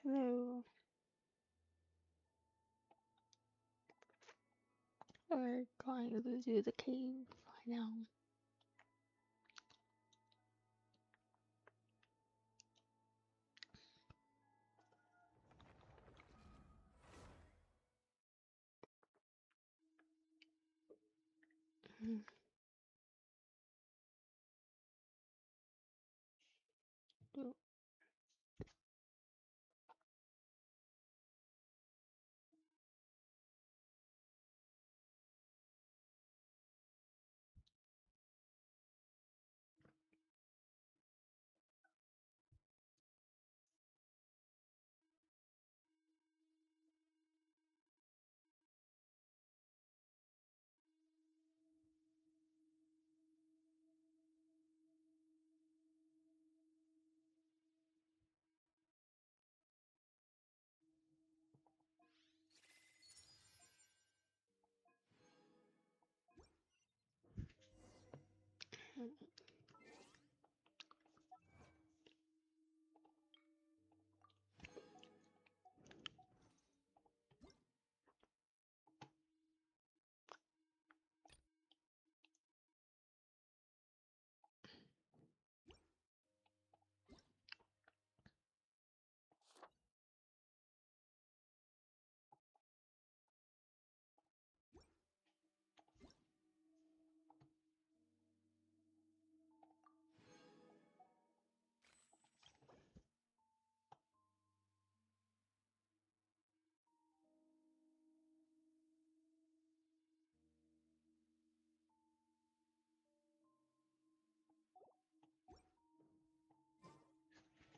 So we're going to do the cave right now. Mm. Do-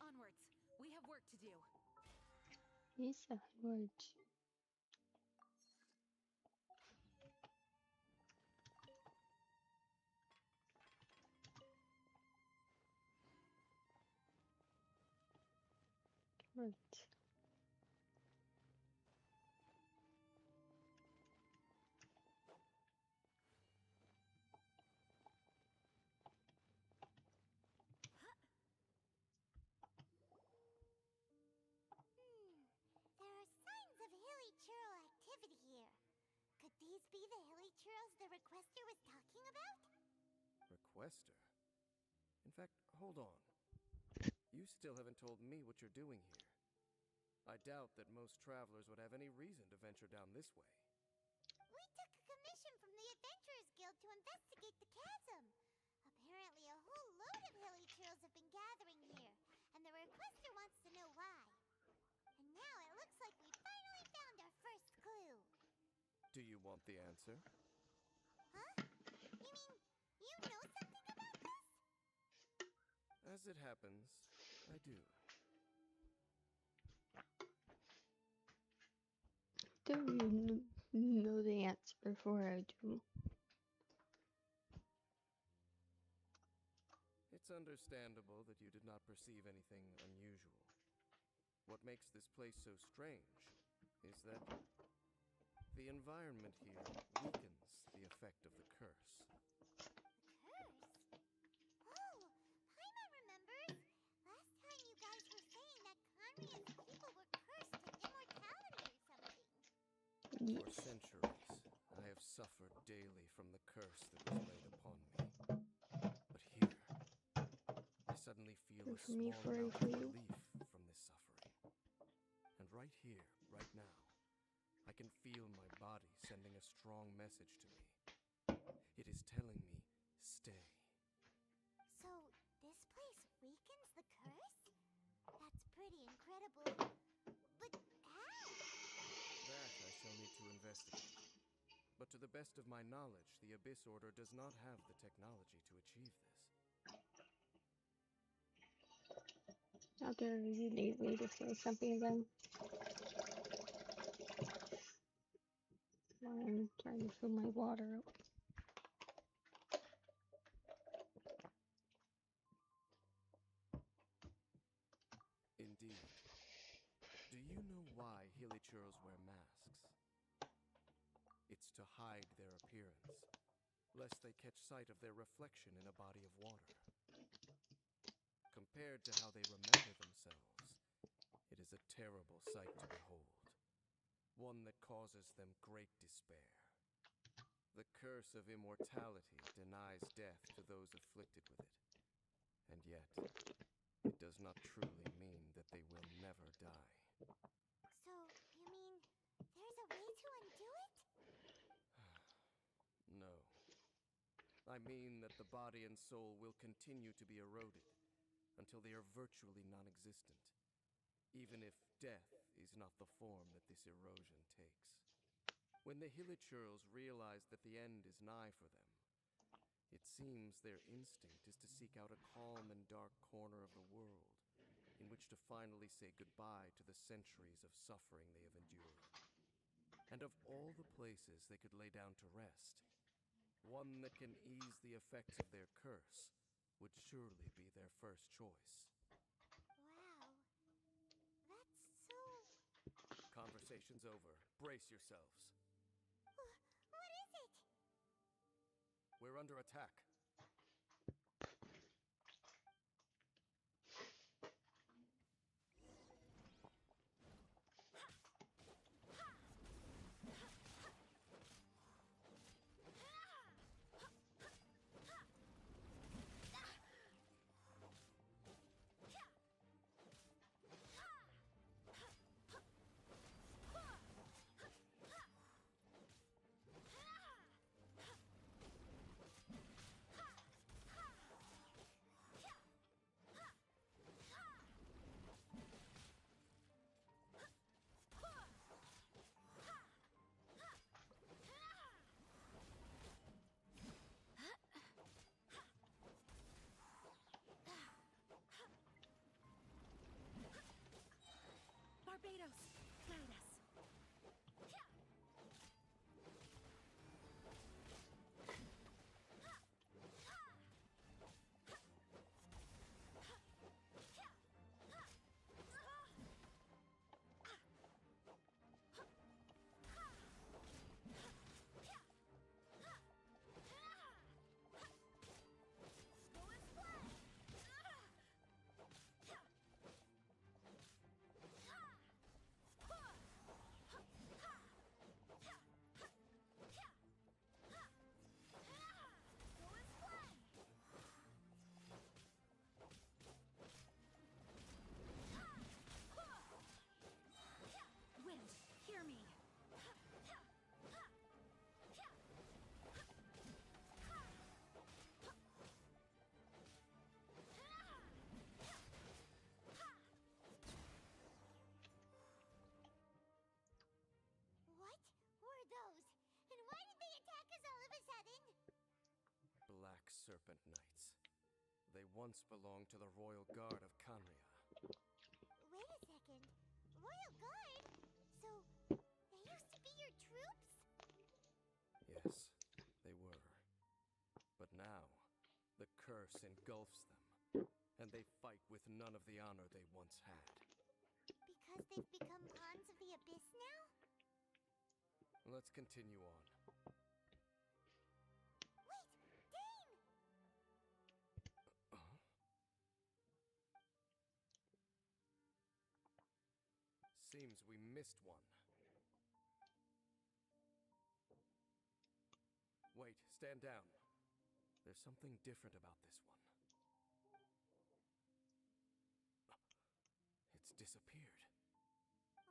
Onwards. We have work to do. These are words. Words. There are signs of hilly churl activity here. Could these be the hilly churls the requester was talking about? Requester? In fact, hold on. You still haven't told me what you're doing here. I doubt that most travelers would have any reason to venture down this way. We took a commission from the Adventurers Guild to investigate the chasm. Apparently a whole load of hilly churls have been gathering here, and the requester wants to know why. And now it looks like we finally found our first clue. Do you want the answer? Huh? You mean you know something about this? As it happens, I do. Do you know the answer before I do? It's understandable that you did not perceive anything unusual. What makes this place so strange is that the environment here weakens the effect of the curse. Curse? Oh, Paimon remembers. Last time you guys were saying that Conrian's people were cursed to immortality or something. For Yes. centuries, I have suffered daily from the curse that was laid upon me. But here, I suddenly feel Pray a for me small for I amount of for you. relief from this suffering. And right here, right now, I can feel my body sending a strong message to me. It is telling me, stay. So, this place weakens the curse? That's pretty incredible. But how? That I shall need to investigate. But to the best of my knowledge, the Abyss Order does not have the technology to achieve this. Out there, you need me to say something again. I'm trying to fill my water up. Indeed. Do you know why Hilichurls wear masks? It's to hide their appearance, lest they catch sight of their reflection in a body of water. Compared to how they remember themselves, it is a terrible terrible sight to behold, one that causes them great despair. The curse of immortality denies death to those afflicted with it, and yet it does not truly mean that they will never die. So, you mean there's a way to undo it? No. I mean that the body and soul will continue to be eroded until they are virtually non-existent, even if death is not the form that this erosion takes. When the Hilichurls realize that the end is nigh for them, it seems their instinct is to seek out a calm and dark corner of the world in which to finally say goodbye to the centuries of suffering they have endured. And of all the places they could lay down to rest, one that can ease the effects of their curse would surely be their first choice. Wow. That's so... Conversation's over. Brace yourselves. What is it? We're under attack. Barbados, guide us. Wind, hear me. What were those? And why did they attack us all of a sudden? Black Serpent Knights. They once belonged to the Royal Guard of Kanria. Wait a second. Royal Guard? So, they used to be your troops? Yes, they were. But now, the curse engulfs them, and they fight with none of the honor they once had. Because they've become pawns of the Abyss now? Let's continue on. Wait! Dane! Seems we missed one. Wait, stand down. There's something different about this one. It's disappeared.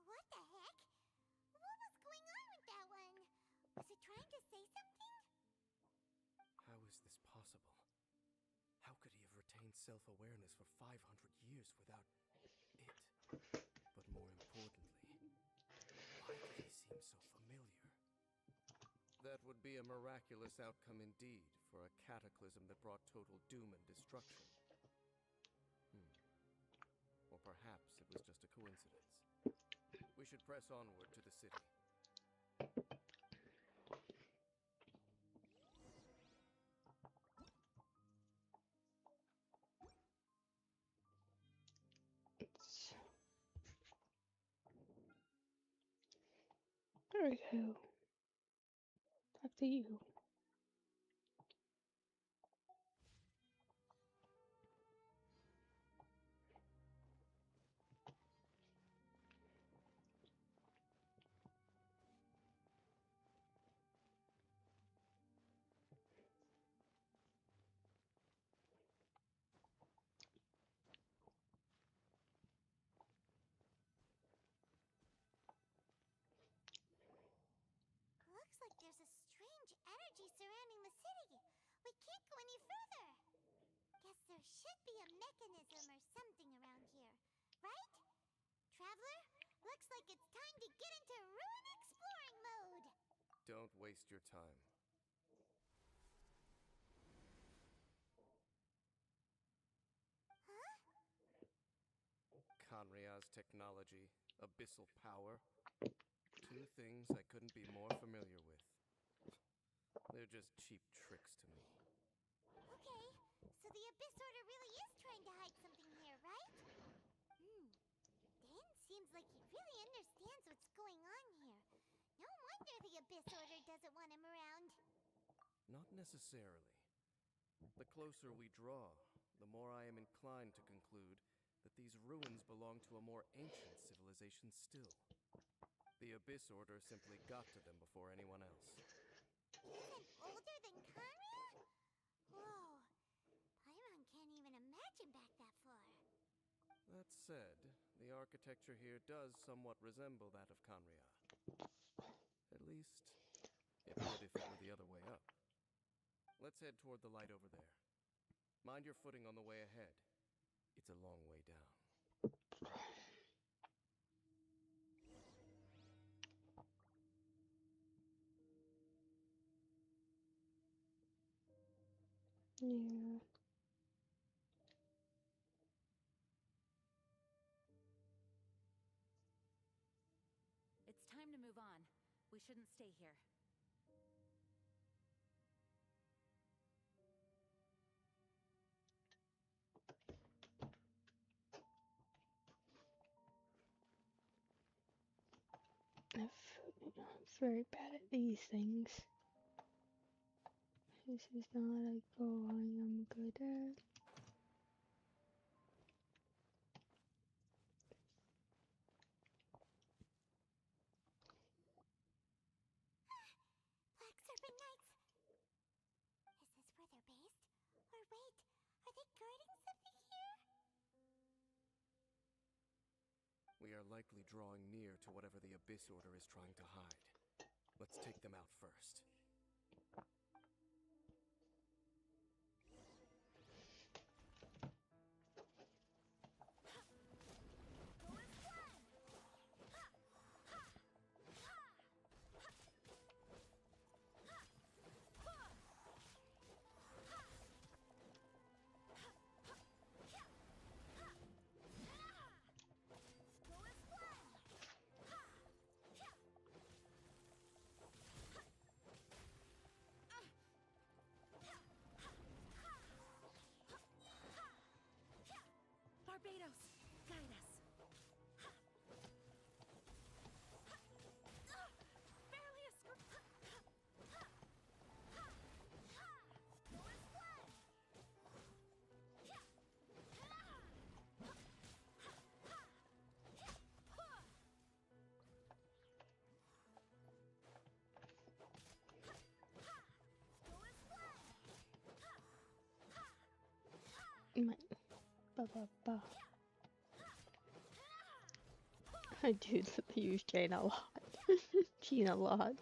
What the heck? What was going on with that one? Was it trying to say something? How is this possible? How could he have retained self-awareness for 500 years without it? But more importantly, why did he seem so familiar? That would be a miraculous outcome indeed for a cataclysm that brought total doom and destruction. Or perhaps it was just a coincidence. We should press onward to the city. There we go. Talk to you. any further. Guess there should be a mechanism or something around here, right? Traveler, looks like it's time to get into ruin exploring mode. Don't waste your time. Huh? Kanria's technology, abyssal power. Two things I couldn't be more familiar with. They're just cheap tricks to me. Okay, so the Abyss Order really is trying to hide something here, right? Dan seems like he really understands what's going on here. No wonder the Abyss Order doesn't want him around. Not necessarily. The closer we draw, the more I am inclined to conclude that these ruins belong to a more ancient civilization still. The Abyss Order simply got to them before anyone else. Even older than Kanria? Whoa, Paimon can't even imagine back that far. That said, the architecture here does somewhat resemble that of Kanria. At least, it would if it were the other way up. Let's head toward the light over there. Mind your footing on the way ahead. It's a long way down. Yeah. It's time to move on. We shouldn't stay here. I'm very bad at these things. This is not a goal I am good at. Black Serpent Knights! Is this where they're based? Or wait, are they guarding something here? We are likely drawing near to whatever the Abyss Order is trying to hide. Let's take them out first. Barbados, guide us. Barely escaped. My, I do use Jane a lot. Jean a lot.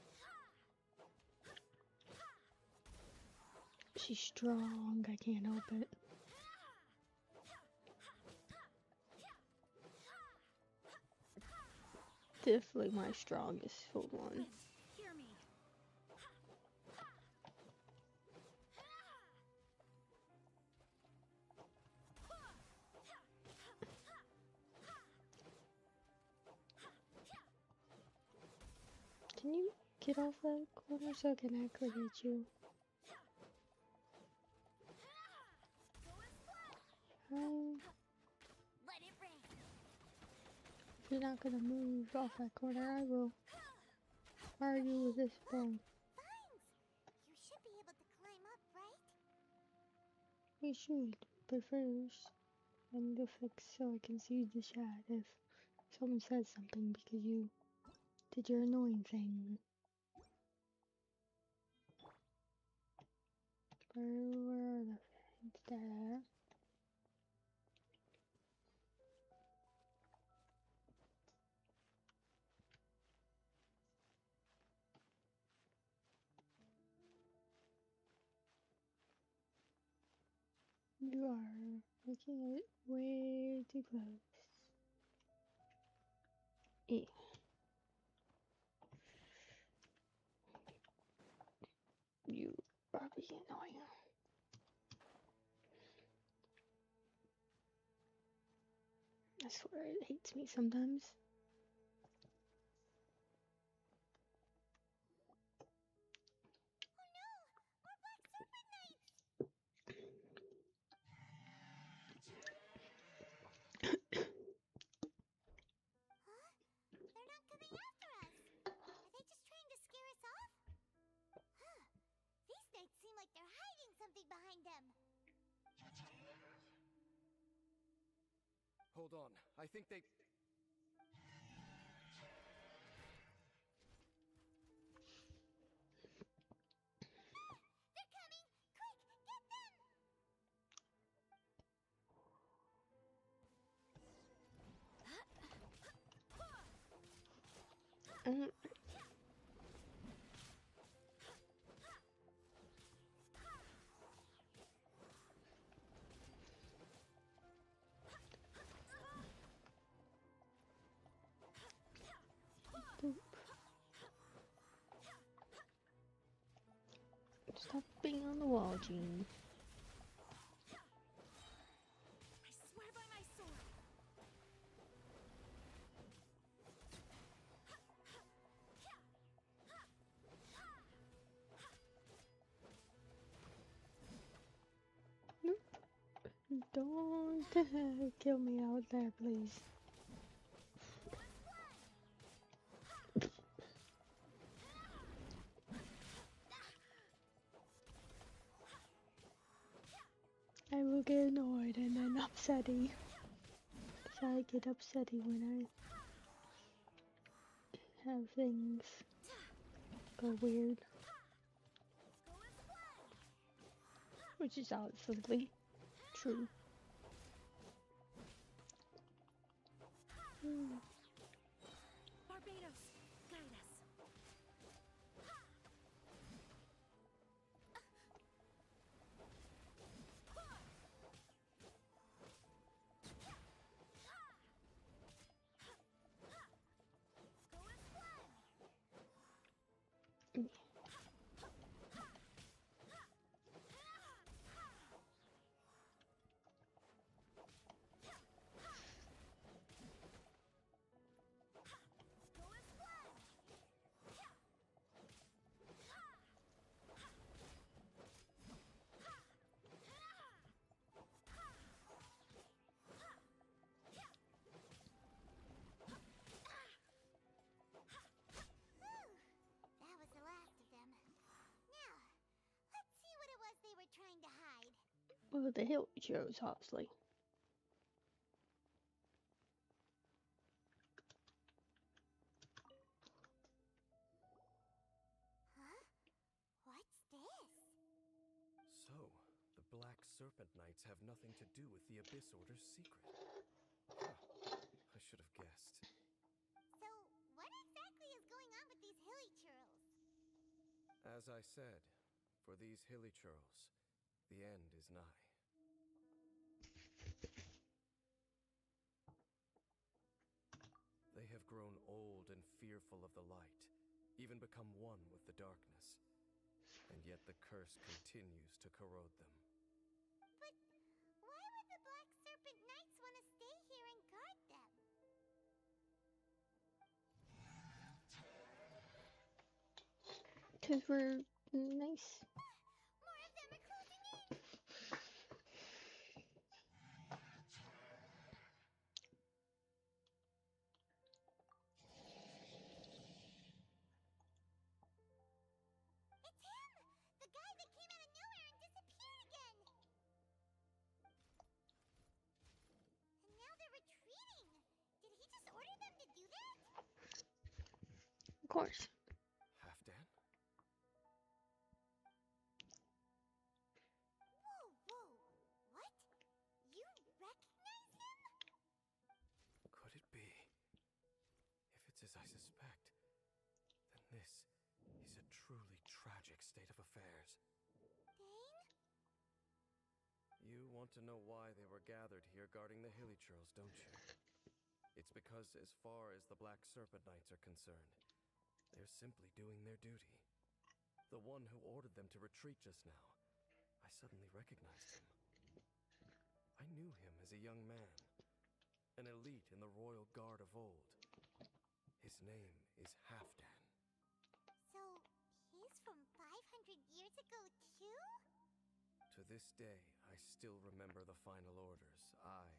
She's strong, I can't help it. Definitely my strongest. Hold on. Hear me. Can you get off that corner so I can actually hit you? Let it rain. If you're not gonna move off that corner, I will argue with this phone. Vines! You should be able to climb up, right? We should, but first, I need to fix so I can see the chat if someone says something because you did your annoying thing. Where are the fans there? You are looking at it way too close. Eh. You are being annoying. I swear it hates me sometimes. Oh no! More black serpent knights! Huh? They're not coming after us! Are they just trying to scare us off? Huh. These knights seem like they're hiding something behind them. Hold on. I think they... They're coming! Quick, get them! Mm. Stop being on the wall, Jean. I swear by my sword. Don't kill me out there, please. I will get annoyed and then upsetty. So I get upsetty when I have things go weird. Which is absolutely true. Barbados, guide us. That was the last of them. Now, let's see what it was they were trying to hide. Well, the hill chose, obviously. Huh? What's this? So, the Black Serpent Knights have nothing to do with the Abyss Order's secret. Huh. I should have guessed. So, what exactly is going on with these hilly churls? As I said, for these hilly churls, the end is nigh. They have grown old and fearful of the light, even become one with the darkness. And yet the curse continues to corrode them. But why would the Black Serpent Knights want to stay here and guard them? Because we're nice. More of them are closing in! It's him! The guy that came out of nowhere and disappeared again! And now they're retreating! Did he just order them to do that? Of course. Halfdan? Whoa, whoa! What? You recognize him? Could it be? If it's as I suspect, then this is a truly tragic state of affairs. Dane? You want to know why they were gathered here guarding the hilly churls, don't you? It's because as far as the Black Serpent Knights are concerned, they're simply doing their duty. The one who ordered them to retreat just now, I suddenly recognized him. I knew him as a young man, an elite in the royal guard of old. His name is Halfdan. So, he's from 500 years ago, too? To this day, I still remember the final orders I,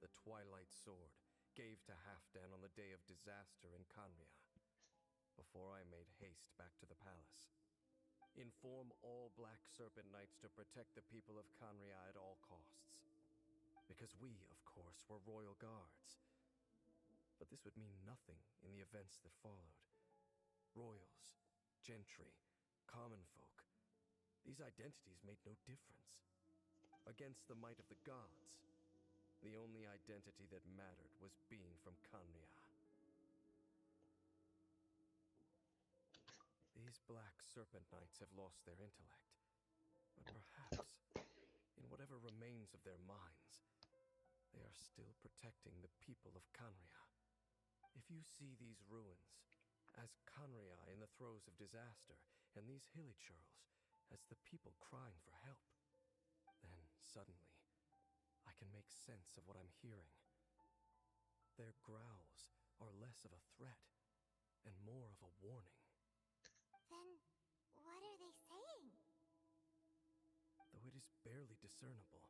the Twilight Sword, gave to Halfdan on the day of disaster in Kanria, before I made haste back to the palace. Inform all Black Serpent Knights to protect the people of Kanria at all costs. Because we, of course, were royal guards. But this would mean nothing in the events that followed. Royals, gentry, common folk, these identities made no difference. Against the might of the gods, the only identity that mattered was being from Kanria. These Black Serpent Knights have lost their intellect, but perhaps, in whatever remains of their minds, they are still protecting the people of Kanria. If you see these ruins as Kanria in the throes of disaster, and these hilly churls as the people crying for help, then suddenly I can make sense of what I'm hearing. Their growls are less of a threat and more of a warning. Then, what are they saying? Though it is barely discernible,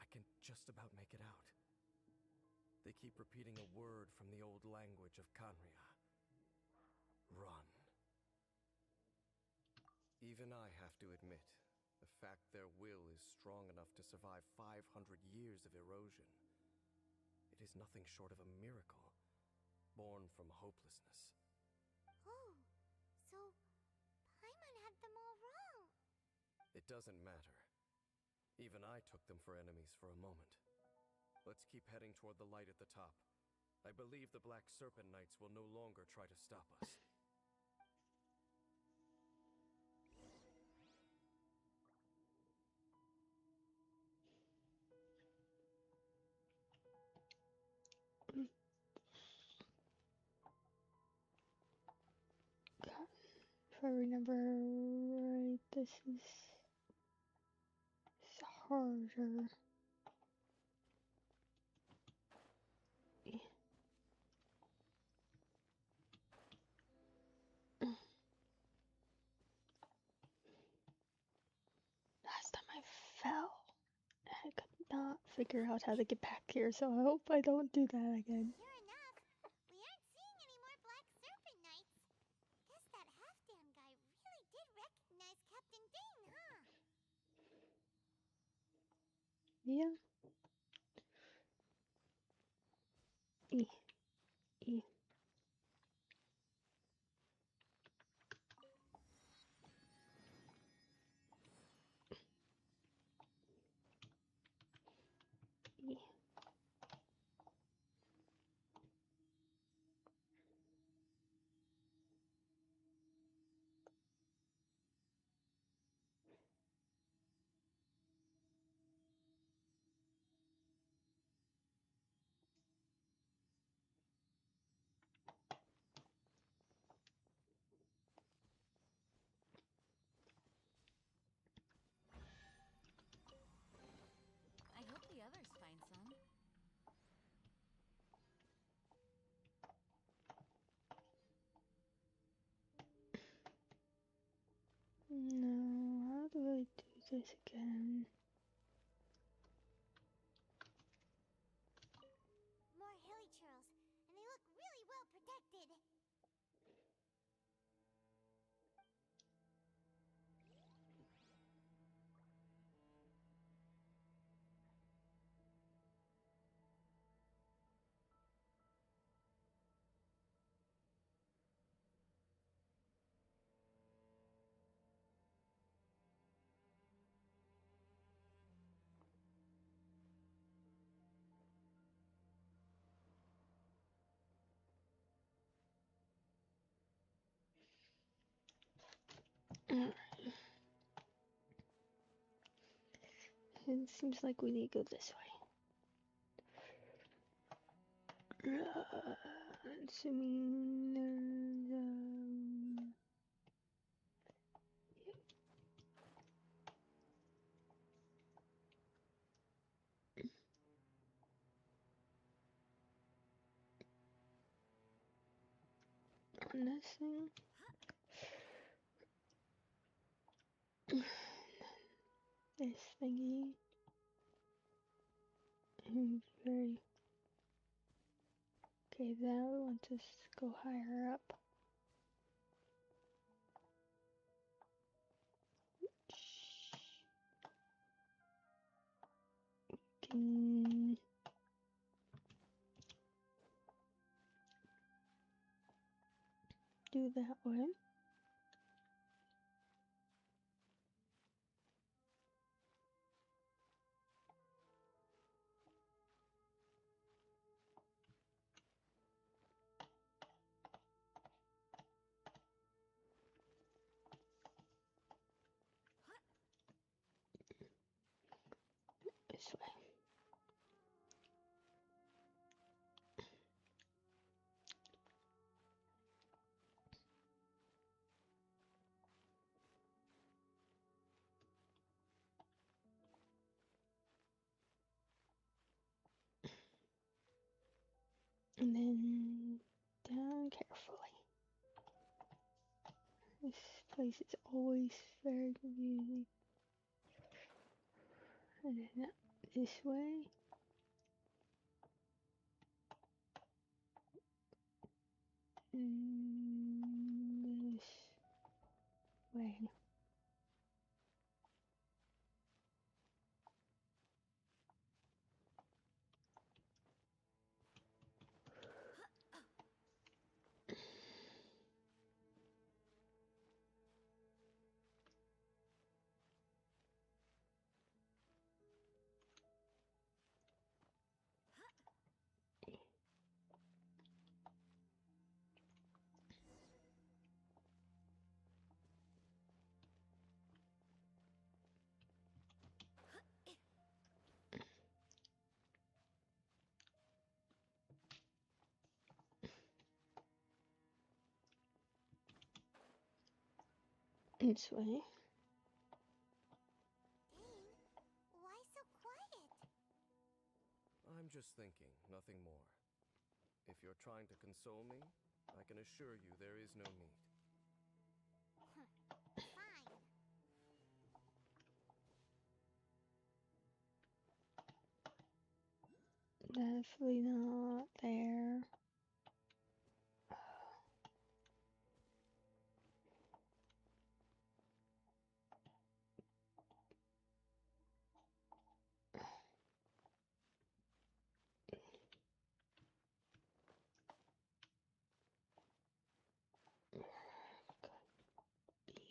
I can just about make it out. They keep repeating a word from the old language of Kanria. Run. Even I have to admit, the fact their will is strong enough to survive 500 years of erosion. It is nothing short of a miracle, born from hopelessness. Oh, so Paimon had them all wrong. It doesn't matter. Even I took them for enemies for a moment. Let's keep heading toward the light at the top. I believe the Black Serpent Knights will no longer try to stop us. If I remember right, this is harder. Last time I fell, I could not figure out how to get back here, so I hope I don't do that again. Sure enough, we aren't seeing any more Black Serpent Knights. Guess that Halfdan guy really did recognize Captain Dane, huh? Yeah. E. E. E. I hope the others find some. No, how do I do this again? More hilly churls, and they look really well protected. it seems like we need to go this way. Assuming there's on this thing. This thingy is very okay. That we want to go higher up. Can do that way. This way. And then down carefully. This place is always very confusing. And then this way. And this way. This way. Dane, why so quiet? I'm just thinking, nothing more. If you're trying to console me, I can assure you there is no need. Fine. Definitely not there.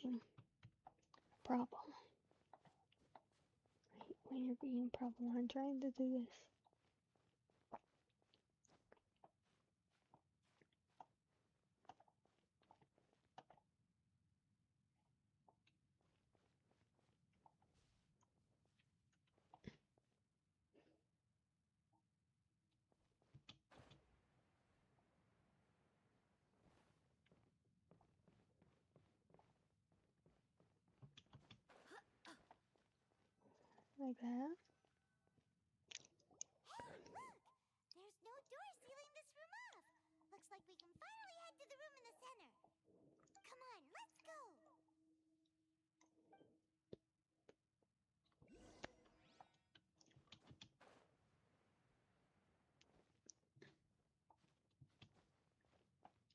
Being problem. When you're being a problem, I'm trying to do this. Like that. Hey, look! There's no door sealing this room off. Looks like we can finally head to the room in the center. Come on, let's go!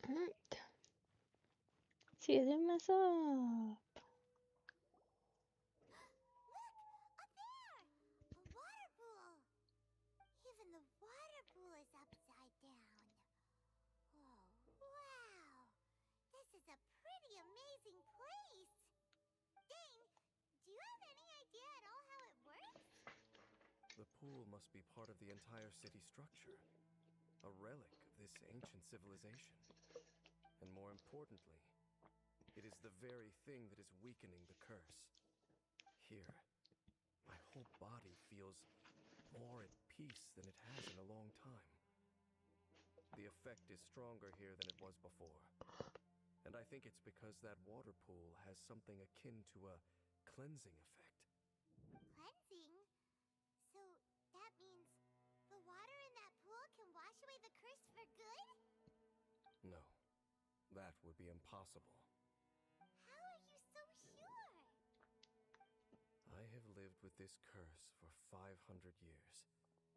Alright. See, I didn't mess up. Look! Up there! A water pool! Even the water pool is upside down. Whoa, wow! This is a pretty amazing place! Dane, do you have any idea at all how it works? The pool must be part of the entire city structure, a relic of this ancient civilization. And more importantly, it is the very thing that is weakening the curse. Here, my whole body feels more at peace than it has in a long time. The effect is stronger here than it was before. And I think it's because that water pool has something akin to a cleansing effect. Cleansing? So that means the water in that pool can wash away the curse for good? No, that would be impossible. How are you so sure? I have lived with this curse for 500 years,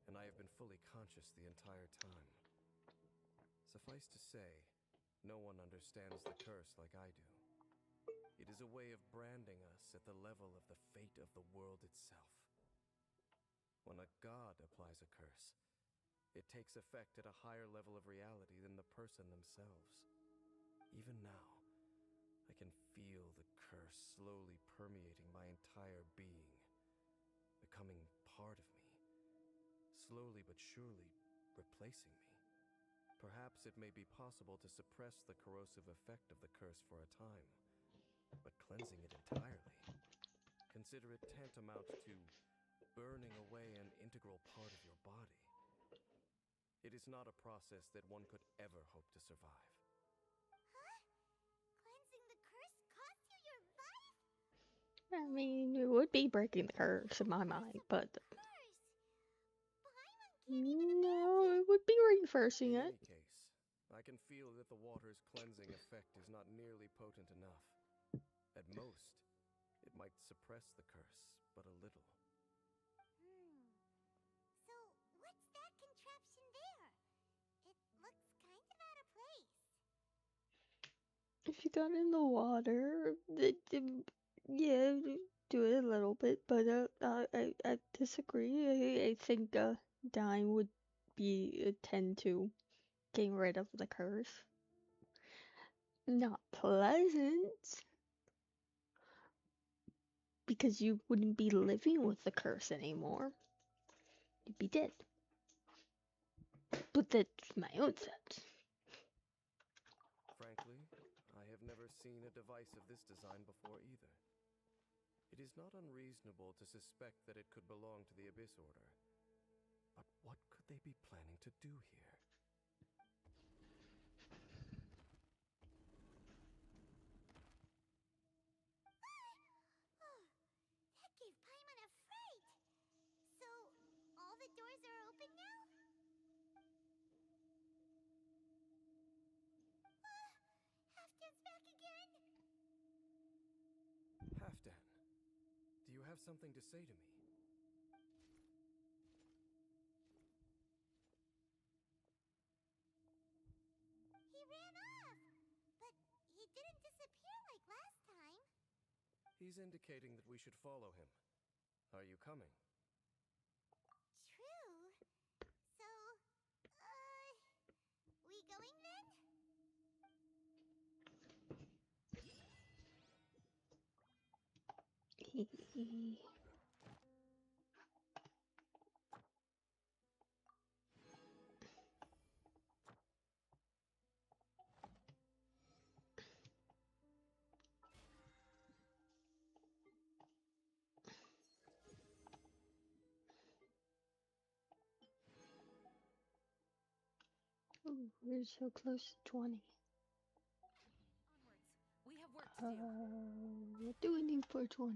and I have been fully conscious the entire time. Suffice to say, no one understands the curse like I do. It is a way of branding us at the level of the fate of the world itself. When a god applies a curse, it takes effect at a higher level of reality than the person themselves. Even now, I can feel the curse slowly permeating my entire being, becoming part of me, slowly but surely replacing me. Perhaps it may be possible to suppress the corrosive effect of the curse for a time, but cleansing it entirely, consider it tantamount to burning away an integral part of your body. It is not a process that one could ever hope to survive. Huh? Cleansing the curse cost you your life? I mean, it would be breaking the curse in my mind, but Curse! Paimon can't even no, imagine! it would be reversing In it. any case, I can feel that the water's cleansing effect is not nearly potent enough. At most, it might suppress the curse, but a little. So, what's that contraption there? It looks kind of out of place. If you got in the water, yeah, do it a little bit, but I disagree. I think dying would be tend to getting rid of the curse. Not pleasant, because you wouldn't be living with the curse anymore. You'd be dead. But that's my own sense. Frankly, I have never seen a device of this design before either. It is not unreasonable to suspect that it could belong to the Abyss Order. But what could they be planning to do here? Oh, that gave Paimon a fright! So, all the doors are open now? Halfdan's back again! Halfdan, do you have something to say to me? He ran off! But he didn't disappear like last time. He's indicating that we should follow him. Are you coming? True. So, we going then? Ooh, we're so close to 20. Onwards. We have work to do. What do we need for 20?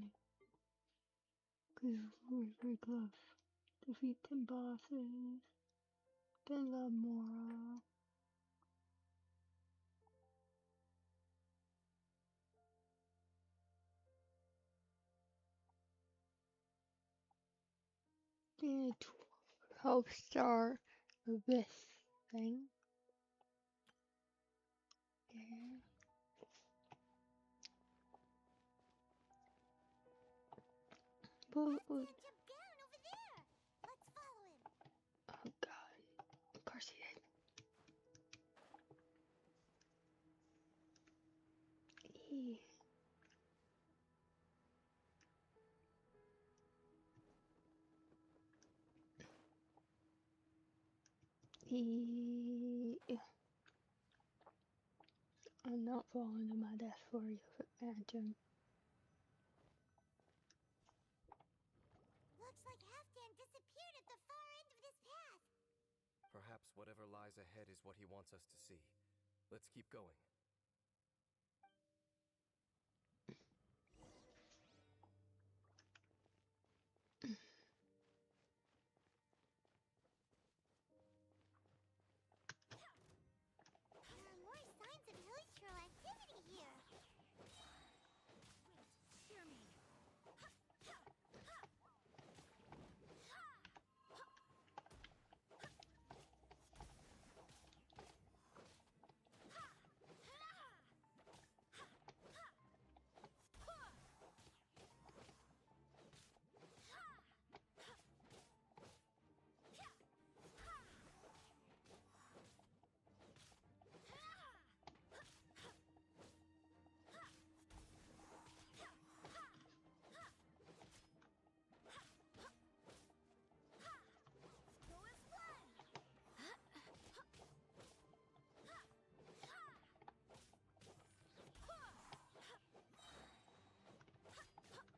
Because we're very close. Defeat 10 bosses. Then love Mora. Then 12-star this thing. Yeah. But, Halfdan jumped down over there! Let's follow him! oh god. Of course he did. I'm not falling to my death for you, Phantom. Looks Whatever lies ahead is what he wants us to see. Let's keep going. There are more signs of hilichurl activity here. Wait, hear me.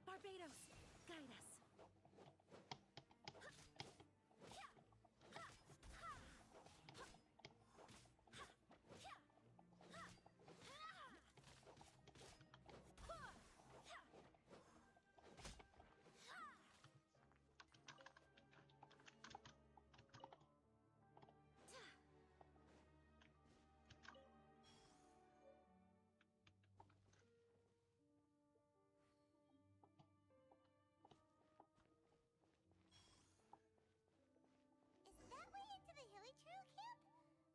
Barbados, guide us. Is that way into the hilichurl camp?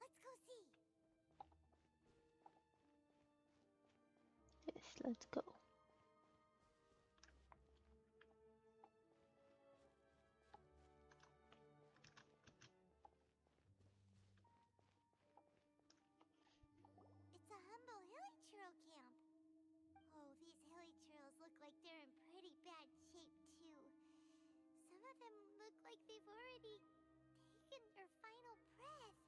Let's go see. Yes, let's go. It's a humble hilichurl camp. Oh, these hilichurls look like they're in pretty bad shape, too. Some of them look like they've already taken their final breath.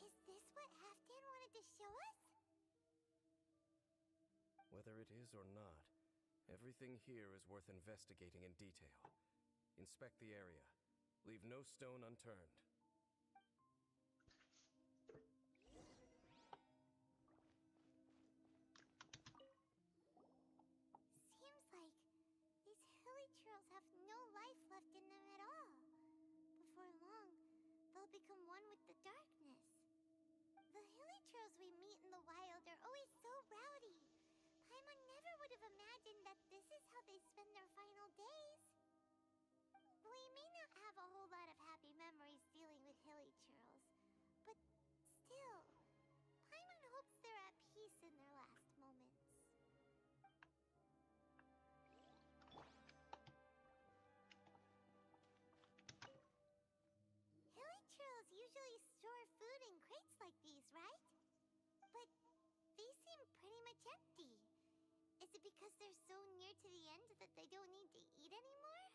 Is this what Halfdan wanted to show us? Whether it is or not, everything here is worth investigating in detail. Inspect the area. Leave no stone unturned. Seems like these hilichurls have no life left in them at all. Before long, they'll become one with the darkness. The hilichurls we meet in the wild are always so rowdy. Paimon never would have imagined that this is how they spend their final days. We may not have a whole lot of happy memories dealing with hilichurls, but still, Paimon hopes they're at peace in their last moments. Hilichurls usually store food in crates like these, right? But these seem pretty much empty. Is it because they're so near to the end that they don't need to eat anymore?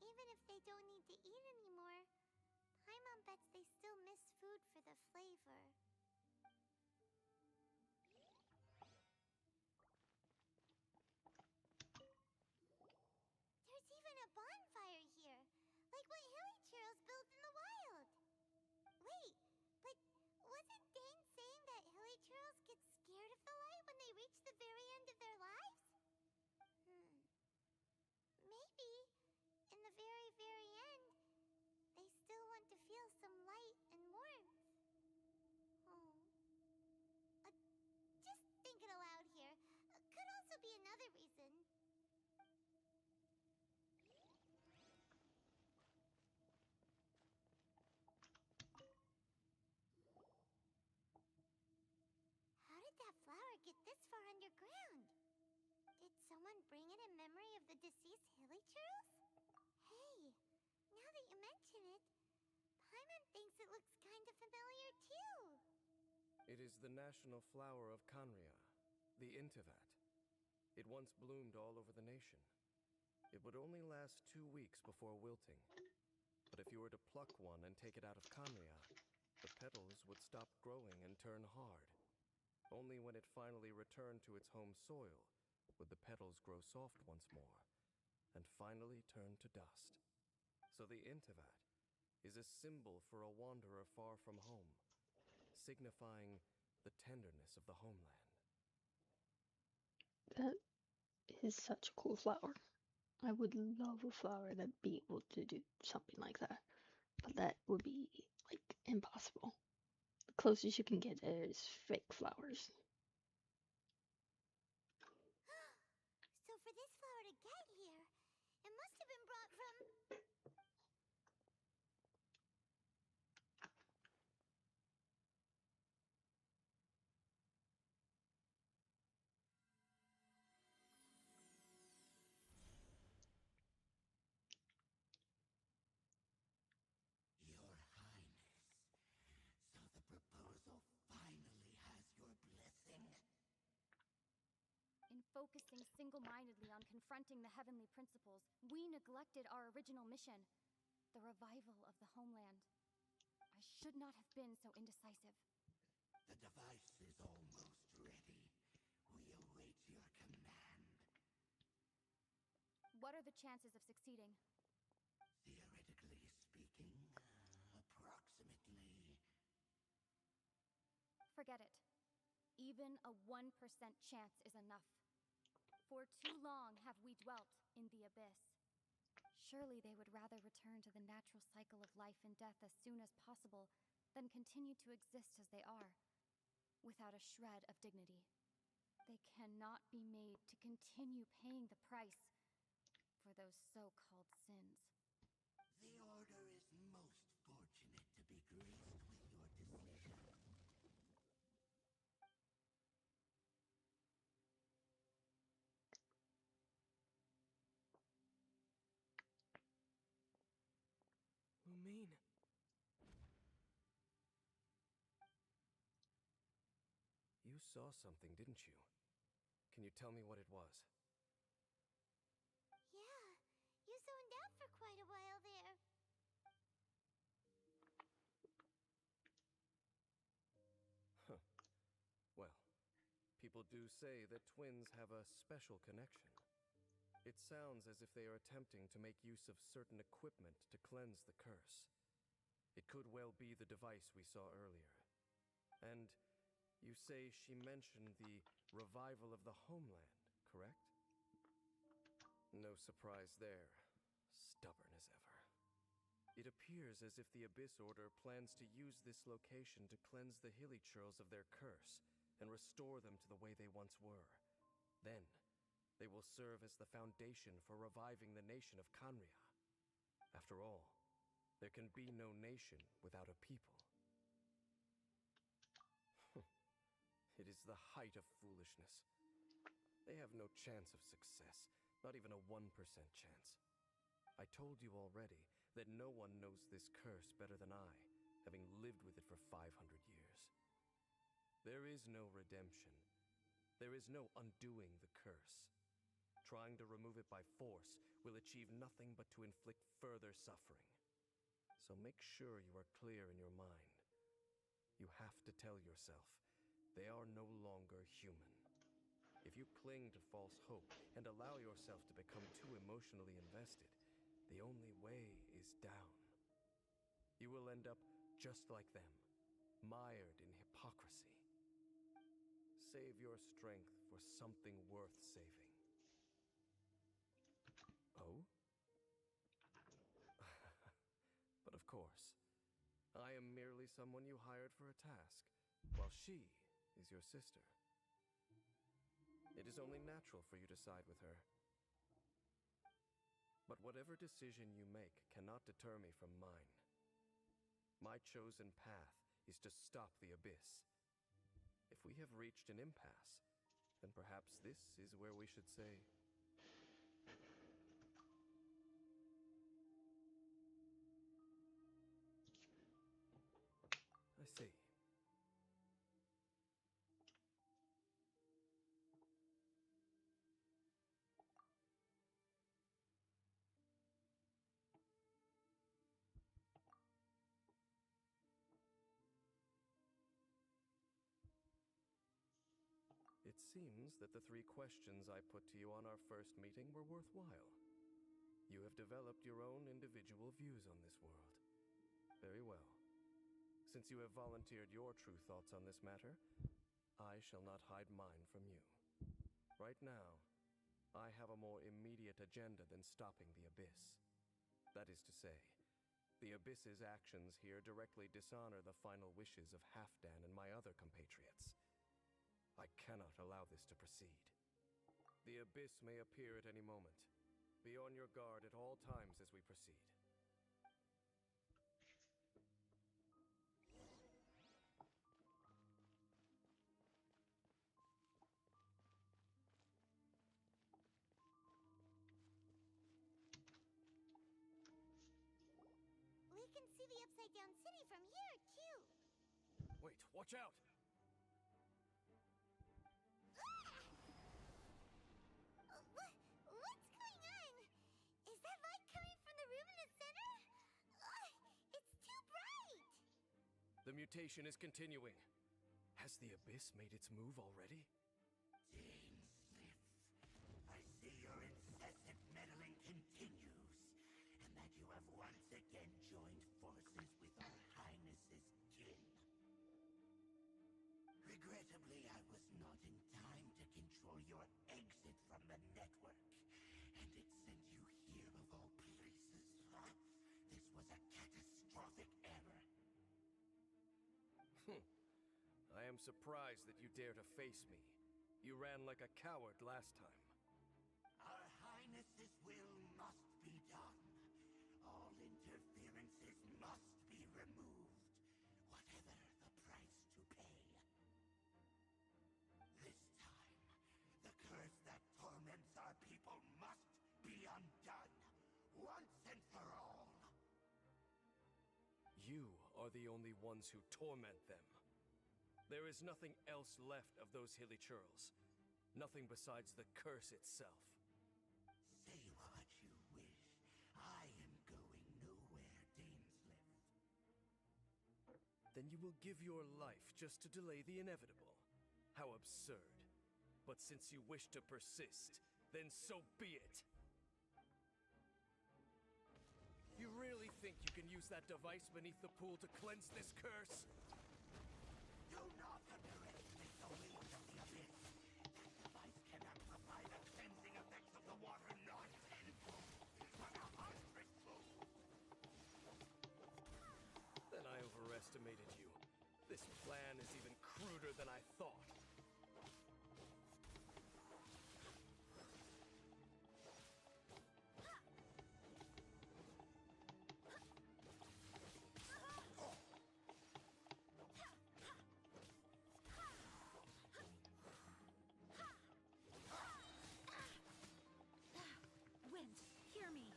Even if they don't need to eat anymore, Paimon bets they still miss food for the flavor. There's even a bonfire here, like what hilichurls build in the wild. Wait, but wasn't Dane saying that hilichurls get scared of the light when they reach the very end of their lives? Maybe, in the very, very end, they still want to feel some light and warmth. Oh. Just thinking aloud here. Could also be another reason. How did that flower get this far underground? Did someone bring it in memory of the deceased hilichurls? Hey, now that you mention it, Paimon thinks it looks kind of familiar too. It is the national flower of Kanria, the Intivat. It once bloomed all over the nation. It would only last 2 weeks before wilting. But if you were to pluck one and take it out of Kanria, the petals would stop growing and turn hard. Only when it finally returned to its home soil would the petals grow soft once more, and finally turn to dust. So the Intivat is a symbol for a wanderer far from home, signifying the tenderness of the homeland. That is such a cool flower. I would love a flower that'd be able to do something like that. But that would be, like, impossible. The closest you can get is fake flowers. So for this flower to get here, it must have been brought from... Your Highness, so the proposal finally has your blessing? In focusing single-mindedly on confronting the heavenly principles, we neglected our original mission, the revival of the homeland. I should not have been so indecisive. The device is almost ready. We await your command. What are the chances of succeeding? Theoretically speaking, approximately... Forget it. Even a 1% chance is enough. For too long have we dwelt in the abyss. Surely they would rather return to the natural cycle of life and death as soon as possible than continue to exist as they are, without a shred of dignity. They cannot be made to continue paying the price for those so-called sins. The Order is most fortunate to be graced with your decision. Lumine. You saw something, didn't you? Can you tell me what it was? Yeah, you zoned out for quite a while there. Huh. Well, people do say that twins have a special connection. It sounds as if they are attempting to make use of certain equipment to cleanse the curse. It could well be the device we saw earlier. And you say she mentioned the revival of the homeland, correct? No surprise there. Stubborn as ever. It appears as if the Abyss Order plans to use this location to cleanse the Hilichurls of their curse and restore them to the way they once were. Then, they will serve as the foundation for reviving the nation of Kanria. After all, there can be no nation without a people. It is the height of foolishness. They have no chance of success, not even a 1% chance. I told you already that no one knows this curse better than I, having lived with it for 500 years. There is no redemption. There is no undoing the curse. Trying to remove it by force will achieve nothing but to inflict further suffering. So make sure you are clear in your mind. You have to tell yourself, they are no longer human. If you cling to false hope and allow yourself to become too emotionally invested, the only way is down. You will end up just like them, mired in hypocrisy. Save your strength for something worth saving. Oh? But of course, I am merely someone you hired for a task, while she is your sister. It is only natural for you to side with her. But whatever decision you make cannot deter me from mine. My chosen path is to stop the Abyss. If we have reached an impasse, then perhaps this is where we should say... I see. It seems that the 3 questions I put to you on our first meeting were worthwhile. You have developed your own individual views on this world. Very well. Since you have volunteered your true thoughts on this matter, I shall not hide mine from you. Right now, I have a more immediate agenda than stopping the Abyss. That is to say, the Abyss's actions here directly dishonor the final wishes of Halfdan and my other compatriots. I cannot allow this to proceed. The Abyss may appear at any moment. Be on your guard at all times as we proceed. We can see the Upside Down City from here, too. Wait, watch out! What's going on? Is that light coming from the room in the center? It's too bright! The mutation is continuing. Has the Abyss made its move already? Genshin, I see your incessant meddling continues, and that you have once again joined forces with our Highness's kin. Regrettably, I was not in time to control your exit from the network, and it sent you here of all places. This was a catastrophic error. I am surprised that you dare to face me. You ran like a coward last time. Our Highness's will must be done. All interferences must be removed, whatever the price to pay. This time, the curse that torments our people must be undone, once and for all. You are the only ones who torment them. There is nothing else left of those hilly churls. Nothing besides the curse itself. Say what you wish. I am going nowhere, Dainsliff. Then you will give your life just to delay the inevitable. How absurd. But since you wish to persist, then so be it. You really think you can use that device beneath the pool to cleanse this curse? Do not underestimate the wings of the Abyss. That device can amplify the cleansing effects of the water not tenfold, but 100-fold. Then I overestimated you. This plan is even cruder than I thought. Wind, hear me.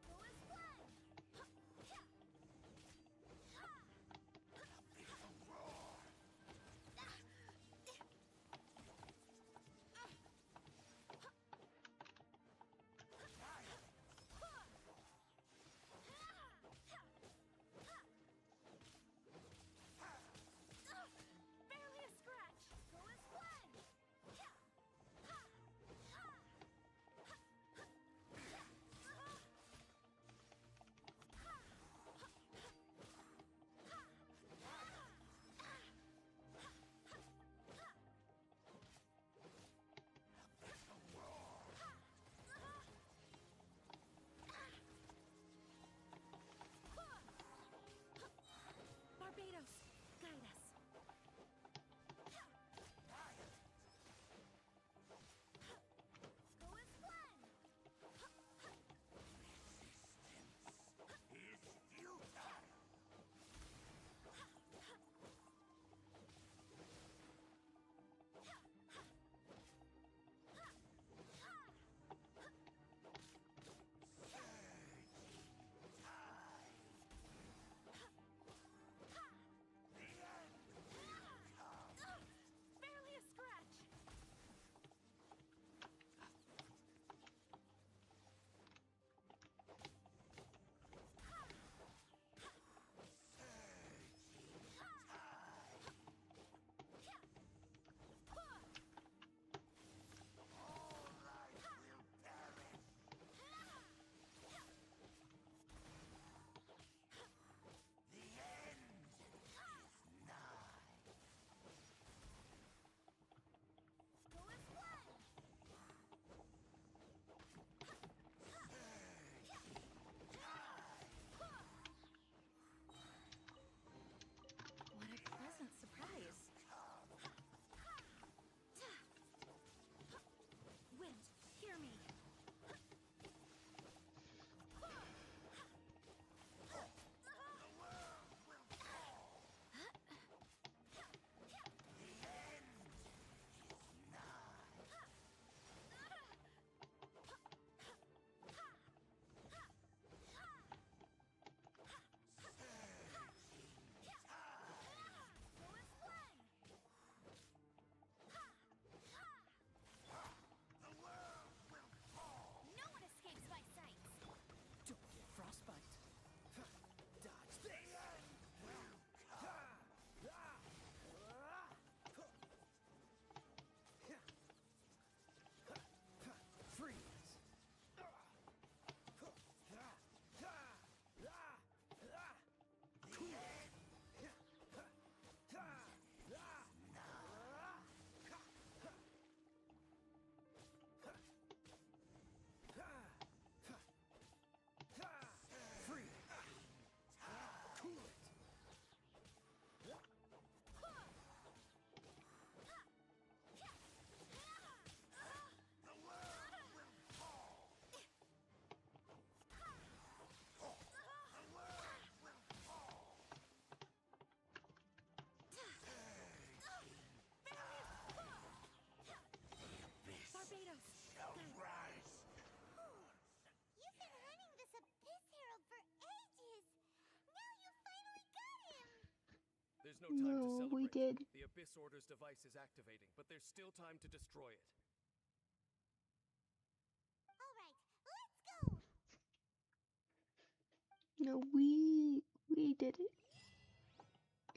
Go as planned! no time to No, we celebrate. did. The Abyss Order's device is activating, but there's still time to destroy it. Alright, let's go! No, we did it.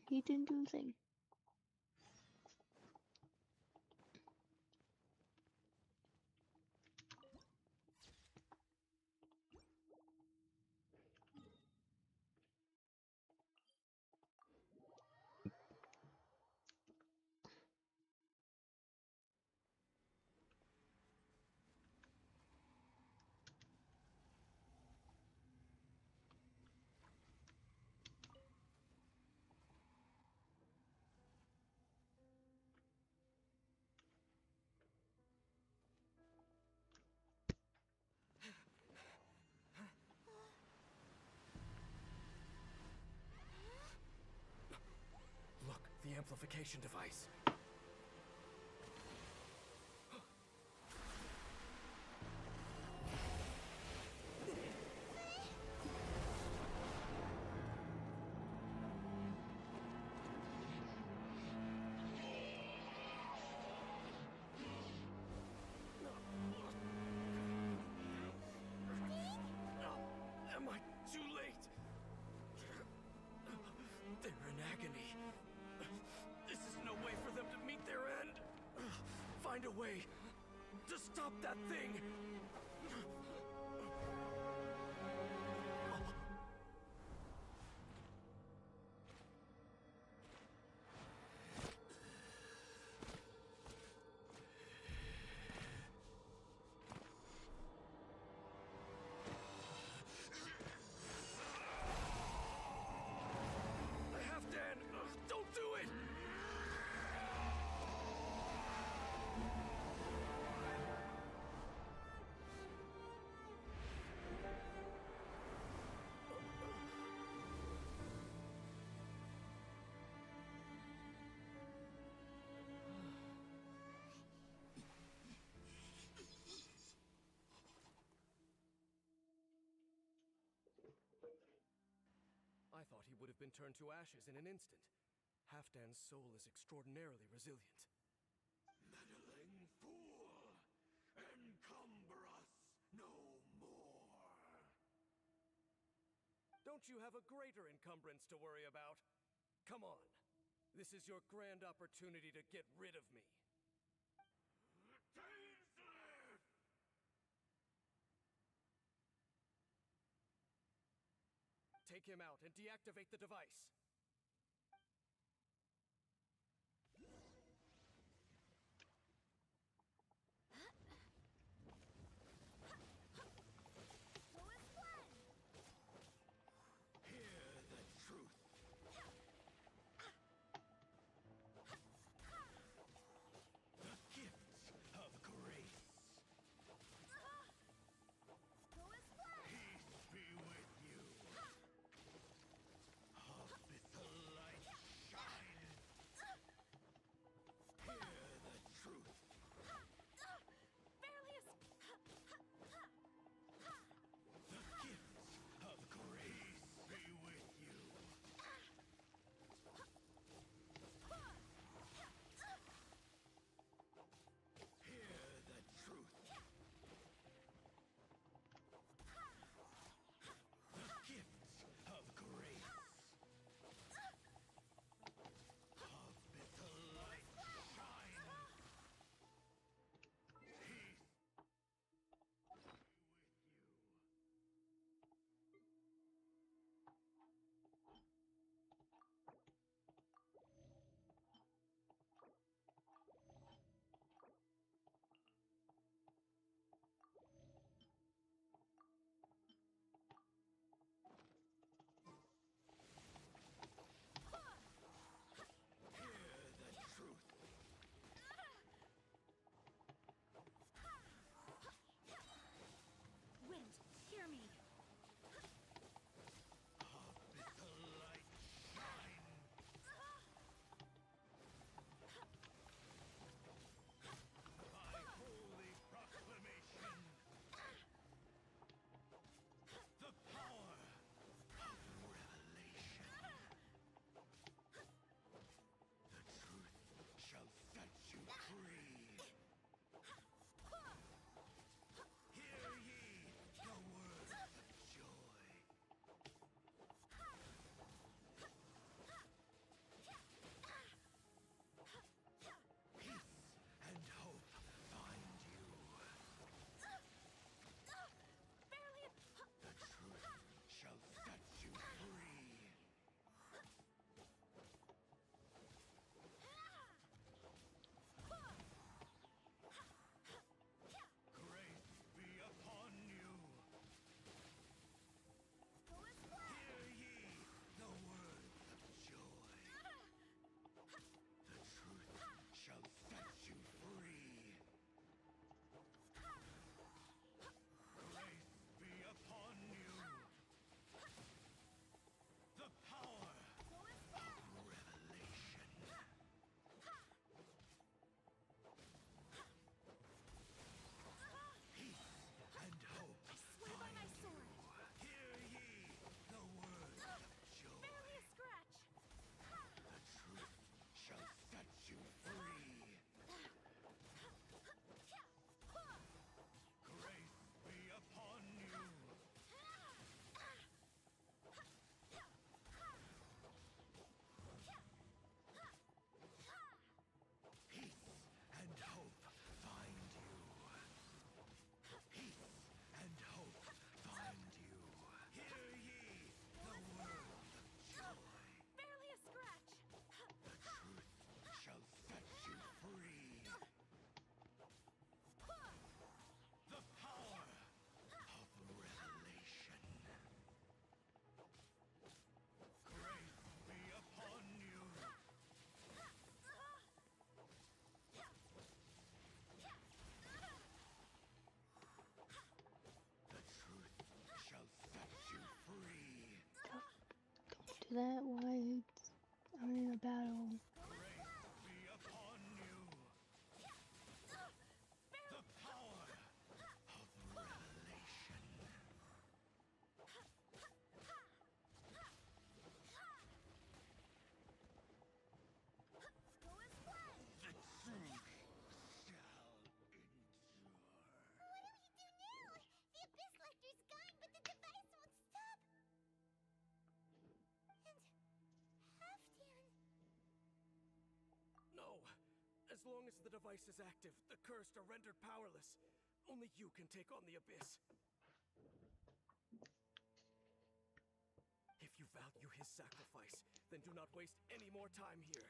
He didn't do a thing. Look, the amplification device. Am I too late? They're in agony. This is no way for them to meet their end. Find a way to stop that thing. Halfdan, don't do it! I thought he would have been turned to ashes in an instant. Halfdan's soul is extraordinarily resilient. Meddling fool! Encumber us no more! Don't you have a greater encumbrance to worry about? Come on. This is your grand opportunity to get rid of me. Tainslip! Take him out and deactivate the device. Hear the truth. The gifts of grace. Peace be with you. Abyss that why it's in a battle? Be upon you. The power of revelation. The truth shall endure. What do we do now? The Abyss Lecter's gone, but the device won't stop. And Halfdan. No! As long as the device is active, the cursed are rendered powerless. Only you can take on the Abyss. If you value his sacrifice, then do not waste any more time here.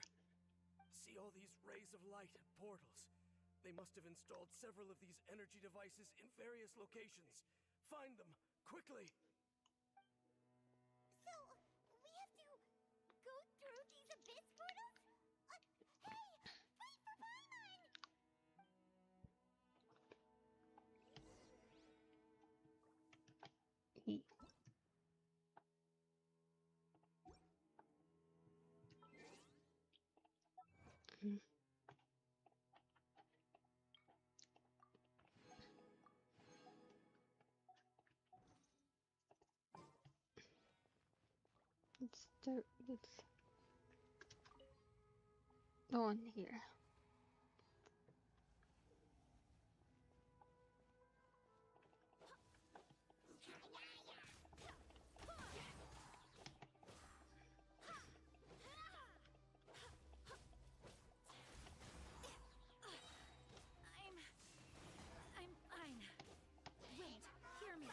See all these rays of light and portals? They must have installed several of these energy devices in various locations. Find them, quickly! So, we have to go through these Abyss portals? Hey! Wait for Paimon! E. Mm. Let's go in here. I'm fine. Wait, hear me.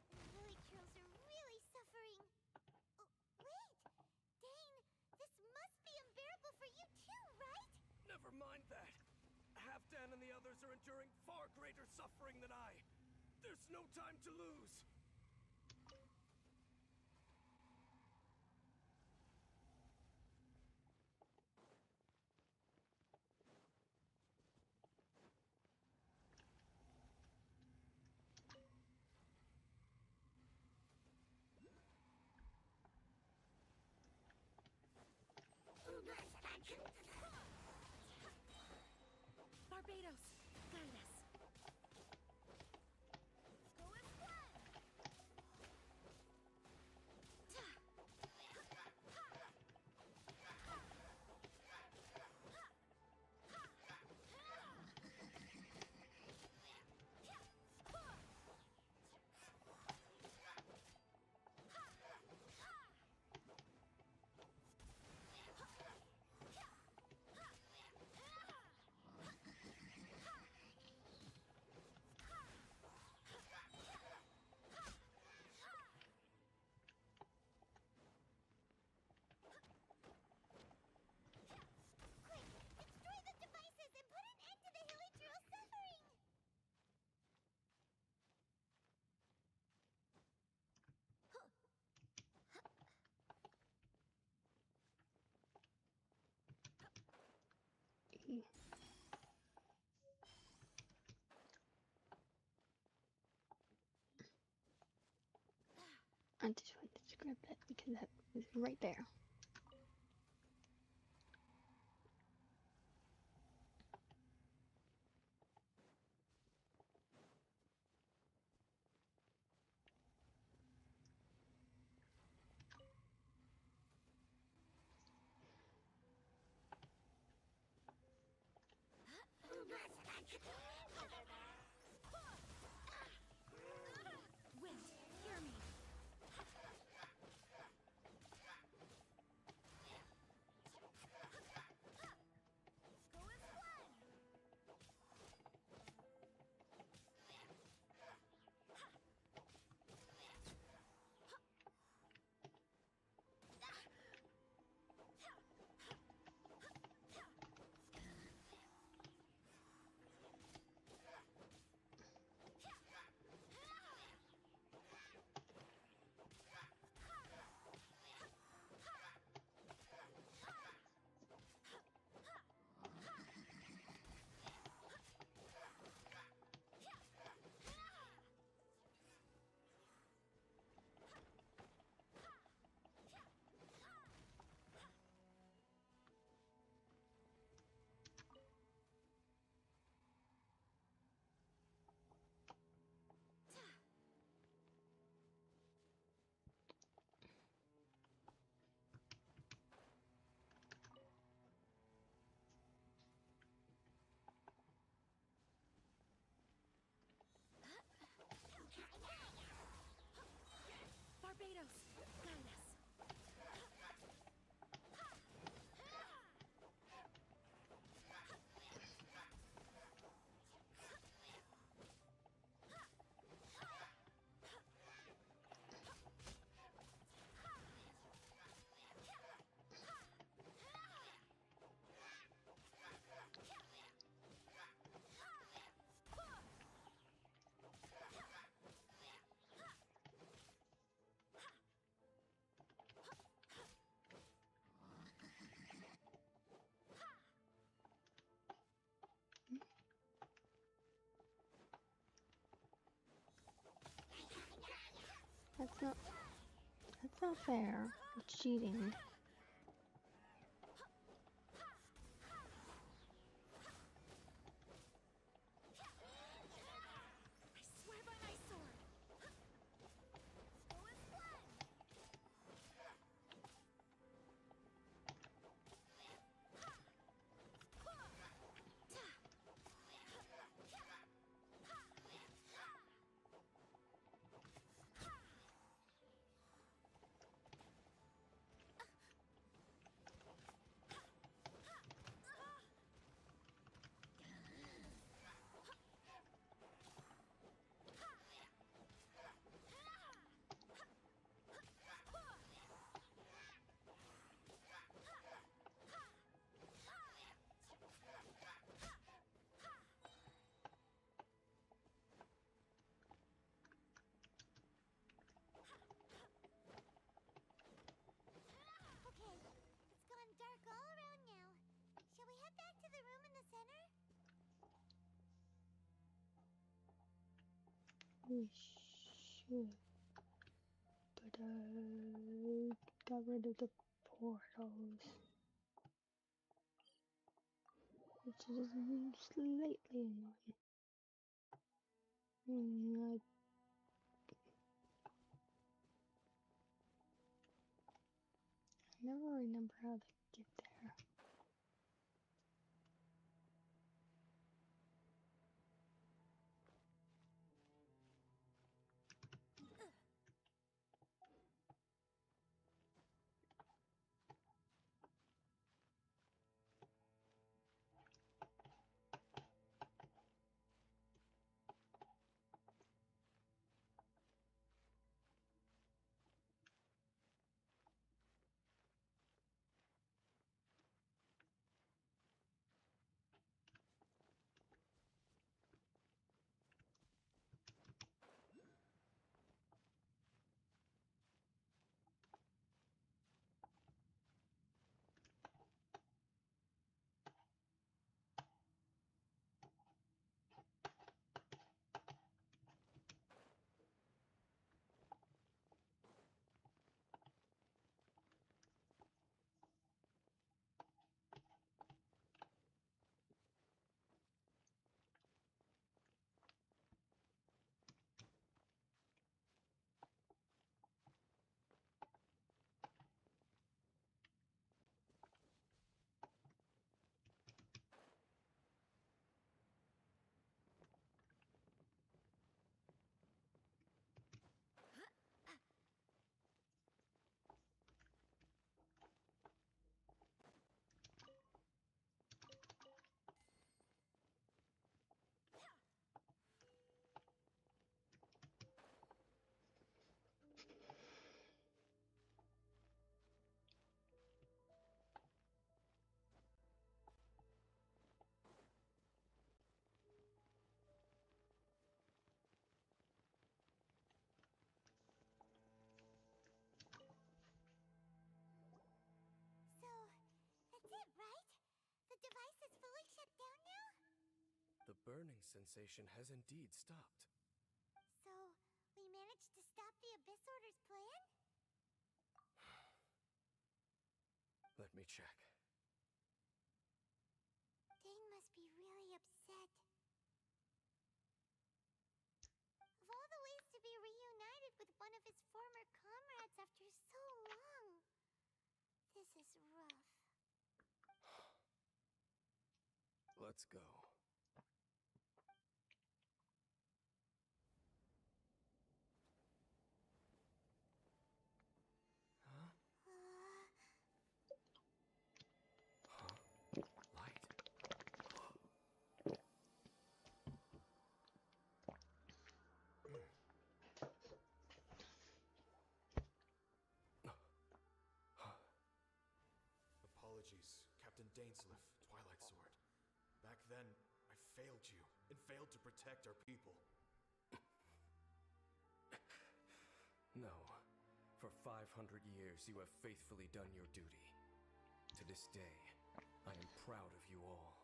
The Lily Churls are really suffering. Oh, wait! Dane, this must be unbearable for you too, right? Never mind that. Halfdan and the others are enduring far greater suffering than I. There's no time to lose. Barbados, guide us. Quick, destroy the devices and put an end to the Hilly Churls' suffering! E. I just wanted to grab that because that was right there. Wind, hear me. No, that's not fair. It's cheating. I swear by my sword. Okay, it's gone dark all around now. Shall we head back to the room in the center? We should. But, got rid of the portals. Which is slightly annoying. I never remember how to get there. So, that's it, right? The device is fully shut down now? The burning sensation has indeed stopped. So, we managed to stop the Abyss Order's plan? Let me check. Dane must be really upset. Of all the ways to be reunited with one of his former comrades after so long, this is rough. Let's go. Huh? Huh? Light? Apologies, Captain Dainsleif, Twilight Sword. Back then, I failed you, and failed to protect our people. No. For 500 years, you have faithfully done your duty. To this day, I am proud of you all.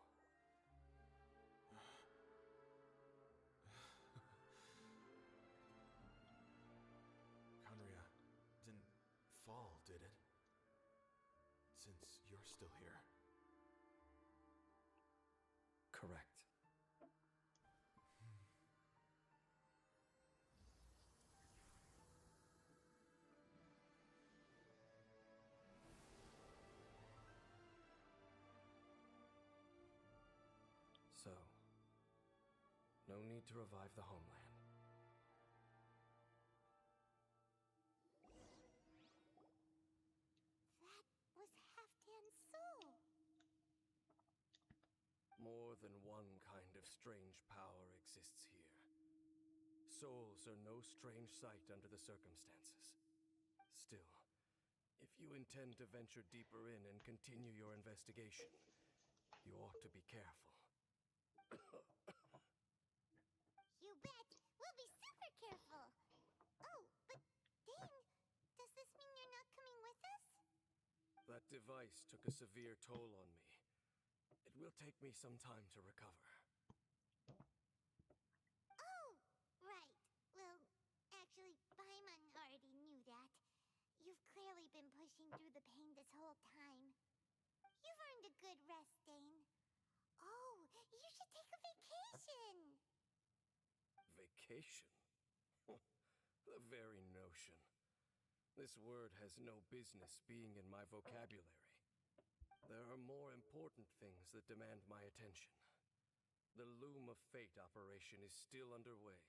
Conriel, No need to revive the homeland. That was Halfdan's soul. More than one kind of strange power exists here. Souls are no strange sight under the circumstances. Still, if you intend to venture deeper in and continue your investigation, you ought to be careful. You bet. We'll be super careful. Oh, but Dane, does this mean you're not coming with us? That device took a severe toll on me. It will take me some time to recover. Oh, right. Well, actually, Paimon already knew that. You've clearly been pushing through the pain this whole time. You've earned a good rest, Dane. Oh, you should take a vacation. Vacation? The very notion. This word has no business being in my vocabulary. There are more important things that demand my attention. The Loom of Fate operation is still underway,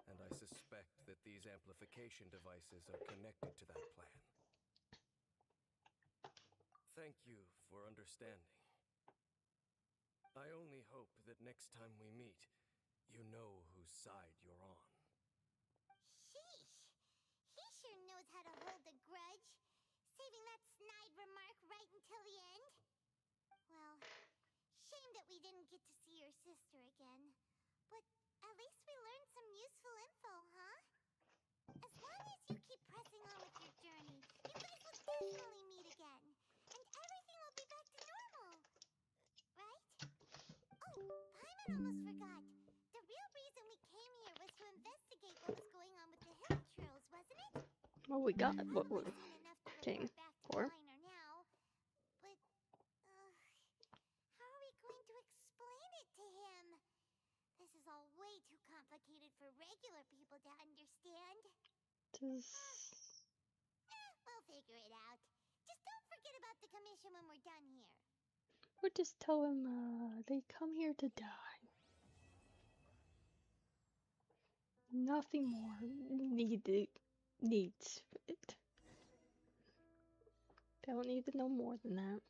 and I suspect that these amplification devices are connected to that plan. Thank you for understanding. I only hope that next time we meet, you know whose side you're on. Sheesh. He sure knows how to hold a grudge. Saving that snide remark right until the end. Well, shame that we didn't get to see your sister again. But at least we learned some useful info, huh? As long as you keep pressing on with your journey, you guys will definitely meet again. And everything will be back to normal. Right? Oh, Paimon almost forgot. The real reason we came here was to investigate what was going on with the hill churls, wasn't it? Well, we got You've what we probably seen enough to came report back to for. the miner now. But, how are we going to explain it to him? This is all way too complicated for regular people to understand. We'll figure it out. Just don't forget about the commission when we're done here. Or just tell him they come here to die. Nothing more needs it. They don't need to know more than that.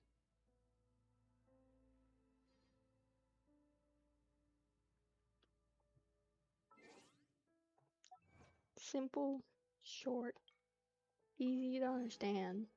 Simple, short, easy to understand.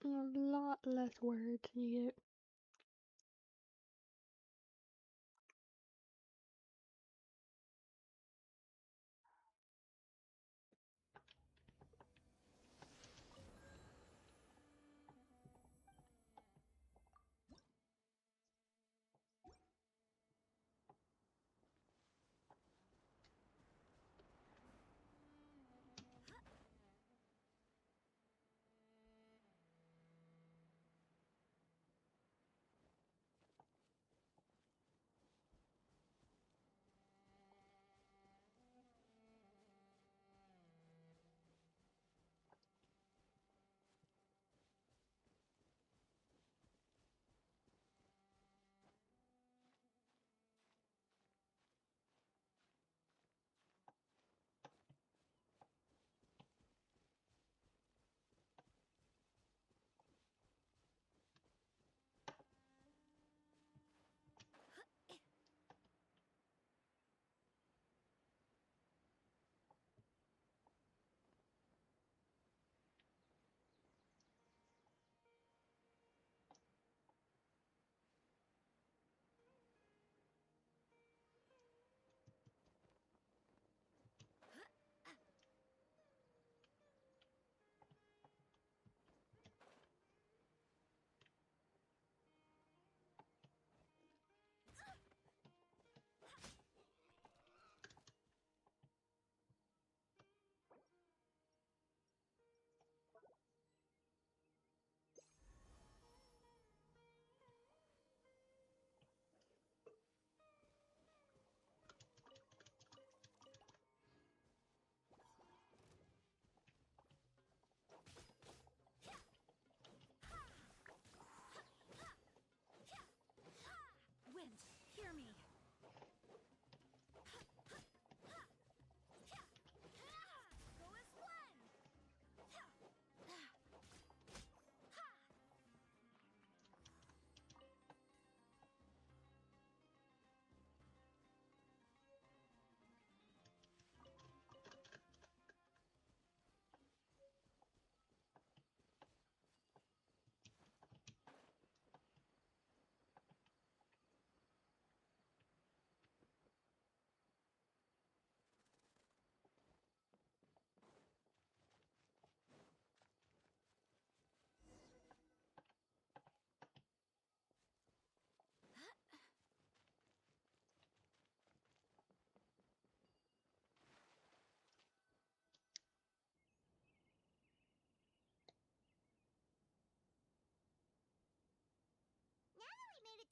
A lot less words needed.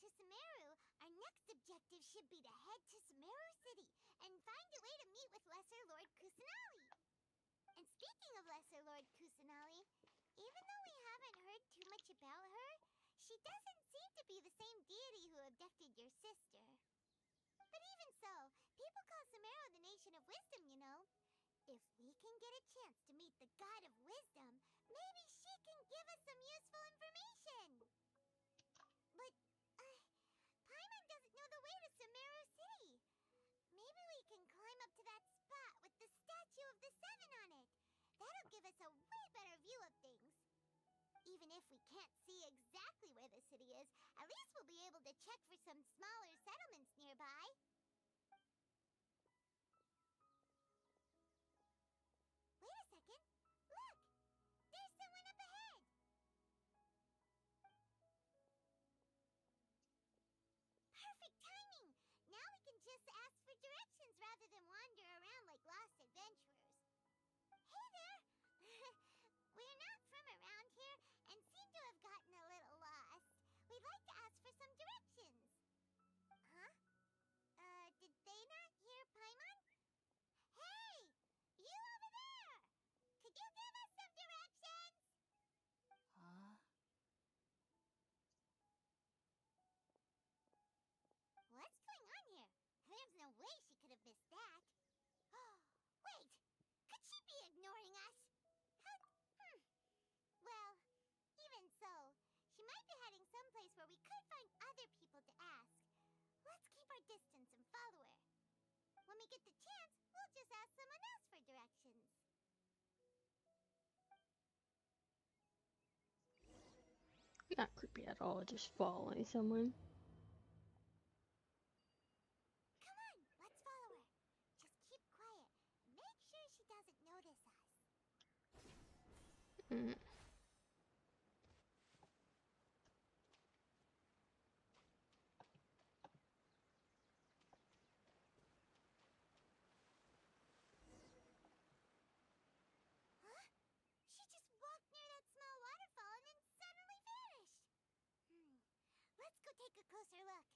to Sumeru, our next objective should be to head to Sumeru City and find a way to meet with Lesser Lord Kusanali. And speaking of Lesser Lord Kusanali, even though we haven't heard too much about her, she doesn't seem to be the same deity who abducted your sister. But even so, people call Sumeru the Nation of Wisdom, you know. If we can get a chance to meet the God of Wisdom, maybe she can give us some useful information. But, Paimon doesn't know the way to Sumeru City. Maybe we can climb up to that spot with the Statue of the Seven on it. That'll give us a way better view of things. Even if we can't see exactly where the city is, at least we'll be able to check for some smaller settlements nearby. Wait a second. Look! There's someone up ahead! Perfect timing! Now we can just ask for directions rather than wander around like lost adventurers. Hey there! We're not from around here and seem to have gotten a little lost. We'd like to ask for some directions. Huh? Did they not hear Paimon? Hey! You over there! Could you give us some directions? Huh? What's going on here? There's no way she could have missed that. Wait! Could she be ignoring us? Well, even so, she might be heading someplace where we could find other people to ask. Let's keep our distance and follow her. When we get the chance, we'll just ask someone else for directions. Not creepy at all, just following someone. Come on, let's follow her. Just keep quiet. Make sure she doesn't notice us. Huh? She just walked near that small waterfall and then suddenly vanished. Let's go take a closer look.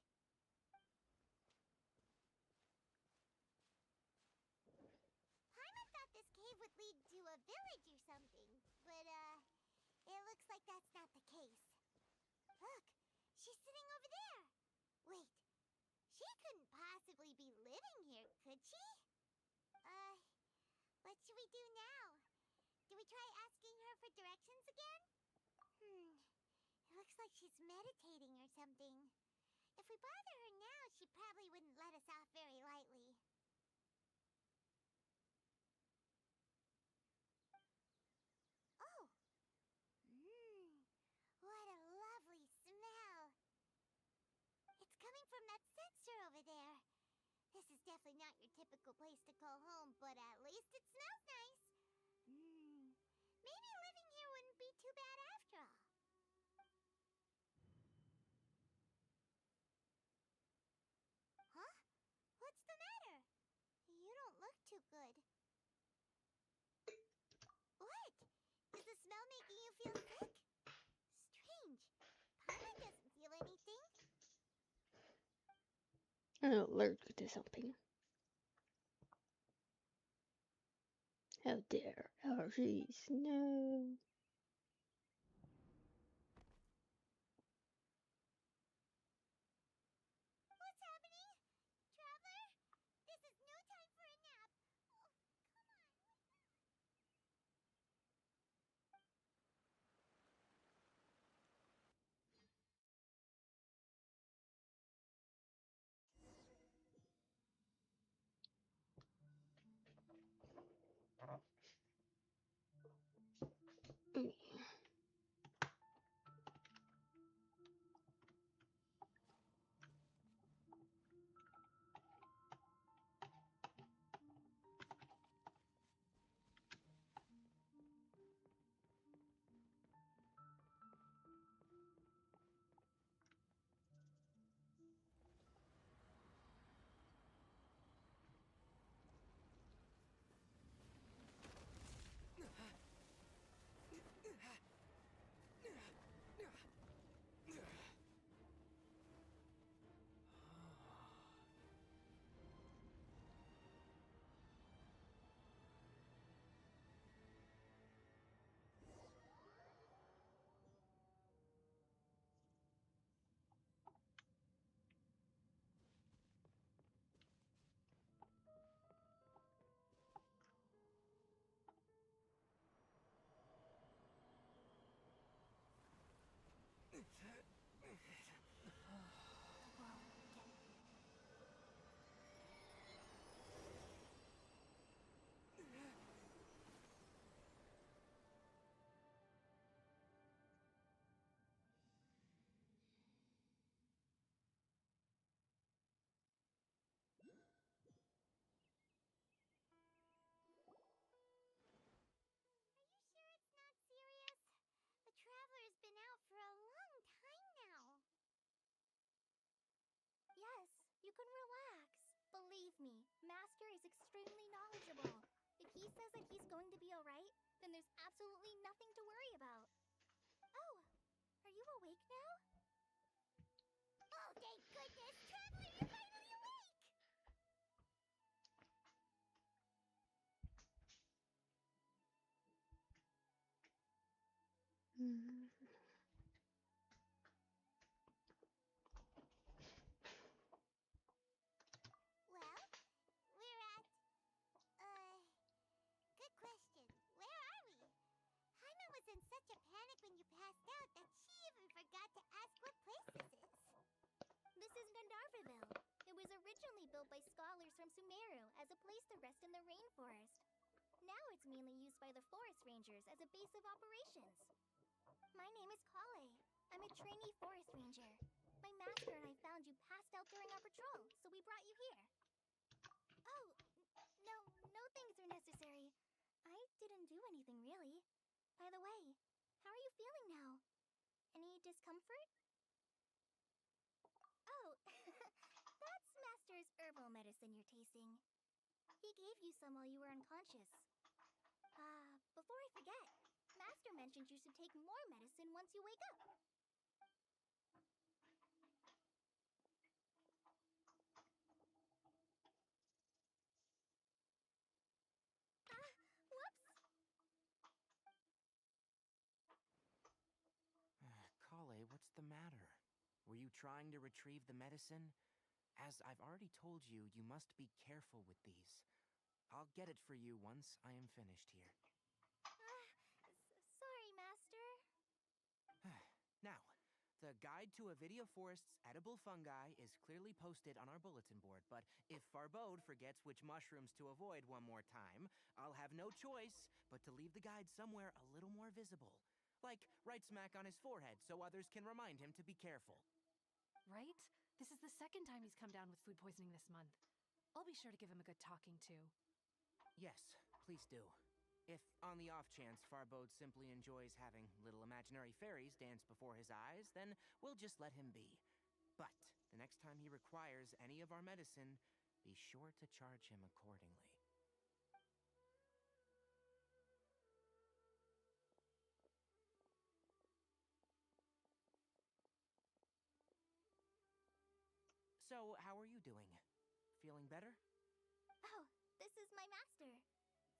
Paimon thought this cave would lead to a village or something, but, it looks like that's not the case. Look, she's sitting over there. Wait, she couldn't possibly be living here, could she? What should we do now? Do we try asking her for directions again? It looks like she's meditating or something. If we bother her now, she probably wouldn't let us off very lightly. Oh! What a lovely smell! It's coming from that sensor over there. This is definitely not your typical place to call home, but at least it smells nice. Maybe living here wouldn't be too bad after all. Huh? What's the matter? You don't look too good. What? Is the smell making you feel sick? Strange. Paimon doesn't feel anything. I'm allergic to something. How dare allergies? No. What's happening? Traveler? This is no time for a nap. Oh, come on, wake up. me. Master is extremely knowledgeable. If he says that he's going to be alright, then there's absolutely nothing to worry about. Oh, are you awake now? Oh, thank goodness! Traveler, you're finally awake! Mm. Well, we're at, good question. Where are we? Jaime was in such a panic when you passed out that she even forgot to ask what place this is. This is Gandharvaville. It was originally built by scholars from Sumeru as a place to rest in the rainforest. Now it's mainly used by the forest rangers as a base of operations. My name is Kale. I'm a trainee forest ranger. My master and I found you passed out during our patrol, so we brought you here. Oh, no things are necessary. I didn't do anything really. By the way, how are you feeling now? Any discomfort? Oh, that's Master's herbal medicine you're tasting. He gave you some while you were unconscious. Before I forget, Master mentioned you should take more medicine once you wake up. Whoops! Kale, what's the matter? Were you trying to retrieve the medicine? As I've already told you, you must be careful with these. I'll get it for you once I am finished here. Sorry, Master. Now, the Guide to Avidia Forest's edible fungi is clearly posted on our bulletin board, but if Farbode forgets which mushrooms to avoid one more time, I'll have no choice but to leave the guide somewhere a little more visible. Like right smack on his forehead so others can remind him to be careful. Right? This is the second time he's come down with food poisoning this month. I'll be sure to give him a good talking to. Yes, please do. If, on the off chance, Farbode simply enjoys having little imaginary fairies dance before his eyes, then we'll just let him be. But the next time he requires any of our medicine, be sure to charge him accordingly. So, how are you doing? Feeling better? Oh, this is my master,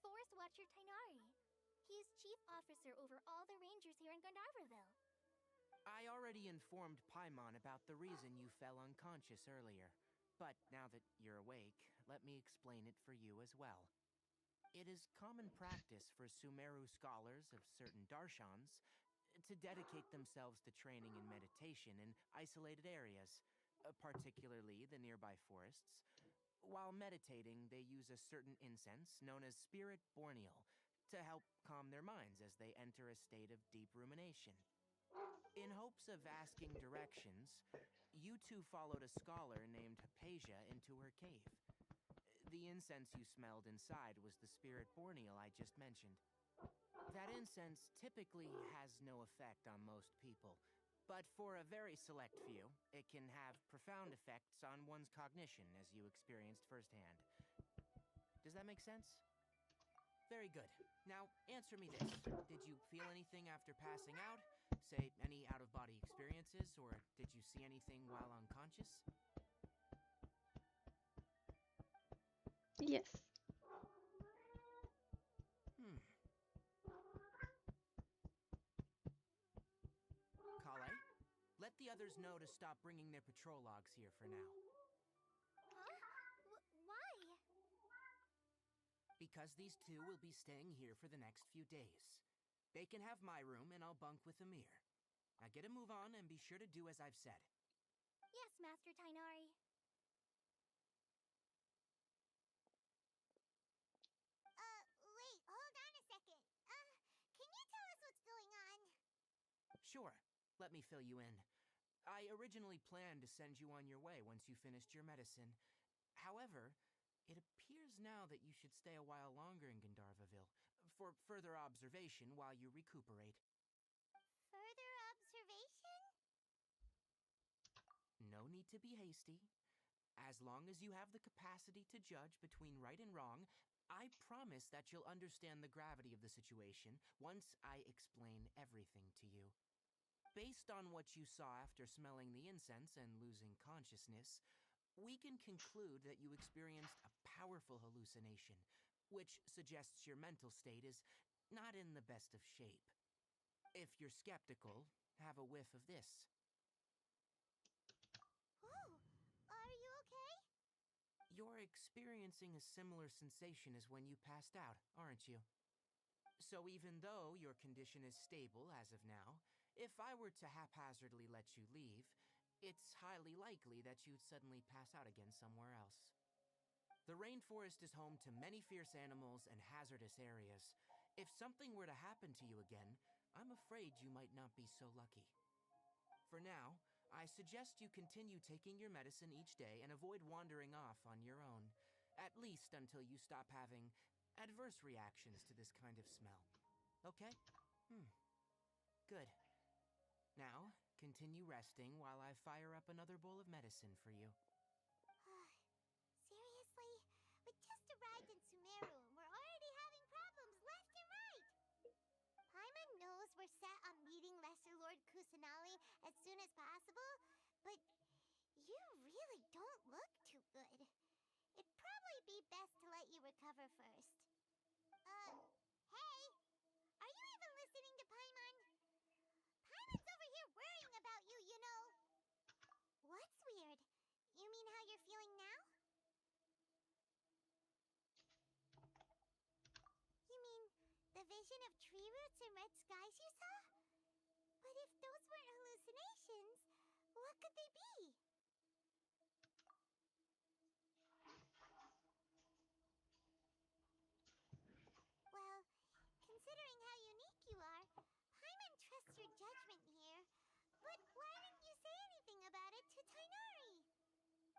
Forest Watcher Tainari. He is chief officer over all the rangers here in Gandharvaville. I already informed Paimon about the reason you fell unconscious earlier. But now that you're awake, let me explain it for you as well. It is common practice for Sumeru scholars of certain darshans to dedicate themselves to training in meditation in isolated areas, particularly the nearby forests. While meditating, they use a certain incense known as spirit borneal to help calm their minds as they enter a state of deep rumination. In hopes of asking directions, you two followed a scholar named Hypatia into her cave. The incense you smelled inside was the spirit borneal I just mentioned. That incense typically has no effect on most people, but for a very select few, it can have profound effects on one's cognition, as you experienced firsthand. Does that make sense? Very good. Now, answer me this. Did you feel anything after passing out? Say, any out-of-body experiences, or did you see anything while unconscious? Yes. Kale, let the others know to stop bringing their patrol logs here for now. Huh? Why? Because these two will be staying here for the next few days. They can have my room, and I'll bunk with Amir. Now get a move on, and be sure to do as I've said. Yes, Master Tainari. Wait, hold on a second. Can you tell us what's going on? Sure, let me fill you in. I originally planned to send you on your way once you finished your medicine. However, it appears now that you should stay a while longer in Gandharvaville for further observation while you recuperate. Further observation? No need to be hasty. As long as you have the capacity to judge between right and wrong, I promise that you'll understand the gravity of the situation once I explain everything to you. Based on what you saw after smelling the incense and losing consciousness, we can conclude that you experienced a powerful hallucination, which suggests your mental state is not in the best of shape. If you're skeptical, have a whiff of this. Oh, are you okay? You're experiencing a similar sensation as when you passed out, aren't you? So even though your condition is stable as of now, if I were to haphazardly let you leave, it's highly likely that you'd suddenly pass out again somewhere else. The rainforest is home to many fierce animals and hazardous areas. If something were to happen to you again, I'm afraid you might not be so lucky. For now, I suggest you continue taking your medicine each day and avoid wandering off on your own, at least until you stop having adverse reactions to this kind of smell. Okay? Good. Now, continue resting while I fire up another bowl of medicine for you. Seriously? We just arrived in Sumeru and we're already having problems left and right. Paimon knows we're set on meeting Lesser Lord Kusanali as soon as possible, but you really don't look too good. It'd probably be best to let you recover first. Hey! Are you even listening to Paimon? Paimon's over here worrying about you, you know. What's weird? You mean how you're feeling now? You mean the vision of tree roots and red skies you saw? But if those weren't hallucinations, what could they be? Well, considering how unique you are, Paimon trusts your judgment here. But why didn't you say anything about it to Tainari?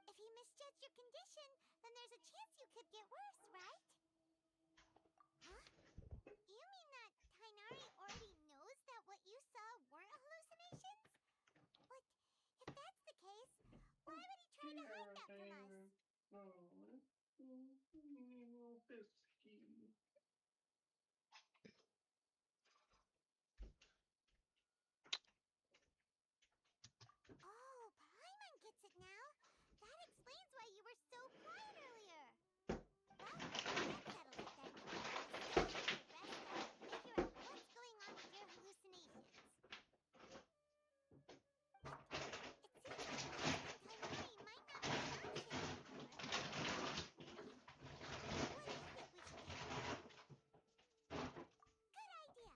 If he misjudged your condition, then there's a chance you could get worse, right? Huh? You mean that Tainari already knows that what you saw weren't hallucinations? But if that's the case, why would he try to hide that from us? Oh, Paimon gets it now. That explains why you were so quiet earlier. Well, that settles it then. Stay here, rest up, and figure out what's going on with your hallucinations. But it seems like asking Tainari might not be an option anymore. What do you think we should do? Good idea.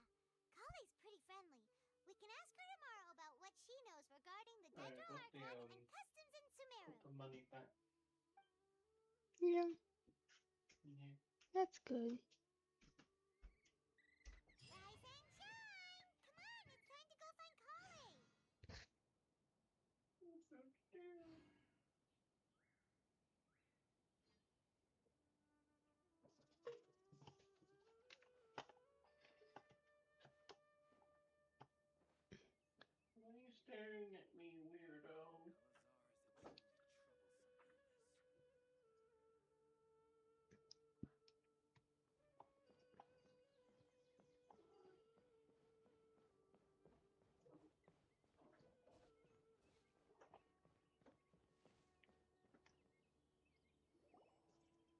Kale's pretty friendly. We can ask her tomorrow about what she knows regarding the Daedral Archive and customs in Sumeru. Yeah, that's good. Rise and shine! Come on, it's time to go find Kale.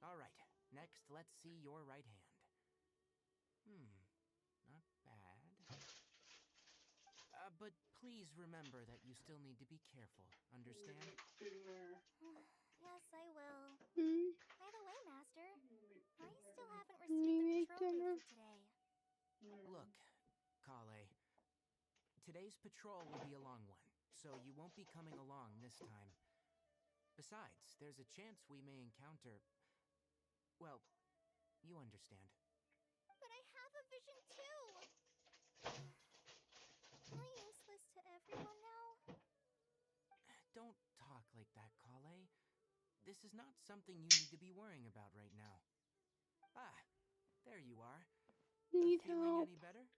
All right, next let's see your right hand. Not bad. But please remember that you still need to be careful, understand? Yes, I will. Hmm? By the way, Master, I still haven't Can received you the make patrol dinner? loot for today. Look, Kale, today's patrol will be a long one, so you won't be coming along this time. Besides, there's a chance we may encounter... Well, you understand. But I have a vision too! Am I useless to everyone now? Don't talk like that, Kale. This is not something you need to be worrying about right now. Ah, there you are. Need Feeling help? any better?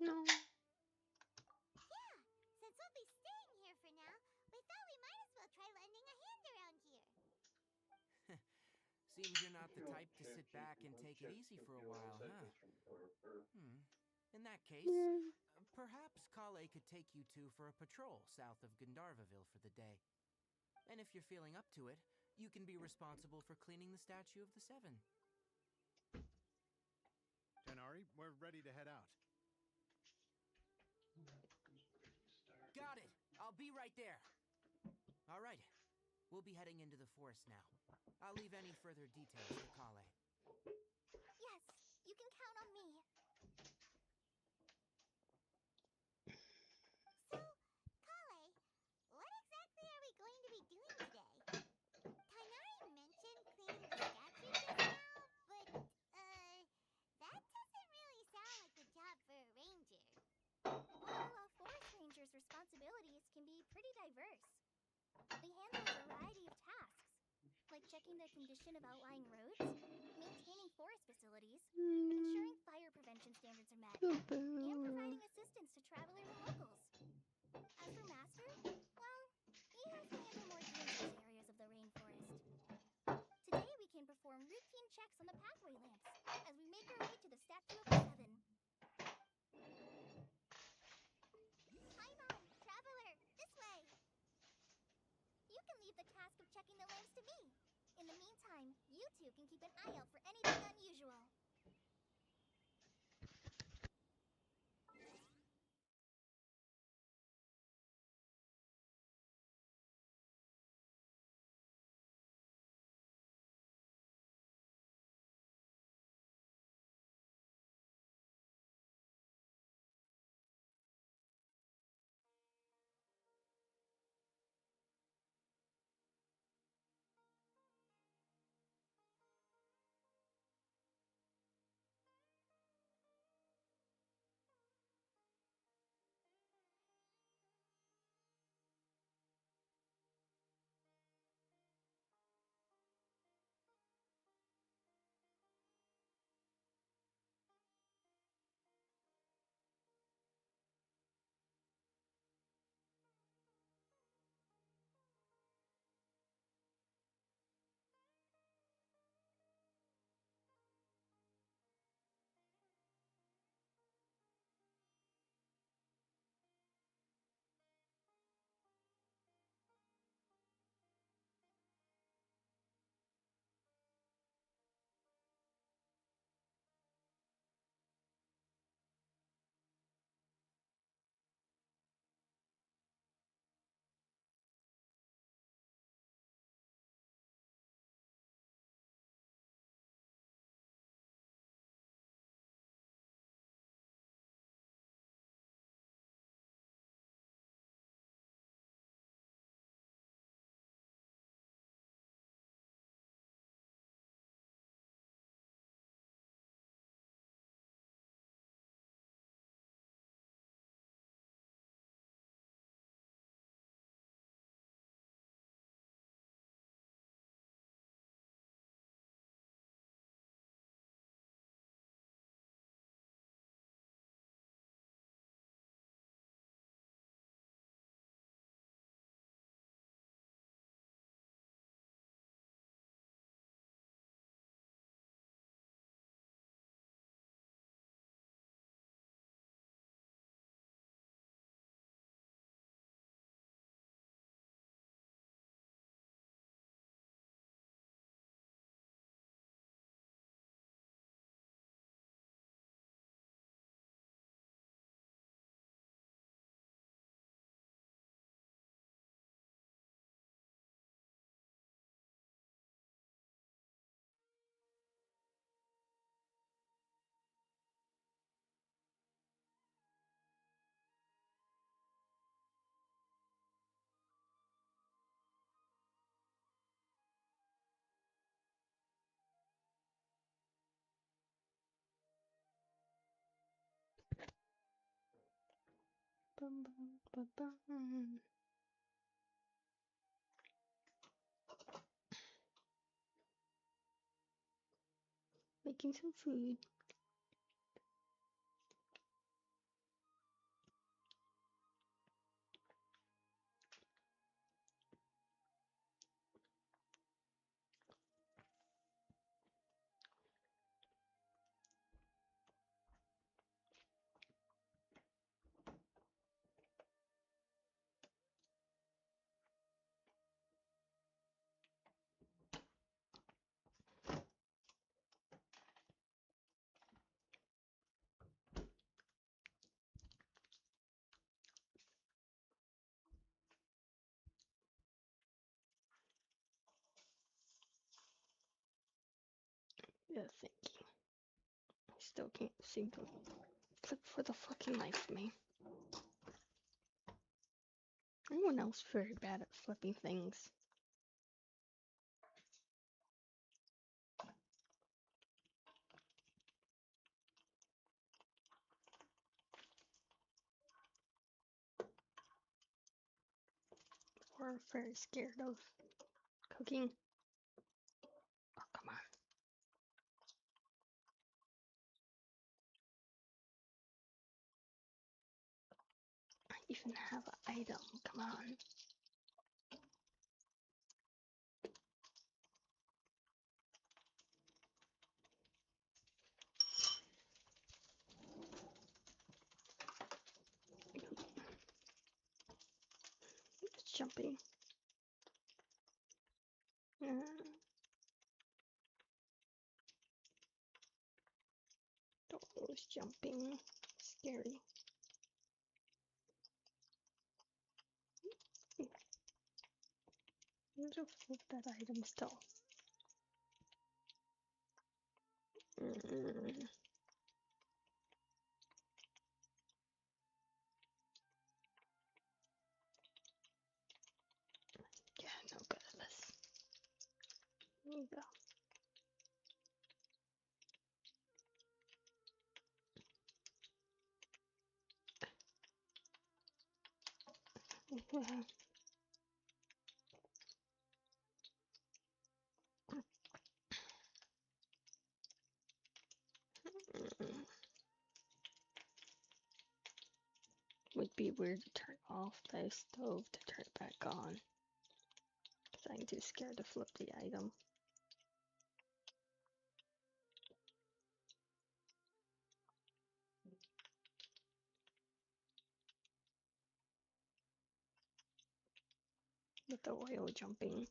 No. Seems you're not the type to sit back and take it easy for a while, huh? In that case, Yeah. perhaps Kale could take you two for a patrol south of Gandharvaville for the day. And if you're feeling up to it, you can be responsible for cleaning the Statue of the Seven. Tenari, we're ready to head out. Got it! I'll be right there! Alright, we'll be heading into the forest now. I'll leave any further details to Kale. Yes, you can count on me. So, Kale, what exactly are we going to be doing today? Tainari mentioned cleaning the statue just now, but, that doesn't really sound like a job for a ranger. Well, a forest ranger's responsibilities can be pretty diverse. They handle a variety of tasks, like checking the condition of outlying roads, maintaining forest facilities, ensuring fire prevention standards are met, and providing assistance to travelers and locals. As for Master, well, he has to handle more dangerous areas of the rainforest. Today we can perform routine checks on the pathway lamps as we make our way to the Statue of the Seven. Paimon, Traveler, this way! You can leave the task of checking the lamps to me. In the meantime, you two can keep an eye out for anything unusual. Bum, bum, bum, bum. Making some food. Yeah, thank you. I still can't seem to flip for the fucking life of me. Anyone else very bad at flipping things? Or very scared of cooking? Oh, come on. I even have an item. Come on. It's jumping. It's jumping. Scary. There's a flip that item still. Yeah, no good at this. There you go. Would be weird to turn off the stove to turn it back on. Because I'm too scared to flip the item. With the oil jumping.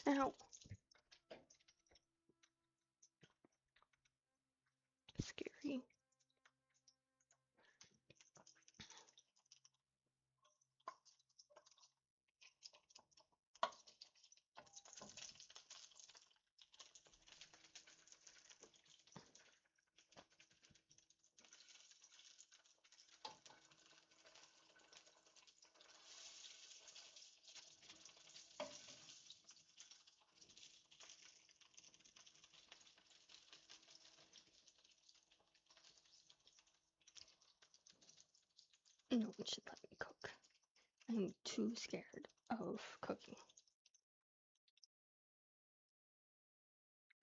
Ow! Scary. No one should let me cook. I'm too scared of cooking.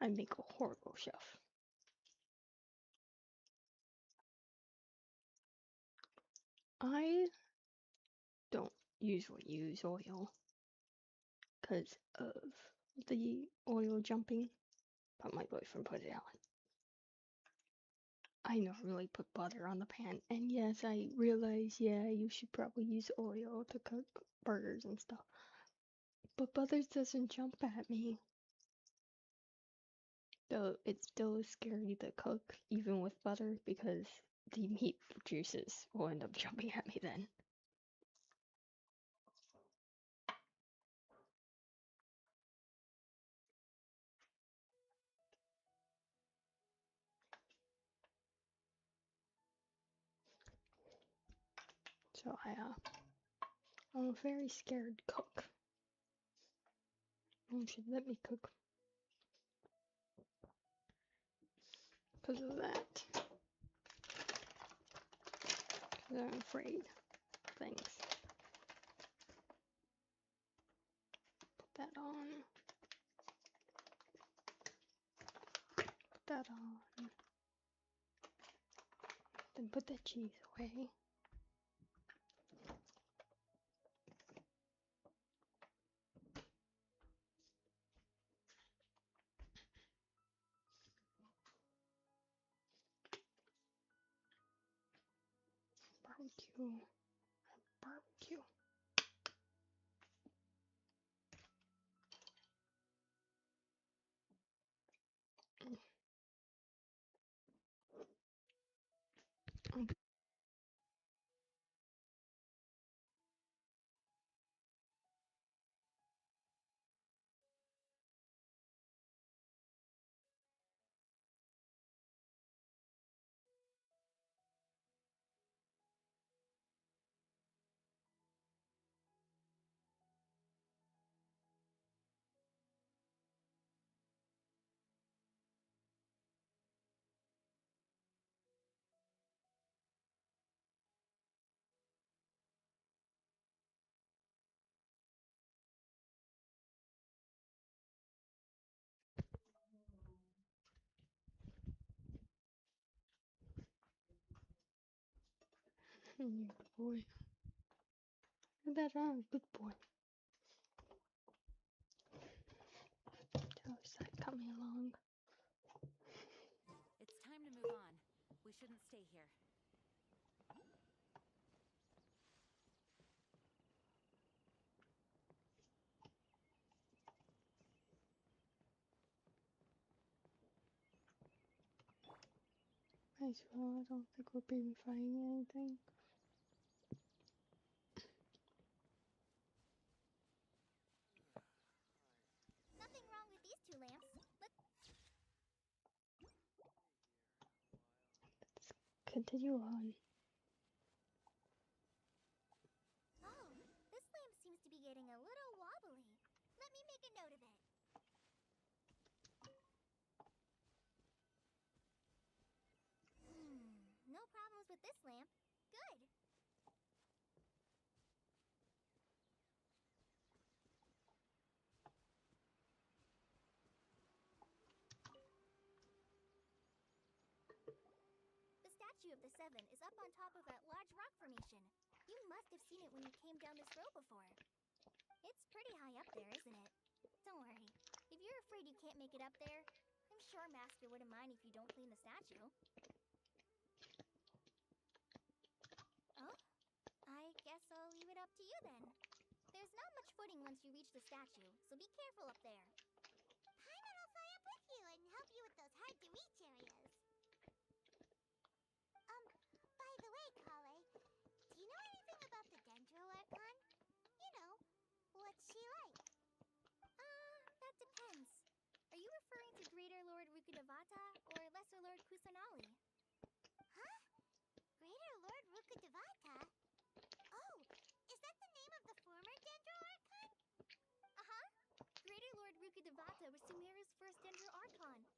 I make a horrible chef. I don't usually use oil because of the oil jumping, but my boyfriend put it on. I normally put butter on the pan, and yes, I realize, yeah, you should probably use oil to cook burgers and stuff. But butter doesn't jump at me. Though it's still scary to cook, even with butter, because the meat juices will end up jumping at me then. So I'm a very scared cook. No one should let me cook because of that. Because I'm afraid of things. Put that on. Put that on. Then put the cheese away. Barbecue. Barbecue. Good boy. Look at that, good boy. How is that coming along? It's time to move on. We shouldn't stay here. Might as well, I don't think we're being finding anything. Nothing wrong with these two lamps. Continue on. Oh, this lamp seems to be getting a little wobbly. Let me make a note of it. No problems with this lamp. Good. The statue of the Seven is up on top of that large rock formation. You must have seen it when you came down this road before. It's pretty high up there, isn't it? Don't worry. If you're afraid you can't make it up there, I'm sure Master wouldn't mind if you don't clean the statue. Oh? I guess I'll leave it up to you then. There's not much footing once you reach the statue, so be careful up there. Paimon will fly up with you and help you with those hard-to-reach areas. By the way, Kale, do you know anything about the Dendro Archon? You know, what's she like? That depends. Are you referring to Greater Lord Rukkhadevata or Lesser Lord Kusanali? Huh? Greater Lord Rukkhadevata? Oh, is that the name of the former Dendro Archon? Uh-huh. Greater Lord Rukkhadevata was Sumeru's first Dendro Archon.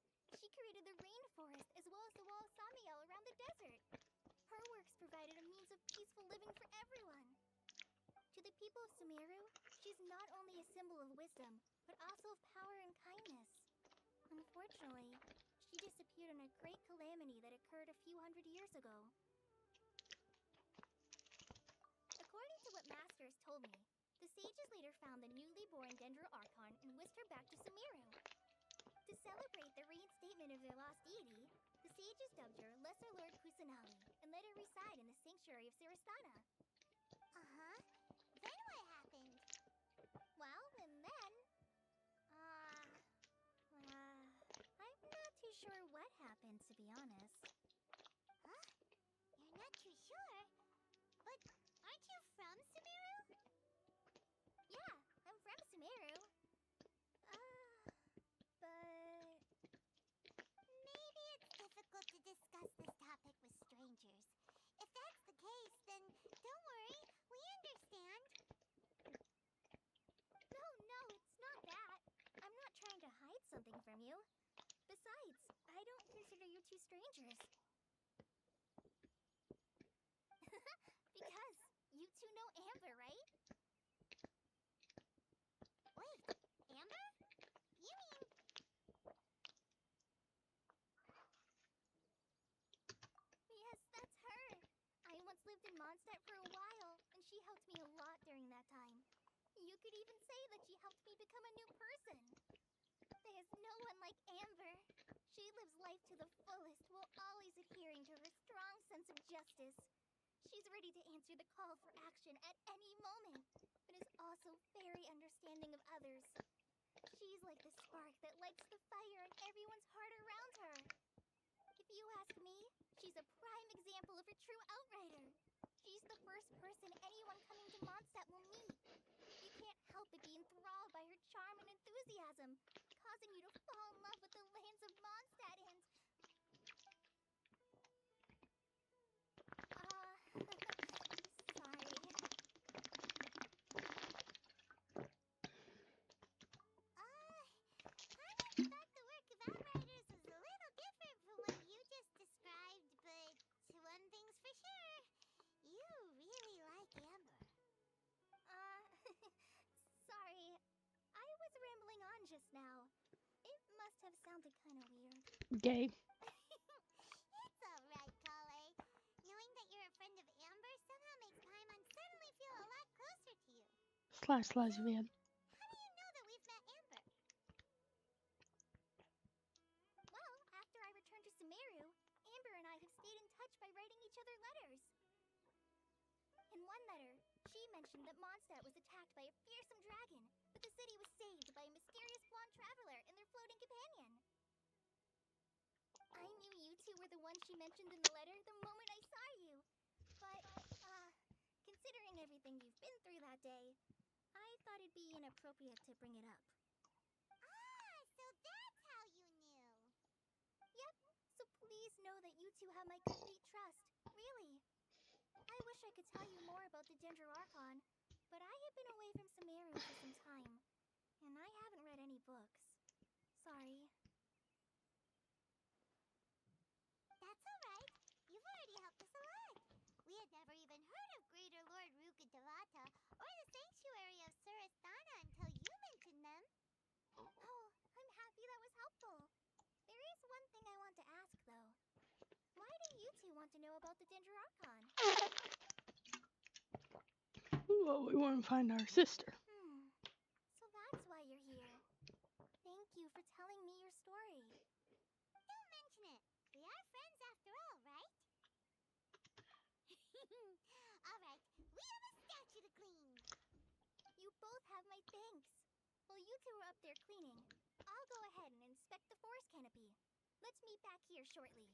She created the rainforest as well as the wall of Samiel around the desert. Her works provided a means of peaceful living for everyone. To the people of Sumeru, she's not only a symbol of wisdom, but also of power and kindness. Unfortunately, she disappeared in a great calamity that occurred a few hundred years ago. According to what Master has told me, the sages later found the newly born Dendro Archon and whisked her back to Sumeru. To celebrate the reinstatement of their lost deity, the sages dubbed her Lesser Lord Kusanali and let her reside in the sanctuary of Siristana. Uh-huh. Then what happened? Well, and then... I'm not too sure what happened, to be honest. Huh? You're not too sure? But aren't you from Sumeru? Yeah, I'm from Sumeru. But... maybe it's difficult to discuss this topic with strangers. If that's the case, then don't worry, we understand. No, it's not that. I'm not trying to hide something from you. Besides, I don't consider you two strangers. Because you two know Amber, right? Wait, Amber? You mean... Yes, that's her. I once lived in Mondstadt for a while, and she helped me a lot during that time. You could even say that she helped me become a new person. There's no one like Amber. She lives life to the fullest while always adhering to her strong sense of justice. She's ready to answer the call for action at any moment, but is also very understanding of others. She's like the spark that lights the fire in everyone's heart around her. If you ask me, she's a prime example of a true outrider. She's the first person anyone coming to Mondstadt will meet. You can't help but be enthralled by her charm and enthusiasm, causing you to fall in love with the lands of Mondstadt and... sorry. I thought the work of outriders was a little different from what you just described, but one thing's for sure, you really like Amber. Sorry. I was rambling on just now. It must have sounded kind of weird. Gay. It's alright, Caller. Knowing that you're a friend of Amber somehow makes Paimon suddenly feel a lot closer to you. Slash lesbian. How do you know that we've met Amber? Well, after I returned to Sumeru, Amber and I have stayed in touch by writing each other letters. In one letter, she mentioned that Mondstadt was attacked by a fearsome dragon, but the city was saved by a mysterious blonde traveler and their floating companion. I knew you two were the ones she mentioned in the letter the moment I saw you. But, considering everything you've been through that day, I thought it'd be inappropriate to bring it up. Ah, so that's how you knew. Yep, so please know that you two have my complete trust, really. I wish I could tell you more about the Dendroarchon, but I have been away from Sumeru for some time, and I haven't read any books. Sorry. That's alright. You've already helped us a lot. We had never even heard of Greater Lord Rukkhadevata or the Sanctuary of Surasthana until you mentioned them. Oh, I'm happy that was helpful. There is one thing I want to ask, though. Why do you two want to know about the Dendroarchon? Well, we want to find our sister. So that's why you're here. Thank you for telling me your story. Don't mention it. We are friends after all, right? Alright, we have a statue to clean. You both have my thanks. While you two are up there cleaning, I'll go ahead and inspect the forest canopy. Let's meet back here shortly.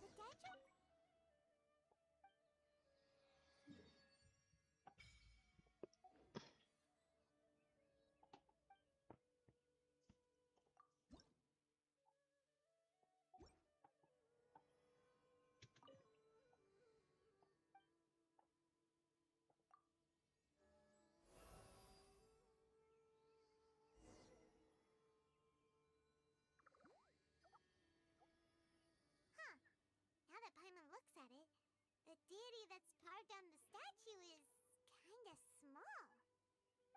The Dendro... Huh. Now that Paimon looks at it, the deity that's carved on the statue is kinda small.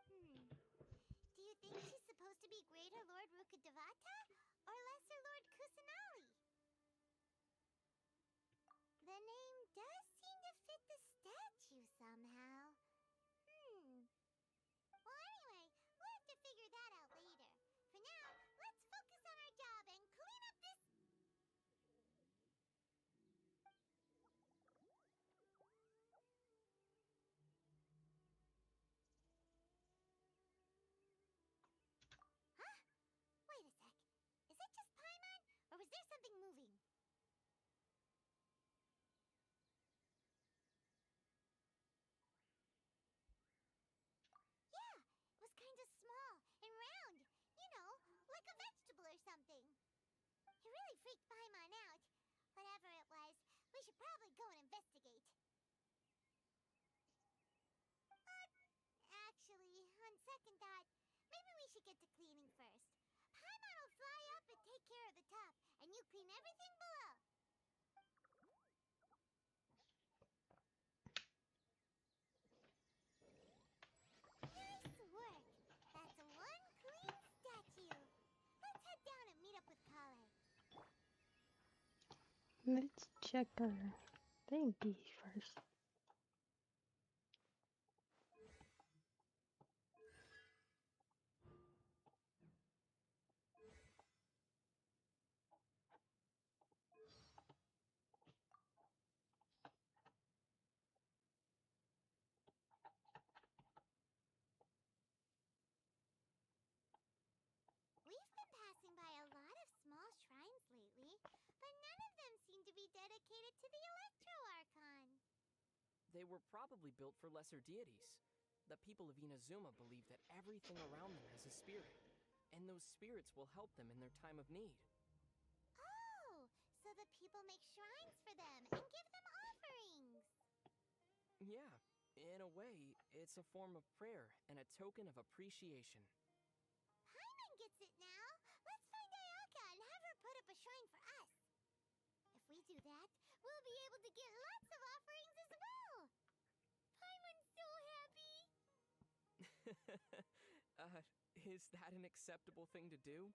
Do you think she's supposed to be Greater Lord Rukkhadevata or Lesser Lord Kusanali? The name does seem to fit the statue somehow. Well, anyway, we'll have to figure that out later. For now, let's focus on our job and clean up this... Huh? Wait a sec. freak Paimon out. Whatever it was, we should probably go and investigate. Actually, on second thought, maybe we should get to cleaning first. Paimon will fly up and take care of the top, and you clean everything below. Nice work! That's one clean statue. Let's head down and meet up with Kale. Let's check our thingy first. We've been passing by a lot of small shrines lately, but none of them seem to be dedicated to the Electro Archon. They were probably built for lesser deities. The people of Inazuma believe that everything around them has a spirit, and those spirits will help them in their time of need. Oh, so the people make shrines for them and give them offerings. Yeah, in a way, it's a form of prayer and a token of appreciation. Paimon gets it now. Let's find Ayaka and have her put up a shrine for us. If we do that, we'll be able to get lots of offerings as well. Paimon's so happy. Is that an acceptable thing to do?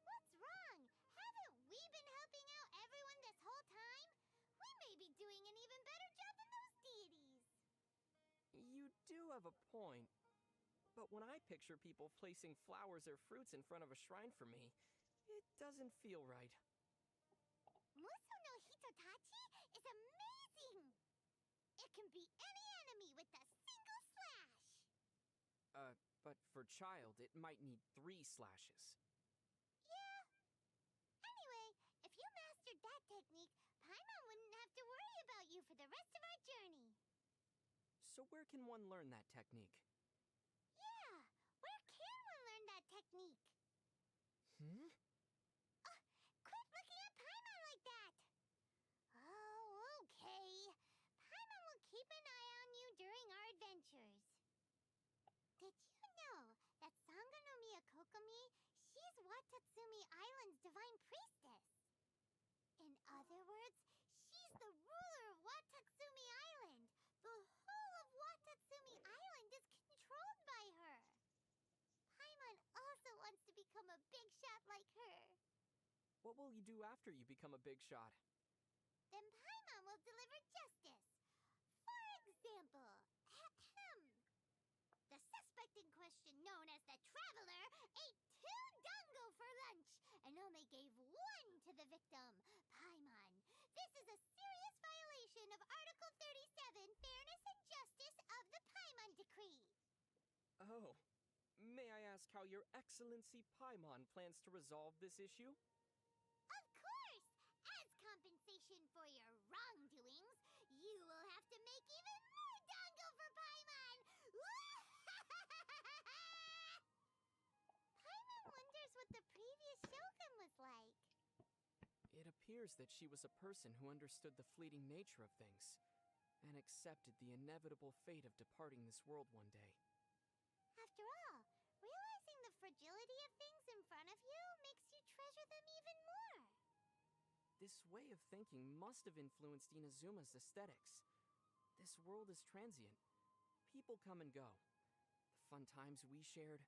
What's wrong? Haven't we been helping out everyone this whole time? We may be doing an even better job than those deities. You do have a point. But when I picture people placing flowers or fruits in front of a shrine for me, it doesn't feel right. Muso no Hitotachi is amazing! It can beat any enemy with a single slash! But for Child, it might need 3 slashes. Yeah. Anyway, if you mastered that technique, Paimon wouldn't have to worry about you for the rest of our journey. So where can one learn that technique? Yeah, where can one learn that technique? Hmm? Quit looking at Paimon like that! Oh, okay. Paimon will keep an eye on you during our adventures. Did you know that Sanga no Miyakokomi, she's Watatsumi Island's divine priestess? In other words, she's the ruler of Watatsumi Island. The whole of Watatsumi Island is controlled by her. Paimon also wants to become a big shot like her. What will you do after you become a big shot? Then Paimon will deliver justice. For example, the suspect in question, known as the Traveler, ate 2 dango for lunch and only gave 1 to the victim, Paimon. This is a serious violation of Article 37, Fairness and Justice of the Paimon Decree. Oh, may I ask how Your Excellency Paimon plans to resolve this issue? Of course! As compensation for your wrongdoings, you will have to make even more dango for Paimon! Paimon wonders what the previous shogun was like. It appears that she was a person who understood the fleeting nature of things, and accepted the inevitable fate of departing this world one day. After all, realizing the fragility of things in front of you makes you treasure them even more. This way of thinking must have influenced Inazuma's aesthetics. This world is transient. People come and go. The fun times we shared,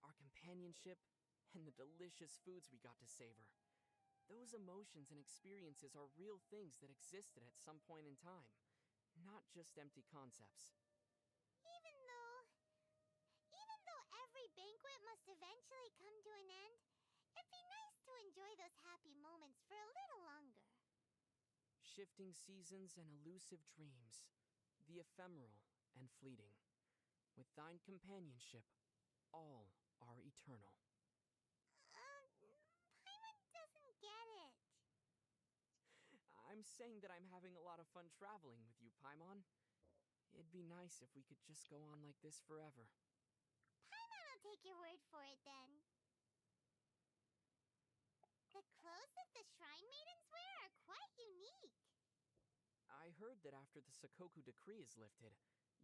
our companionship, and the delicious foods we got to savor. Those emotions and experiences are real things that existed at some point in time, not just empty concepts. Even though every banquet must eventually come to an end, it'd be nice to enjoy those happy moments for a little longer. Shifting seasons and elusive dreams, the ephemeral and fleeting. With thine companionship, all are eternal. Paimon doesn't get it. I'm saying that I'm having a lot of fun traveling with you, Paimon. It'd be nice if we could just go on like this forever. Paimon will take your word for it then. The clothes that the Shrine Maidens wear are quite unique. I heard that after the Sakoku decree is lifted,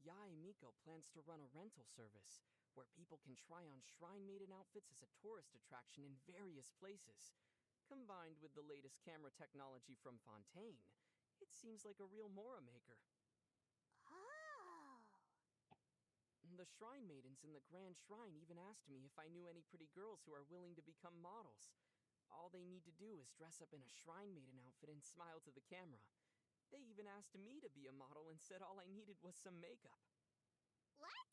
Yae Miko plans to run a rental service where people can try on Shrine Maiden outfits as a tourist attraction in various places. Combined with the latest camera technology from Fontaine, it seems like a real Mora maker. Oh. The Shrine Maidens in the Grand Shrine even asked me if I knew any pretty girls who are willing to become models. All they need to do is dress up in a Shrine Maiden outfit and smile to the camera. They even asked me to be a model and said all I needed was some makeup. What?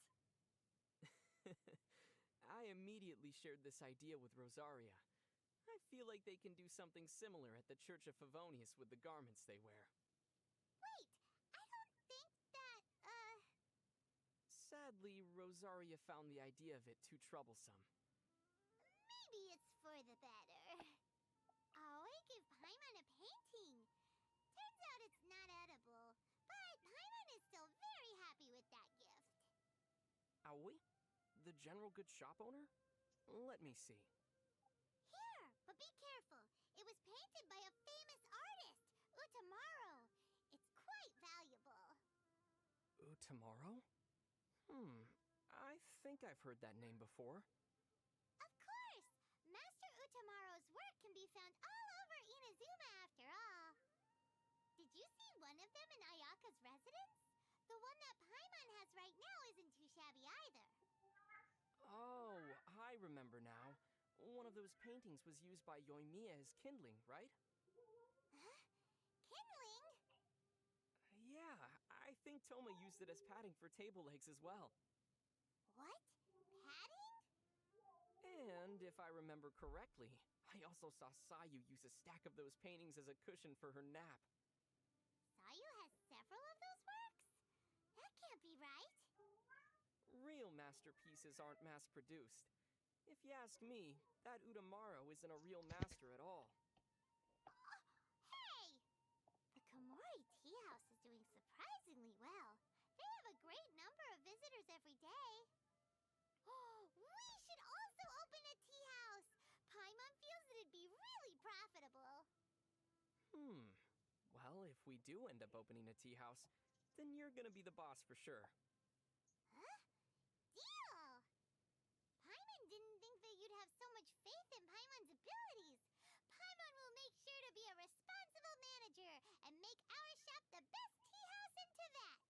I immediately shared this idea with Rosaria. I feel like they can do something similar at the Church of Favonius with the garments they wear. Wait, I don't think that, Sadly, Rosaria found the idea of it too troublesome. maybe it's for the better. Oh, I give Paimon a painting. Turns out it's not edible, but Paimon is still very happy with that gift. Aoi? The general good shop owner? Let me see. Here, but be careful. It was painted by a famous artist, Utamaro. It's quite valuable. Utamaro? I think I've heard that name before. Of course! Master Utamaro's work can be found all over Inazuma after all. Did you see one of them in Ayaka's residence? The one that Paimon has right now isn't too shabby either. Oh, I remember now. One of those paintings was used by Yoimiya as kindling, right? Huh? Kindling? Yeah, I think Toma used it as padding for table legs as well. What? Padding? And if I remember correctly, I also saw Sayu use a stack of those paintings as a cushion for her nap. Sayu has several of those works? That can't be right. Real masterpieces aren't mass-produced. If you ask me, that Utamaro isn't a real master at all. Hey! The Komori Tea House is doing surprisingly well. They have a great number of visitors every day. We should also open a tea house! Paimon feels it'd be really profitable. Well, if we do end up opening a tea house, then you're gonna be the boss for sure. Huh? Deal! Paimon didn't think that you'd have so much faith in Paimon's abilities. Paimon will make sure to be a responsible manager and make our shop the best tea house in Tibet.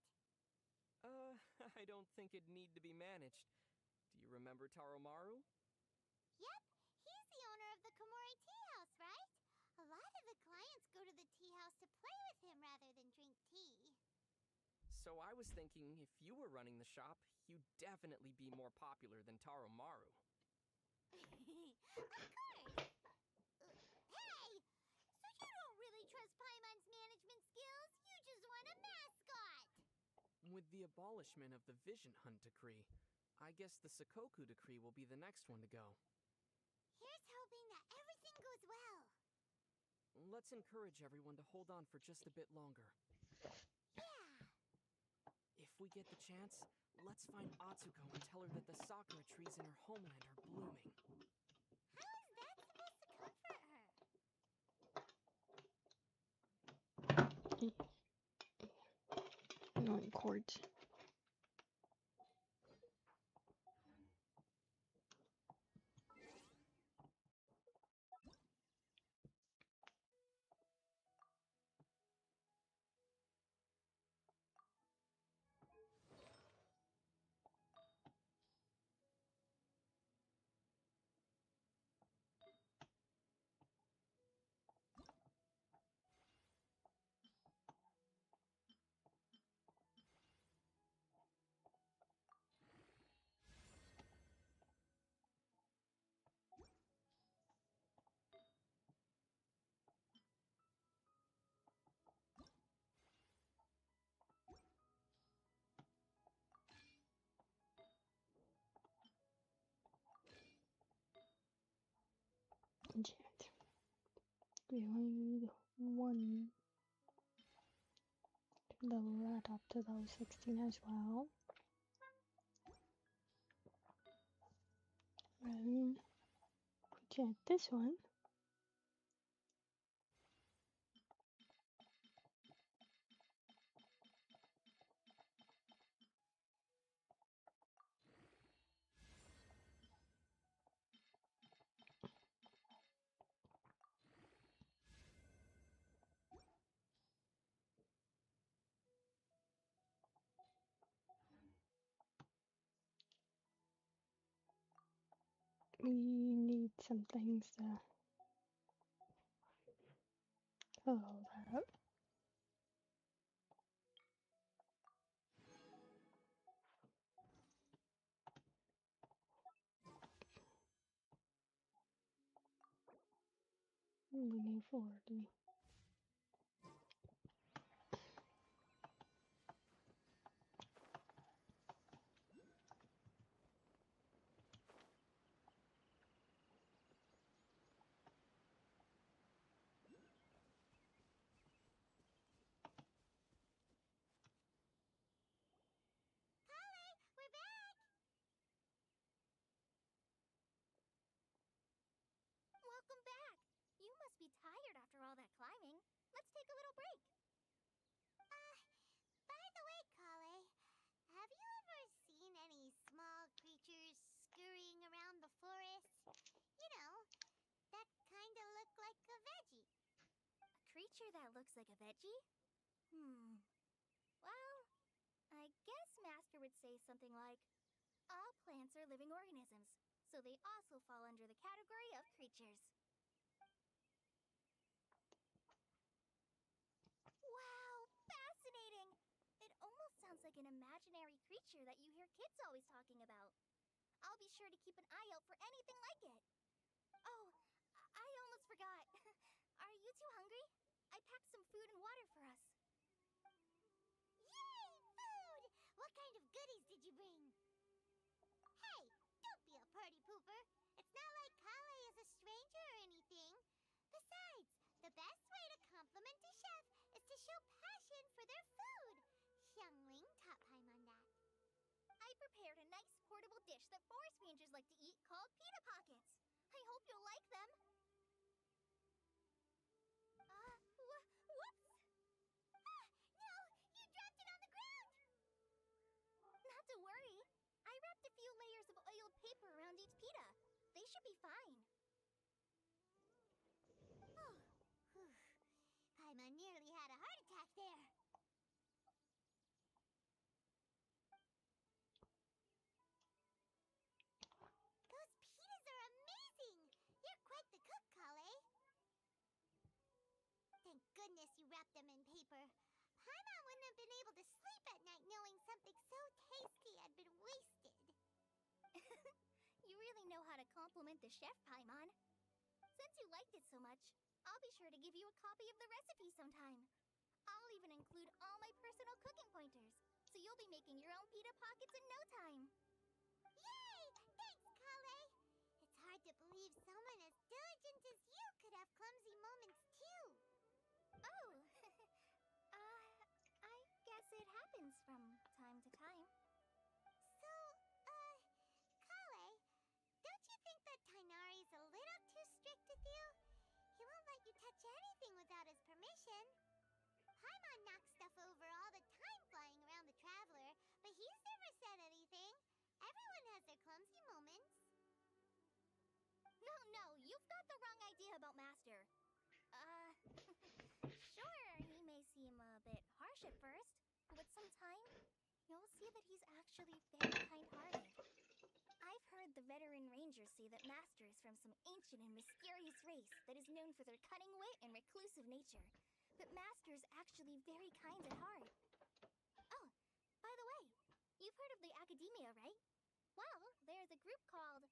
I don't think it'd need to be managed. Do you remember Taromaru? Yep, he's the owner of the Komori Tea House, right? A lot of the clients go to the tea house to play with him rather than drink tea. So I was thinking if you were running the shop, you'd definitely be more popular than Taromaru. Of course! Hey! So you don't really trust Paimon's management skills? You just want a mascot! With the abolishment of the Vision Hunt decree, I guess the Sakoku decree will be the next one to go. Here's hoping that everything goes well. Let's encourage everyone to hold on for just a bit longer. Yeah! If we get the chance, let's find Atsuko and tell her that the sakura trees in her homeland are blooming. How is that supposed to comfort her? No court. Enchant. We only need one to level that up to level 16 as well. And enchant this one. we need some things to follow that up. Moving forward. Polly, we're back! Welcome back! You must be tired after all that climbing. Let's take a little break. By the way, Kale, have you ever seen any small creatures scurrying around the forest? You know, that kinda look like a veggie. A creature that looks like a veggie? Well, I guess Master would say something like, all plants are living organisms, so they also fall under the category of creatures. Wow, fascinating! It almost sounds like an imaginary creature that you hear kids always talking about. I'll be sure to keep an eye out for anything like it. Oh, I almost forgot. Are you two hungry? I packed some food and water for us. Yay, food! What kind of goodies did you bring? Hey, don't be a party pooper. It's not like Kale is a stranger or anything. Besides, the best way to compliment a chef is to show passion for their food. Xiangling taught Paimon that. I prepared a nice portable dish that forest rangers like to eat called pita pockets. I hope you'll like them. Whoops! Ah, no! You dropped it on the ground! Not to worry. I wrapped a few layers of oiled paper around each pita. They should be fine. Oh, whew. Paimon nearly had a heart attack there. Those pitas are amazing! You're quite the cook, Kale. Thank goodness you wrapped them in paper. Paimon wouldn't have been able to sleep at night knowing something so tasty had been wasted. You really know how to compliment the chef, Paimon. Since you liked it so much, I'll be sure to give you a copy of the recipe sometime. I'll even include all my personal cooking pointers, so you'll be making your own pita pockets in no time. Yay! Thanks, Kale. It's hard to believe someone as diligent as you could have clumsy moments too. Oh, I guess it happens from time to time. So, Kale, don't you think that Tainari's a little too strict with you? He won't let you touch anything without his permission. Paimon knocks stuff over all the time flying around the Traveler, but he's never said anything. Everyone has their clumsy moments. No, you've got the wrong idea about Master. Sure, he may seem a bit harsh at first, but with some time, you'll see that he's actually very kind-hearted. I've heard the veteran rangers say that Master is from some ancient and mysterious race that is known for their cunning wit and reclusive nature. But Master's actually very kind at heart. Oh, by the way, you've heard of the Academia, right? Well, there's a group called,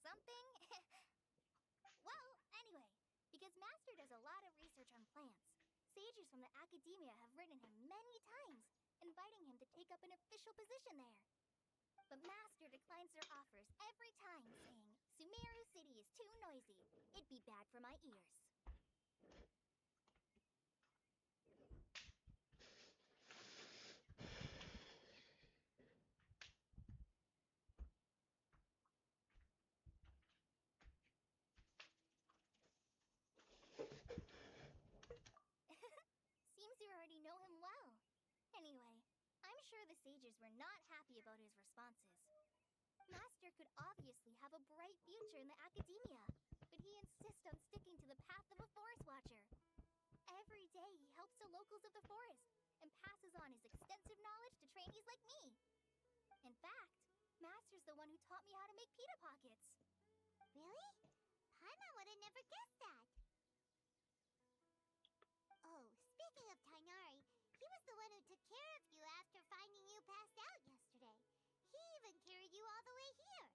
something? Well, anyway, because Master does a lot of research on plants, sages from the Academia have written him many times, inviting him to take up an official position there. But Master declines their offers every time, saying, Sumeru City is too noisy. It'd be bad for my ears. Seems you already know him well. Anyway, I'm sure the sages were not happy about his responses. Master could obviously have a bright future in the Academia, but he insists on sticking to the path of a forest watcher. Every day he helps the locals of the forest and passes on his extensive knowledge to trainees she's like me. In fact, Master's the one who taught me how to make pita pockets. Really? Paimon would have never guessed that. Oh, speaking of Tainari, he was the one who took care of you after finding you passed out yesterday. He even carried you all the way here.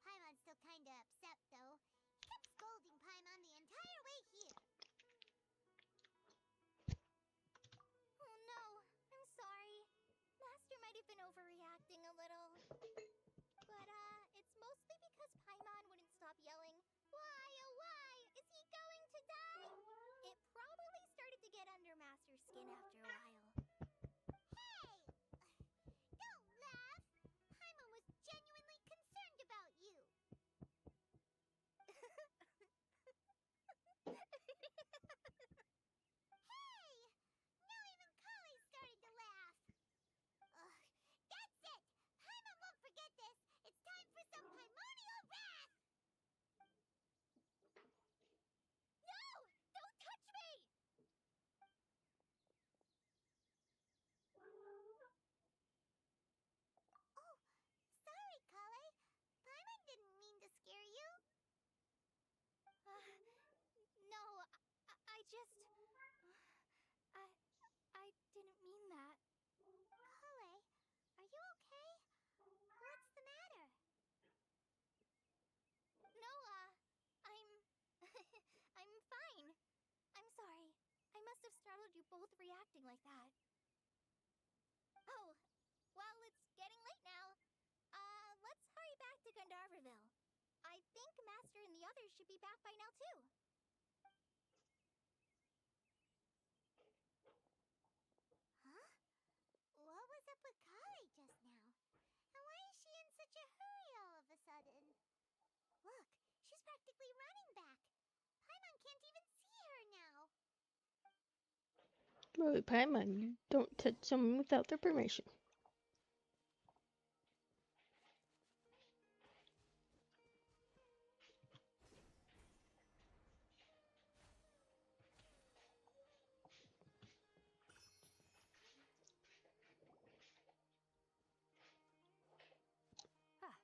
Paimon's still kinda upset, though. He kept scolding Paimon the entire way here. Oh no, I'm sorry. Master might have been overreacting a little. But, it's mostly because Paimon wouldn't stop yelling, "Why, oh why? Is he going to die?" It probably started to get under Master's skin after a while. Hey! Don't laugh! Paimon was genuinely concerned about you. Hey! Now even Kale's starting to laugh. Ugh, that's it! Paimon won't forget this! It's time for some primordial wrath! No! Don't touch me! Oh, sorry, Kale. Paimon didn't mean to scare you. No, I just... I didn't mean that. Kale, are you okay? What's the matter? No, I'm... I'm fine. I'm sorry. I must have startled you both reacting like that. Oh, well, it's getting late now. Let's hurry back to Gandharville. I think Master and the others should be back by now, too. Huh? What was up with Kale just now? And why is she in such a hurry all of a sudden? Look, she's practically running back. Paimon can't even see her now. Really, Paimon, you don't touch someone without their permission. Ah,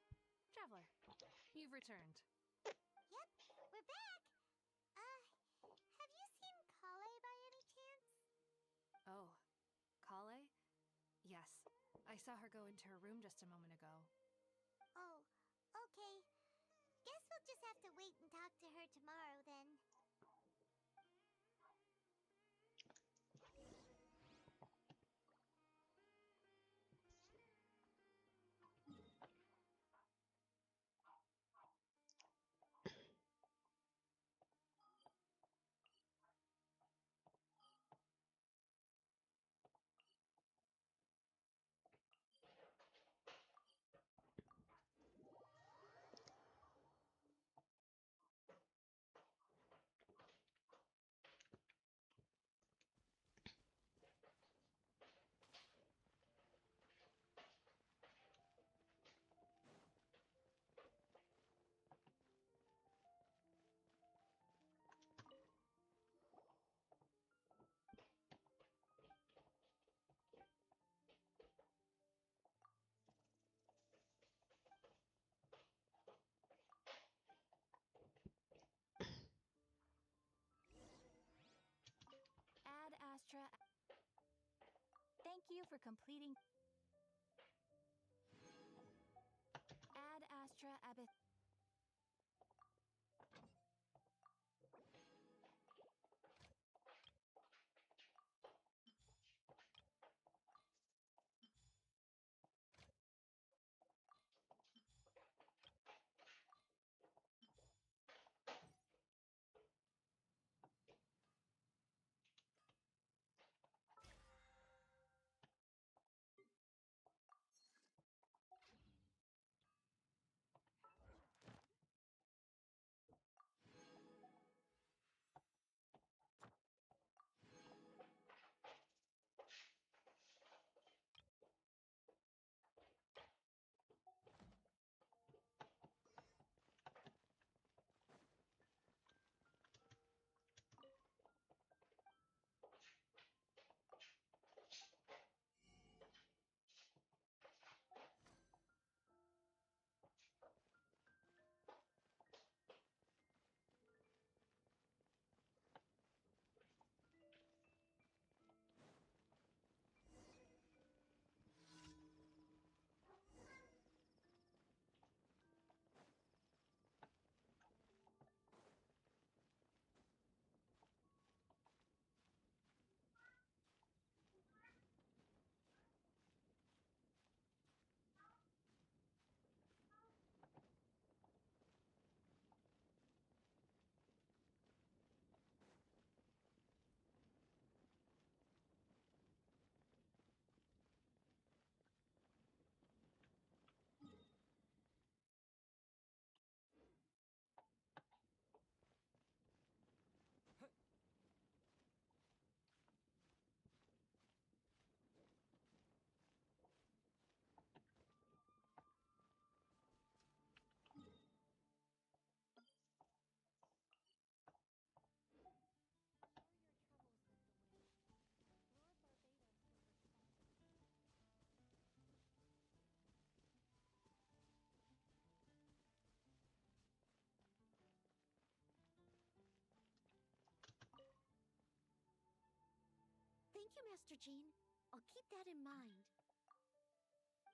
Traveler, you've returned. Yep, we're back. Have you seen Kale by any chance? Oh, Kale? Yes, I saw her go into her room just a moment ago. Oh, okay. Guess we'll just have to wait and talk to her tomorrow then. Ad Astra. Thank you for completing. Ad Astra Abyss. Thank you, Master Jean. I'll keep that in mind.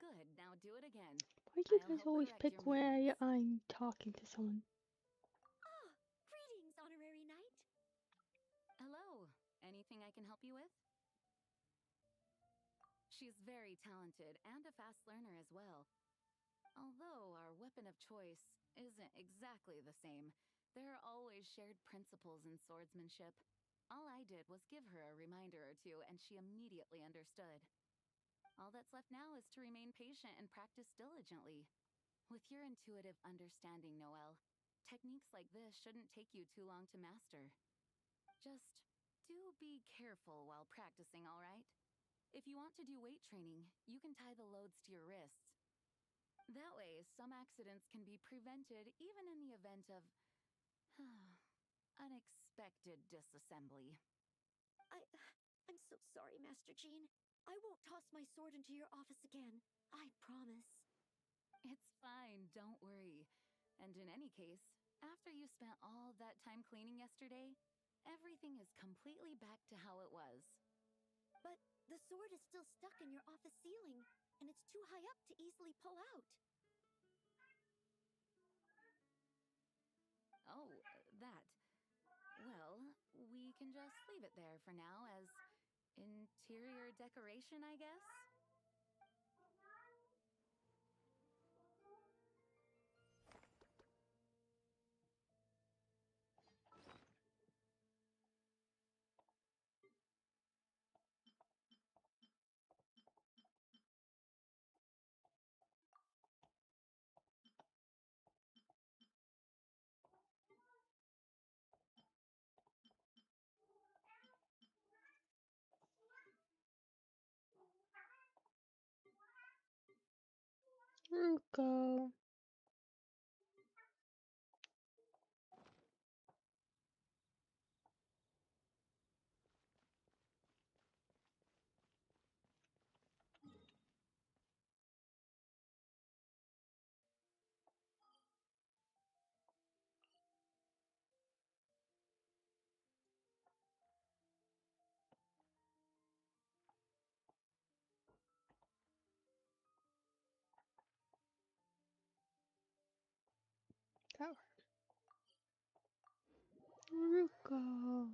Good, now do it again. Why do you I'll guys help always correct pick your where movements. I'm talking to someone? Ah, greetings, Honorary Knight. Hello. Anything I can help you with? She's very talented and a fast learner as well. Although our weapon of choice isn't exactly the same, there are always shared principles in swordsmanship. All I did was give her a reminder or two, and she immediately understood. All that's left now is to remain patient and practice diligently. With your intuitive understanding, Noelle, techniques like this shouldn't take you too long to master. Just do be careful while practicing, all right? If you want to do weight training, you can tie the loads to your wrists. That way, some accidents can be prevented even in the event of unexpected disassembly. I'm so sorry, Master Jean. I won't toss my sword into your office again. I promise. It's fine, don't worry. And in any case, after you spent all that time cleaning yesterday, everything is completely back to how it was. But the sword is still stuck in your office ceiling, and it's too high up to easily pull out. Oh, that. Well, we can just leave it there for now as interior decoration, I guess? Ruko. Tower. Ruko.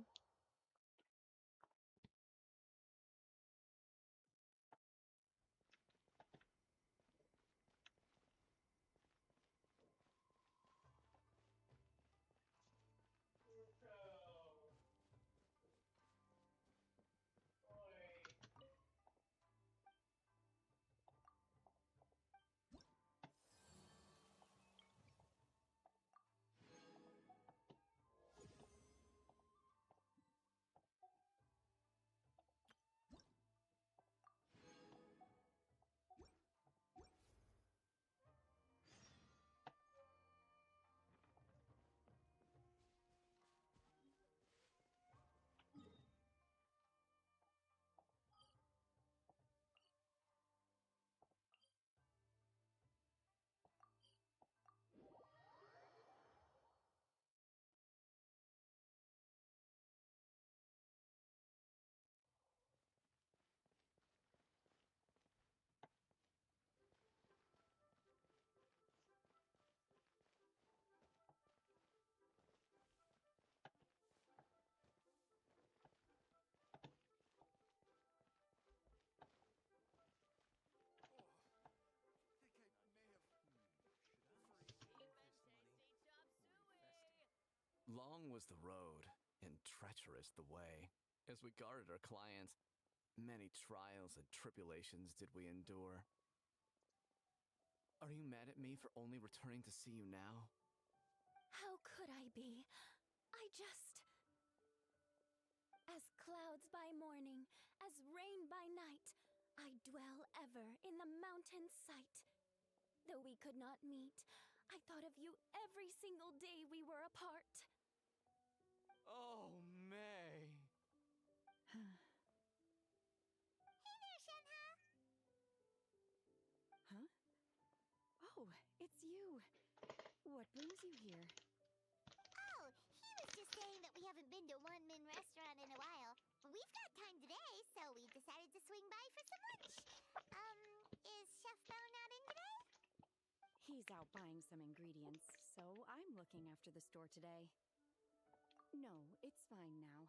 Long was the road, and treacherous the way. As we guarded our clients, many trials and tribulations did we endure. Are you mad at me for only returning to see you now? How could I be? I just... As clouds by morning, as rain by night, I dwell ever in the mountain sight. Though we could not meet, I thought of you every single day we were apart. Oh, May! Hey there, Shenhe! Huh? Oh, it's you. What brings you here? Oh, he was just saying that we haven't been to one Min restaurant in a while. we've got time today, so we decided to swing by for some lunch. Is Chef Mao not in today? He's out buying some ingredients, so I'm looking after the store today. No, it's fine now.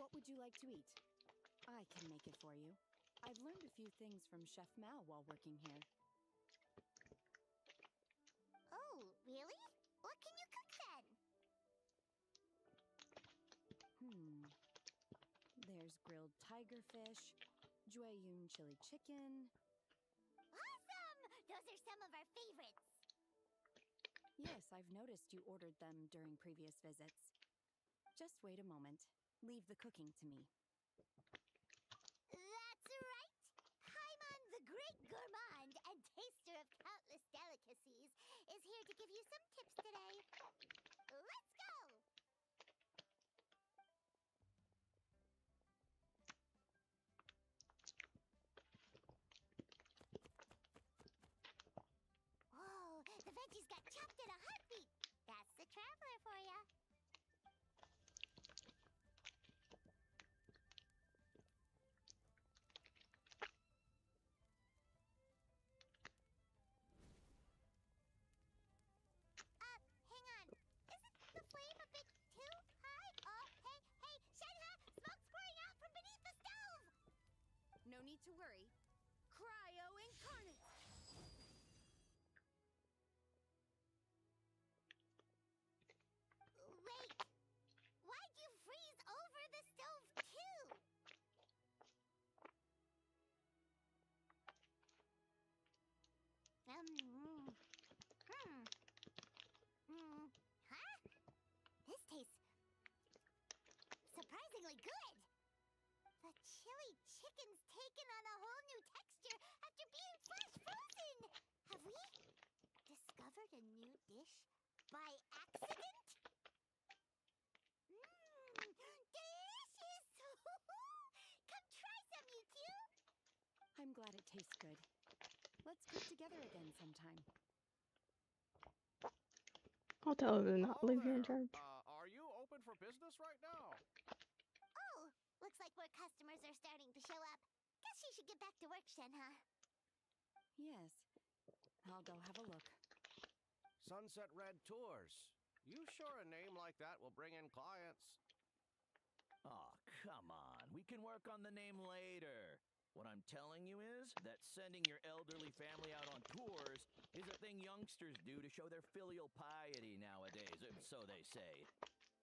What would you like to eat? I can make it for you. I've learned a few things from Chef Mao while working here. Oh, really? What can you cook then? There's grilled tiger fish, Jueyun chili chicken. Awesome! Those are some of our favorites. Yes, I've noticed you ordered them during previous visits. Just wait a moment. Leave the cooking to me. That's right. Paimon, the great gourmand and taster of countless delicacies, is here to give you some tips today. Let's go! Whoa, the veggies got chopped in a heartbeat. That's the traveler for ya. Hang on. Isn't the flame a bit too high? Oh, hey, Shenhe! Smoke's pouring out from beneath the stove! No need to worry. Cryo incarnate! Wait! Why'd you freeze over the stove, too? Huh? This tastes surprisingly good. The chili chicken's taken on a whole new texture after being flash frozen. Have we discovered a new dish by accident? Delicious! Come try some, you two. I'm glad it tastes good. Let's cook together again sometime. I'll tell her to not Hello leave you in there. charge. Are you open for business right now? Oh, looks like more customers are starting to show up. Guess she should get back to work, Shenhe. Yes. I'll go have a look. Sunset Red Tours. You sure a name like that will bring in clients? Oh, come on. We can work on the name later. What I'm telling you is that sending your elderly family out on tours is a thing youngsters do to show their filial piety nowadays, so they say.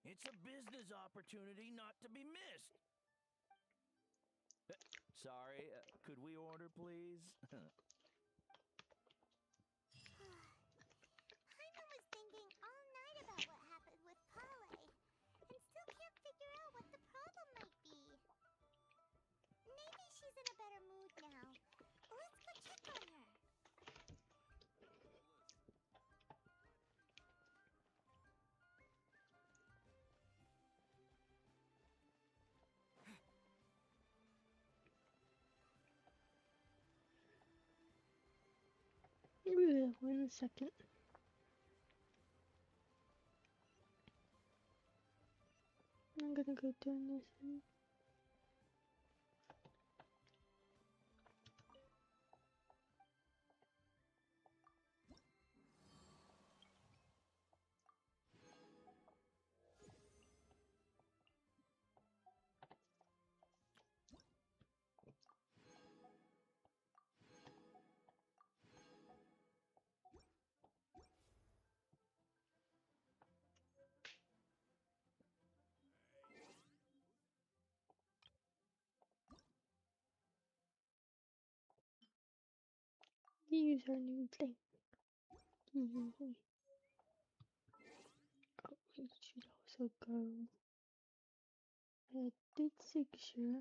It's a business opportunity not to be missed. Sorry, could we order, please? Paimon was thinking all night about what happened with Pale, and still can't figure out what the problem might be. Maybe she's in a better mood now. Let's go check on her. One second. I'm gonna go turn this in. Use our new thing. Oh, we should also go edit signature.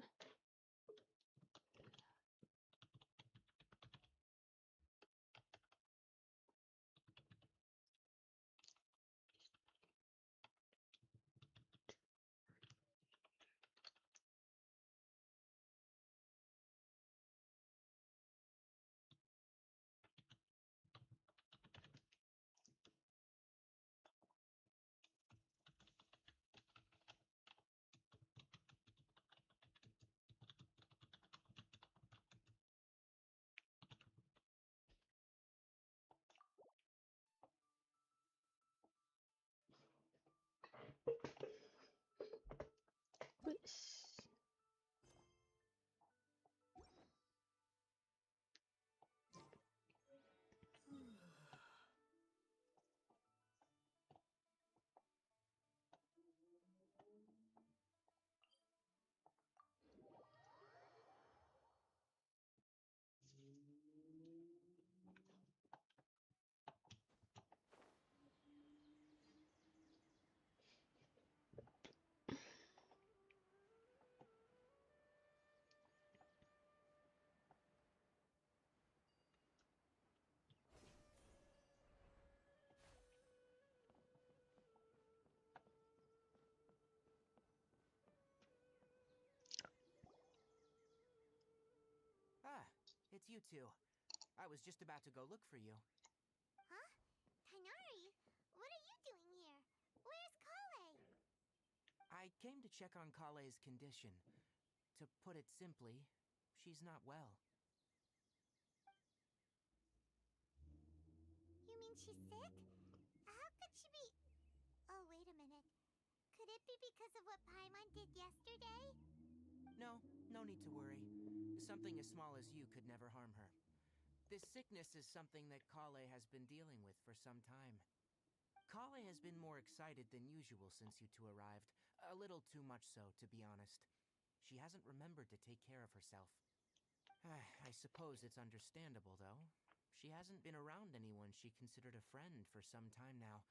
you two. I was just about to go look for you. Huh? Tainari, what are you doing here? Where's Kale? I came to check on Kale's condition. To put it simply, she's not well. You mean she's sick? How could she be... Oh, wait a minute. Could it be because of what Paimon did yesterday? No, no need to worry. Something as small as you could never harm her. This sickness is something that Kale has been dealing with for some time. Kale has been more excited than usual since you two arrived. A little too much so, to be honest. She hasn't remembered to take care of herself. I suppose it's understandable, though. She hasn't been around anyone she considered a friend for some time now.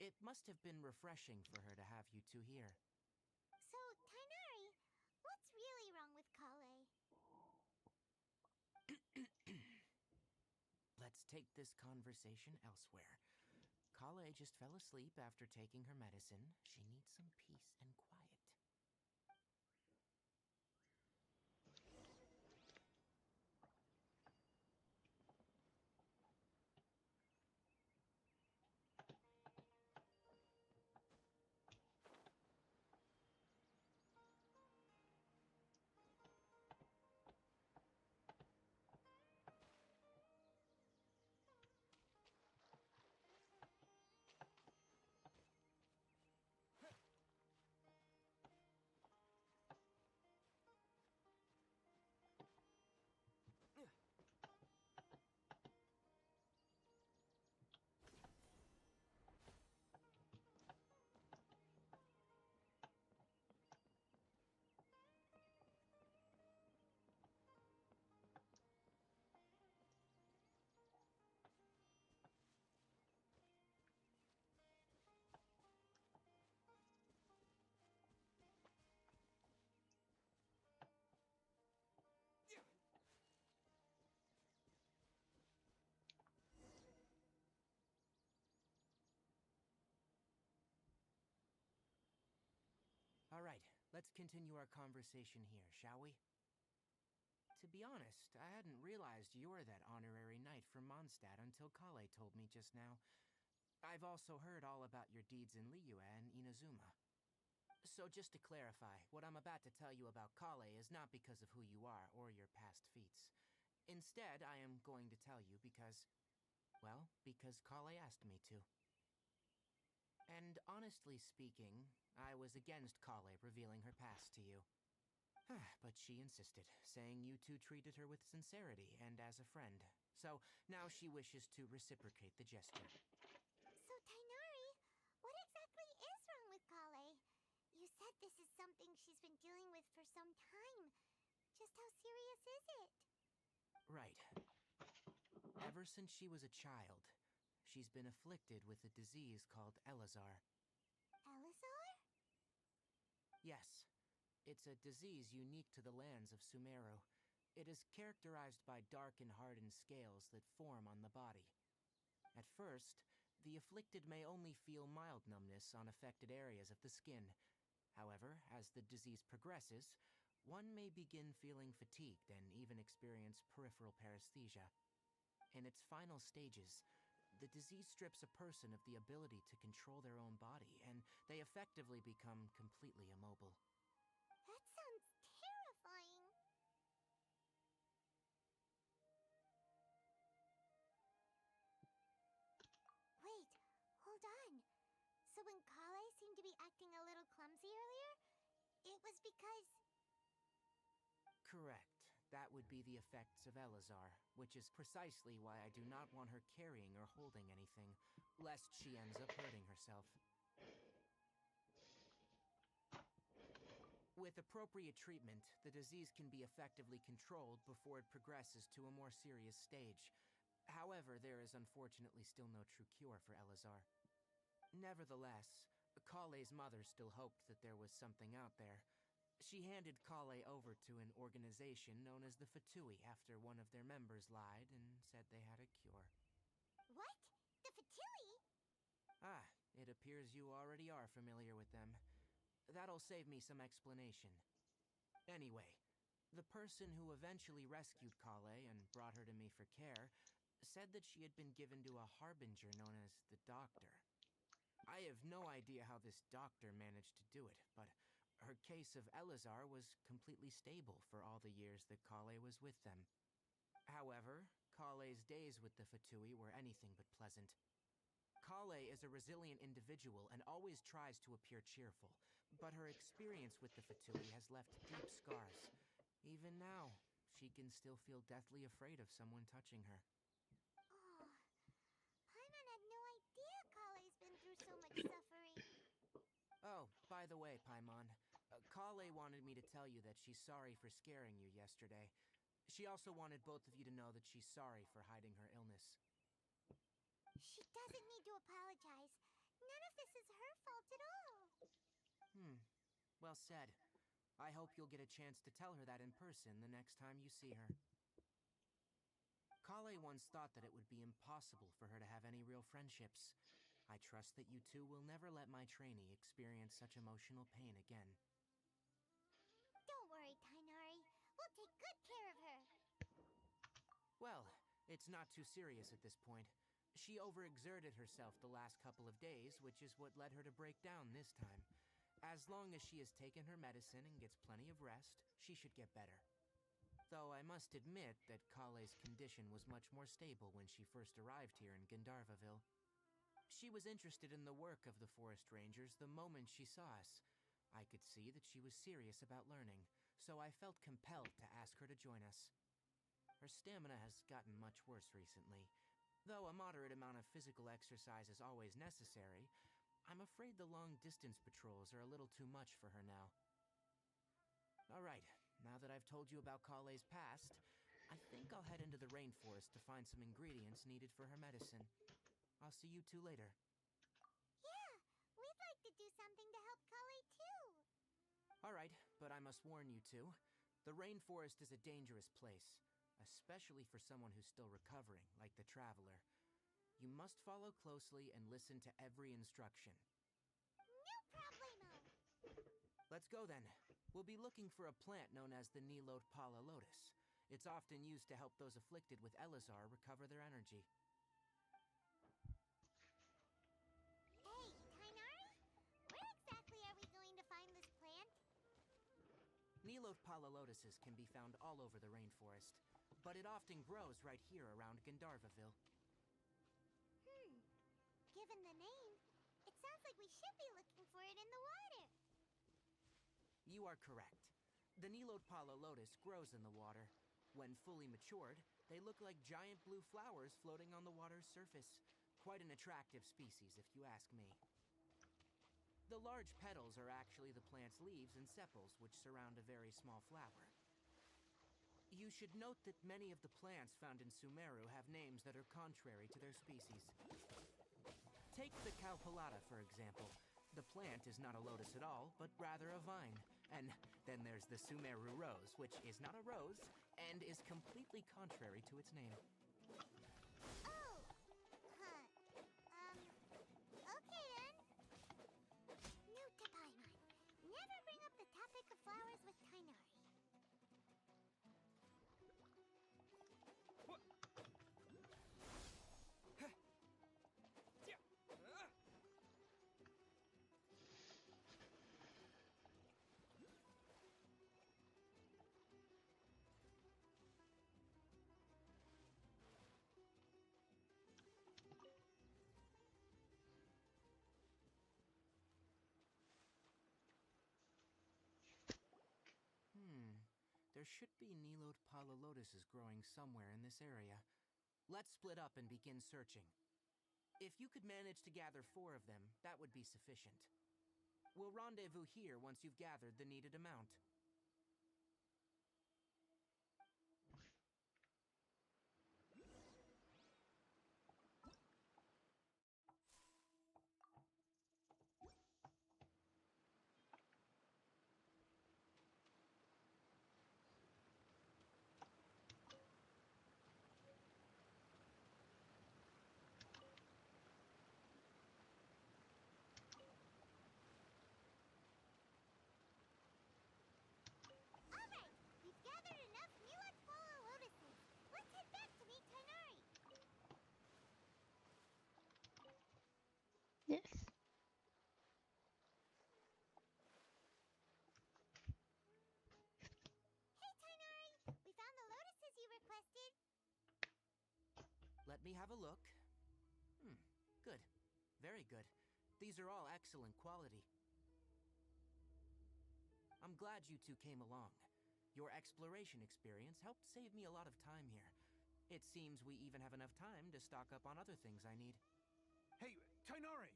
It must have been refreshing for her to have you two here. So, Tainari, what's really wrong with Kale? Let's take this conversation elsewhere. Kale just fell asleep after taking her medicine. She needs some peace and quiet. All right, let's continue our conversation here, shall we? To be honest, I hadn't realized you're that honorary knight from Mondstadt until Kale told me just now. I've also heard all about your deeds in Liyue and Inazuma. So just to clarify, what I'm about to tell you about Kale is not because of who you are or your past feats. Instead, I am going to tell you because... well, because Kale asked me to. And honestly speaking, I was against Kale revealing her past to you. But she insisted, saying you two treated her with sincerity and as a friend. So now she wishes to reciprocate the gesture. So, Tainari, what exactly is wrong with Kale? You said this is something she's been dealing with for some time. Just how serious is it? Right. Ever since she was a child, she's been afflicted with a disease called Elazar. Elazar? Yes. It's a disease unique to the lands of Sumeru. It is characterized by dark and hardened scales that form on the body. At first, the afflicted may only feel mild numbness on affected areas of the skin. However, as the disease progresses, one may begin feeling fatigued and even experience peripheral paresthesia. In its final stages, the disease strips a person of the ability to control their own body, and they effectively become completely immobile. That sounds terrifying. Wait, hold on. So when Kale seemed to be acting a little clumsy earlier, it was because... Correct. That would be the effects of Elazar, which is precisely why I do not want her carrying or holding anything, lest she ends up hurting herself. With appropriate treatment, the disease can be effectively controlled before it progresses to a more serious stage. However, there is unfortunately still no true cure for Elazar. Nevertheless, Kale's mother still hoped that there was something out there. She handed Kale over to an organization known as the Fatui after one of their members lied and said they had a cure. What? The Fatui? Ah, it appears you already are familiar with them. That'll save me some explanation. Anyway, The person who eventually rescued Kale and brought her to me for care said that she had been given to a harbinger known as the Doctor. I have no idea how this doctor managed to do it, but her case of Elazar was completely stable for all the years that Kale was with them. However, Kale's days with the Fatui were anything but pleasant. Kale is a resilient individual and always tries to appear cheerful, but her experience with the Fatui has left deep scars. Even now, she can still feel deathly afraid of someone touching her. Oh, Paimon had no idea Kale's been through so much suffering. Oh, by the way, Paimon, Kale wanted me to tell you that she's sorry for scaring you yesterday. She also wanted both of you to know that she's sorry for hiding her illness. She doesn't need to apologize. None of this is her fault at all. Well said. I hope you'll get a chance to tell her that in person the next time you see her. Kale once thought that it would be impossible for her to have any real friendships. I trust that you two will never let my trainee experience such emotional pain again. Don't worry, Tainari. We'll take good care of her. Well, it's not too serious at this point. She overexerted herself the last couple of days, which is what led her to break down this time. As long as she has taken her medicine and gets plenty of rest, she should get better. Though I must admit that Kale's condition was much more stable when she first arrived here in Gandharvaville. She was interested in the work of the forest rangers the moment she saw us. I could see that she was serious about learning, so I felt compelled to ask her to join us. Her stamina has gotten much worse recently. Though a moderate amount of physical exercise is always necessary, I'm afraid the long-distance patrols are a little too much for her now. Alright, now that I've told you about Kale's past, I think I'll head into the rainforest to find some ingredients needed for her medicine. I'll see you two later. Yeah, we'd like to do something to help Kale too. Alright, but I must warn you two. The rainforest is a dangerous place, especially for someone who's still recovering, like the Traveler. You must follow closely and listen to every instruction. No problemo! Let's go then. We'll be looking for a plant known as the Nilode Pala Lotus. It's often used to help those afflicted with Elazar recover their energy. Hey, Tainari? Where exactly are we going to find this plant? Nilode Pala Lotuses can be found all over the rainforest, but it often grows right here around Gandharvaville. Given the name, it sounds like we should be looking for it in the water. You are correct. The Nilode Pala Lotus grows in the water. When fully matured, they look like giant blue flowers floating on the water's surface. Quite an attractive species, if you ask me. The large petals are actually the plant's leaves and sepals, which surround a very small flower. You should note that many of the plants found in Sumeru have names that are contrary to their species. Take the Cowpelata, for example. The plant is not a lotus at all, but rather a vine. And then there's the Sumeru rose, which is not a rose, and is completely contrary to its name. Oh! Huh. Okay then. Note to Paimon. Never bring up the topic of flowers with Tainari. There should be Nilode Pala Lotuses growing somewhere in this area. Let's split up and begin searching. If you could manage to gather 4 of them, that would be sufficient. We'll rendezvous here once you've gathered the needed amount. Let me have a look. Good. Very good. These are all excellent quality. I'm glad you two came along. Your exploration experience helped save me a lot of time here. It seems we even have enough time to stock up on other things I need. Hey, Tainari!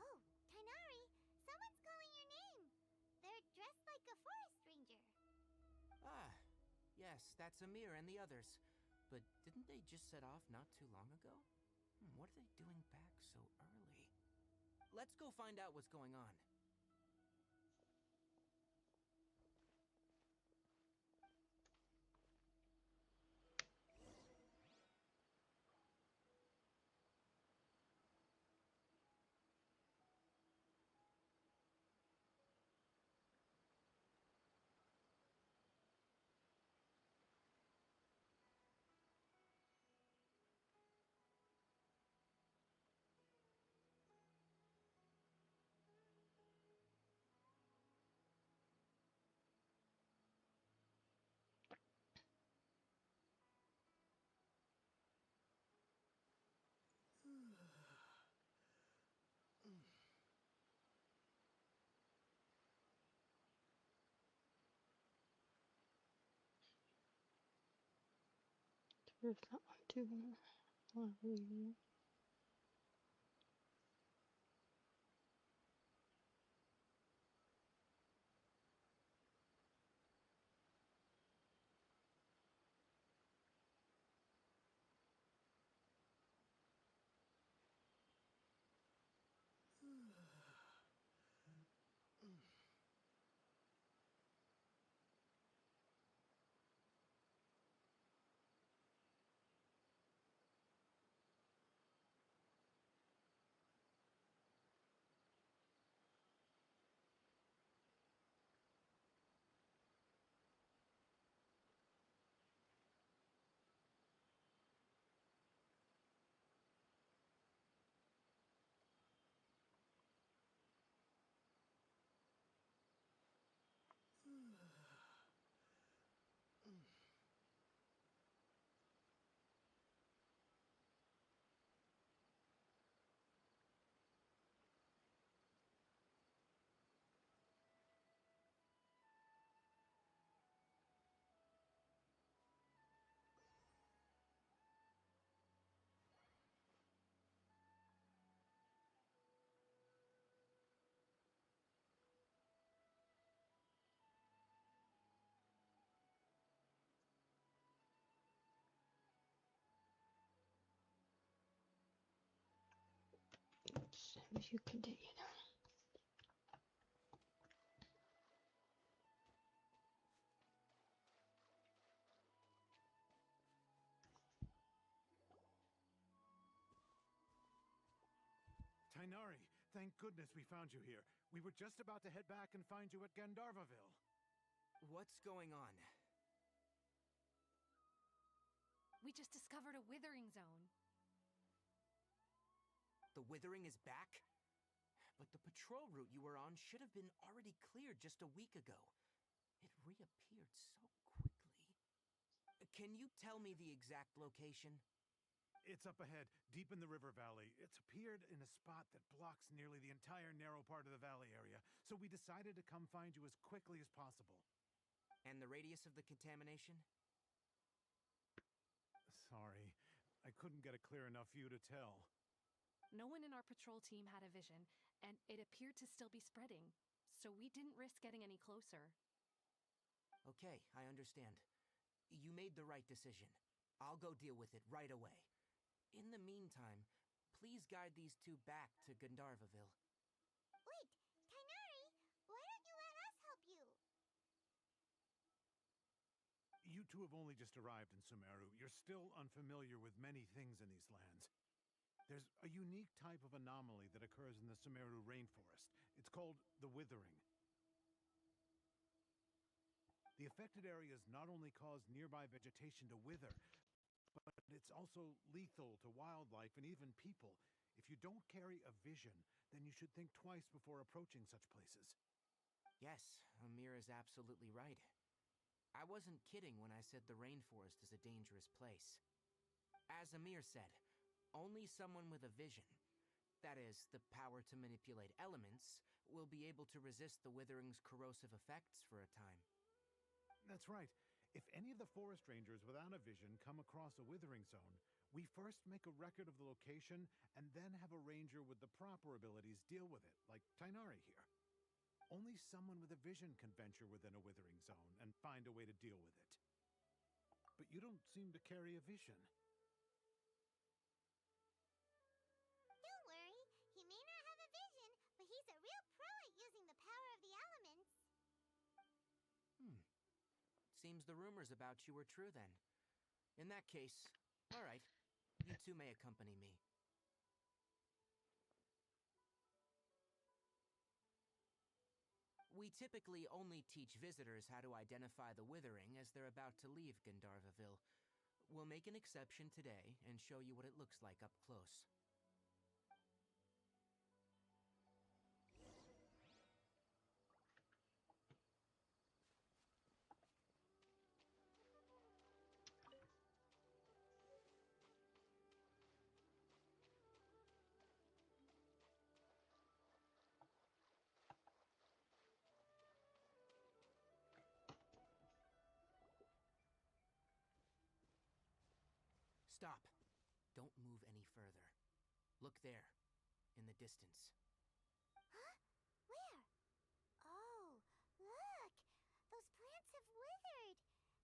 Oh, Tainari, someone's calling your name. They're dressed like a forest ranger. Ah, yes, that's Amir and the others. But didn't they just set off not too long ago? What are they doing back so early? Let's go find out what's going on. There's that one too. As you continue now. Tainari, thank goodness we found you here. We were just about to head back and find you at Gandharvaville. What's going on? We just discovered a withering zone. The withering is back? But the patrol route you were on should have been already cleared just a week ago. It reappeared so quickly. Can you tell me the exact location? It's up ahead, deep in the river valley. It's appeared in a spot that blocks nearly the entire narrow part of the valley area, so we decided to come find you as quickly as possible. And the radius of the contamination? Sorry, I couldn't get a clear enough view to tell. No one in our patrol team had a vision, and it appeared to still be spreading, so we didn't risk getting any closer. Okay, I understand. You made the right decision. I'll go deal with it right away. In the meantime, please guide these two back to Gandharvaville. Wait, Tainari, why don't you let us help you? You two have only just arrived in Sumeru. You're still unfamiliar with many things in these lands. There's a unique type of anomaly that occurs in the Sumeru rainforest. It's called the withering. The affected areas not only cause nearby vegetation to wither, but it's also lethal to wildlife and even people. If you don't carry a vision, then you should think twice before approaching such places. Yes, Amir is absolutely right. I wasn't kidding when I said the rainforest is a dangerous place. As Amir said, only someone with a vision, that is, the power to manipulate elements, will be able to resist the withering's corrosive effects for a time. That's right. If any of the forest rangers without a vision come across a withering zone, we first make a record of the location and then have a ranger with the proper abilities deal with it, like Tainari here. Only someone with a vision can venture within a withering zone and find a way to deal with it. But you don't seem to carry a vision. Don't worry, he may not have a vision, but he's a real pro at using the power of the elements. Seems the rumors about you were true then. In that case, all right, you two may accompany me. We typically only teach visitors how to identify the withering as they're about to leave Gandharvaville. We'll make an exception today and show you what it looks like up close. Stop. Don't move any further. Look there, in the distance. Huh? Where? Oh, look! Those plants have withered.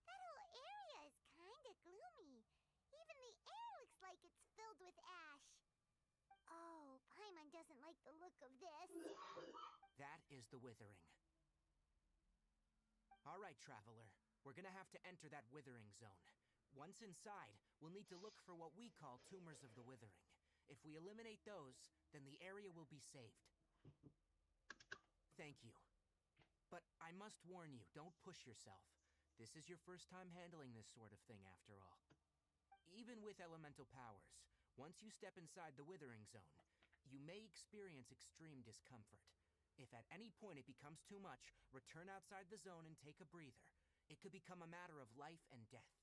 That whole area is kinda gloomy. Even the air looks like it's filled with ash. Oh, Paimon doesn't like the look of this. That is the withering. All right, traveler. We're gonna have to enter that withering zone. Once inside, we'll need to look for what we call tumors of the withering. If we eliminate those, then the area will be saved. Thank you. But I must warn you, don't push yourself. This is your first time handling this sort of thing, after all. Even with elemental powers, once you step inside the withering zone, you may experience extreme discomfort. If at any point it becomes too much, return outside the zone and take a breather. It could become a matter of life and death.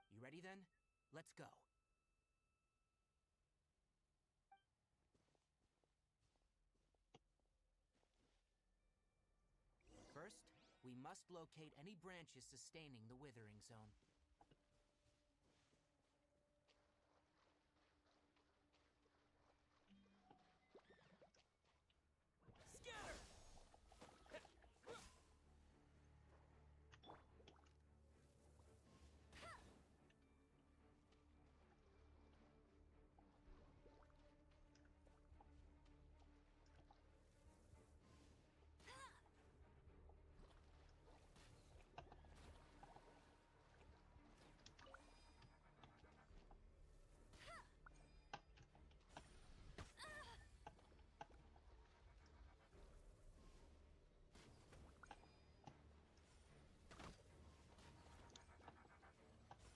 You ready then? Let's go. First, we must locate any branches sustaining the withering zone. Scatter!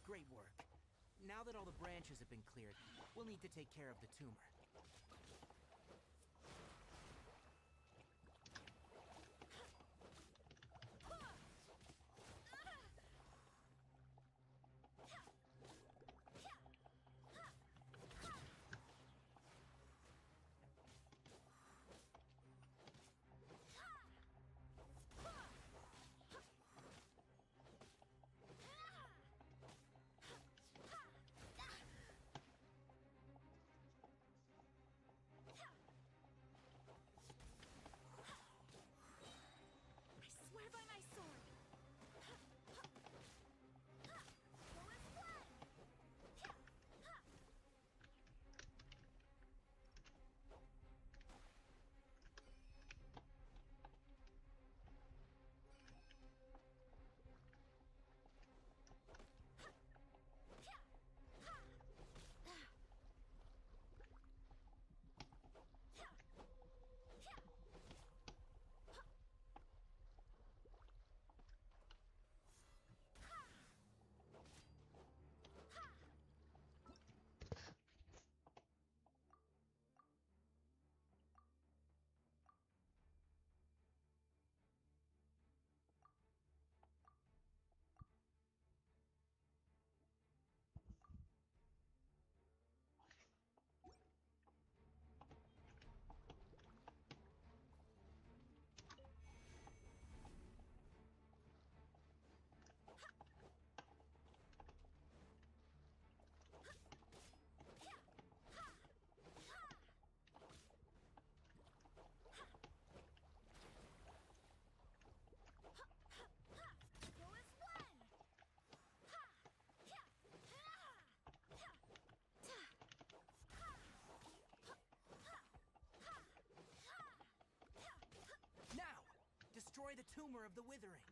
Great work. Now that all the branches have been cleared, we'll need to take care of the tumor. destroy the tumor of the withering.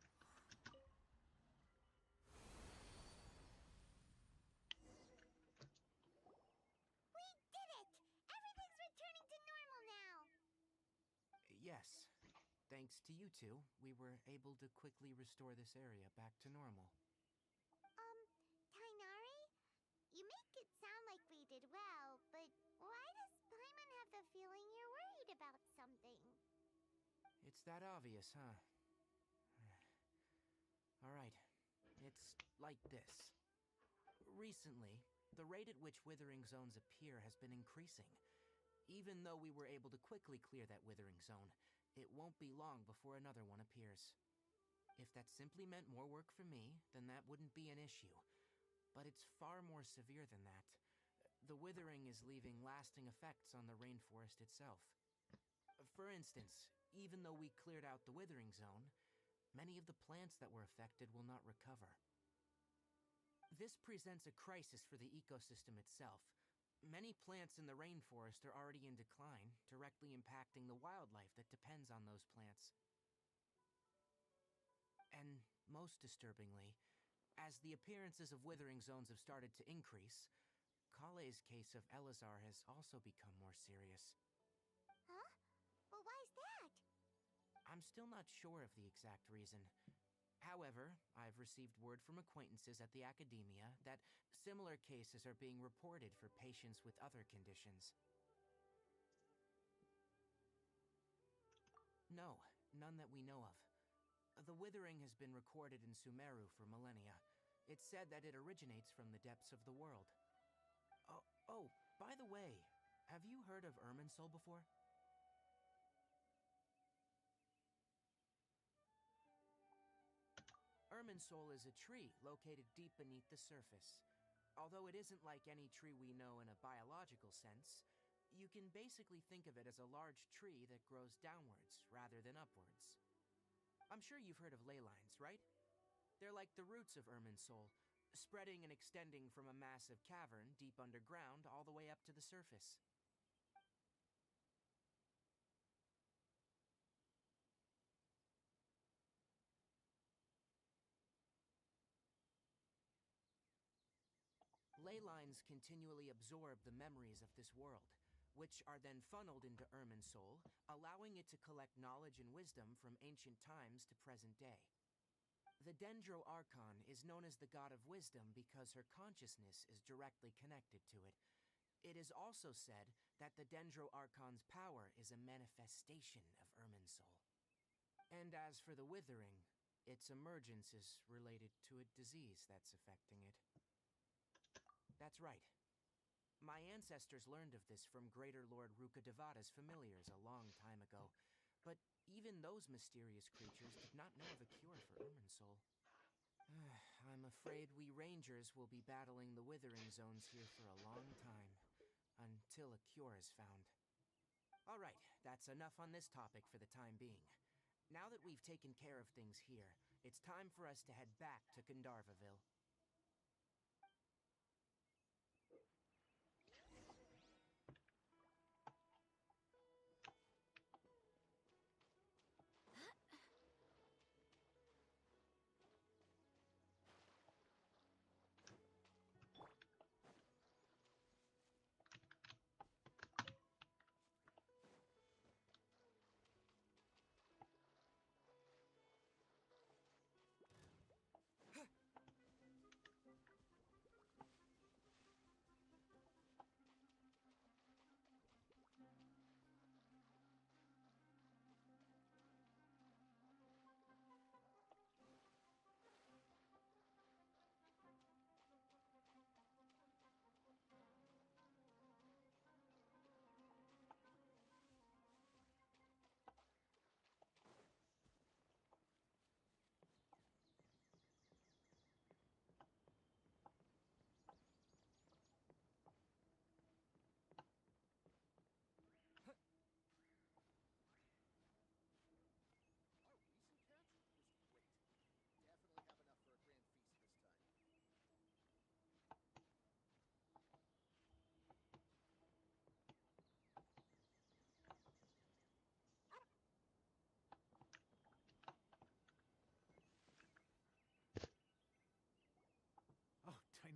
We did it! Everything's returning to normal now! Yes. Thanks to you two, we were able to quickly restore this area back to normal. Tainari? You make it sound like we did well, but why does Paimon have the feeling you're worried about something? It's that obvious, huh? Alright, it's like this. Recently, the rate at which withering zones appear has been increasing. Even though we were able to quickly clear that withering zone, it won't be long before another one appears. If that simply meant more work for me, then that wouldn't be an issue. But it's far more severe than that. The withering is leaving lasting effects on the rainforest itself. For instance, even though we cleared out the withering zone, many of the plants that were affected will not recover. This presents a crisis for the ecosystem itself. Many plants in the rainforest are already in decline, directly impacting the wildlife that depends on those plants. And most disturbingly, as the appearances of withering zones have started to increase, Kale's case of Elazar has also become more serious. Huh? But why's that? I'm still not sure of the exact reason. However, I've received word from acquaintances at the academia that similar cases are being reported for patients with other conditions. No, none that we know of. The withering has been recorded in Sumeru for millennia. It's said that it originates from the depths of the world. Oh, by the way, have you heard of Irminsul before? Irminsul is a tree located deep beneath the surface. Although it isn't like any tree we know in a biological sense, you can basically think of it as a large tree that grows downwards rather than upwards. I'm sure you've heard of ley lines, right? They're like the roots of Irminsul, spreading and extending from a massive cavern deep underground all the way up to the surface. Ley lines continually absorb the memories of this world, which are then funneled into Irminsul, allowing it to collect knowledge and wisdom from ancient times to present day. The Dendro Archon is known as the god of wisdom because her consciousness is directly connected to it. It is also said that the Dendro Archon's power is a manifestation of Irminsul. And as for the withering, its emergence is related to a disease that's affecting it. That's right. My ancestors learned of this from Greater Lord Rukkhadevada's familiars a long time ago, but even those mysterious creatures did not know of a cure for Irminsul. I'm afraid we rangers will be battling the withering zones here for a long time, until a cure is found. Alright, that's enough on this topic for the time being. Now that we've taken care of things here, it's time for us to head back to Gandharvaville.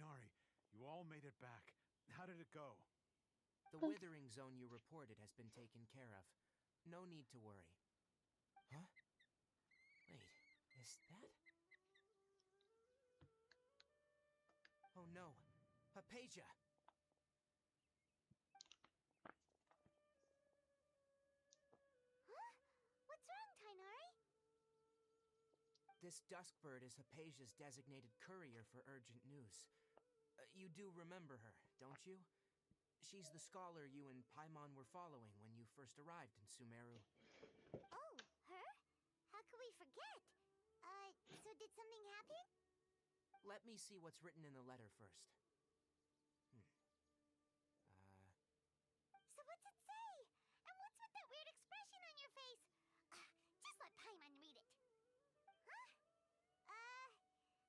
Tighnari, you all made it back. How did it go? The withering zone you reported has been taken care of. No need to worry. Huh? Wait, is that? Oh no, Hypatia! Huh? What's wrong, Tighnari? This Duskbird is Hypatia's designated courier for urgent news. You do remember her, don't you? She's the scholar you and Paimon were following when you first arrived in Sumeru. Oh, her? How could we forget? So did something happen? Let me see what's written in the letter first. So what's it say? And what's with that weird expression on your face? Just let Paimon read it. Huh?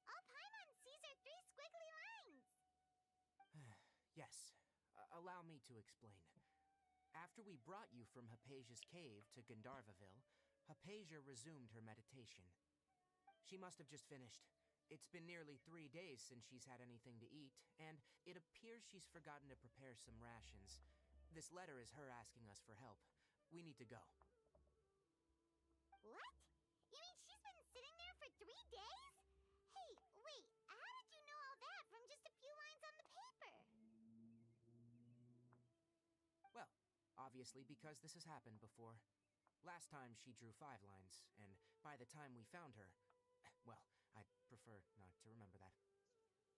All Paimon sees are 3 squiggly lines. Yes, allow me to explain. After we brought you from Hypatia's cave to Gandharvaville, Hypatia resumed her meditation. She must have just finished. It's been nearly 3 days since she's had anything to eat, and it appears she's forgotten to prepare some rations. This letter is her asking us for help. We need to go. What? You mean she's been sitting there for 3 days? Hey, wait, how did you know all that from just a few lines on the paper? Well, obviously because this has happened before. Last time she drew 5 lines, and by the time we found her, well, I'd prefer not to remember that.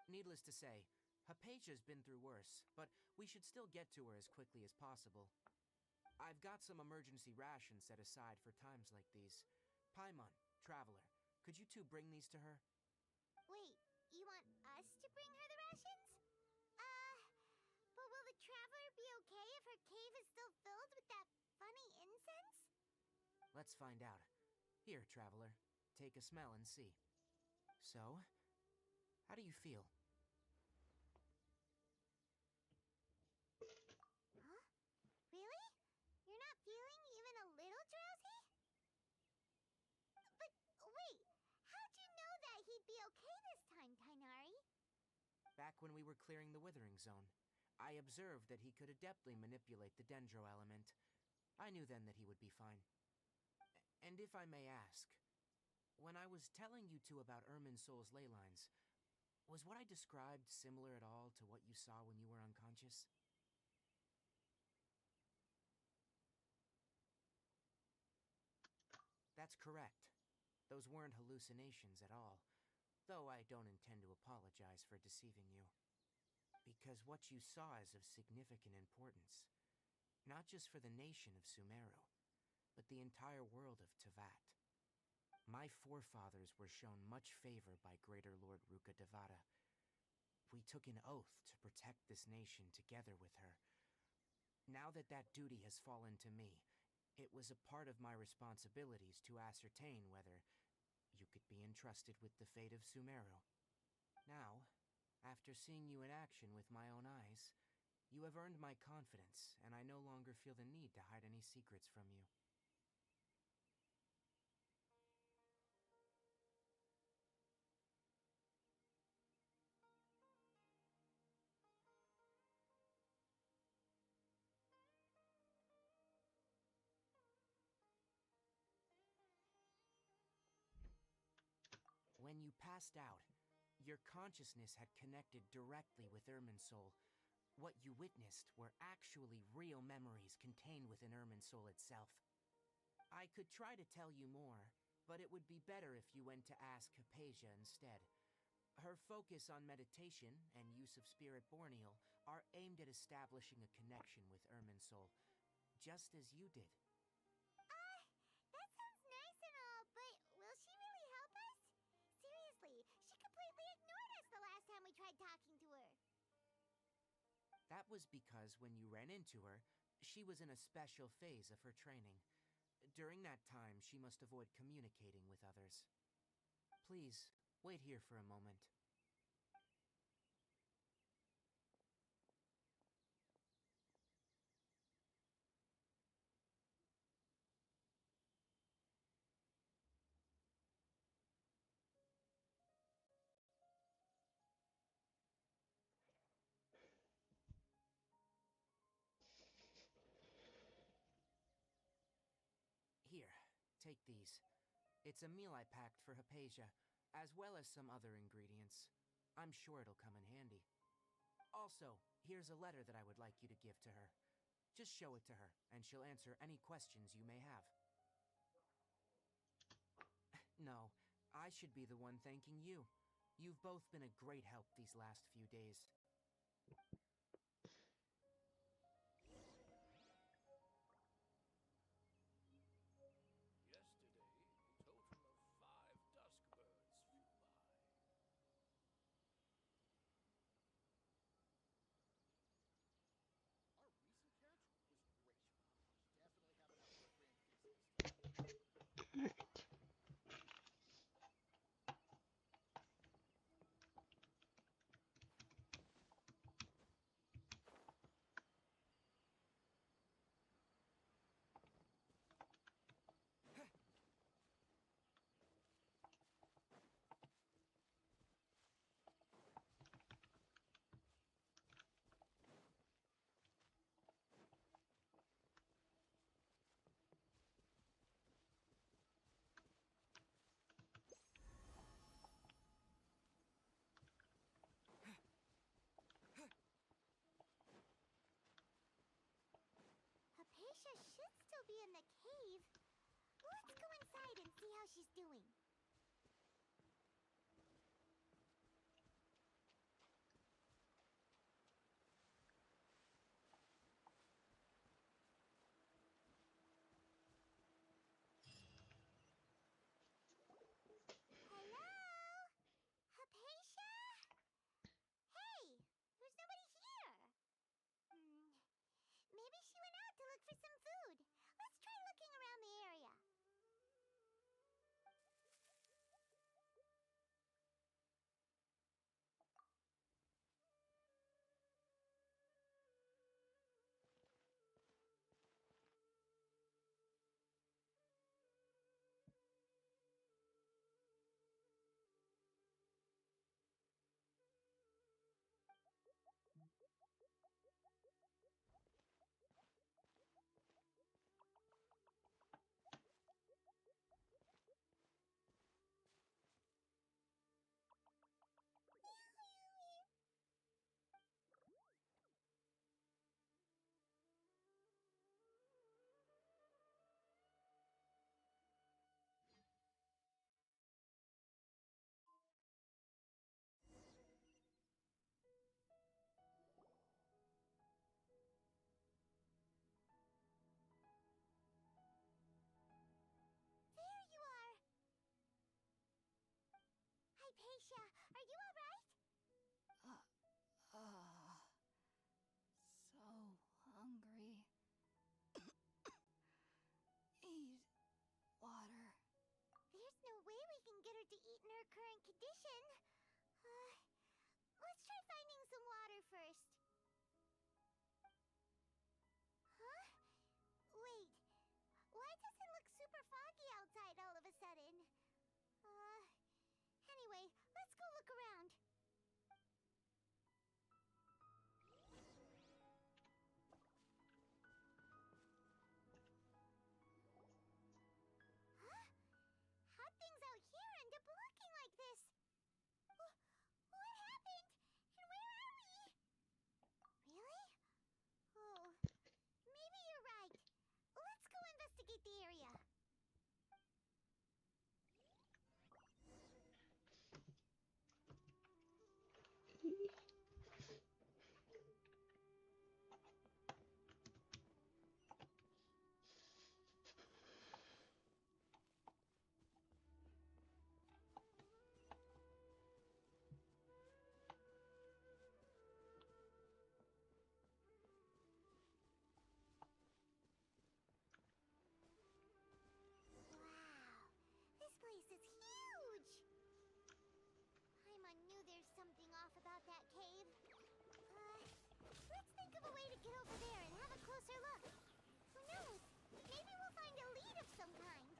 Needless to say, Hypatia's been through worse, but we should still get to her as quickly as possible. I've got some emergency rations set aside for times like these. Paimon, Traveler, could you two bring these to her? Wait, you want us to bring her the rations? But will the Traveler be okay if her cave is still filled with that funny incense? Let's find out. Here, Traveler, take a smell and see. So, how do you feel? Huh? Really? You're not feeling even a little drowsy? But wait, how'd you know that he'd be okay this time, Tighnari? Back when we were clearing the Withering Zone, I observed that he could adeptly manipulate the dendro element. I knew then that he would be fine. And if I may ask, when I was telling you two about Irminsul's ley lines, was what I described similar at all to what you saw when you were unconscious? That's correct. Those weren't hallucinations at all, though I don't intend to apologize for deceiving you. Because what you saw is of significant importance, not just for the nation of Sumeru, but the entire world of Teyvat. My forefathers were shown much favor by Greater Lord Ruka Devata. We took an oath to protect this nation together with her. Now that that duty has fallen to me, it was a part of my responsibilities to ascertain whether you could be entrusted with the fate of Sumeru. Now, after seeing you in action with my own eyes, you have earned my confidence, and I no longer feel the need to hide any secrets from you. When you passed out, your consciousness had connected directly with Irminsul. What you witnessed were actually real memories contained within Irminsul itself. I could try to tell you more, but it would be better if you went to ask Hypatia instead. Her focus on meditation and use of Spirit Borneal are aimed at establishing a connection with Irminsul, just as you did. That sounds nice and all, but will she really help us? Seriously, she completely ignored us the last time we tried talking to her. That was because when you ran into her, she was in a special phase of her training. During that time, she must avoid communicating with others. Please, wait here for a moment. take these. It's a meal I packed for Hypatia, as well as some other ingredients. I'm sure it'll come in handy. Also, here's a letter that I would like you to give to her. Just show it to her, and she'll answer any questions you may have. No, I should be the one thanking you. You've both been a great help these last few days. Yesterday, a total of 5 dusk birds flew by. Our recent catch was great. Definitely have enough for a grand feast this time. Hypatia should still be in the cave. Let's go inside and see how she's doing. Hello? Hypatia? Hey, there's nobody here. Maybe she went out to look for some food. Let's try looking around the area. There you are! Hypatia, are you alright? So hungry. Eat water. There's no way we can get her to eat in her current condition. Let's try finding some water first. Huh? Wait. Why does it look super foggy outside all of a sudden? Anyway, let's go look around. Huh? How'd things out here end up looking like this? What happened? And where are we? Really? Oh, maybe you're right. Let's go investigate the area. Wow, this place is huge! Paimon knew there's something off about that cave. Let's think of a way to get over there and have a closer look. Who knows? Maybe we'll find a lead of some kind.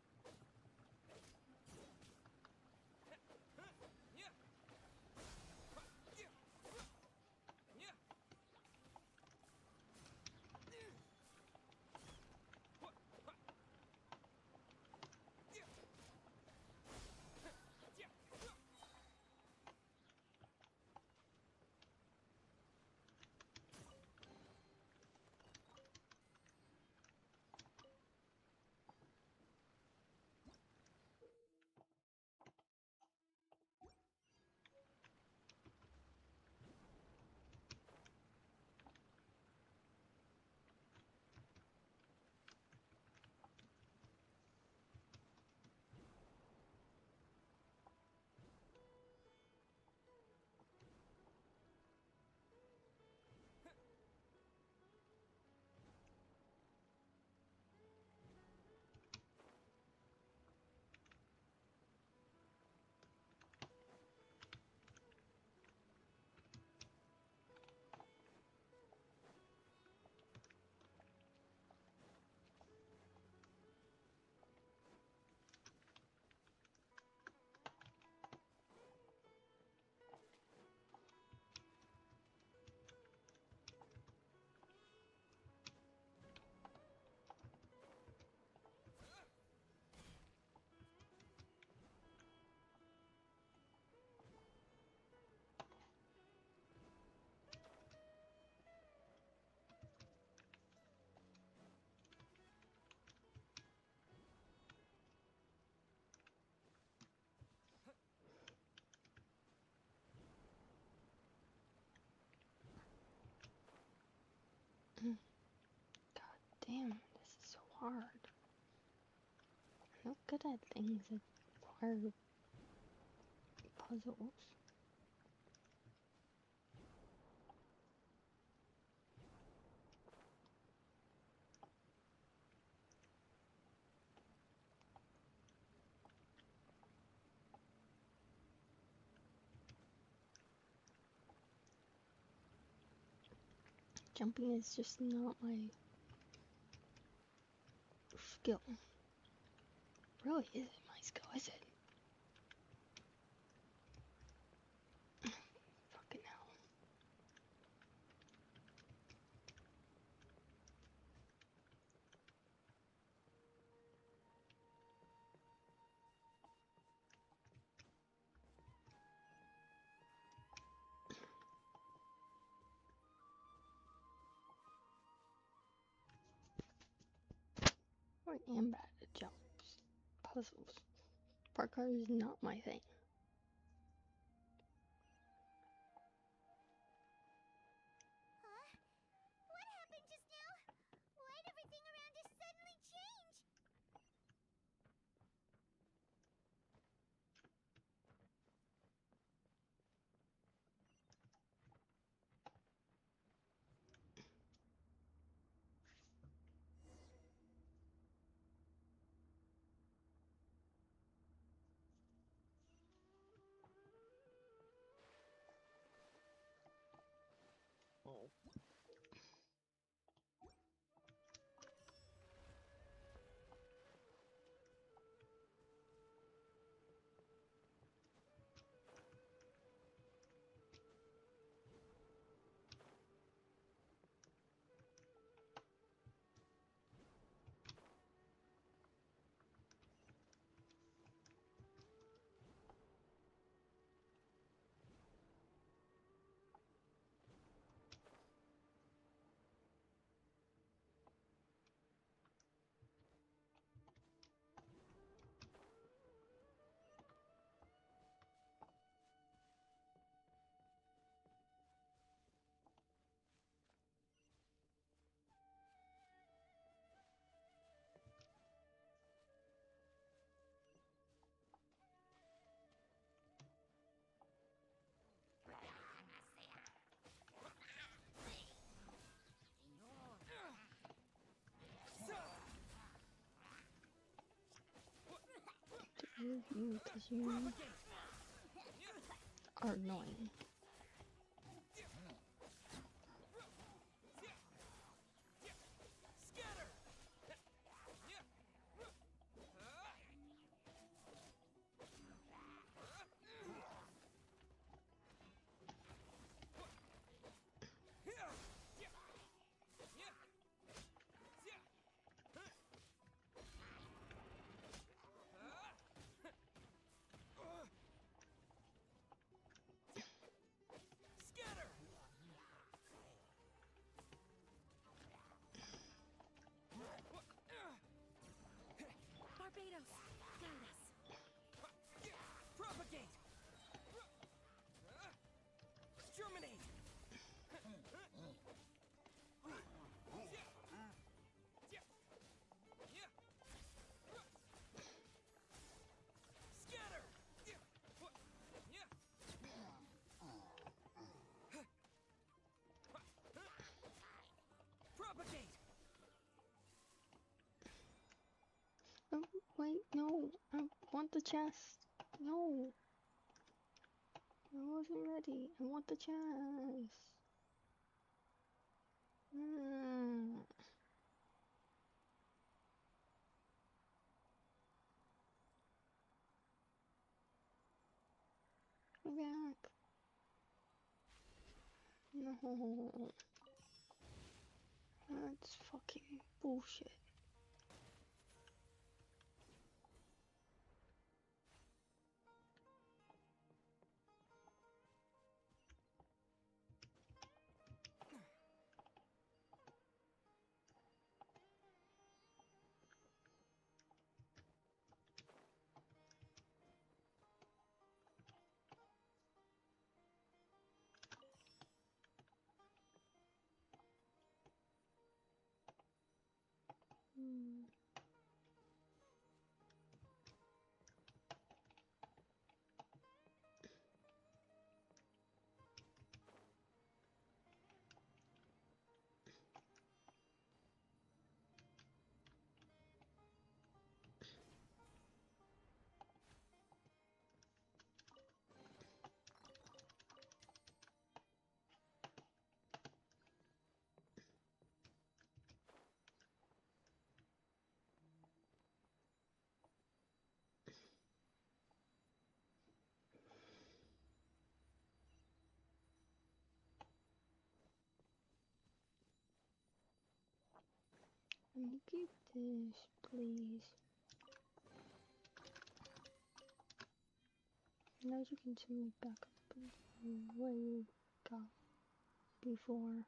hard. I'm not good at things that require puzzles. Jumping is just not my skill. Really isn't my skill, is it? Fucking hell. I am bad at jumps. Puzzles. Parkour is not my thing. Huh? What happened just now? Why'd everything around us suddenly change? Oh. You, because you are annoying. Barbados, guide us. Propagate. Germinate. Scatter. Propagate. Oh, wait, no. I want the chest. No. I wasn't ready. I want the chest. Come back. No. That's fucking bullshit. Let me keep this, please. And as you can see, back up where you got before.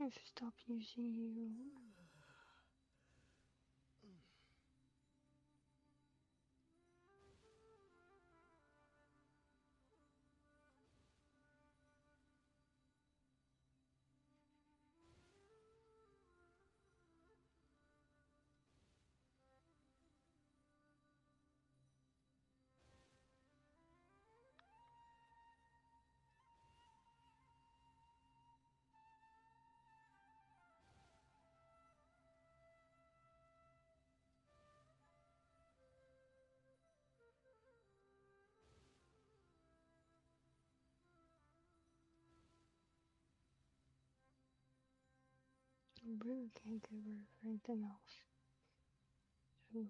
I've stopped using you. I really can't get rid of anything else. So,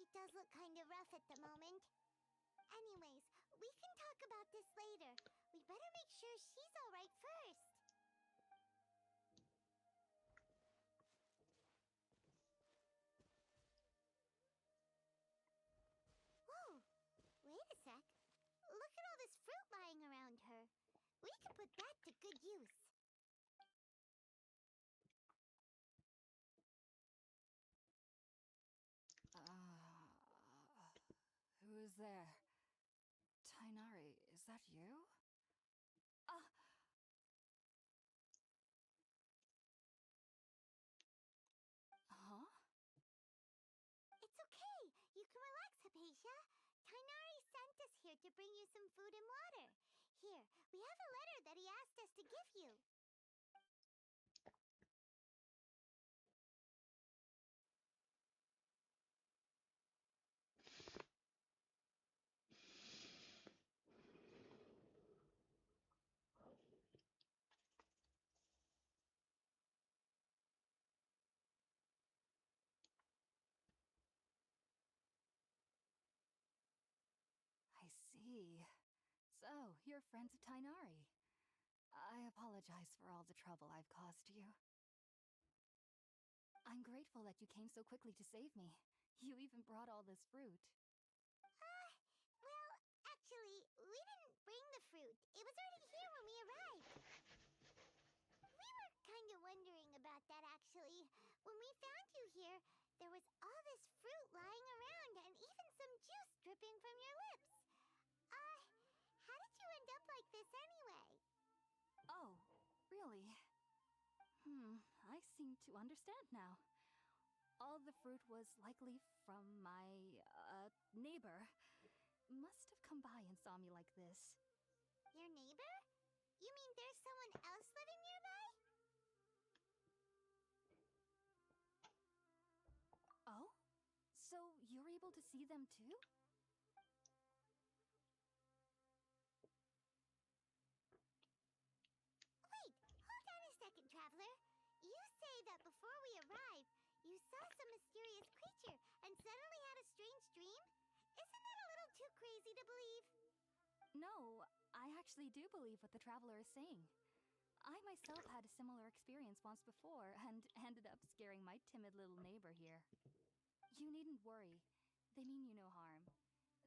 It does look kind of rough at the moment. Anyways, we can talk about this later. We better make sure she's alright first. Whoa! Wait a sec. Look at all this fruit lying around her. We can put that to good use. Who is there? Tainari, is that you? Ah! Huh? It's okay. You can relax, Hypatia. Tainari sent us here to bring you some food and water. Here, we have a letter that he asked us to give you. I see. So, you're friends of Tainari. I apologize for all the trouble I've caused you. I'm grateful that you came so quickly to save me. You even brought all this fruit. Well, actually, we didn't bring the fruit. It was already here when we arrived. We were kind of wondering about that, actually. When we found you here, there was all this fruit lying around and even some juice dripping from your lips. How did you end up like this anyway? Oh, really? I seem to understand now. All the fruit was likely from my, neighbor. Must have come by and saw me like this. Your neighbor? You mean there's someone else living nearby? Oh? So you're able to see them too? Wait, hold on a second, Traveler. You say that before we arrived, you saw some mysterious creature and suddenly had a strange dream? Isn't that a little too crazy to believe? No, I actually do believe what the traveler is saying. I myself had a similar experience once before and ended up scaring my timid little neighbor here. You needn't worry. They mean you no harm.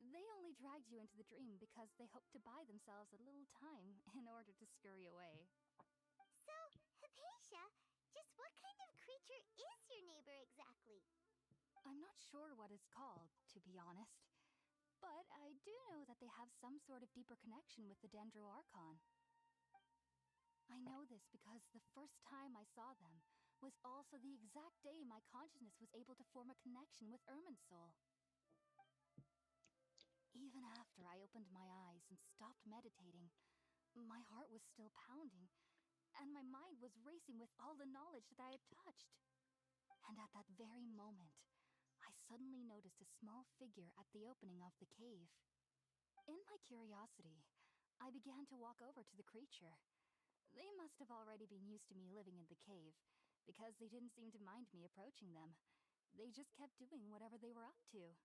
They only dragged you into the dream because they hoped to buy themselves a little time in order to scurry away. So, Hypatia, just what kind of creature is your neighbor exactly? I'm not sure what it's called, to be honest. But I do know that they have some sort of deeper connection with the Dendro Archon. I know this because the first time I saw them was also the exact day my consciousness was able to form a connection with Irminsul. Even after I opened my eyes and stopped meditating, my heart was still pounding, and my mind was racing with all the knowledge that I had touched. And at that very moment, I suddenly noticed a small figure at the opening of the cave. In my curiosity, I began to walk over to the creature. They must have already been used to me living in the cave, because they didn't seem to mind me approaching them. They just kept doing whatever they were up to.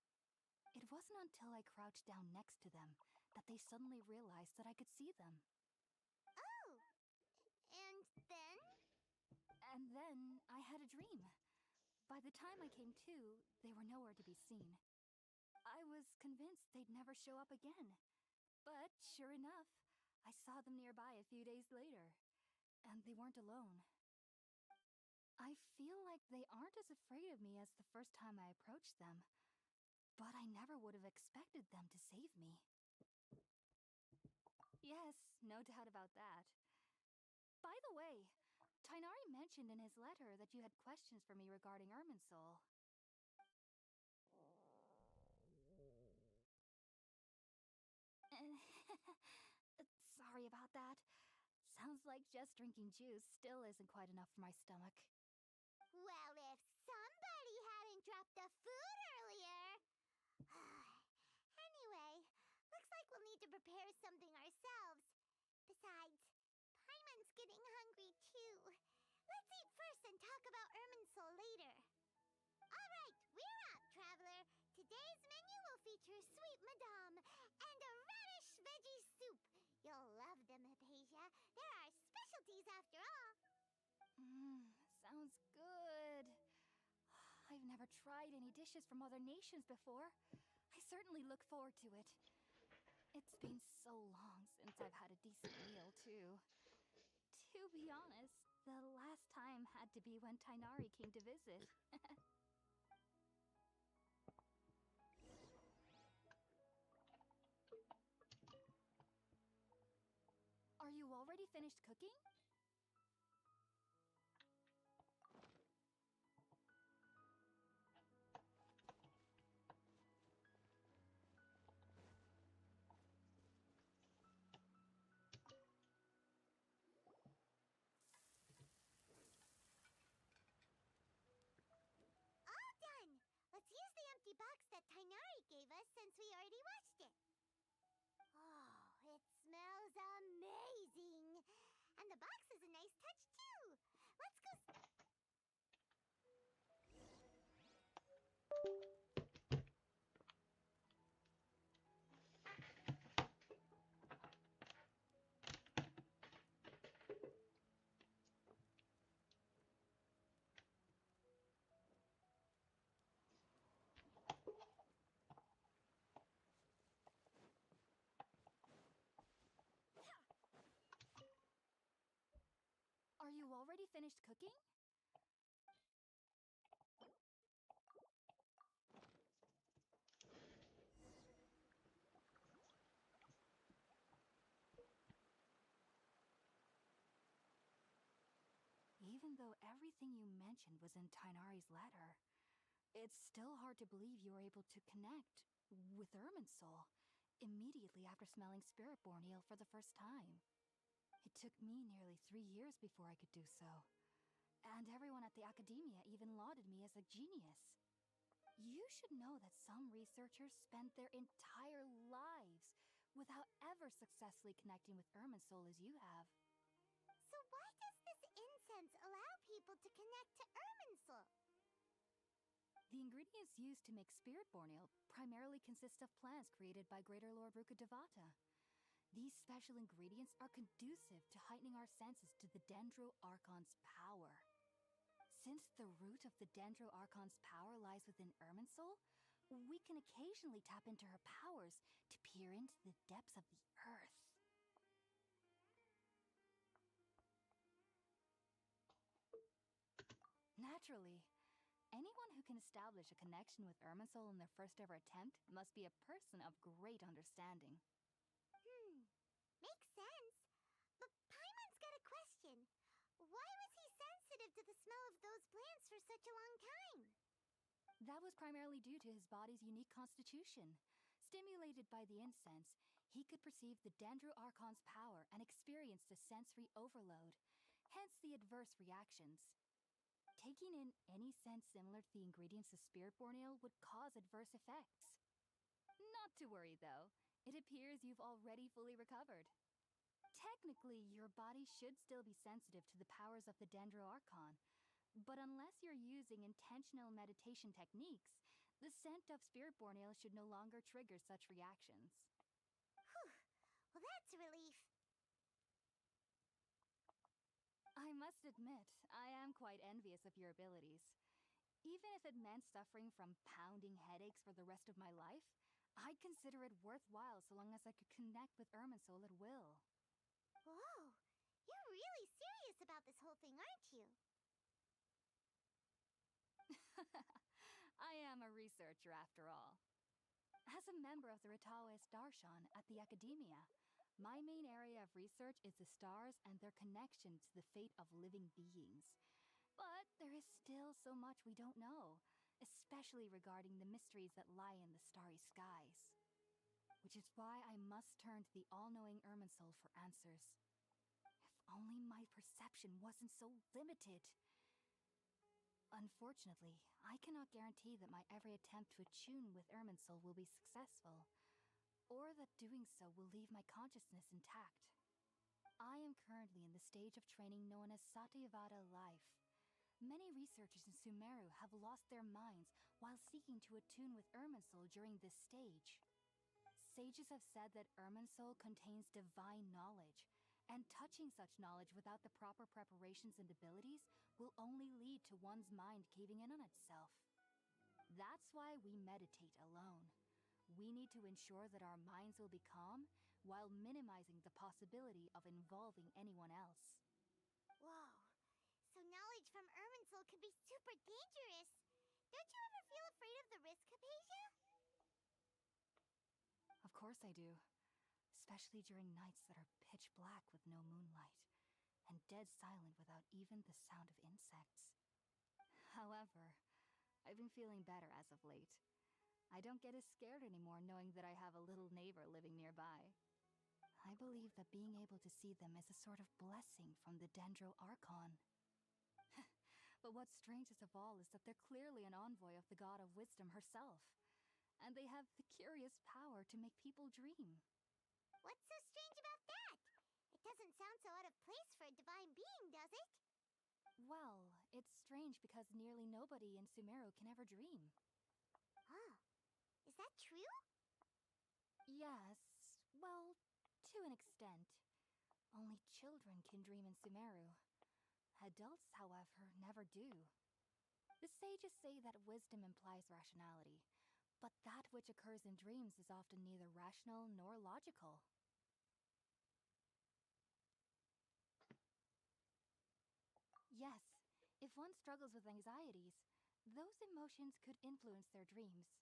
It wasn't until I crouched down next to them that they suddenly realized that I could see them. Oh! And then? And then I had a dream. By the time I came to, they were nowhere to be seen. I was convinced they'd never show up again. But sure enough, I saw them nearby a few days later. And they weren't alone. I feel like they aren't as afraid of me as the first time I approached them. But I never would have expected them to save me. Yes, no doubt about that. By the way, Tainari mentioned in his letter that you had questions for me regarding Irminsul. Sorry about that. Sounds like just drinking juice still isn't quite enough for my stomach. Well, if somebody hadn't dropped the food earlier... Anyway, looks like we'll need to prepare something ourselves. Besides, Paimon's getting hungry too. Let's eat first and talk about Irminsul later. Alright, we're out, Traveler. Today Today's menu will feature sweet madame and a radish veggie soup. You'll love them, Hypatia. They're our specialties after all. Sounds good. I've never tried any dishes from other nations before. I certainly look forward to it. It's been so long since I've had a decent meal, too. To be honest, the last time had to be when Tainari came to visit. Are you already finished cooking? All done. Let's use the empty box that Tainari gave us since we already washed it. Oh, it smells amazing. And the box is a nice touch, too. Let's go. Are you already finished cooking? Even though everything you mentioned was in Tainari's letter, it's still hard to believe you were able to connect with Irminsul immediately after smelling Spiritborn eel for the first time. It took me nearly 3 years before I could do so, and everyone at the Academia even lauded me as a genius. You should know that some researchers spend their entire lives without ever successfully connecting with Irminsul as you have. So why does this incense allow people to connect to Irminsul? The ingredients used to make Spiritborn ale primarily consist of plants created by Greater Lord Rukkhadevata. These special ingredients are conducive to heightening our senses to the Dendro Archon's power. Since the root of the Dendro Archon's power lies within Irminsul, we can occasionally tap into her powers to peer into the depths of the earth. Naturally, anyone who can establish a connection with Irminsul in their first ever attempt must be a person of great understanding. Makes sense. But Paimon's got a question. Why was he sensitive to the smell of those plants for such a long time? That was primarily due to his body's unique constitution. Stimulated by the incense, he could perceive the Dendro Archon's power and experienced a sensory overload, hence the adverse reactions. Taking in any scent similar to the ingredients of Spiritborn ale would cause adverse effects. Not to worry, though. It appears you've already fully recovered. Technically, your body should still be sensitive to the powers of the Dendro Archon, but unless you're using intentional meditation techniques, the scent of Spiritborn ale should no longer trigger such reactions. Whew. Well, that's a relief. I must admit, I am quite envious of your abilities. Even if it meant suffering from pounding headaches for the rest of my life, I'd consider it worthwhile so long as I could connect with Irminsul at will. Whoa, you're really serious about this whole thing, aren't you? I am a researcher after all. As a member of the Ritaoes Darshan at the Academia, my main area of research is the stars and their connection to the fate of living beings. But there is still so much we don't know, especially regarding the mysteries that lie in the starry skies. Which is why I must turn to the all-knowing Irminsul for answers. If only my perception wasn't so limited. Unfortunately, I cannot guarantee that my every attempt to attune with Irminsul will be successful, or that doing so will leave my consciousness intact. I am currently in the stage of training known as Satyavada life. Many researchers in Sumeru have lost their minds while seeking to attune with Irminsul during this stage. Sages have said that Irminsul contains divine knowledge, and touching such knowledge without the proper preparations and abilities will only lead to one's mind caving in on itself. That's why we meditate alone. We need to ensure that our minds will be calm while minimizing the possibility of involving anyone else. Whoa. So knowledge from Irminsul can be super dangerous. Don't you ever feel afraid of the risk, Hypatia? Of course I do. Especially during nights that are pitch black with no moonlight, and dead silent without even the sound of insects. However, I've been feeling better as of late. I don't get as scared anymore knowing that I have a little neighbor living nearby. I believe that being able to see them is a sort of blessing from the Dendro Archon. But what's strangest of all is that they're clearly an envoy of the god of wisdom herself, and they have the curious power to make people dream. What's so strange about that? It doesn't sound so out of place for a divine being, does it? Well, it's strange because nearly nobody in Sumeru can ever dream. Oh, is that true? Yes, well, to an extent. Only children can dream in Sumeru. Adults, however, never do. The sages say that wisdom implies rationality, but that which occurs in dreams is often neither rational nor logical. Yes, if one struggles with anxieties, those emotions could influence their dreams.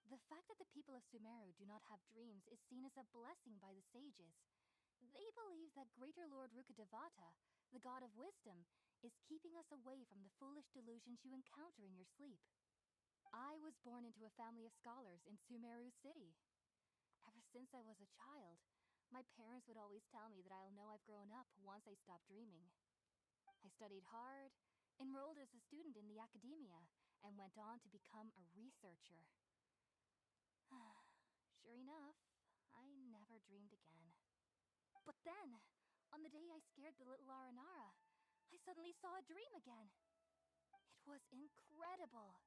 The fact that the people of Sumeru do not have dreams is seen as a blessing by the sages. They believe that Greater Lord Rukkhadevata, the god of wisdom, is keeping us away from the foolish delusions you encounter in your sleep. I was born into a family of scholars in Sumeru City. Ever since I was a child, my parents would always tell me that I'll know I've grown up once I stop dreaming. I studied hard, enrolled as a student in the academia, and went on to become a researcher. Sure enough, I never dreamed again. But then, on the day I scared the little Aranara, I suddenly saw a dream again. It was incredible.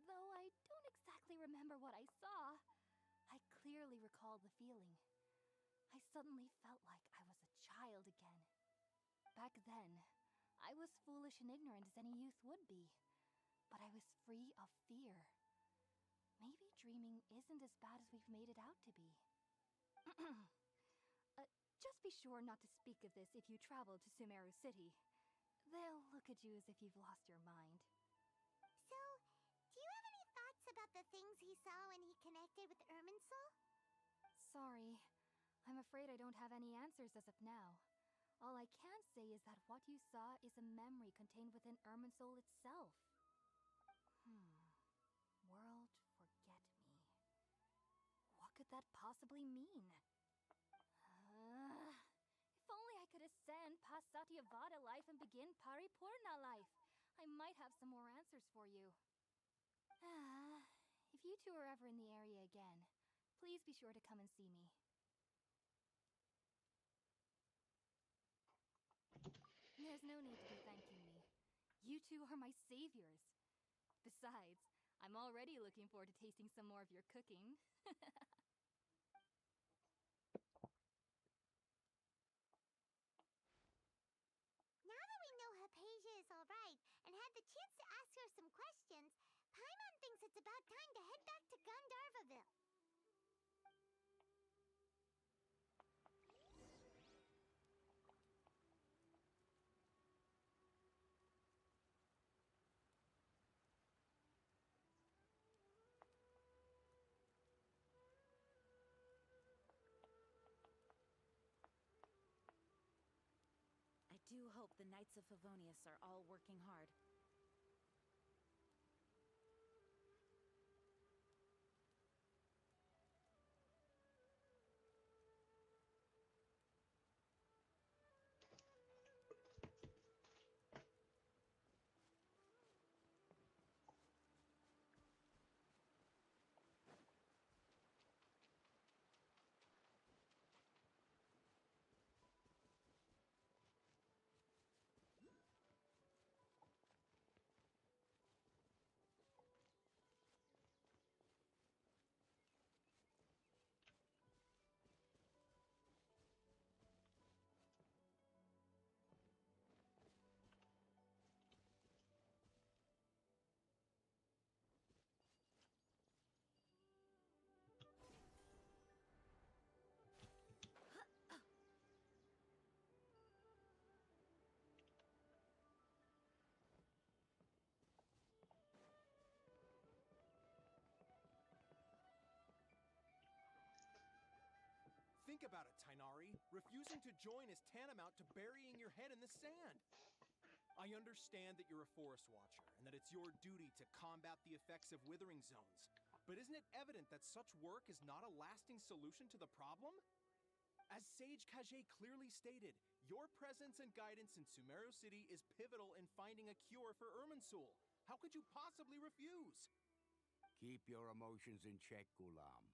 Though I don't exactly remember what I saw, I clearly recall the feeling. I suddenly felt like I was a child again. Back then, I was foolish and ignorant as any youth would be, but I was free of fear. Maybe dreaming isn't as bad as we've made it out to be. Just be sure not to speak of this if you travel to Sumeru City. They'll look at you as if you've lost your mind. So, do you have any thoughts about the things he saw when he connected with Irminsul? Sorry, I'm afraid I don't have any answers as of now. All I can say is that what you saw is a memory contained within Irminsul itself. World forget me. What could that possibly mean? If only I could ascend past Satyavada life and begin Paripurna life. I might have some more answers for you. If you two are ever in the area again, please be sure to come and see me. There's no need to be thanking me. You two are my saviors. Besides, I'm already looking forward to tasting some more of your cooking. Now that we know Hypatia is alright and had the chance to ask her some questions, Paimon thinks it's about time to head back to Gandharvaville. I do hope the Knights of Favonius are all working hard. Think about it, Tainari. Refusing to join is tantamount to burying your head in the sand. I understand that you're a forest watcher, and that it's your duty to combat the effects of withering zones. But isn't it evident that such work is not a lasting solution to the problem? As Sage Kage clearly stated, your presence and guidance in Sumeru City is pivotal in finding a cure for Irminsul. How could you possibly refuse? Keep your emotions in check, Gulam.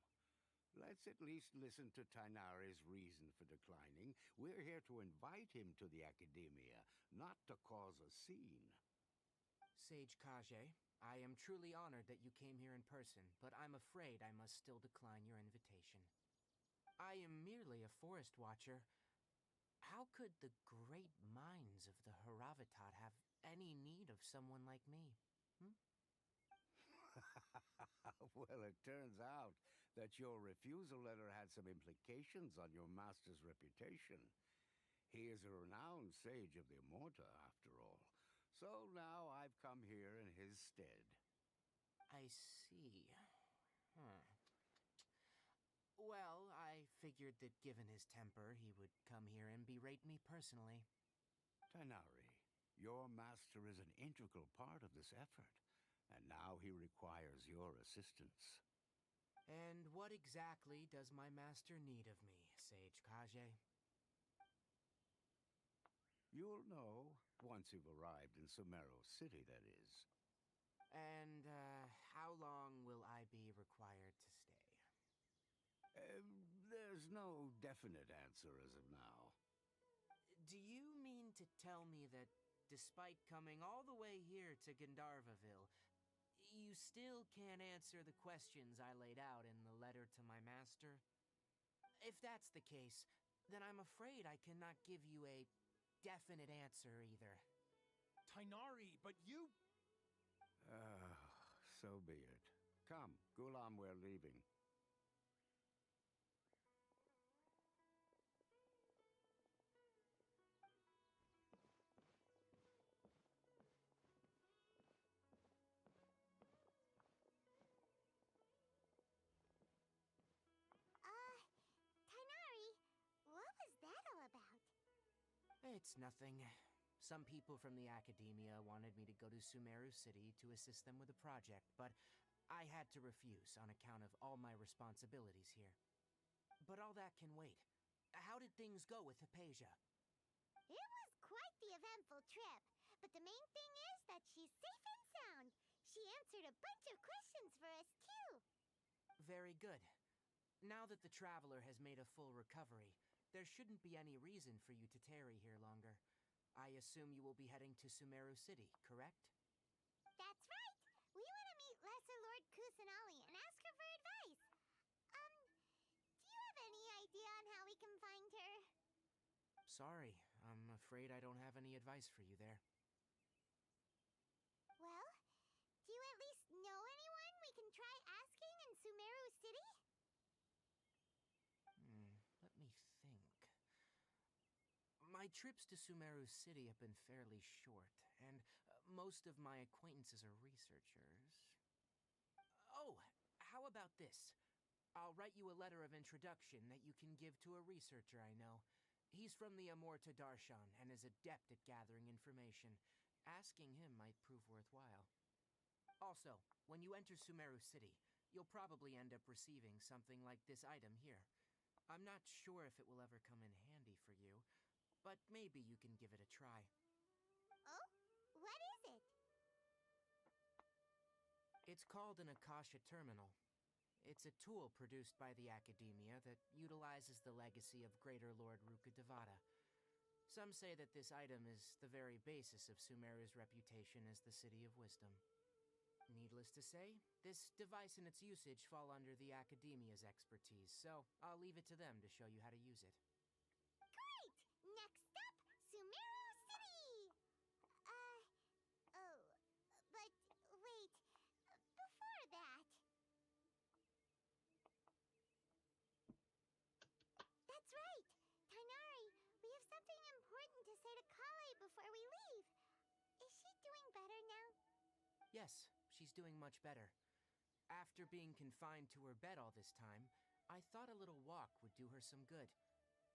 Let's at least listen to Tainari's reason for declining. We're here to invite him to the Academia, not to cause a scene. Sage Kage, I am truly honored that you came here in person, but I'm afraid I must still decline your invitation. I am merely a forest watcher. How could the great minds of the Haravatat have any need of someone like me? Well, it turns out that your refusal letter had some implications on your master's reputation. He is a renowned sage of the Immorta, after all. So now I've come here in his stead. I see. Well, I figured that given his temper, he would come here and berate me personally. Tainari, your master is an integral part of this effort, and now he requires your assistance. And what exactly does my master need of me, Sage Kage? You'll know once you've arrived in Sumeru City, that is. And, how long will I be required to stay? There's no definite answer as of now. Do you mean to tell me that, despite coming all the way here to Gandharvaville, you still can't answer the questions I laid out in the letter to my master? If that's the case, then I'm afraid I cannot give you a definite answer either. Tainari, but you... So be it. Come, Gulam, we're leaving. Tainari, what was that all about? It's nothing. Some people from the Academia wanted me to go to Sumeru City to assist them with a project, but I had to refuse on account of all my responsibilities here. But all that can wait. How did things go with Hypatia? It was quite the eventful trip, but the main thing is that she's safe and sound. She answered a bunch of questions for us, too. Very good. Now that the Traveler has made a full recovery, there shouldn't be any reason for you to tarry here longer. I assume you will be heading to Sumeru City, correct? That's right. We want to meet Lesser Lord Kusanali and ask her for advice. Do you have any idea on how we can find her? Sorry, I'm afraid I don't have any advice for you there. Well, do you at least know anyone we can try asking in Sumeru City? Let me think. My trips to Sumeru City have been fairly short, and most of my acquaintances are researchers. Oh, how about this? I'll write you a letter of introduction that you can give to a researcher I know. He's from the Amorta Darshan and is adept at gathering information. Asking him might prove worthwhile. Also, when you enter Sumeru City, you'll probably end up receiving something like this item here. I'm not sure if it will ever come in handy for you, but maybe you can give it a try. Oh? What is it? It's called an Akasha Terminal. It's a tool produced by the Academia that utilizes the legacy of Greater Lord Rukkhadevata. Some say that this item is the very basis of Sumeru's reputation as the City of Wisdom. Needless to say, this device and its usage fall under the Academia's expertise, so I'll leave it to them to show you how to use it. Great! Next up, Sumeru City! But wait, before that... That's right! Tainari, we have something important to say to Kale before we leave. Is she doing better now? Yes, she's doing much better. After being confined to her bed all this time, I thought a little walk would do her some good.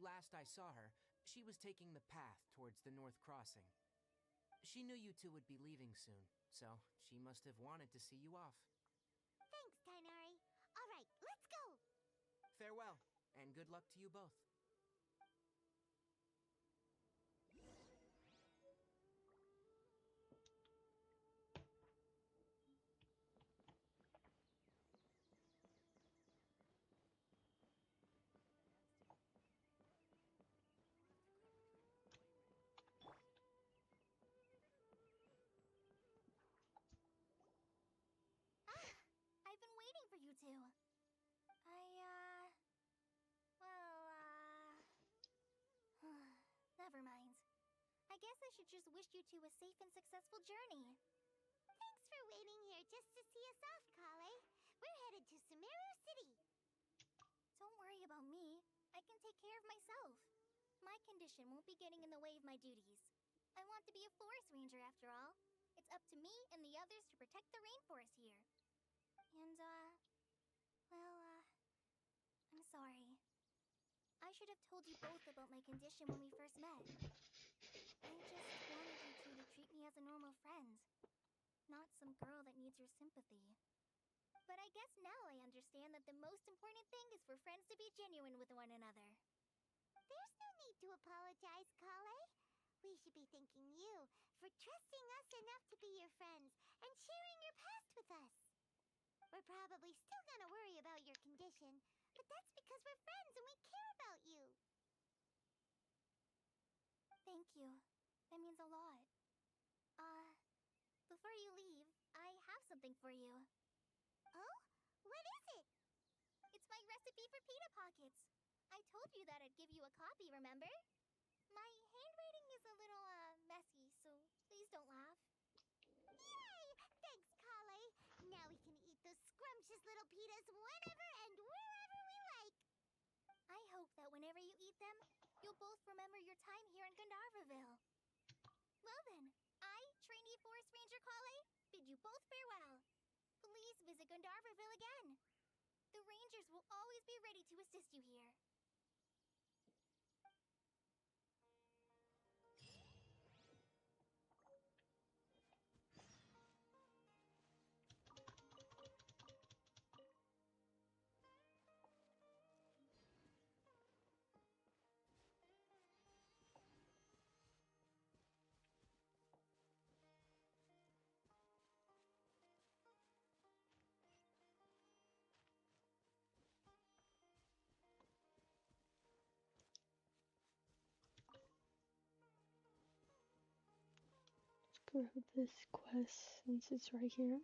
Last I saw her, she was taking the path towards the North Crossing. She knew you two would be leaving soon, so she must have wanted to see you off. Thanks, Tainari. All right, let's go! Farewell, and good luck to you both. Ah, I've been waiting for you two. Never mind. I guess I should just wish you two a safe and successful journey. Thanks for waiting here just to see us off, Kale. We're headed to Sumeru City. Don't worry about me. I can take care of myself. My condition won't be getting in the way of my duties. I want to be a forest ranger after all. It's up to me and the others to protect the rainforest here. And, I'm sorry. I should have told you both about my condition when we first met. I just wanted you two to treat me as a normal friend, not some girl that needs your sympathy. But I guess now I understand that the most important thing is for friends to be genuine with one another. There's no need to apologize, Kale. We should be thanking you for trusting us enough to be your friends and sharing your past with us. We're probably still gonna worry about your condition, but that's because we're friends and we care about you. Thank you. That means a lot. Before you leave, I have something for you. Oh? What is it? It's my recipe for pita pockets. I told you that I'd give you a copy, remember? My handwriting is a little, messy, so please don't laugh. Yay! Thanks, Kale. Now we can eat those scrumptious little pitas whenever and wherever we like. I hope that whenever you eat them, you'll both remember your time here in Gandharvaville. Well then, I, trainee Forest Ranger Kale, bid you both farewell. Please visit Gandharvaville again. The Rangers will always be ready to assist you here. Grab this quest since it's right here.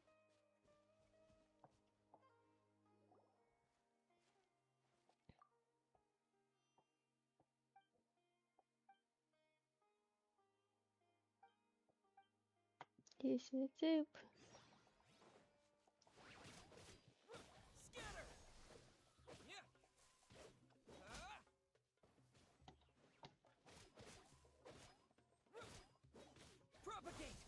Here's the tip. Scatter! Yeah. Propagate!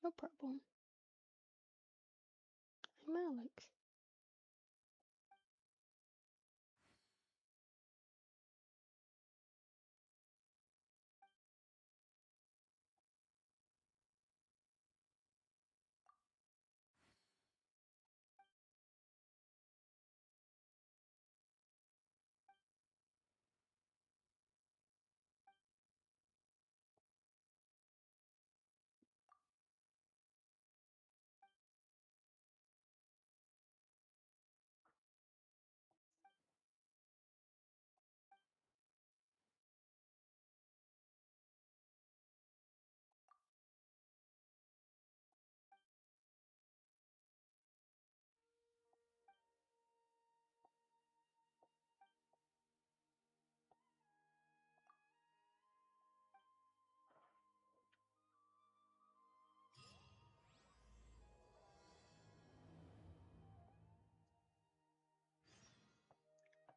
No problem. I'm Alex.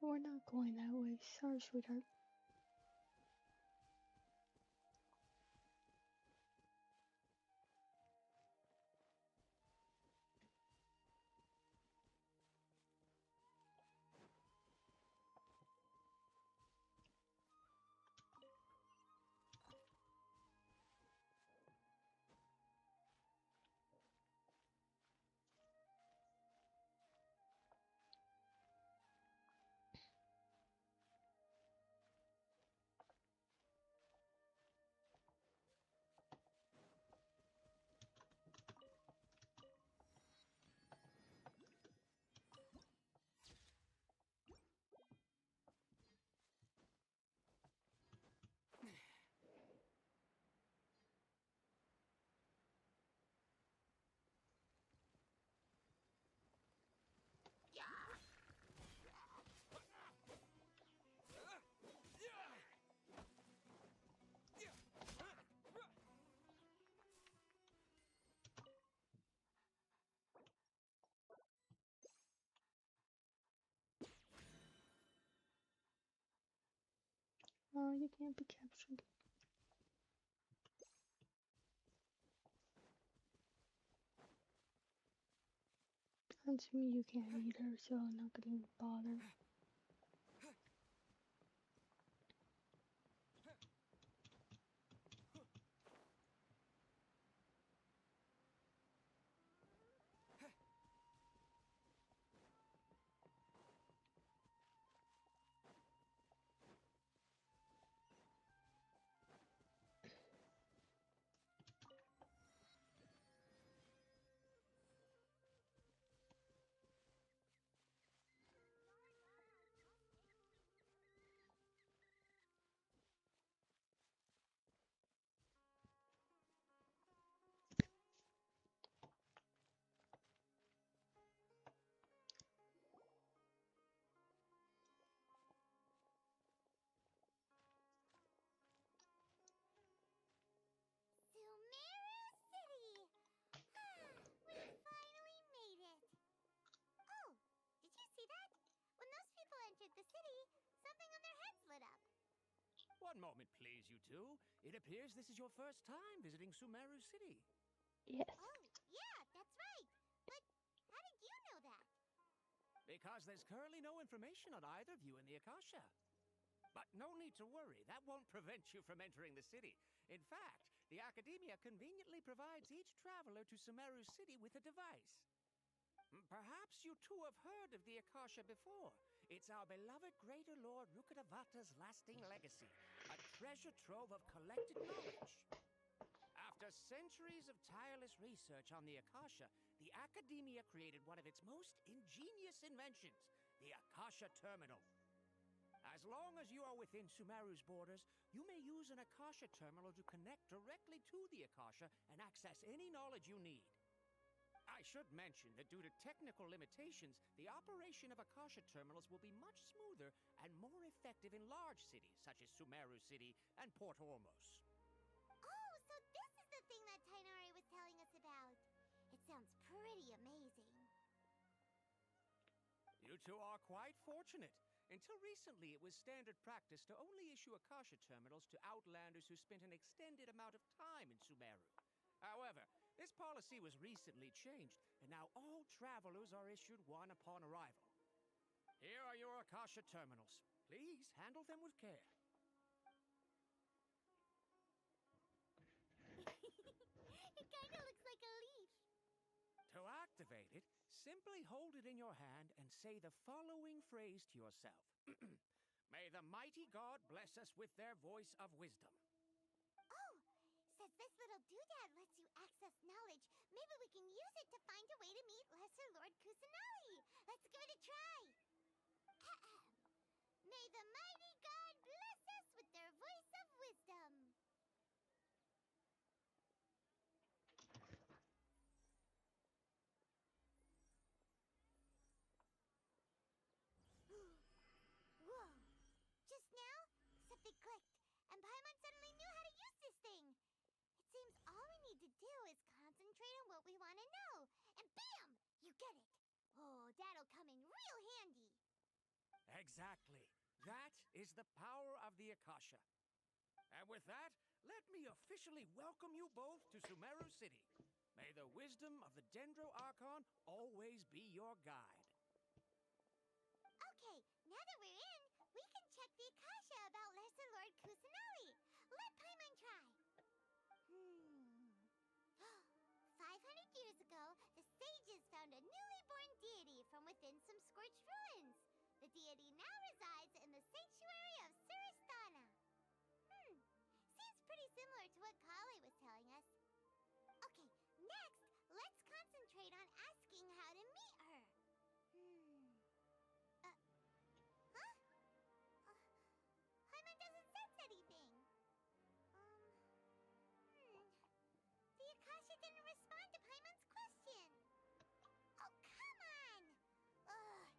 We're not going that way. Sorry, sweetheart. Oh, you can't be captured. And to me, you can't either, so I'm not gonna even bother. Sumeru City! We finally made it! Oh, did you see that? When those people entered the city, something on their heads lit up. One moment, please, you two. It appears this is your first time visiting Sumeru City. Yes. Oh, yeah, that's right. But how did you know that? Because there's currently no information on either of you in the Akasha. But no need to worry, that won't prevent you from entering the city. In fact, the Academia conveniently provides each traveler to Sumeru City with a device. Perhaps you two have heard of the Akasha before. It's our beloved Greater Lord Rukkhadevata's lasting legacy, a treasure trove of collected knowledge. After centuries of tireless research on the Akasha, the Academia created one of its most ingenious inventions, the Akasha Terminal. As long as you are within Sumeru's borders, you may use an Akasha terminal to connect directly to the Akasha and access any knowledge you need. I should mention that due to technical limitations, the operation of Akasha terminals will be much smoother and more effective in large cities such as Sumeru City and Port Ormos. Oh, so this is the thing that Tainari was telling us about. It sounds pretty amazing. You two are quite fortunate. Until recently, it was standard practice to only issue Akasha terminals to outlanders who spent an extended amount of time in Sumeru. However, this policy was recently changed, and now all travelers are issued one upon arrival. Here are your Akasha terminals. Please handle them with care. It kinda looks like a leaf. To activate it, simply hold it in your hand and say the following phrase to yourself. May the mighty God bless us with their voice of wisdom. Oh, says this little doodad lets you access knowledge. Maybe we can use it to find a way to meet Lesser Lord Kusanali. Let's give it a try. Ahem. May the mighty God bless us with their voice of wisdom. Whoa. Just now, something clicked, and Paimon suddenly knew how to use this thing. It seems all we need to do is concentrate on what we want to know, and bam! You get it. Oh, that'll come in real handy. Exactly. That is the power of the Akasha. And with that, let me officially welcome you both to Sumeru City. May the wisdom of the Dendro Archon always be your guide. Okay, now that we're in, we can check the Akasha about Lesser Lord Kusanali. Let Paimon try. 500 years ago, the sages found a newly born deity from within some scorched ruins. The deity now resides in the sanctuary of Suristana. Seems pretty similar to what Kale was telling us. Okay, next, let's concentrate on asking how to meet her. Huh? Paimon doesn't sense anything. The Akasha didn't respond to Paimon's question. Oh, come on! Ugh.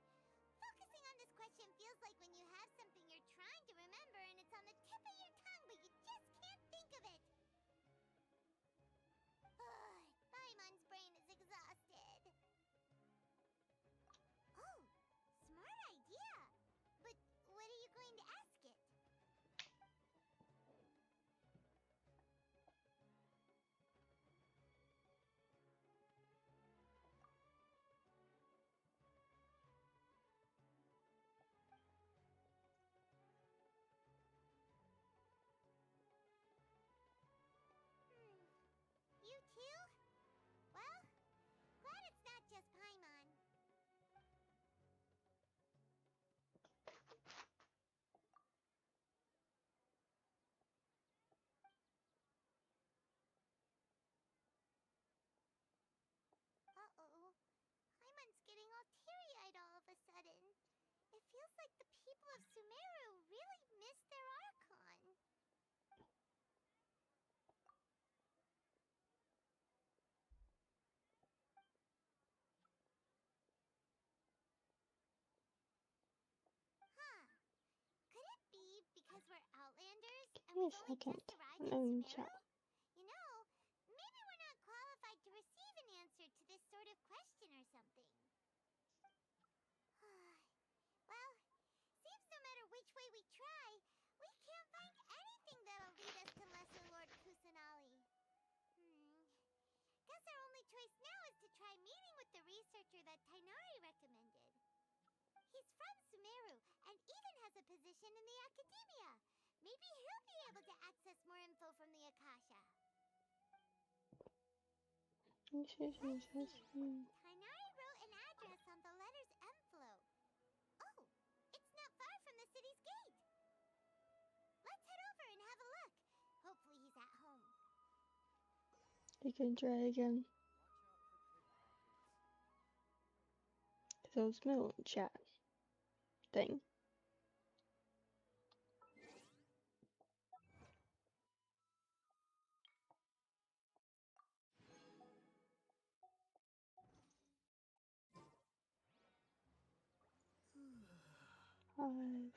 Focusing on this question feels like when you have something you're trying to remember and it's on the tip of your tongue, but you just can't think of it. Ugh. Paimon's brain is exhausted. Oh, smart idea. But what are you going to ask it? You too? Well, glad it's not just Paimon. Uh-oh. Paimon's getting all teary-eyed all of a sudden. It feels like the people of Sumeru really miss their Archon. Huh. Could it be because we're Outlanders and Wait a we've only second. just arrived in I'm Sumeru? chat. You know, maybe we're not qualified to receive an answer to this sort of question or something. Well, seems no matter which way we try, we can't find anything that'll lead us to Lesser Lord Kusanali. Guess our only choice now is to try meeting with the researcher that Tainari recommended. He's from Sumeru and even has a position in the academia. Maybe he'll be able to access more info from the Akasha. Tainari wrote an address on the letter's envelope. Oh, it's not far from the city's gate. Let's head over and have a look. Hopefully he's at home. You can try again. Those middle chat thing. Five.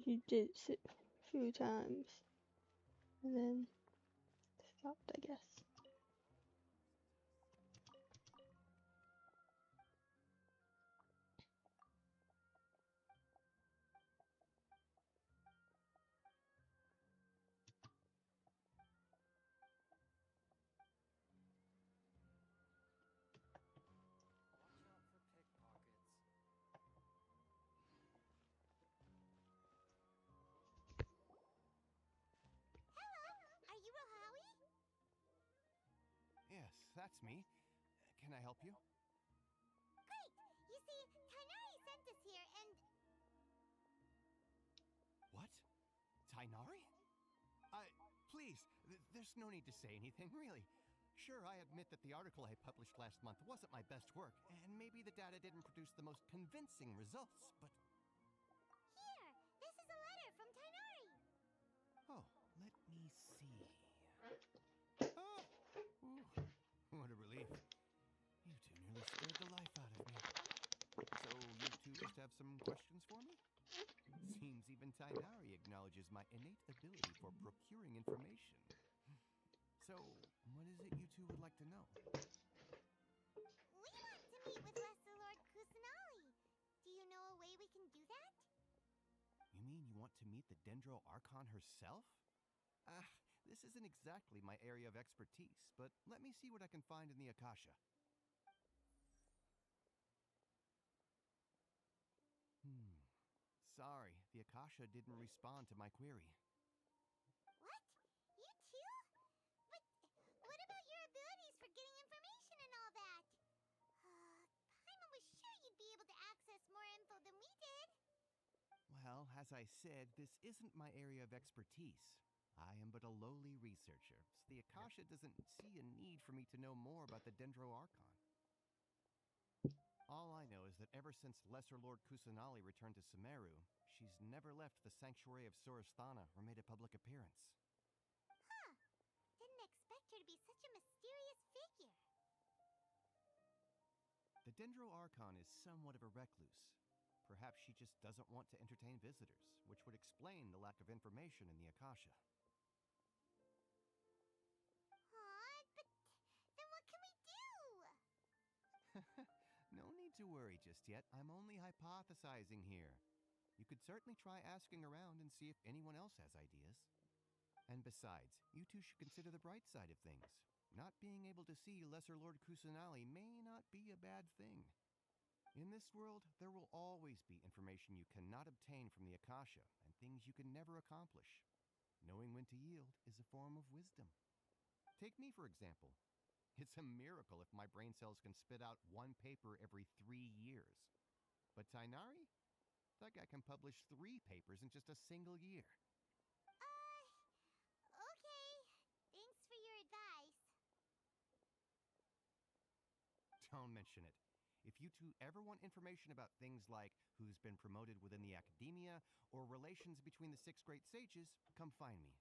You did sit a few times and then stopped, I guess. Hello, are you Rohawi? Yes, that's me. Can I help you? Great! You see, Tainari sent us here and... What? Tainari? Please, there's no need to say anything, really. Sure, I admit that the article I published last month wasn't my best work, and maybe the data didn't produce the most convincing results, but... Here, this is a letter from Tainari. Oh, let me see. Oh! Ooh, what a relief. You two nearly scared the life out of me. So, you two just have some questions for me? Seems even Tainari acknowledges my innate ability for procuring information. So, what is it you two would like to know? We want to meet with Lesser Lord Kusanali. Do you want to meet the Dendro Archon herself? This isn't exactly my area of expertise, but let me see what I can find in the Akasha. Sorry, the Akasha didn't respond to my query. What? You too? But what about your abilities for getting information and all that? Paimon was sure you'd be able to access more info than we did. Well, as I said, this isn't my area of expertise. I am but a lowly researcher, so the Akasha doesn't see a need for me to know more about the Dendro Archon. All I know is that ever since Lesser Lord Kusanali returned to Sumeru, she's never left the Sanctuary of Surasthana or made a public appearance. Huh. Didn't expect her to be such a mysterious figure. The Dendro Archon is somewhat of a recluse. Perhaps she just doesn't want to entertain visitors, which would explain the lack of information in the Akasha. Aw, but then what can we do? No need to worry just yet. I'm only hypothesizing here. You could certainly try asking around and see if anyone else has ideas. And besides, you two should consider the bright side of things. Not being able to see Lesser Lord Kusanali may not be a bad thing. In this world, there will always be information you cannot obtain from the Akasha and things you can never accomplish. Knowing when to yield is a form of wisdom. Take me, for example. It's a miracle if my brain cells can spit out one paper every 3 years. But Tainari? That guy can publish 3 papers in just a single year. Okay. Thanks for your advice. Don't mention it. If you two ever want information about things like who's been promoted within the academia or relations between the 6 great sages, come find me.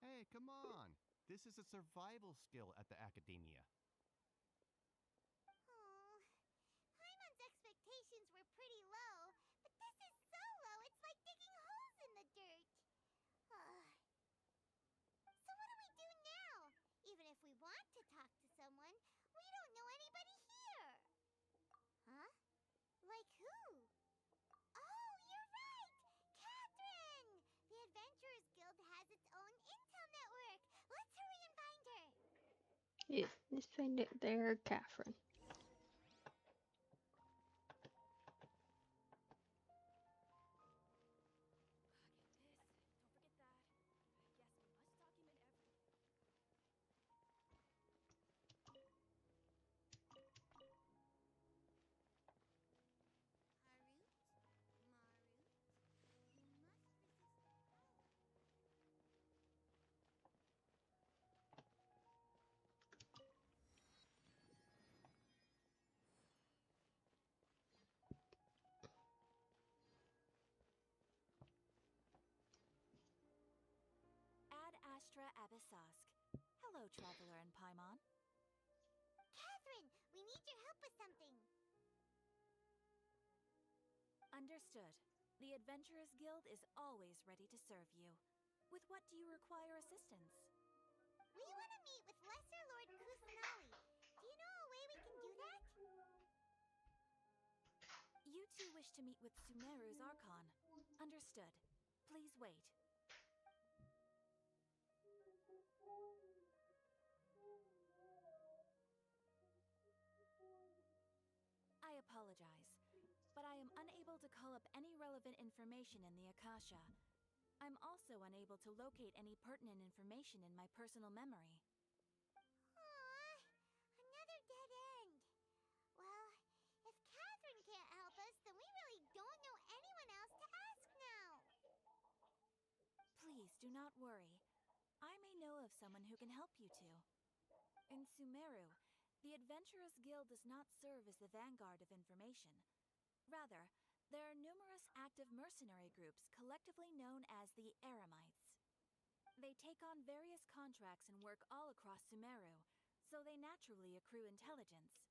Hey, come on! This is a survival skill at the academia. Oh, Paimon's expectations were pretty low, but this is so low it's like digging holes in the dirt. So what do we do now? Even if we want to talk to someone, we don't know anybody here. Huh? Like who? Oh, you're right! Catherine! The Adventurers Guild has its own intel network. Let's hurry and find her. Yeah, let's find it there, Catherine. Ad Astra Abyssosk. Hello, Traveler and Paimon. Catherine, we need your help with something. Understood. The Adventurers Guild is always ready to serve you. With what do you require assistance? We want to meet with Lesser Lord Kusanali. Do you know a way we can do that? You two wish to meet with Sumeru's Archon. Understood. Please wait. I apologize, but I am unable to call up any relevant information in the Akasha. I'm also unable to locate any pertinent information in my personal memory. Aww, another dead end. Well, if Catherine can't help us, then we really don't know anyone else to ask now. Please do not worry. I may know of someone who can help you two. In Sumeru, the Adventurers Guild does not serve as the vanguard of information. Rather, there are numerous active mercenary groups collectively known as the Eremites. They take on various contracts and work all across Sumeru, so they naturally accrue intelligence.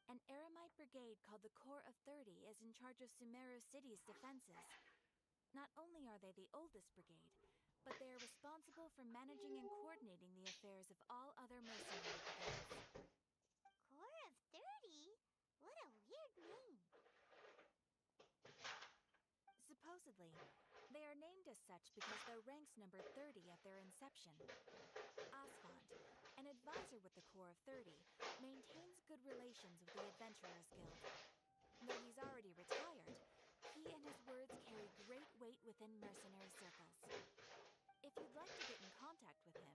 An Eremite brigade called the Corps of 30 is in charge of Sumeru City's defenses. Not only are they the oldest brigade, but they are responsible for managing and coordinating the affairs of all other mercenary brigades. Corps of 30? What a weird name. Suppose Supposedly, they are named as such because their ranks numbered 30 at their inception. Asphalt, an advisor with the Corps of 30, maintains good relations with the Adventurers Guild. Though he's already retired, he and his words carry great weight within mercenary circles. If you'd like to get in contact with him,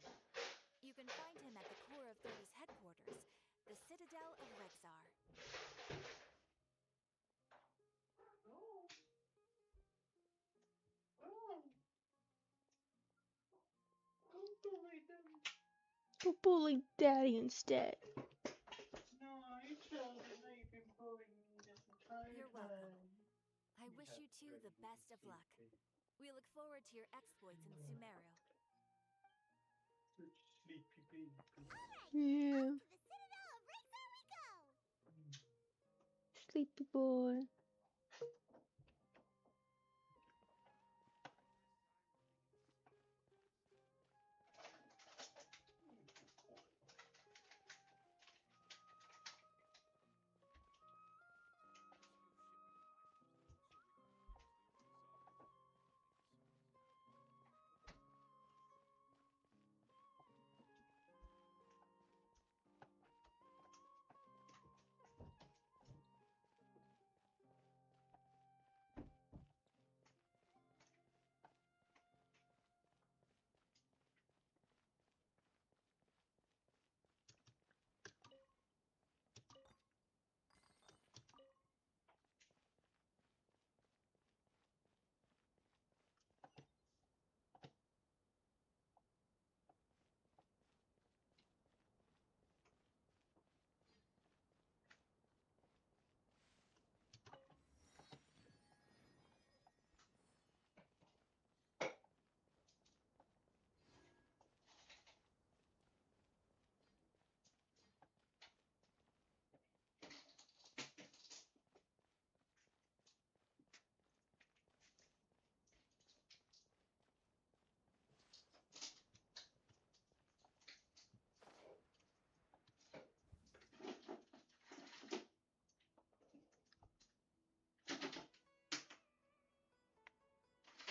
you can find him at the Corps of 30's headquarters, the Citadel of Rexar. Go bully Daddy instead. You're welcome. I wish you two the best of luck. We look forward to your exploits in Sumeru. Yeah. To the Citadel of Rexar we go! Sleepy boy.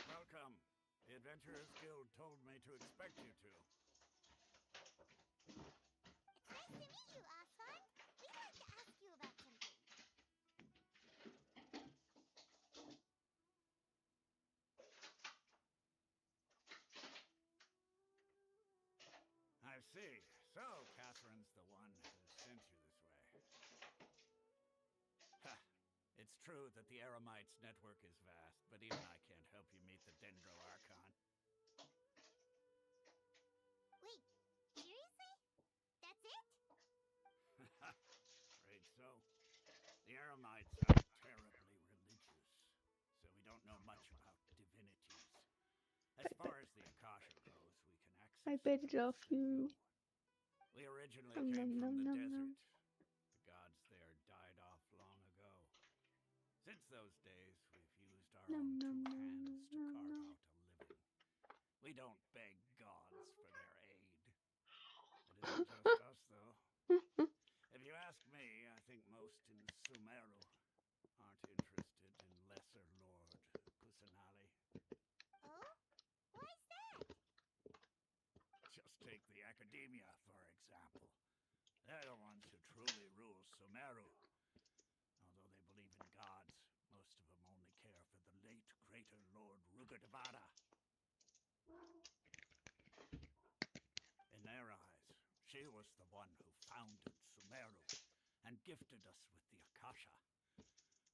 Welcome. The Adventurers Guild told me to expect you two. It's nice to meet you, Asphalt. We'd like to ask you about something. I see. So, Catherine's the one who sent you this way. Ha! It's true that the Eremites' network is vast, but even I can't help you meet the Dendro Archon. Wait, seriously? That's it? Afraid so. The Eremites are terribly religious, so we don't know much about divinities. As far as the Akasha goes, we can access I bet it off you. We originally Nom, came nom, from the nom, desert. nom. The gods there died off long ago. Since those days, we've used our Nom, own two nom, nom, hands to nom, carve nom. out a living. We don't beg gods for their aid. It isn't just us, though. If you ask me, I think most in Sumeru aren't interested in Lesser Lord Kusanali. Oh? Why's that? Just take the Academia, for example. They're the ones who truly rule Sumeru. Although they believe in gods, most of them only care for the late Greater Lord Rugadavada. In their eyes, she was the one who founded Sumeru and gifted us with the Akasha.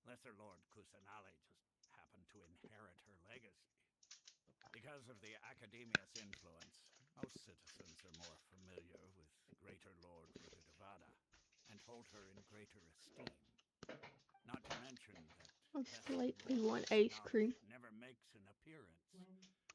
Lesser Lord Kusanali just happened to inherit her legacy. Because of the Academia's influence, most citizens are more familiar with Greater Lord Rugadavada and hold her in greater esteem. Not to mention that I Lesser slightly Lord want ice cream. Kusanali never makes an appearance.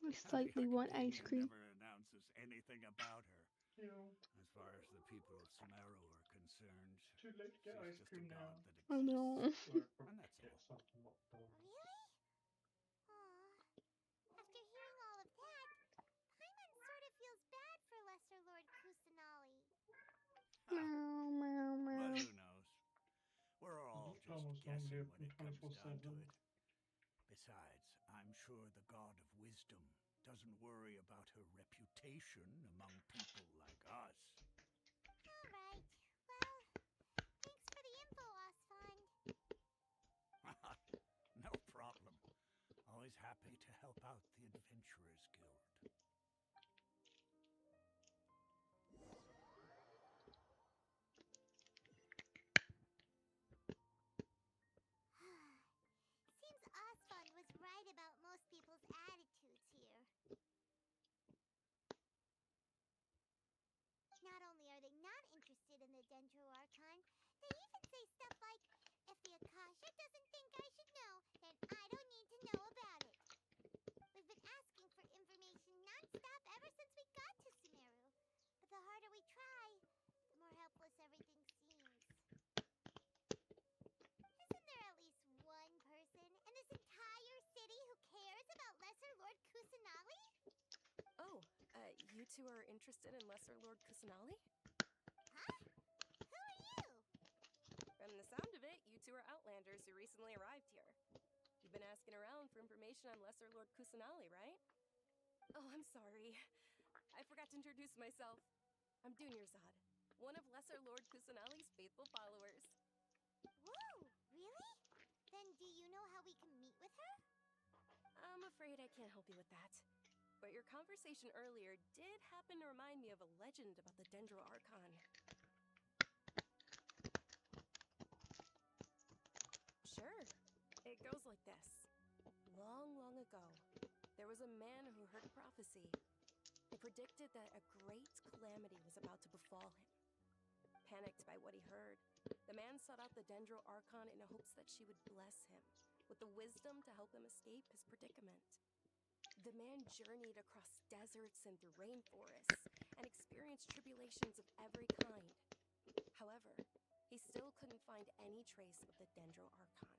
I slightly want ice The cream. Academia never announces anything about her. As far as the people of Sumeru are concerned, she's just a god that exists. I know. And that's all. Really? Aw. After hearing all of that, Paimon sort of feels bad for Lesser Lord Kusanali. Meow, meow, But meow. who knows? We're all just guessing when it comes down to it. Besides, I'm sure the God of Wisdom doesn't worry about her reputation among people like us. Alright. Well, thanks for the info, Osfond. No problem. Always happy to help out the Adventurers Guild. Seems Osfond was right about most people's attitudes here. Not only are they not interested in the Dendro Archon, they even say stuff like, if the Akasha doesn't think I should know, then I don't need to know about it. We've been asking for information non-stop ever since we got to Sumeru. But the harder we try, the more helpless everything seems. Isn't there at least one person in this entire city who cares about Lesser Lord Kusanali? Oh, you two are interested in Lesser Lord Kusanali? Huh? Who are you? From the sound of it, you two are Outlanders who recently arrived here. You've been asking around for information on Lesser Lord Kusanali, right? Oh, I'm sorry. I forgot to introduce myself. I'm Dunyarzad, one of Lesser Lord Kusanali's faithful followers. Whoa, really? Then do you know how we can meet with her? I'm afraid I can't help you with that. But your conversation earlier did happen to remind me of a legend about the Dendro Archon. Sure. It goes like this. Long, long ago, there was a man who heard a prophecy. It predicted that a great calamity was about to befall him. Panicked by what he heard, the man sought out the Dendro Archon in hopes that she would bless him with the wisdom to help him escape his predicament. The man journeyed across deserts and through rainforests and experienced tribulations of every kind. However, he still couldn't find any trace of the Dendro Archon.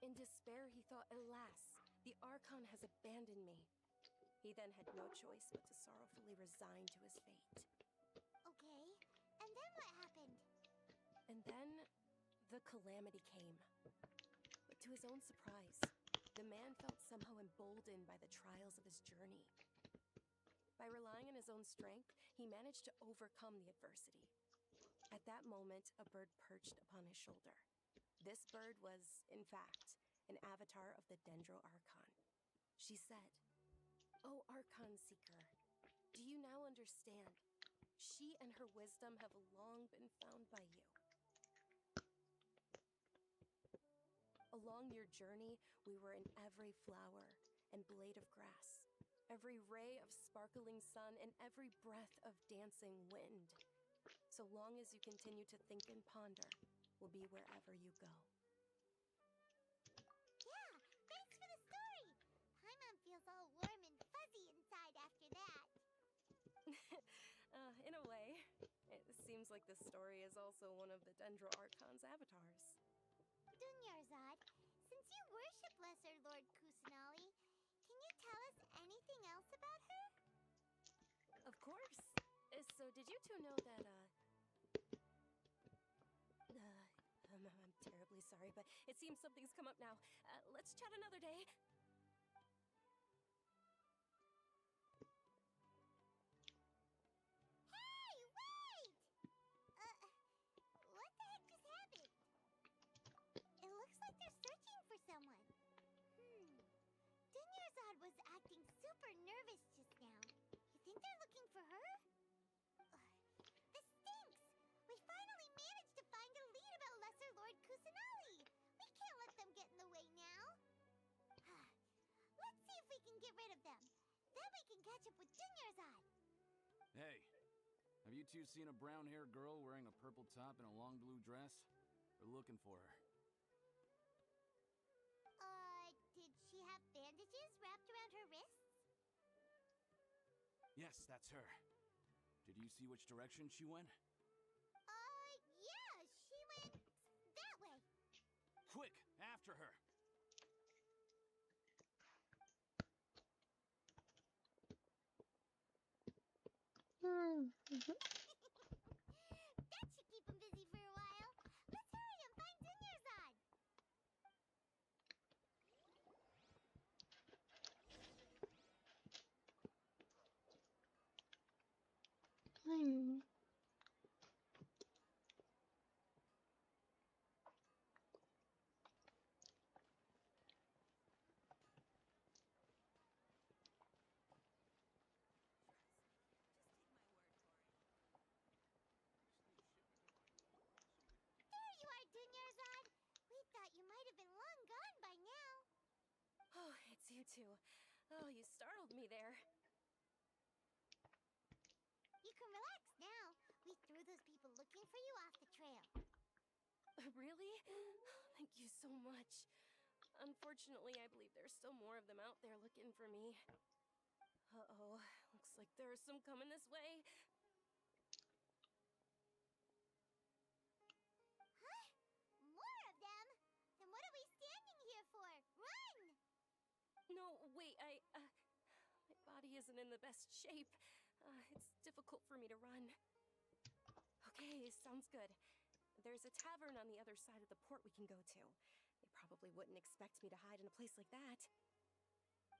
In despair, he thought, alas, the Archon has abandoned me. He then had no choice but to sorrowfully resign to his fate. Okay, and then what happened? And then, the calamity came. But to his own surprise, the man felt somehow emboldened by the trials of his journey. By relying on his own strength, he managed to overcome the adversity. At that moment, a bird perched upon his shoulder. This bird was, in fact, an avatar of the Dendro Archon. She said, "O Archon Seeker, do you now understand? She and her wisdom have long been found by you. Along your journey, we were in every flower and blade of grass, every ray of sparkling sun, and every breath of dancing wind. So long as you continue to think and ponder, we'll be wherever you go." Yeah, thanks for the story! Paimon feels all warm and fuzzy inside after that. In a way, it seems like this story is also one of the Dendro Archon's avatars. Dunyarzad, since you worship Lesser Lord Kusanali, can you tell us anything else about her? Of course. So did you two know that, I'm terribly sorry, but it seems something's come up now. Let's chat another day. Hey, wait! What the heck just happened? It looks like they're searching for someone. Dunyarzad was acting super nervous just now. You think they're looking for her? This stinks! We finally managed to find a lead about Lesser Lord Kusanali! We can't let them get in the way now! Let's see if we can get rid of them. Then we can catch up with Dunyarzad! Hey, have you two seen a brown-haired girl wearing a purple top and a long blue dress? We're looking for her. Did she have bandages wrapped around her wrists? Yes, that's her. Did you see which direction she went? Yeah, she went that way. Quick, after her! That should keep him busy for a while. Let's hurry and find Dunyarzad. have been long gone by now. Oh, it's you two. Oh, you startled me there. You can relax now. We threw those people looking for you off the trail. Really? Thank you so much. Unfortunately, I believe there's still more of them out there looking for me. Uh-oh, looks like there's some coming this way. Huh? More of them? Then what are we standing here for? Run! No, wait, my body isn't in the best shape. It's difficult for me to run. Okay, sounds good. There's a tavern on the other side of the port we can go to. They probably wouldn't expect me to hide in a place like that.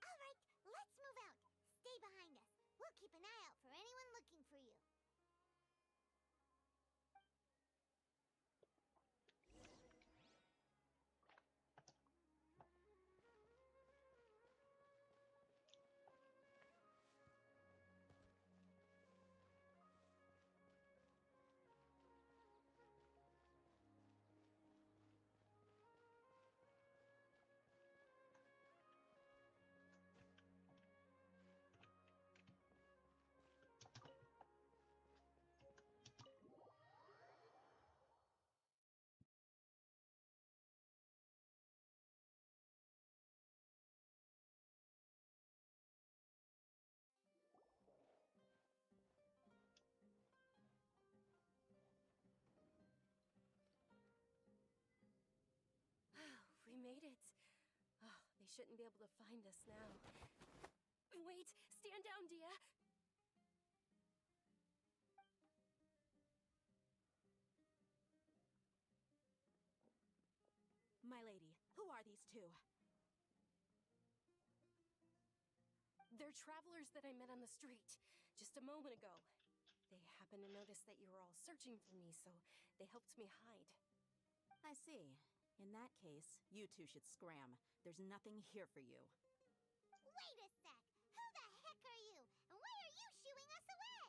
All right, let's move out. Stay behind us. We'll keep an eye out for anyone looking for you. We made it. Oh, they shouldn't be able to find us now. Wait, stand down, Dia. My lady, who are these two? They're travelers that I met on the street just a moment ago. They happened to notice that you were all searching for me, so they helped me hide. I see. In that case, you two should scram. There's nothing here for you. Wait a sec! Who the heck are you? And why are you shooing us away?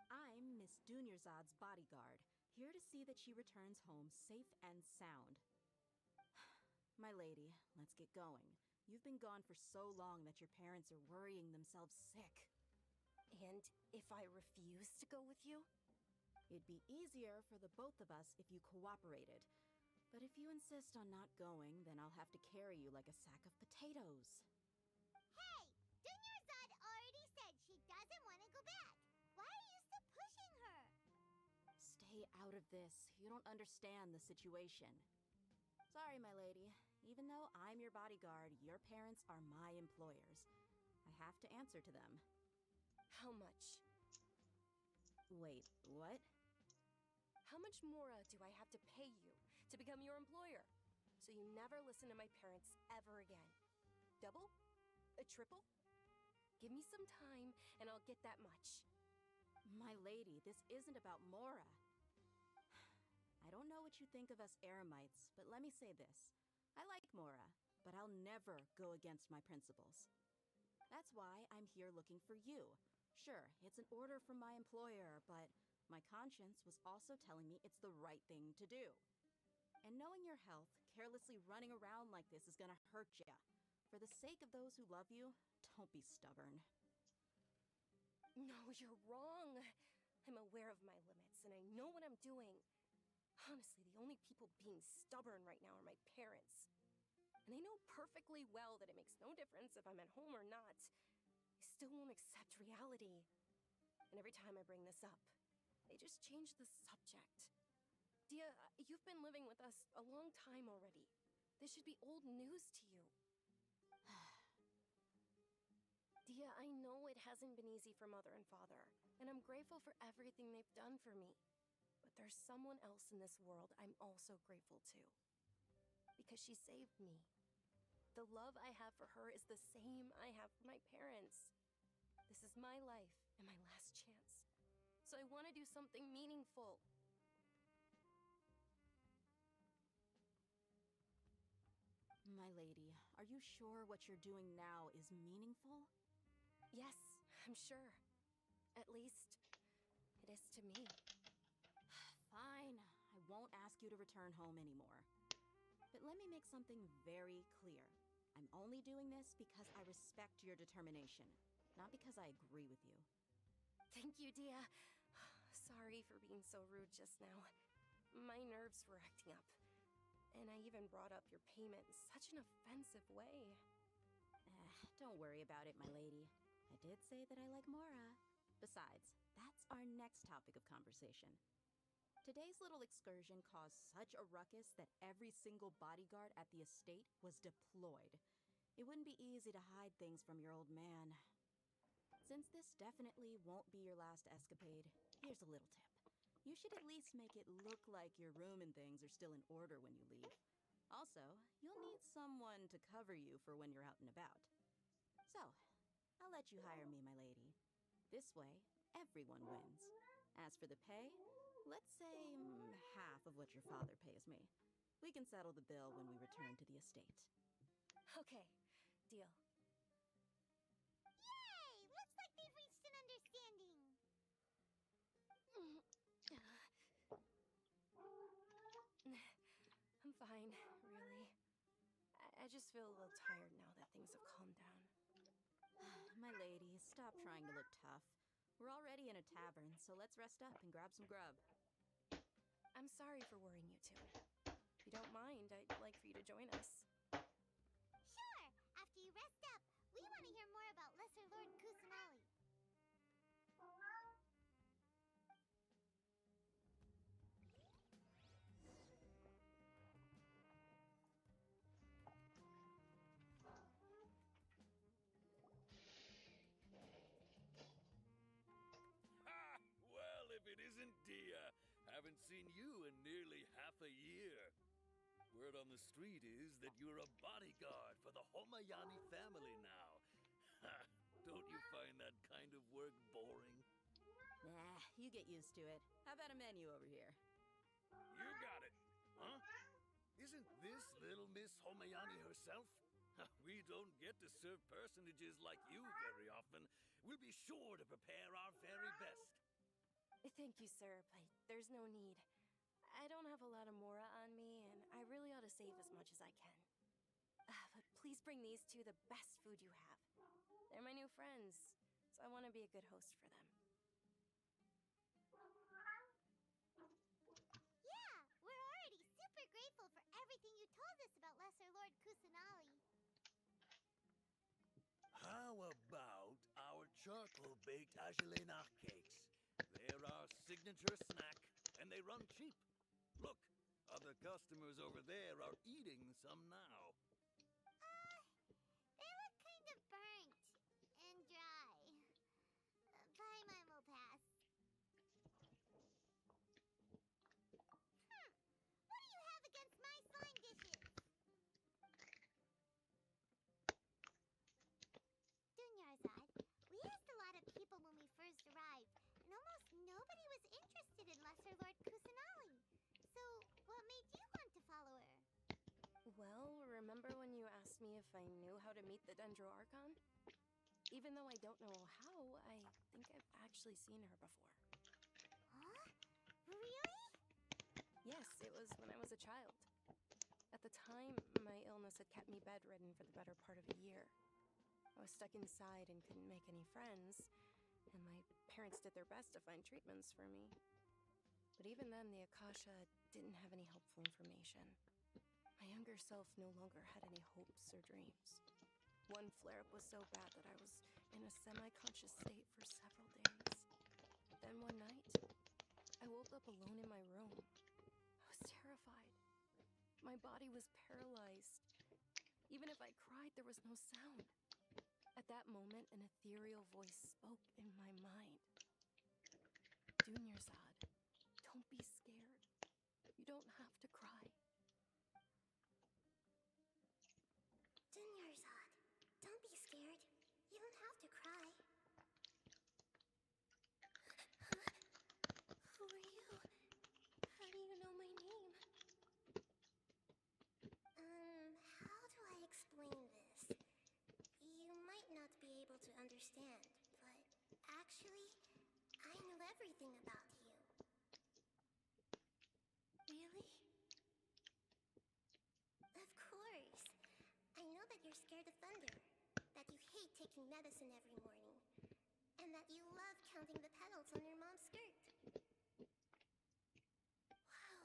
I'm Miss Dunyarzad's bodyguard, here to see that she returns home safe and sound. My lady, let's get going. You've been gone for so long that your parents are worrying themselves sick. And if I refuse to go with you? It'd be easier for the both of us if you cooperated. But if you insist on not going, then I'll have to carry you like a sack of potatoes. Hey! Dunyarzad already said she doesn't want to go back. Why are you still pushing her? Stay out of this. You don't understand the situation. Sorry, my lady. Even though I'm your bodyguard, your parents are my employers. I have to answer to them. How much? Wait, what? How much more do I have to pay you to become your employer? So you never listen to my parents ever again. Double? A triple? Give me some time and I'll get that much. My lady, this isn't about Mora. I don't know what you think of us Eremites, but let me say this. I like Mora, but I'll never go against my principles. That's why I'm here looking for you. Sure, it's an order from my employer, but my conscience was also telling me it's the right thing to do. And knowing your health, carelessly running around like this is gonna hurt ya. For the sake of those who love you, don't be stubborn. No, you're wrong. I'm aware of my limits, and I know what I'm doing. Honestly, the only people being stubborn right now are my parents. And they know perfectly well that it makes no difference if I'm at home or not. They still won't accept reality. And every time I bring this up, they just change the subject. Dia, you've been living with us a long time already. This should be old news to you. Dia, I know it hasn't been easy for Mother and Father, and I'm grateful for everything they've done for me. But there's someone else in this world I'm also grateful to. Because she saved me. The love I have for her is the same I have for my parents. This is my life and my last chance. So I want to do something meaningful. My lady, are you sure what you're doing now is meaningful? Yes, I'm sure. At least, it is to me. Fine. I won't ask you to return home anymore. But let me make something very clear. I'm only doing this because I respect your determination, not because I agree with you. Thank you, Dia. Sorry for being so rude just now. My nerves were acting up. And I even brought up your payment in such an offensive way. Don't worry about it, my lady. I did say that I like Mora. Besides, that's our next topic of conversation. Today's little excursion caused such a ruckus that every single bodyguard at the estate was deployed. It wouldn't be easy to hide things from your old man. Since this definitely won't be your last escapade, here's a little tip. You should at least make it look like your room and things are still in order when you leave. Also, you'll need someone to cover you for when you're out and about. So, I'll let you hire me, my lady. This way, everyone wins. As for the pay, let's say half of what your father pays me. We can settle the bill when we return to the estate. Okay, deal. Yay! Looks like they've reached an understanding. I'm fine, really. I just feel a little tired now that things have calmed down. My lady, stop trying to look tough. We're already in a tavern, so let's rest up and grab some grub. I'm sorry for worrying you two. If you don't mind, I'd like for you to join us. Sure! After you rest up, we want to hear more about Lesser Lord Kusanali. Ha! Well, if it isn't Dia. Haven't seen you in nearly half a year. Word on the street is that you're a bodyguard for the Homayani family now. Ha! Don't you find that kind of work boring? Nah, you get used to it. How about a menu over here? You got it. Huh? Isn't this little Miss Homayani herself? We don't get to serve personages like you very often. We'll be sure to prepare our very best. Thank you, sir, but there's no need. I don't have a lot of Mora on me, and I really ought to save as much as I can. But please bring these two the best food you have. They're my new friends, so I want to be a good host for them. Yeah, we're already super grateful for everything you told us about Lesser Lord Kusanali. How about our charcoal-baked agelenach cakes? They're our signature snack, and they run cheap. Look, other customers over there are eating some now. They look kind of burnt and dry. Paimon will pass. What do you have against my slime dishes? Dunyarzad, we asked a lot of people when we first arrived, and almost nobody was interested in Lesser Lord Kusanali. So, what made you want to follow her? Well, remember when you asked me if I knew how to meet the Dendro Archon? Even though I don't know how, I think I've actually seen her before. Huh? Really? Yes, it was when I was a child. At the time, my illness had kept me bedridden for the better part of a year. I was stuck inside and couldn't make any friends, and my parents did their best to find treatments for me. But even then, the Akasha didn't have any helpful information. My younger self no longer had any hopes or dreams. One flare-up was so bad that I was in a semi-conscious state for several days. Then one night, I woke up alone in my room. I was terrified. My body was paralyzed. Even if I cried, there was no sound. At that moment, an ethereal voice spoke in my mind. Dunyarzad, don't be scared. You don't have to cry. Dunyarzad, don't be scared. You don't have to cry. Who are you? How do you know my name? How do I explain this? You might not be able to understand, but actually, I know everything about you. Really? that you're scared of thunder, that you hate taking medicine every morning, and that you love counting the petals on your mom's skirt. Wow,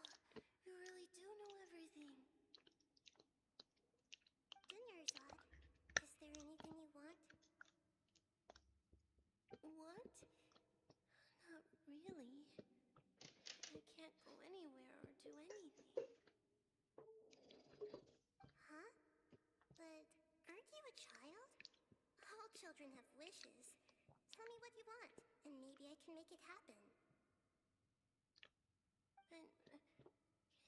you really do know everything. Dunyarzad, is there anything you want? Want? Not really. I can't go anywhere or do anything. Huh? But aren't you a child? All children have wishes. Tell me what you want, and maybe I can make it happen. But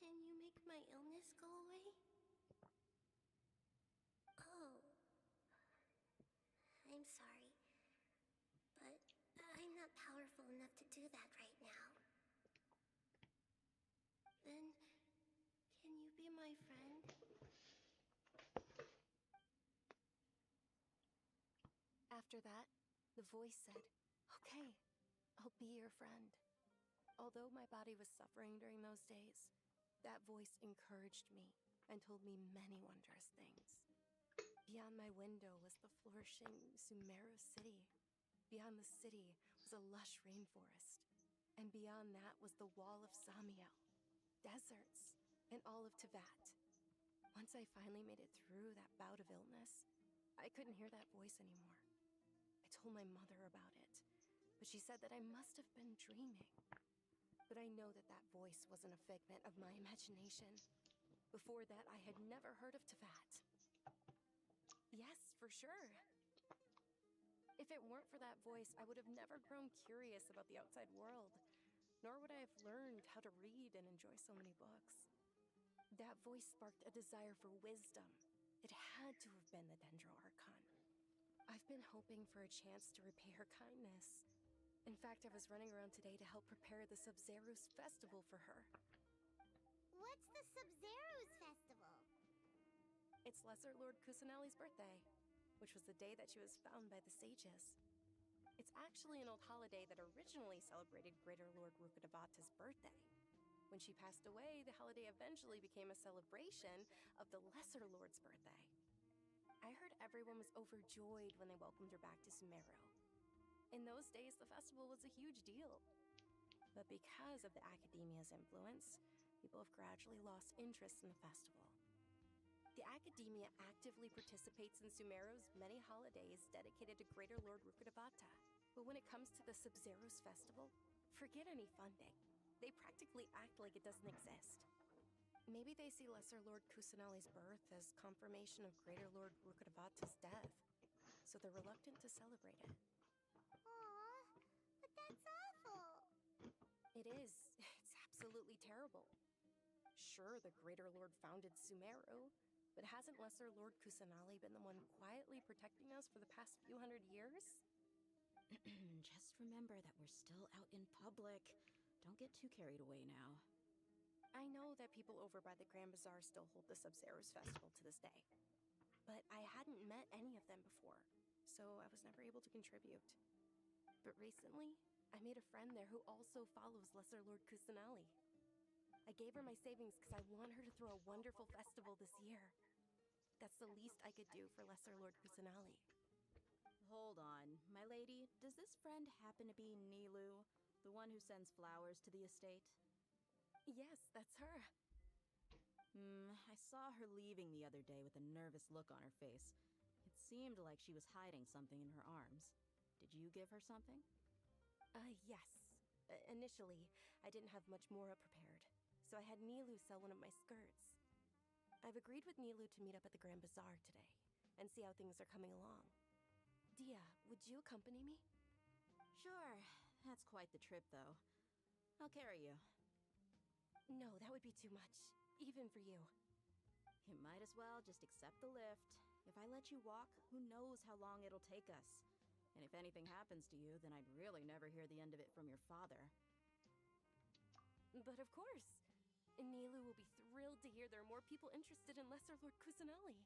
can you make my illness go away? Oh. I'm sorry. But I'm not powerful enough to do that right now. Then, can you be my friend? After that, the voice said, "Okay, I'll be your friend." Although my body was suffering during those days, that voice encouraged me and told me many wondrous things. Beyond my window was the flourishing Sumeru city. Beyond the city was a lush rainforest. And beyond that was the wall of Samiel, deserts, and all of Teyvat. Once I finally made it through that bout of illness, I couldn't hear that voice anymore. I told my mother about it, but she said that I must have been dreaming. But I know that that voice wasn't a figment of my imagination. Before that, I had never heard of Teyvat. Yes, for sure. If it weren't for that voice, I would have never grown curious about the outside world, nor would I have learned how to read and enjoy so many books. That voice sparked a desire for wisdom. It had to have been the Dendro Archon. I've been hoping for a chance to repay her kindness. In fact, I was running around today to help prepare the Sub-Zerus festival for her. What's the Sub-Zerus festival? It's Lesser Lord Kusanali's birthday, which was the day that she was found by the sages. It's actually an old holiday that originally celebrated Greater Lord Rukkhadevata's birthday. When she passed away, the holiday eventually became a celebration of the Lesser Lord's birthday. I heard everyone was overjoyed when they welcomed her back to Sumeru. In those days, the festival was a huge deal. But because of the Academia's influence, people have gradually lost interest in the festival. The Academia actively participates in Sumeru's many holidays dedicated to Greater Lord Rukkhadevata. But when it comes to the Sub-Zerus festival, forget any funding. They practically act like it doesn't exist. Maybe they see Lesser Lord Kusanali's birth as confirmation of Greater Lord Rukkhadevata's death, so they're reluctant to celebrate it. Aw, but that's awful. It is. It's absolutely terrible. Sure, the Greater Lord founded Sumeru, but hasn't Lesser Lord Kusanali been the one quietly protecting us for the past few hundred years? Just remember that we're still out in public. Don't get too carried away now. I know that people over by the Grand Bazaar still hold the Sub-Zerus festival to this day. But I hadn't met any of them before, so I was never able to contribute. But recently, I made a friend there who also follows Lesser Lord Kusanali. I gave her my savings because I want her to throw a wonderful festival this year. That's the least I could do for Lesser Lord Kusanali. Hold on, my lady, does this friend happen to be Nilu, the one who sends flowers to the estate? Yes, that's her. I saw her leaving the other day with a nervous look on her face. It seemed like she was hiding something in her arms. Did you give her something? Yes. Initially, I didn't have much Mora prepared, so I had Nilu sell one of my skirts. I've agreed with Nilu to meet up at the Grand Bazaar today and see how things are coming along. Dia, would you accompany me? Sure. That's quite the trip, though. I'll carry you. No, that would be too much, even for you. You might as well just accept the lift. If I let you walk, who knows how long it'll take us. And if anything happens to you, then I'd really never hear the end of it from your father. But of course. Nilu will be thrilled to hear there are more people interested in Lesser Lord Kusanali.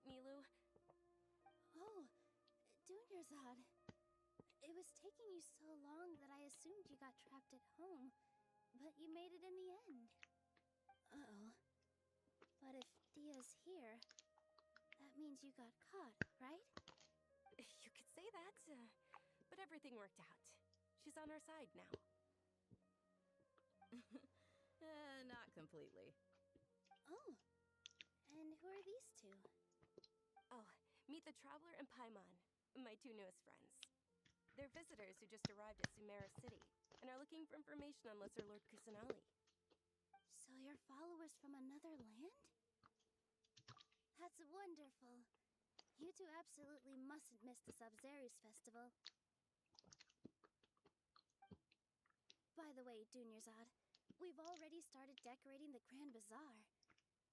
Milu. Oh, Dunyarzad. It was taking you so long that I assumed you got trapped at home, but you made it in the end. Uh-oh. But if Dia's here, that means you got caught, right? You could say that, but everything worked out. She's on our side now. Not completely. Oh, and who are these two? Oh, meet the Traveler and Paimon, my two newest friends. They're visitors who just arrived at Sumeru City and are looking for information on Lesser Lord Kusanali. So you're followers from another land? That's wonderful. You two absolutely mustn't miss the Sabzeruz festival. By the way, Dunyarzad, we've already started decorating the Grand Bazaar.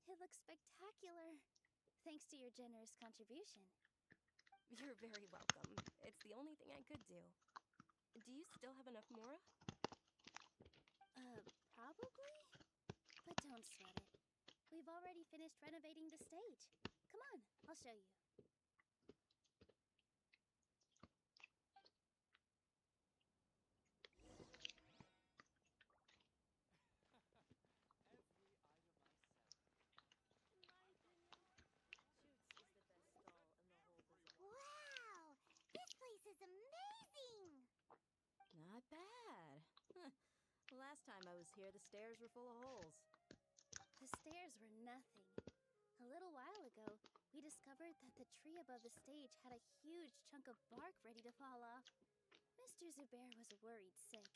It looks spectacular, thanks to your generous contribution. You're very welcome. It's the only thing I could do. Do you still have enough Mora? Probably? But don't sweat it. We've already finished renovating the stage. Come on, I'll show you. Wow! This place is amazing! Not bad. Last time I was here, the stairs were full of holes. The stairs were nothing. A little while ago, we discovered that the tree above the stage had a huge chunk of bark ready to fall off. Mr. Zubair was worried sick.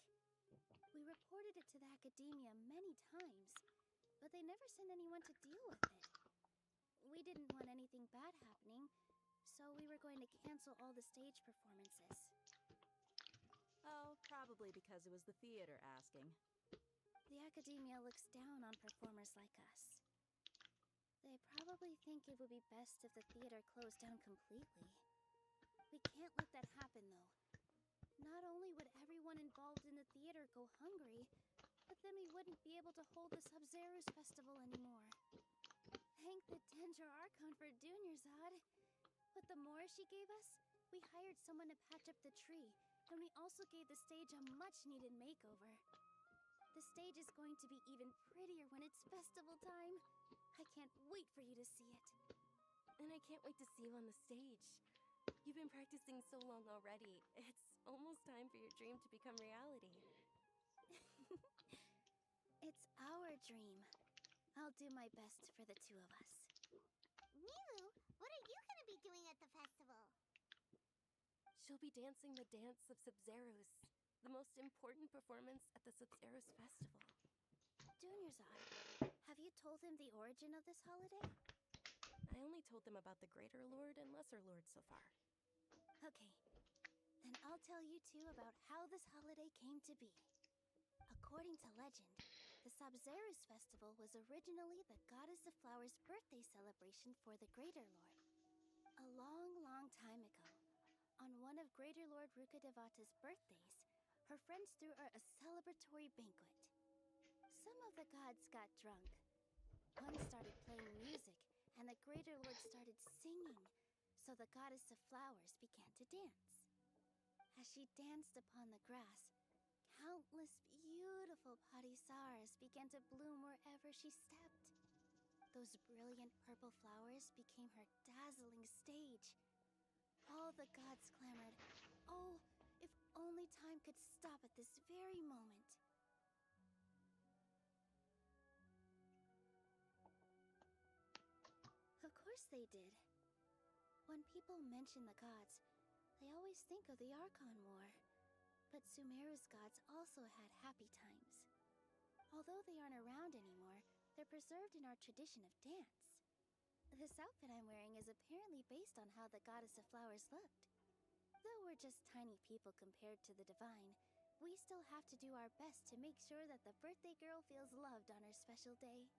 We reported it to the academia many times, but they never sent anyone to deal with it. We didn't want anything bad happening, so we were going to cancel all the stage performances. Oh, probably because it was the theater asking. The academia looks down on performers like us. They probably think it would be best if the theater closed down completely. We can't let that happen, though. Not only would everyone involved in the theater go hungry, but then we wouldn't be able to hold the Sabzeruz festival anymore. Thank the Dendro Archon for Dunyarzad. With the Mora she gave us, we hired someone to patch up the tree, and we also gave the stage a much-needed makeover. The stage is going to be even prettier when it's festival time. I can't wait for you to see it. And I can't wait to see you on the stage. You've been practicing so long already. It's almost time for your dream to become reality. It's our dream. I'll do my best for the two of us. Milu, what are you gonna be doing at the festival? She'll be dancing the dance of Sabzeruz, the most important performance at the Sabzeruz festival. Dunyarzad, have you told them the origin of this holiday? I only told them about the Greater Lord and Lesser Lord so far. Okay, then I'll tell you two about how this holiday came to be. According to legend, the Sabzeruz festival was originally the Goddess of Flowers' birthday celebration for the Greater Lord. A long, long time ago, on one of Greater Lord Rukkhadevata's birthdays, her friends threw her a celebratory banquet. Some of the gods got drunk. One started playing music, and the Greater Lord started singing, so the Goddess of Flowers began to dance. As she danced upon the grass, countless beautiful parisaras began to bloom wherever she stepped. Those brilliant purple flowers became her dazzling stage. All the gods clamored, "Oh, if only time could stop at this very moment." Of course they did. When people mention the gods, they always think of the Archon War. But Sumeru's gods also had happy times. Although they aren't around anymore, they're preserved in our tradition of dance. This outfit I'm wearing is apparently based on how the Goddess of Flowers looked. Though we're just tiny people compared to the divine, we still have to do our best to make sure that the birthday girl feels loved on her special day.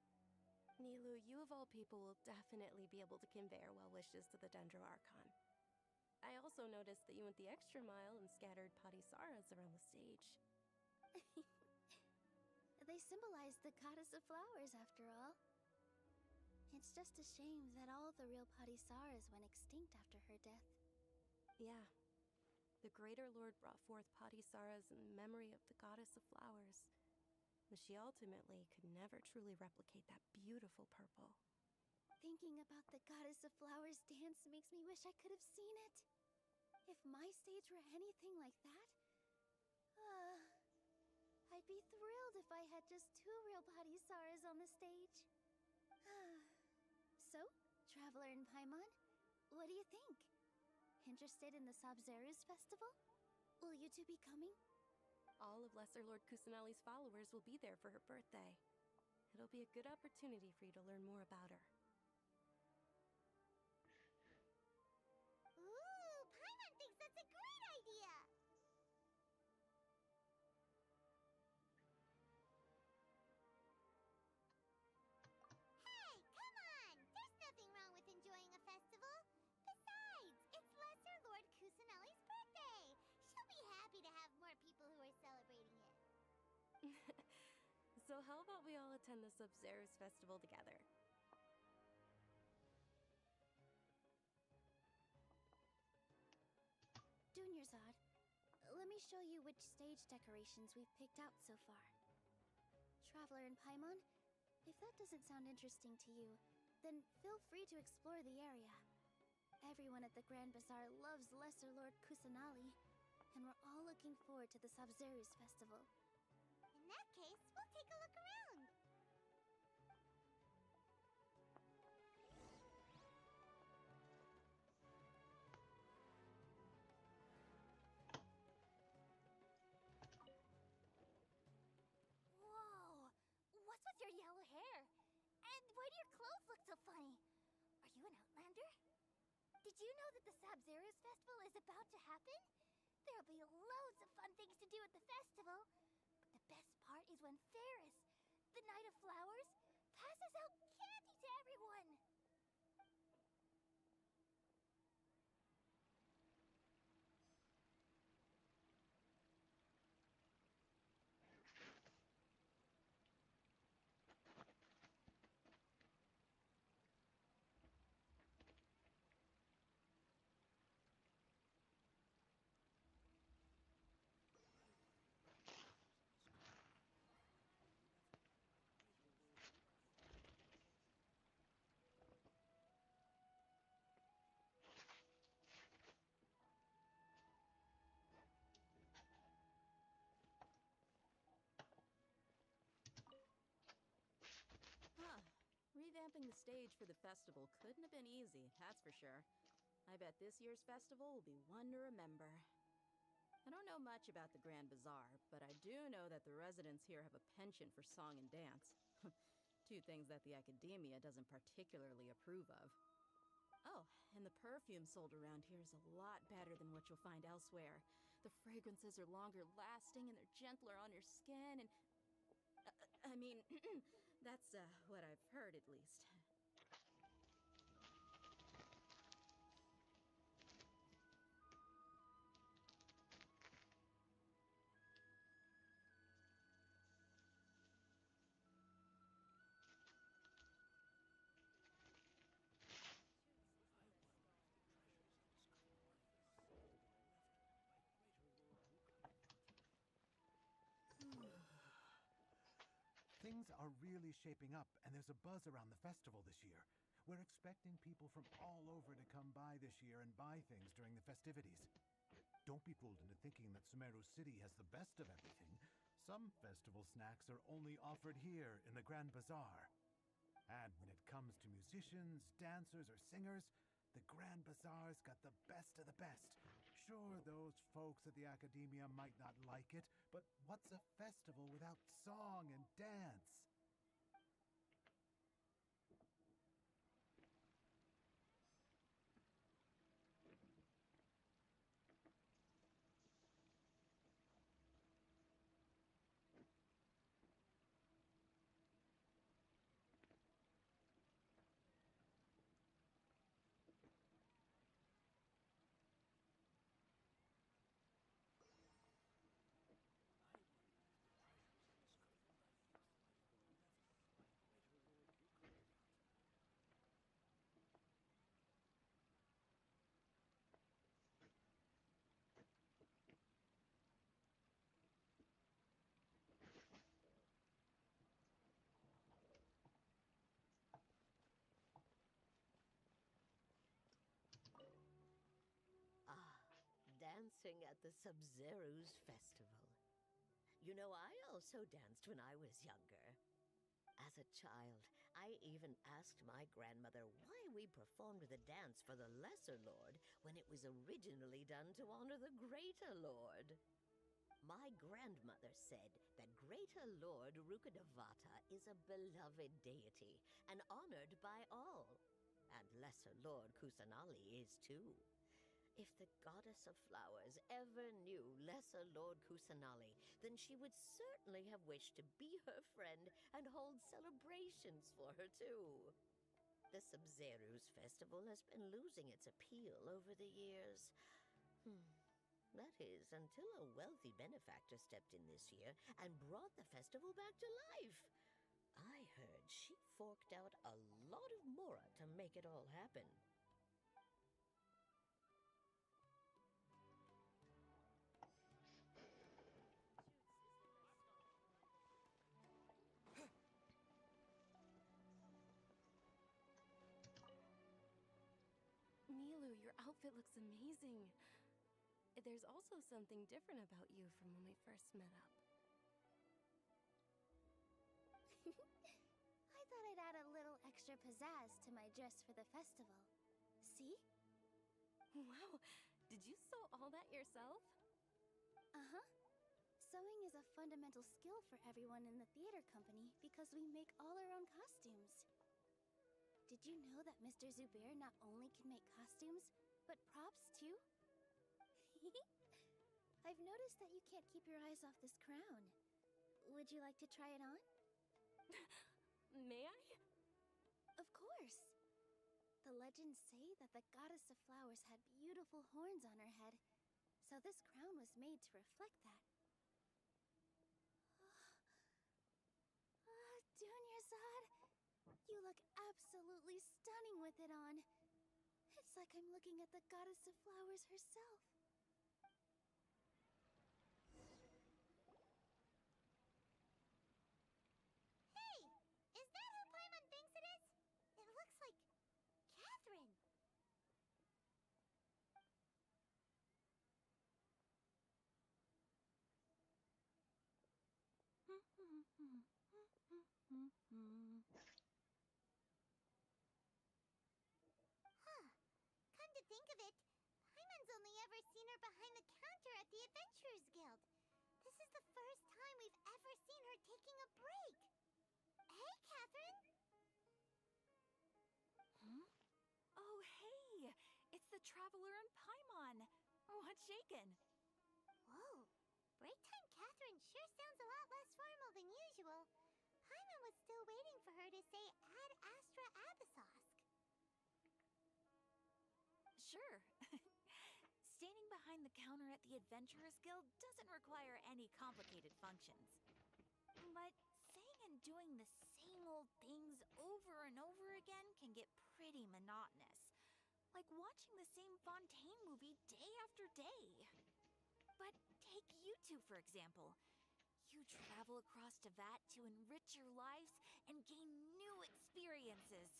Nilu, you of all people will definitely be able to convey our well wishes to the Dendro Archon. I also noticed that you went the extra mile and scattered parisaras around the stage. They symbolize the Goddess of Flowers, after all. It's just a shame that all the real Padisaras went extinct after her death. Yeah. The Greater Lord brought forth Padisaras in memory of the goddess of flowers, but she ultimately could never truly replicate that beautiful purple. Thinking about the goddess of flowers dance makes me wish I could have seen it. If my stage were anything like that, I'd be thrilled if I had just 2 real Padisaras on the stage. So, Traveler and Paimon, what do you think? Interested in the Sabzeruz festival? Will you two be coming? All of Lesser Lord Kusanali's followers will be there for her birthday. It'll be a good opportunity for you to learn more about her. Ooh, Paimon thinks that's a great idea! Hey, come on! There's nothing wrong with enjoying a festival. Besides, it's Lesser Lord Kusanali's birthday. She'll be happy to have more people who are celebrating it. So how about we all attend the Sabzeruz festival together? Dunyarzad, let me show you which stage decorations we've picked out so far. Traveler and Paimon, if that doesn't sound interesting to you, then feel free to explore the area. Everyone at the Grand Bazaar loves Lesser Lord Kusanali, and we're all looking forward to the Sabzeruz festival. In that case, we'll take a look around. Whoa! What's with your yellow hair? And why do your clothes look so funny? Are you an outlander? Did you know that the Sabzeruz festival is about to happen? There'll be loads of fun things to do at the festival. But the best part is when Ferris, the Knight of Flowers, passes out candy to everyone. Huh. Revamping the stage for the festival couldn't have been easy, that's for sure. I bet this year's festival will be one to remember. I don't know much about the Grand Bazaar, but I do know that the residents here have a penchant for song and dance. 2 things that the academia doesn't particularly approve of. Oh, and the perfume sold around here is a lot better than what you'll find elsewhere. The fragrances are longer lasting and they're gentler on your skin and... I mean, that's what I've heard at least. Things are really shaping up, and there's a buzz around the festival this year. We're expecting people from all over to come by this year and buy things during the festivities. Don't be fooled into thinking that Sumeru City has the best of everything. Some festival snacks are only offered here in the Grand Bazaar. And when it comes to musicians, dancers, or singers, the Grand Bazaar's got the best of the best. Sure, those folks at the academia might not like it, but what's a festival without song and dance? dancing at the Sub-Zero's festival. You know, I also danced when I was younger. As a child, I even asked my grandmother why we performed the dance for the Lesser Lord when it was originally done to honor the Greater Lord. My grandmother said that Greater Lord Rukkhadevata is a beloved deity and honored by all, and Lesser Lord Kusanali is too. If the goddess of flowers ever knew Lesser Lord Kusanali, then she would certainly have wished to be her friend and hold celebrations for her too. The Sub-Zero's festival has been losing its appeal over the years. That is, until a wealthy benefactor stepped in this year and brought the festival back to life. I heard she forked out a lot of mora to make it all happen. Milu, your outfit looks amazing. There's also something different about you from when we first met up. I thought I'd add a little extra pizzazz to my dress for the festival. See? Wow, did you sew all that yourself? Uh-huh. Sewing is a fundamental skill for everyone in the theater company because we make all our own costumes. Did you know that Mr. Zubair not only can make costumes, but props too? I've noticed that you can't keep your eyes off this crown. Would you like to try it on? May I? Of course. The legends say that the goddess of flowers had beautiful horns on her head, so this crown was made to reflect that. Dunyarzad, you look absolutely stunning with it on. It's like I'm looking at the goddess of flowers herself. Hey! Is that who Paimon thinks it is? It looks like Catherine. Huh. Come to think of it, Paimon's only ever seen her behind the counter at the Adventurers Guild. This is the first time we've ever seen her taking a break. Hey, Catherine! Oh, hey! It's the Traveler and Paimon! What's shaken? Whoa. Break time Catherine sure sounds a lot less formal than usual. Paimon was still waiting for her to say Ad Astra Abyssosque. Sure. Standing behind the counter at the Adventurers Guild doesn't require any complicated functions. But saying and doing the same old things over and over again can get pretty monotonous. Like watching the same Fontaine movie day after day. But take you two, for example. You travel across Teyvat to enrich your lives and gain new experiences.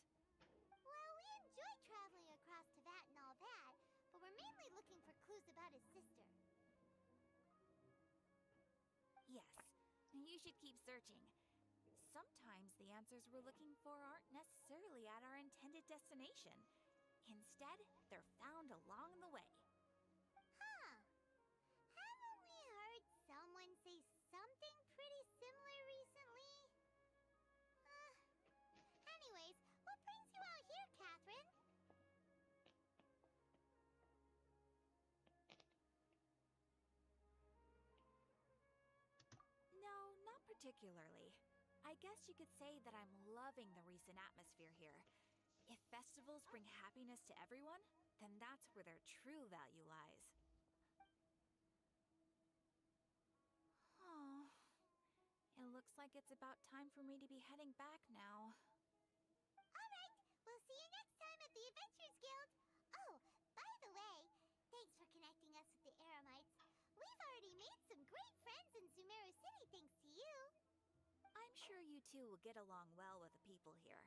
Well, we enjoy traveling across Teyvat and all that, but we're mainly looking for clues about his sister. Yes, you should keep searching. Sometimes the answers we're looking for aren't necessarily at our intended destination. Instead, they're found along the way. Huh. Haven't we heard someone say something pretty similar recently? Anyways, what brings you out here, Catherine? No, not particularly. I guess you could say that I'm loving the recent atmosphere here. If festivals bring happiness to everyone, then that's where their true value lies. Oh, it looks like it's about time for me to be heading back now. Alright, we'll see you next time at the Adventurers Guild. Oh, by the way, thanks for connecting us with the Eremites. We've already made some great friends in Sumeru City thanks to you. I'm sure you two will get along well with the people here.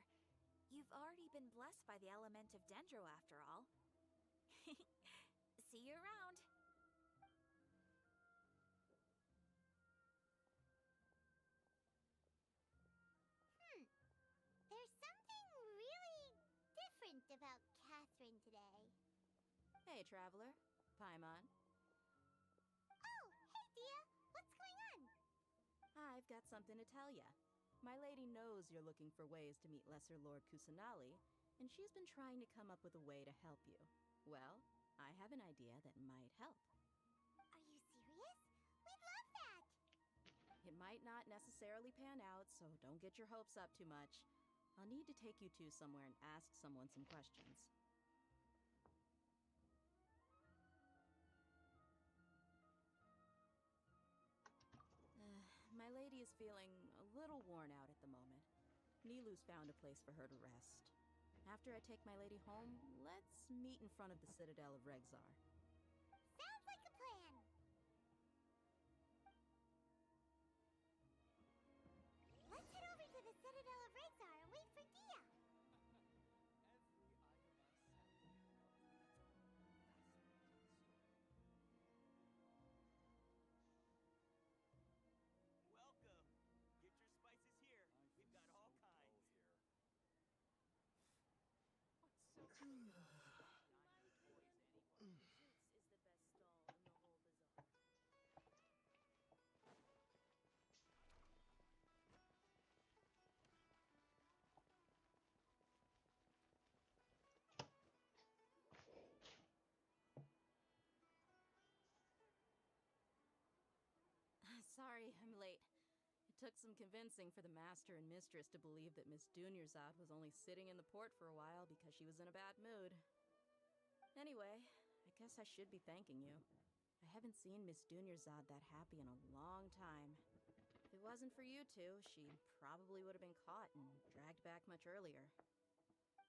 You've already been blessed by the element of Dendro after all. See you around. Hey, traveler. Paimon. Oh, hey, Dia. What's going on? I've got something to tell ya. My lady knows you're looking for ways to meet Lesser Lord Kusanali, and she's been trying to come up with a way to help you. Well, I have an idea that might help. Are you serious? We'd love that! It might not necessarily pan out, so don't get your hopes up too much. I'll need to take you two somewhere and ask someone some questions. My lady is feeling a little worn out at the moment. Nilu's found a place for her to rest. After I take my lady home, let's meet in front of the Citadel of Regzar. Sounds like a plan! Let's head over to the Citadel of Regzar and wait for Dia! Welcome! Get your spices here. We've got all kinds. What's so great about Zoots is the best stall in the whole bazaar. Sorry, I'm late. It took some convincing for the master and mistress to believe that Miss Dunyarzad was only sitting in the port for a while because she was in a bad mood. Anyway, I guess I should be thanking you. I haven't seen Miss Dunyarzad that happy in a long time. If it wasn't for you two, she probably would have been caught and dragged back much earlier.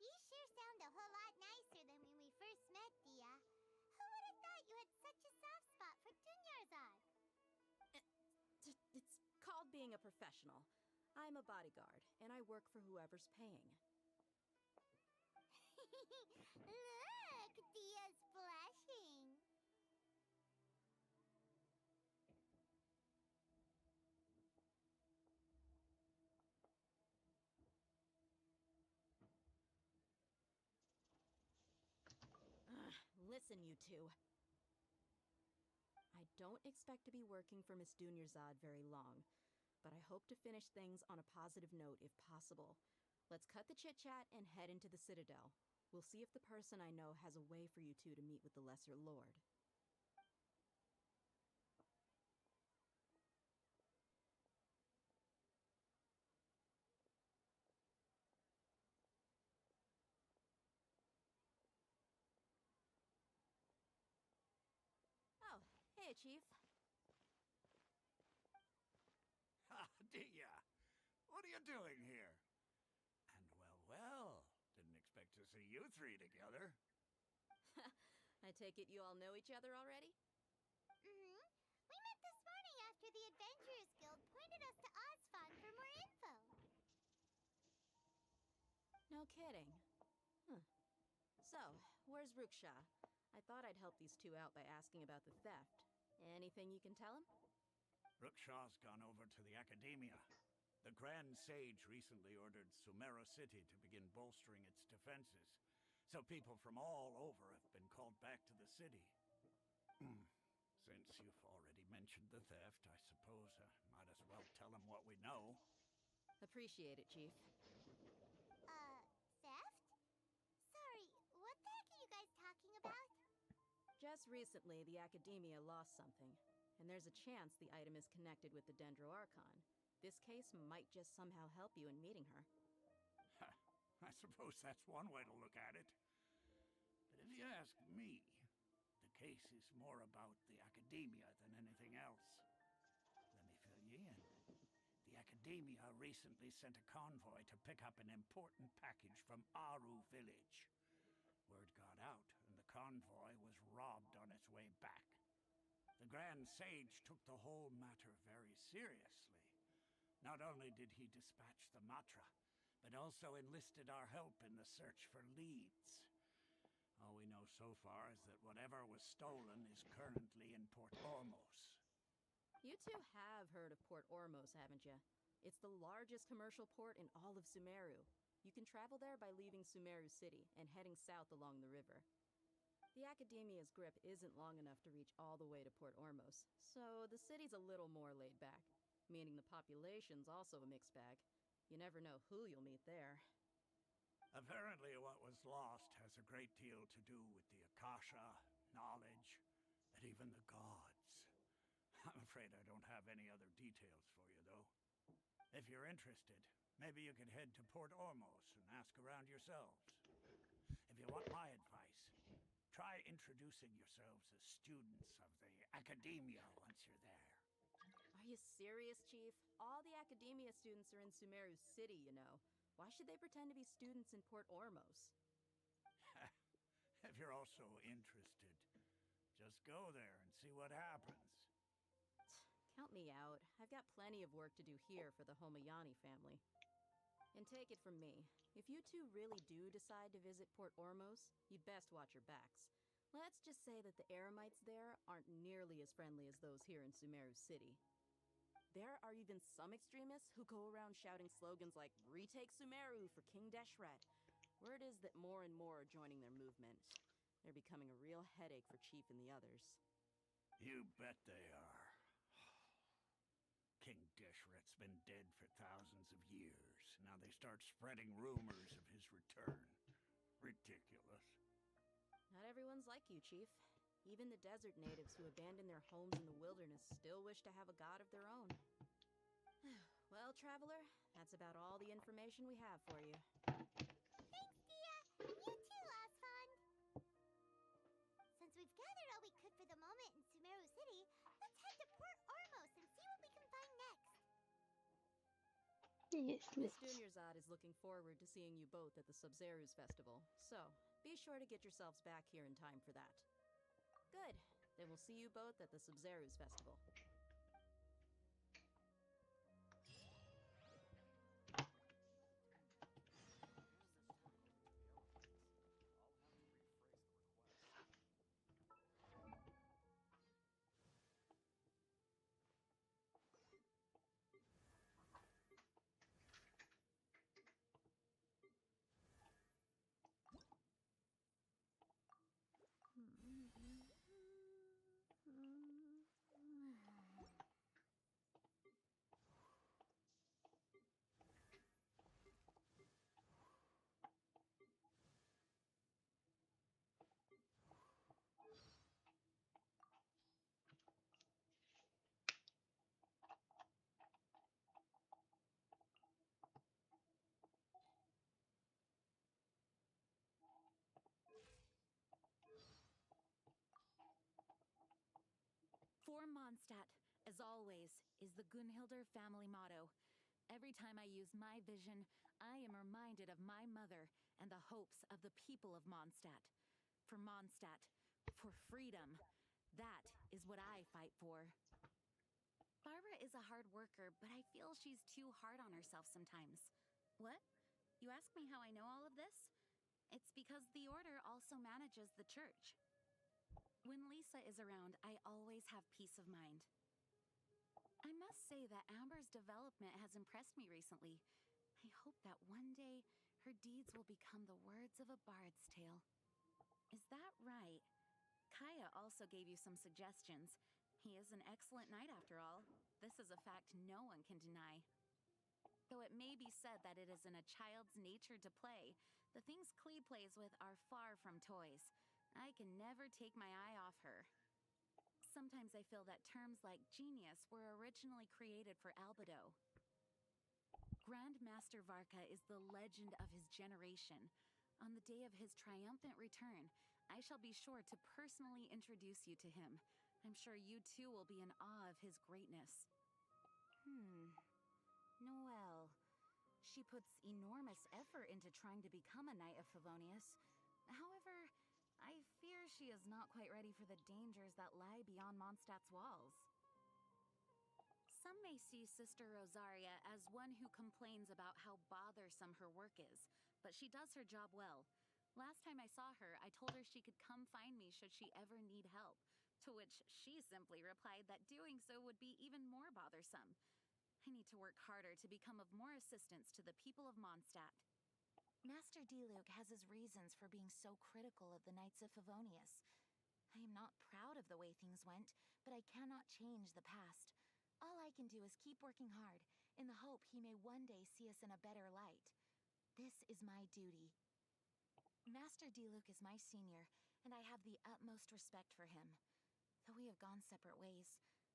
You sure sound a whole lot nicer than when we first met, Dia. Who would have thought you had such a soft spot for Dunyarzad? It's called being a professional. I'm a bodyguard, and I work for whoever's paying. Look, Dia's blushing. Listen, you two. I don't expect to be working for Miss Dunyarzad very long, but I hope to finish things on a positive note if possible. Let's cut the chit-chat and head into the Citadel. We'll see if the person I know has a way for you two to meet with the Lesser Lord. Oh, hey, Chief. Ah, Dia! What are you doing here? And well, didn't expect to see you three together. I take it you all know each other already? Mm-hmm. We met this morning after the Adventurers Guild pointed us to Ozfon for more info. No kidding. Huh. So, where's Ruksha? I thought I'd help these two out by asking about the theft. Anything you can tell him? Ruksha's gone over to the Academia. The Grand Sage recently ordered Sumeru City to begin bolstering its defenses, so people from all over have been called back to the city. Since you've already mentioned the theft, I suppose I might as well tell him what we know. Appreciate it, Chief. Theft? Sorry, what the heck are you guys talking about? Just recently, the Academia lost something, and there's a chance the item is connected with the Dendro Archon. This case might just somehow help you in meeting her. I suppose that's one way to look at it. But if you ask me, the case is more about the Academia than anything else. Let me fill you in. The Academia recently sent a convoy to pick up an important package from Aru village. Word got out, and the convoy was robbed on its way back. The Grand Sage took the whole matter very seriously. Not only did he dispatch the Matra, but also enlisted our help in the search for leads. All we know so far is that whatever was stolen is currently in Port Ormos. You two have heard of Port Ormos, haven't you? It's the largest commercial port in all of Sumeru. You can travel there by leaving Sumeru City and heading south along the river. The Academia's grip isn't long enough to reach all the way to Port Ormos, so the city's a little more laid back, meaning the population's also a mixed bag. You never know who you'll meet there. Apparently, what was lost has a great deal to do with the Akasha, knowledge, and even the gods. I'm afraid I don't have any other details for you, though. If you're interested, maybe you could head to Port Ormos and ask around yourselves. If you want my advice, try introducing yourselves as students of the Academia once you're there. Are you serious, Chief? All the Academia students are in Sumeru City, you know. Why should they pretend to be students in Port Ormos? If you're also interested, just go there and see what happens. Count me out. I've got plenty of work to do here for the Homayani family. And take it from me, if you two really do decide to visit Port Ormos, you'd best watch your backs. Let's just say that the Eremites there aren't nearly as friendly as those here in Sumeru City. There are even some extremists who go around shouting slogans like, "Retake Sumeru for King Deshret." Word is that more and more are joining their movement. They're becoming a real headache for Chief and the others. You bet they are. King Deshret's been dead for thousands of years. Now they start spreading rumors of his return. Ridiculous. Not everyone's like you, Chief. Even the desert natives who abandoned their homes in the wilderness still wish to have a god of their own. Well, Traveler, that's about all the information we have for you. Thanks, Dia! And you too, Osfond! Since we've gathered all we could for the moment in Sumeru City, let's head to Port Ormos and see what we can find next. Yes, Miss miss. Dunyarzad is looking forward to seeing you both at the Sub-Zerus Festival, so be sure to get yourselves back here in time for that. Good. Then we'll see you both at the Sub-Zerus Festival. For Mondstadt, as always, is the Gunhildr family motto. Every time I use my vision, I am reminded of my mother and the hopes of the people of Mondstadt. For Mondstadt, for freedom. That is what I fight for. Barbara is a hard worker, but I feel she's too hard on herself sometimes. What? You ask me how I know all of this? It's because the Order also manages the church. When Lisa is around, I always have peace of mind. I must say that Amber's development has impressed me recently. I hope that one day her deeds will become the words of a bard's tale. Is that right? Kaya also gave you some suggestions. He is an excellent knight after all. This is a fact no one can deny. Though it may be said that it is in a child's nature to play, the things Klee plays with are far from toys. I can never take my eye off her. Sometimes I feel that terms like genius were originally created for Albedo. Grandmaster Varka is the legend of his generation. On the day of his triumphant return, I shall be sure to personally introduce you to him. I'm sure you too will be in awe of his greatness. Noelle. She puts enormous effort into trying to become a Knight of Favonius. However, I fear she is not quite ready for the dangers that lie beyond Mondstadt's walls. Some may see Sister Rosaria as one who complains about how bothersome her work is, but she does her job well. Last time I saw her, I told her she could come find me should she ever need help, to which she simply replied that doing so would be even more bothersome. I need to work harder to become of more assistance to the people of Mondstadt. Master Diluc has his reasons for being so critical of the Knights of Favonius, I am not proud of the way things went, but I cannot change the past. All I can do is keep working hard, in the hope he may one day see us in a better light. This is my duty. Master Diluc is my senior, and I have the utmost respect for him. Though we have gone separate ways,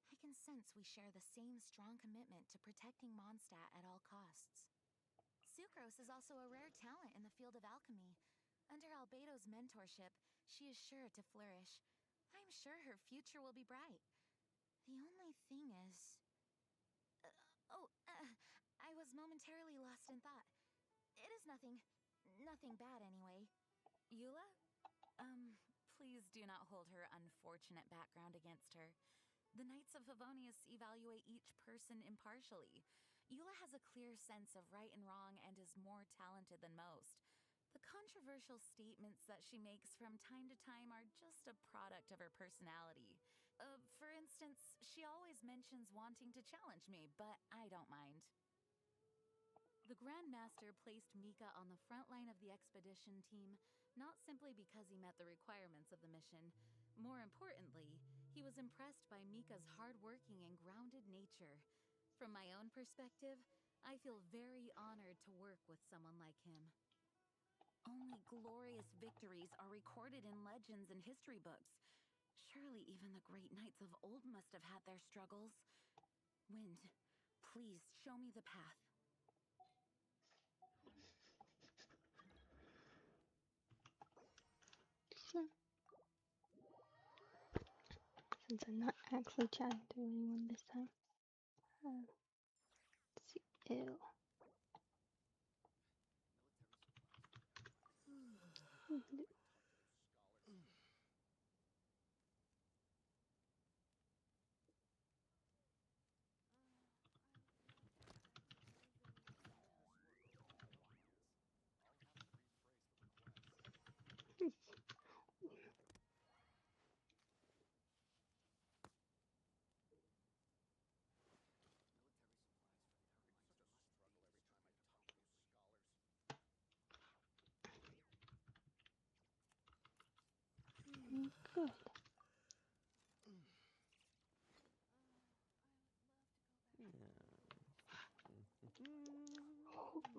I can sense we share the same strong commitment to protecting Mondstadt at all costs. Sucrose is also a rare talent in the field of alchemy. Under Albedo's mentorship, she is sure to flourish. I'm sure her future will be bright. The only thing is... I was momentarily lost in thought. It is nothing bad anyway. Eula? Please do not hold her unfortunate background against her. The Knights of Favonius evaluate each person impartially. Eula has a clear sense of right and wrong and is more talented than most. The controversial statements that she makes from time to time are just a product of her personality. For instance, she always mentions wanting to challenge me, but I don't mind. The Grand Master placed Mika on the front line of the expedition team, not simply because he met the requirements of the mission. More importantly, he was impressed by Mika's hardworking and grounded nature. From my own perspective, I feel very honored to work with someone like him. Only glorious victories are recorded in legends and history books. Surely even the great knights of old must have had their struggles. Wind, please show me the path. Sure. Since I'm not actually chatting to anyone this time. Let's see. Ew. Good.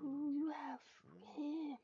Oh, you have him.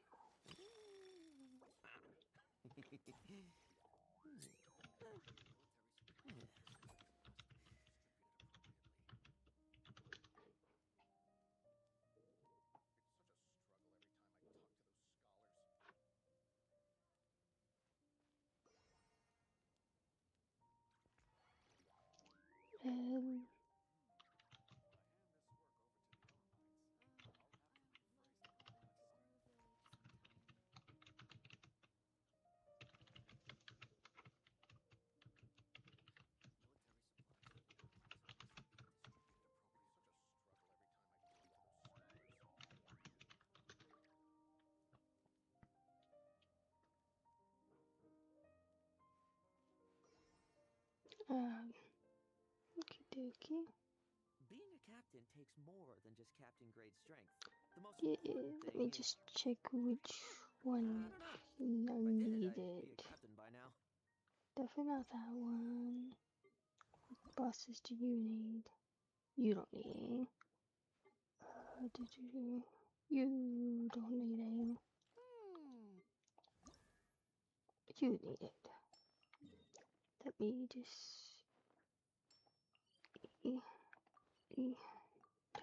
Okie dokie. Being a captain takes more than just captain grade strength. The most Yeah, important let thing me is... just check which one I don't know. I If I did, needed. I'd be a captain by now. Definitely not that one. What buses do you need? You don't need any. You don't need any. You need it. Let me just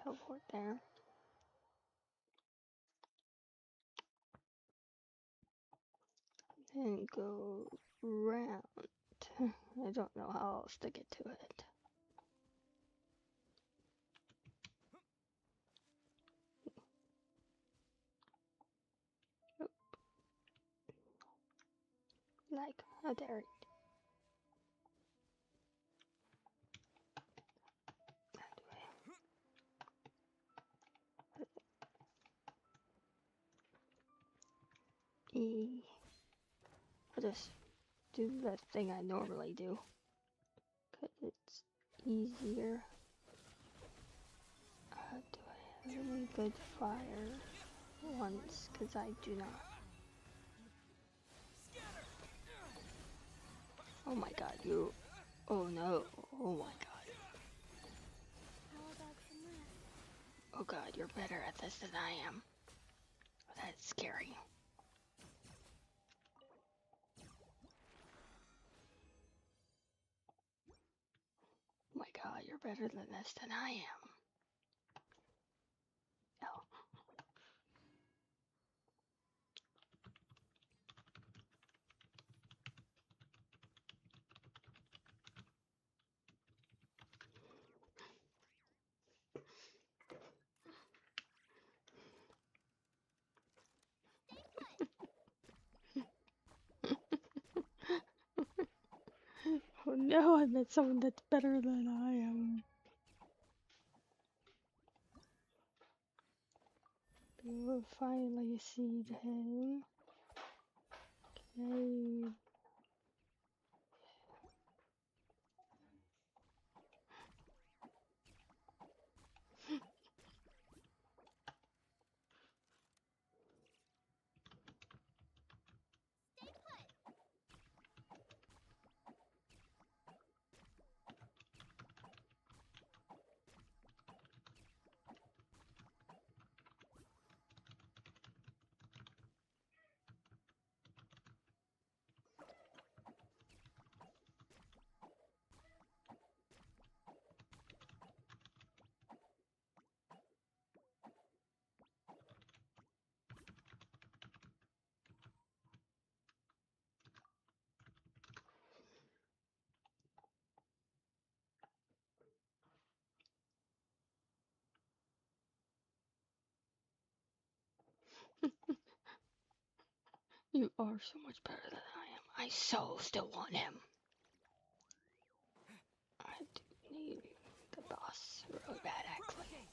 teleport there. And go round. I don't know how else to get to it. Nope. Like, how dare it? I'll just do the thing I normally do. Cause it's easier. Do I have any good fire ones? Cause I do not. Oh my god, you. Oh no. Oh my god. How about some rest? Oh god, you're better at this than I am. That's scary. Oh my god, you're better than this than I am. Oh. Oh no, I met someone that's better than I am. We'll finally see him. Okay. You are so much better than I am. I so still want him. I do need the boss really bad, actually.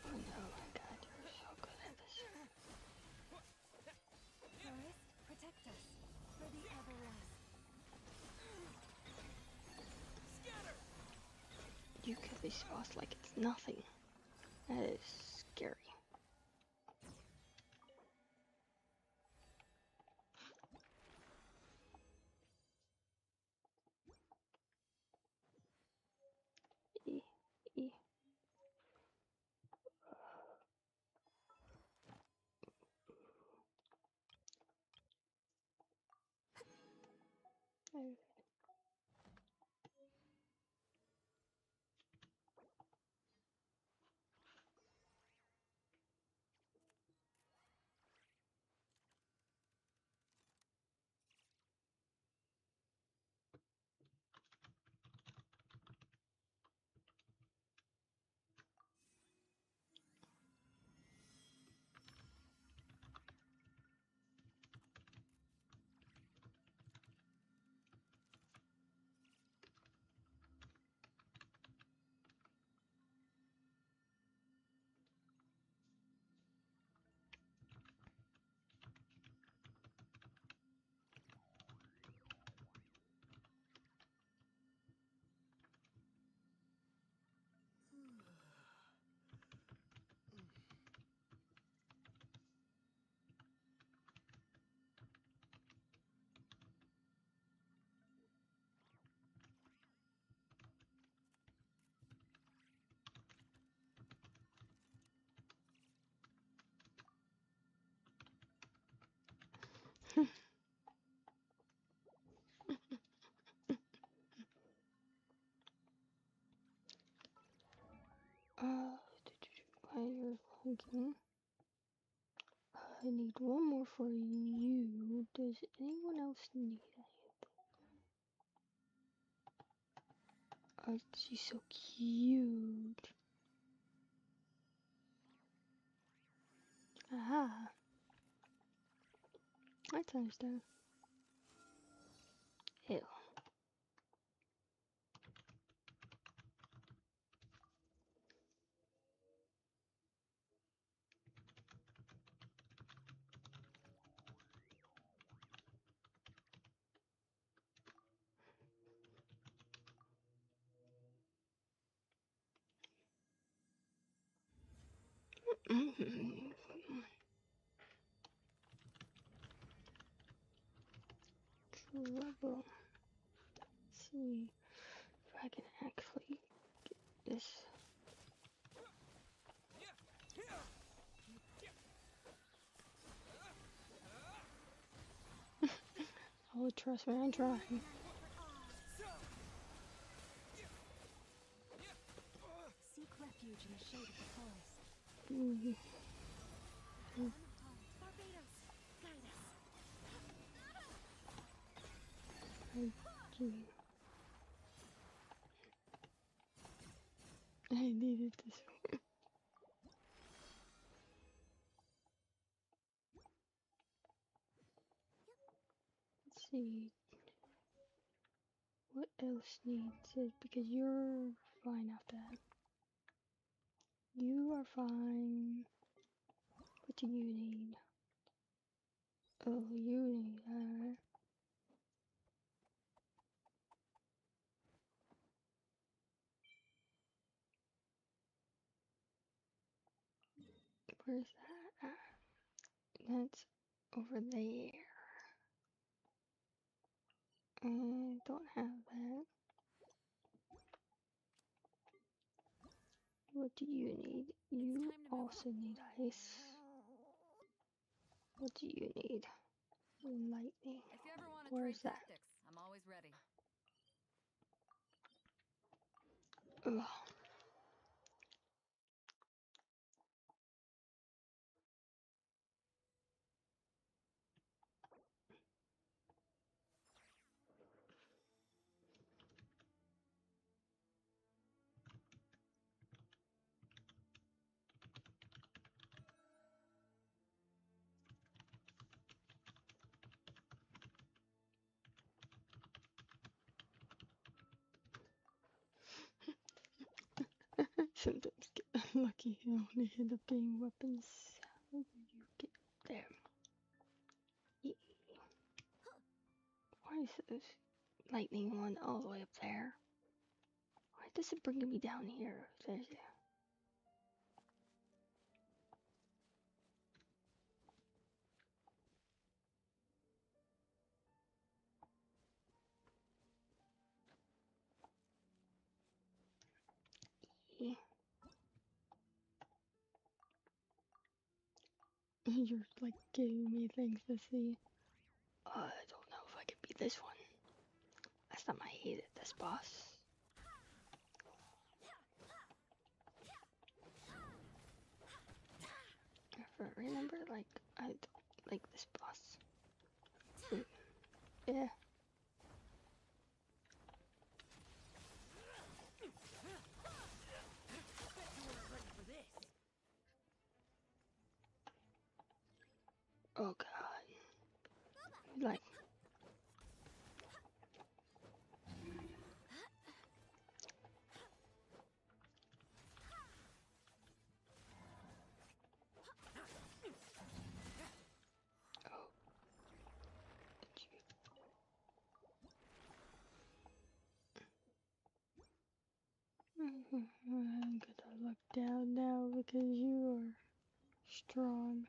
Oh no, God, you're so good at this. Forest, protect us. For the everlasting. You kill this boss like it's nothing. That is scary. E, e. Okay. While you're thinking, I need one more for you. Does anyone else need anything? Oh, she's so cute. Aha. That's understand. Ew. Trouble. Let's see if I can actually get this. Oh, trust me, I'm trying. Seek refuge in the shade of the forest. Barbados, guide us. I needed this. Let's see. What else needs it? Because you're fine after that. You are fine. What do you need? Oh, you need that. Where's that at? That's over there. I don't have that. What do you need? You also need ice. What do you need? Lightning. If you ever want to Where's trade that? tactics, I'm always ready. Ugh. Sometimes get unlucky and only end up getting weapons. How do you get there? Yeah. Why is this lightning one all the way up there? Why does it bring me down here? There's yeah. You're like giving me things to see. I don't know if I can beat this one. Last time I hated this boss. If I remember, like, I don't like this boss. Yeah. Oh god. Like. I'm gonna look down now because you are strong.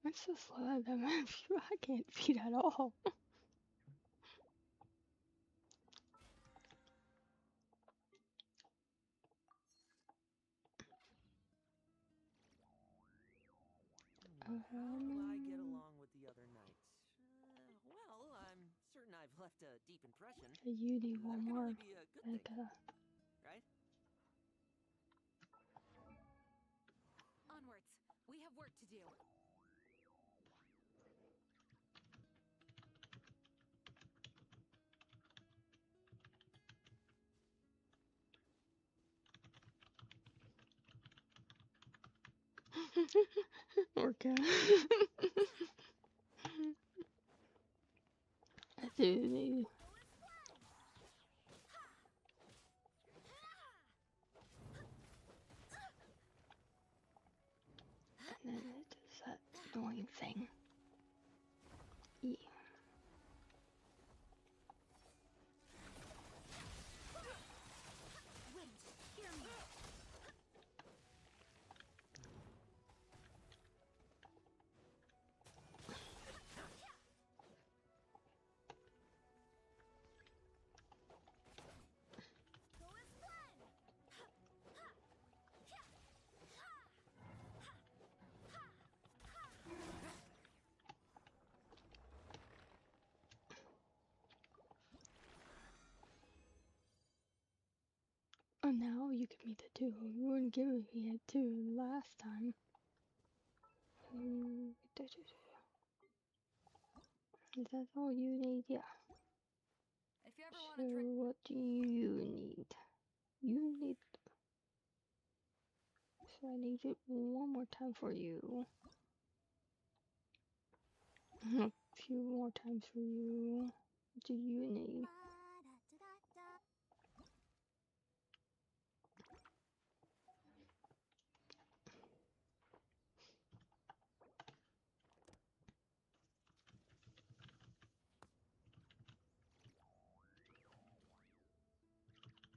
I'm so slow at that map. I can't beat at all. How will I get along with the other knights? Well, I'm certain I've left a deep impression. You need one That can more. only be a good thing, right? Onwards. We have work to do. Orca. I do need. And then it does that annoying thing. E. Oh, now you give me the 2. You wouldn't give me a 2 last time. Is that all you need? Yeah. If you ever So what do you need? You need. So I need it one more time for you. A few more times for you. What do you need?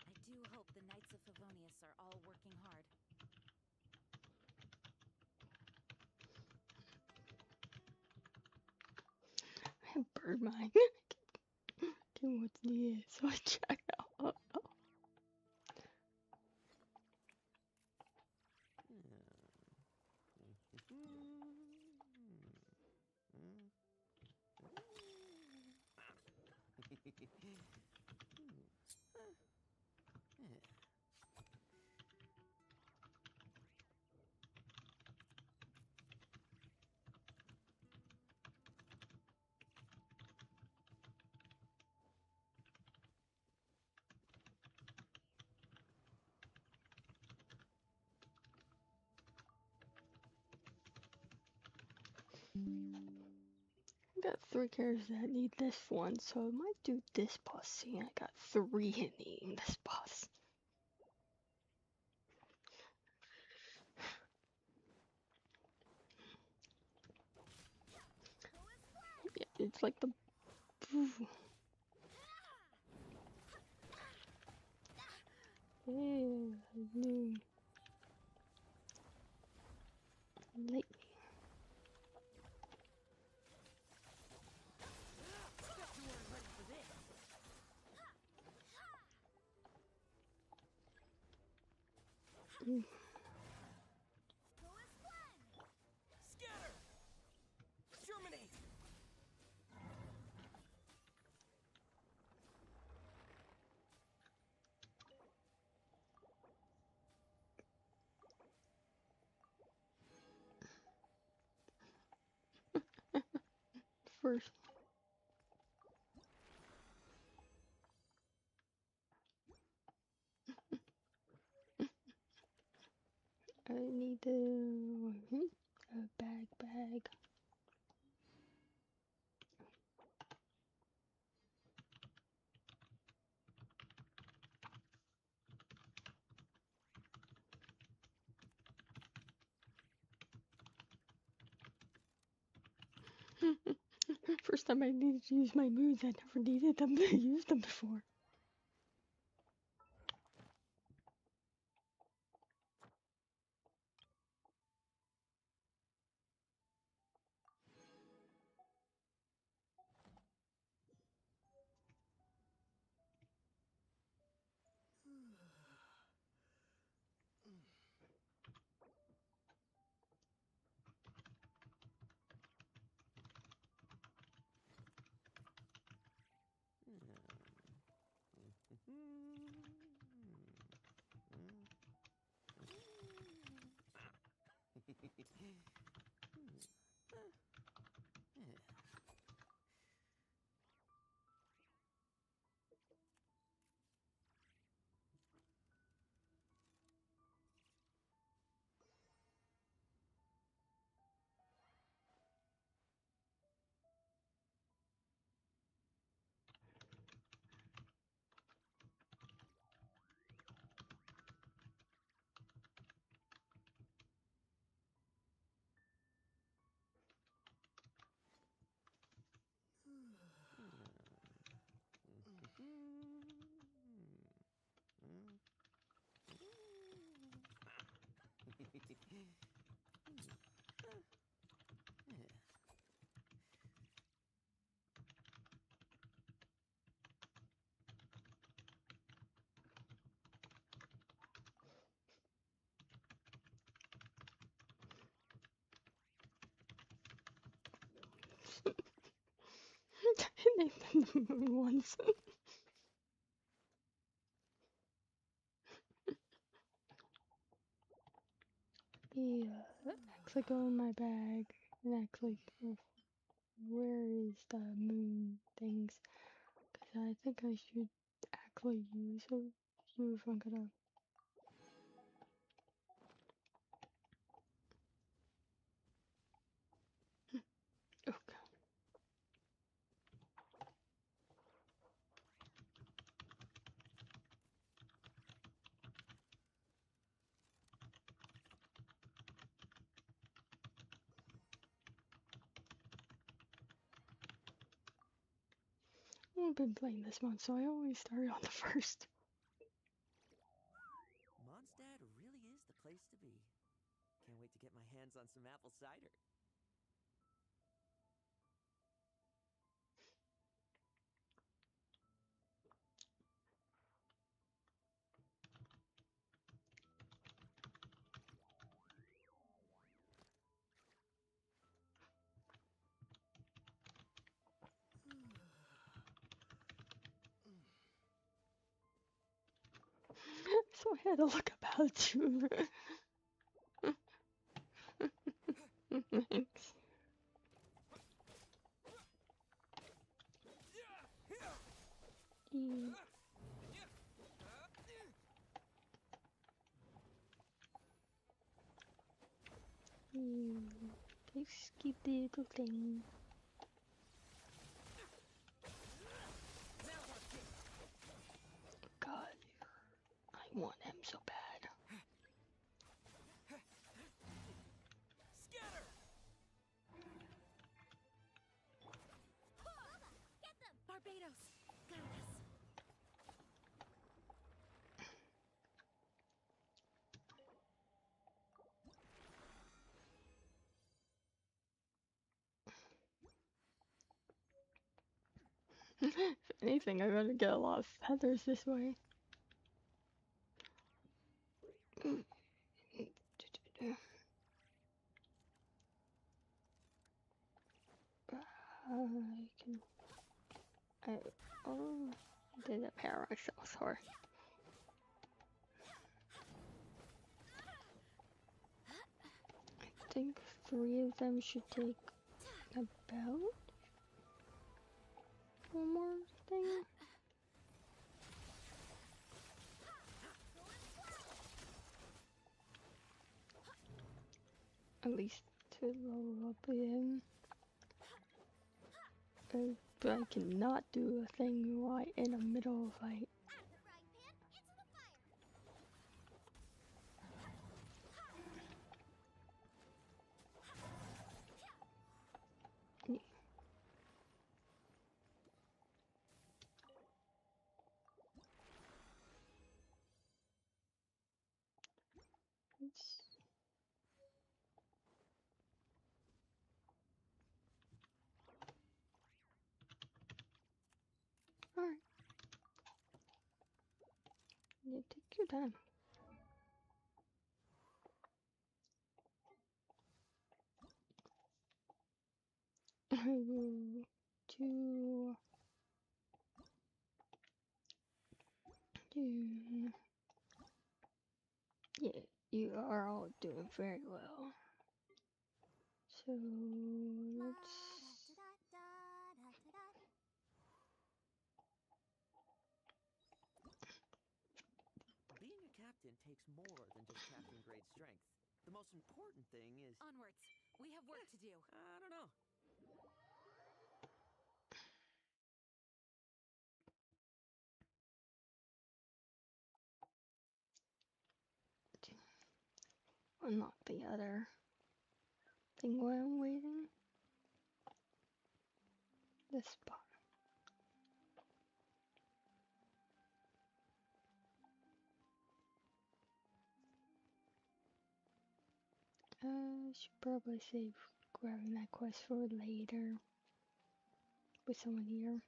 I do hope the Knights of Favonius are all working hard. I have bird mind. Okay, what's needed? So I check out. I got 3 characters that need this one, so I might do this boss scene. I got 3 needing this boss. Yeah, it's like the. Yeah, no. Lightning. Scatter! Germinate! First. I need a bag. First time I needed to use my moves, I never needed them to use them before. Name them the moon ones. Yeah, actually go in my bag and actually where is the moon things? Cause I think I should actually use them. See if I'm gonna. Okay. I've been playing this month, so I always start on the first. Mondstadt really is the place to be. Can't wait to get my hands on some apple cider. So I had to look about you. Thanks. Just keep the little thing. God, I want him so bad. Barbados! Got this! If anything, I'm gonna get a lot of feathers this way. Oh, did a pair myself, sorry. I think 3 of them should take about one more thing. At least to level up again. But I cannot do a thing right in the middle of a fight. Alright. You take your time. I will do yeah, you are all doing very well. So let's Being a captain takes more than just captain grade strength. The most important thing is... Onwards. We have work to do. I don't know. unlock the other thing while I'm waiting. This spot. Should probably save grabbing that quest for later with someone here.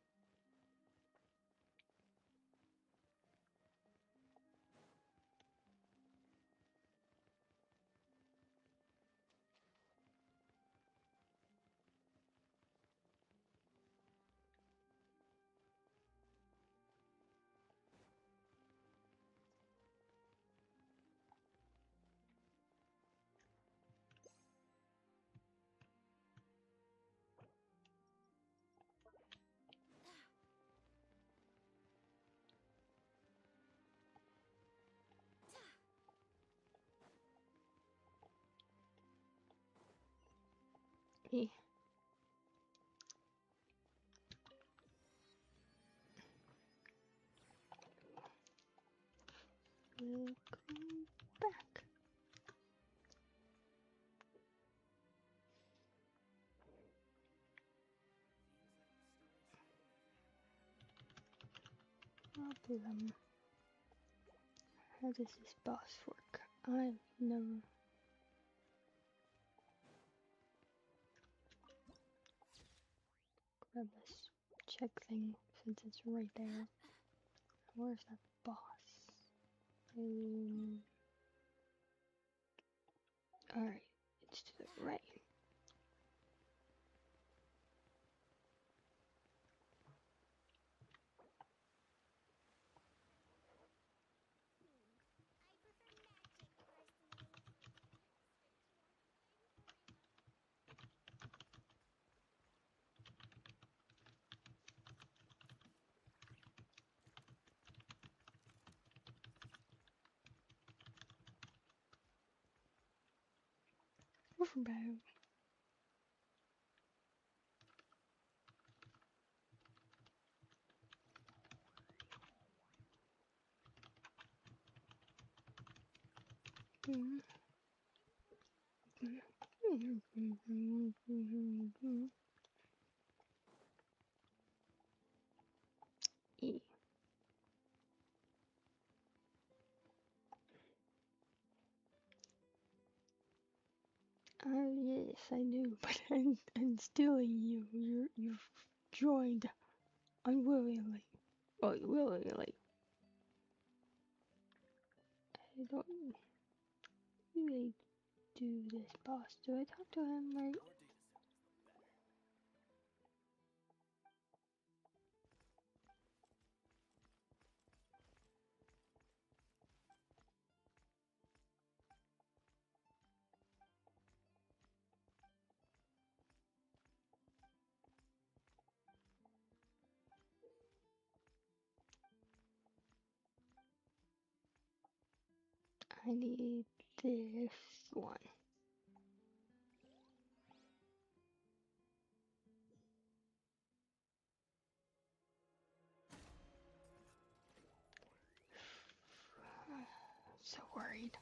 E. Welcome back. Problem. How does this boss work? I've never. Grab this check thing since it's right there. Where's that boss? Alright, it's to the right. Overbound. E. Yes, I knew, but I'm stealing you. You've joined unwillingly. Well, willingly. I don't really do this, boss. Do I talk to him right? I need this one. So worried.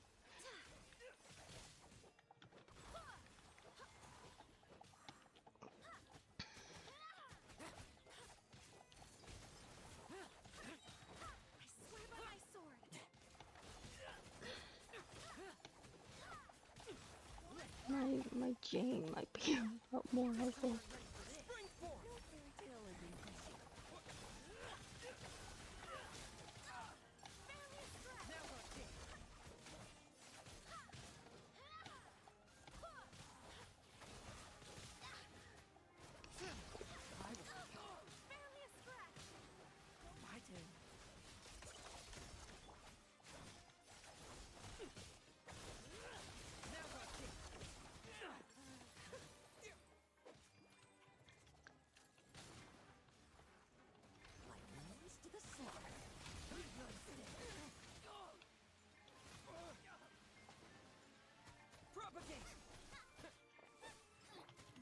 My Jane might be a lot more helpful.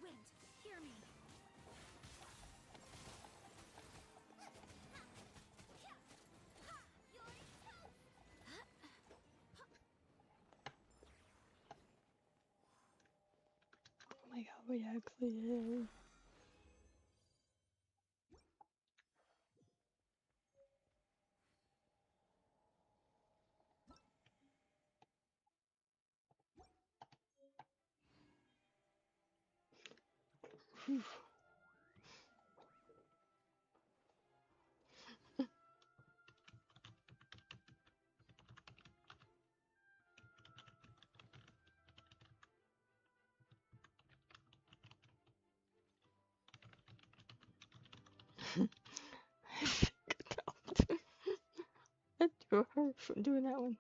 Wind, hear me. Oh my god, we actually did. That drew her from doing that one.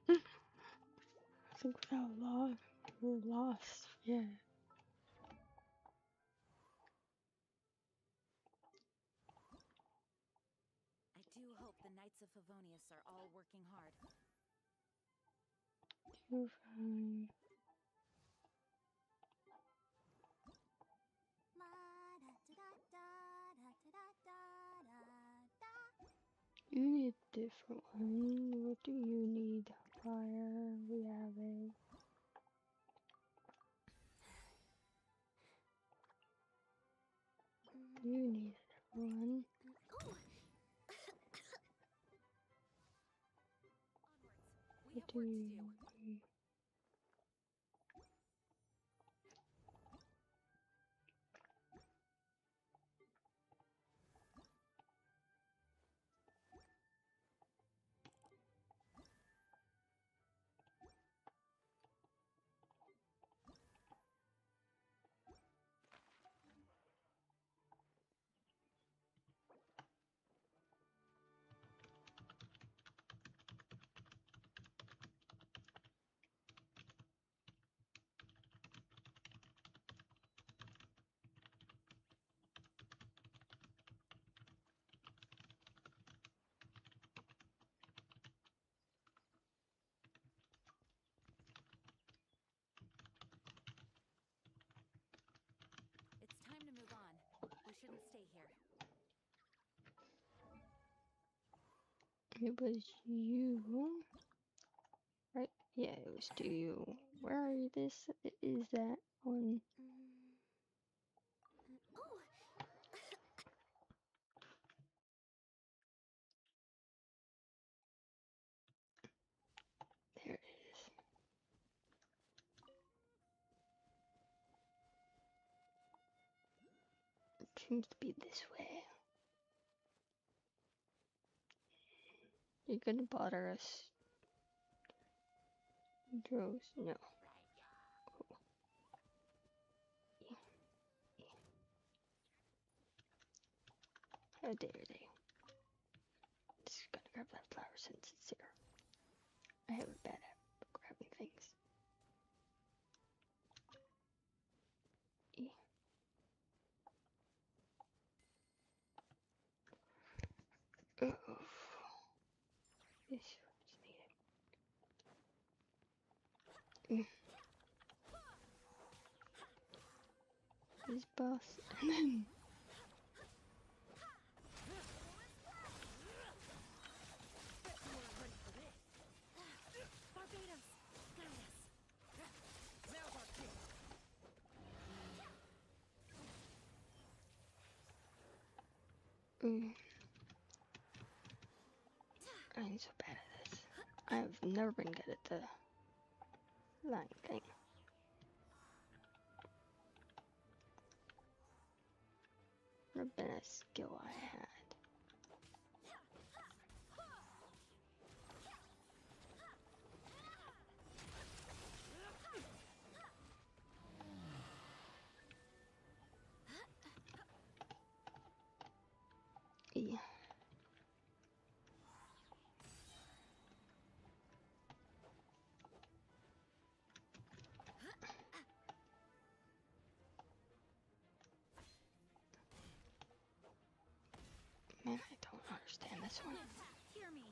I think we're lost. Yeah. I do hope the Knights of Favonius are all working hard. 2, 5. You need a different one. What do you need? Fire. We have it. You need a different one. What do you need? It's time to move on. We shouldn't stay here. It was you, right? Yeah, it was to you. Where are this? Is that one? There it is. It seems to be this way. You're gonna bother us, Drows? No. How dare they? Just gonna grab that flower since it's here. I have a bad habit of grabbing things. Oh. This one's needed. This boss, and then I'm so bad at this. I've never been good at the line thing. Never been a skill I had. Yeah. Man, I don't understand this one. Hear me.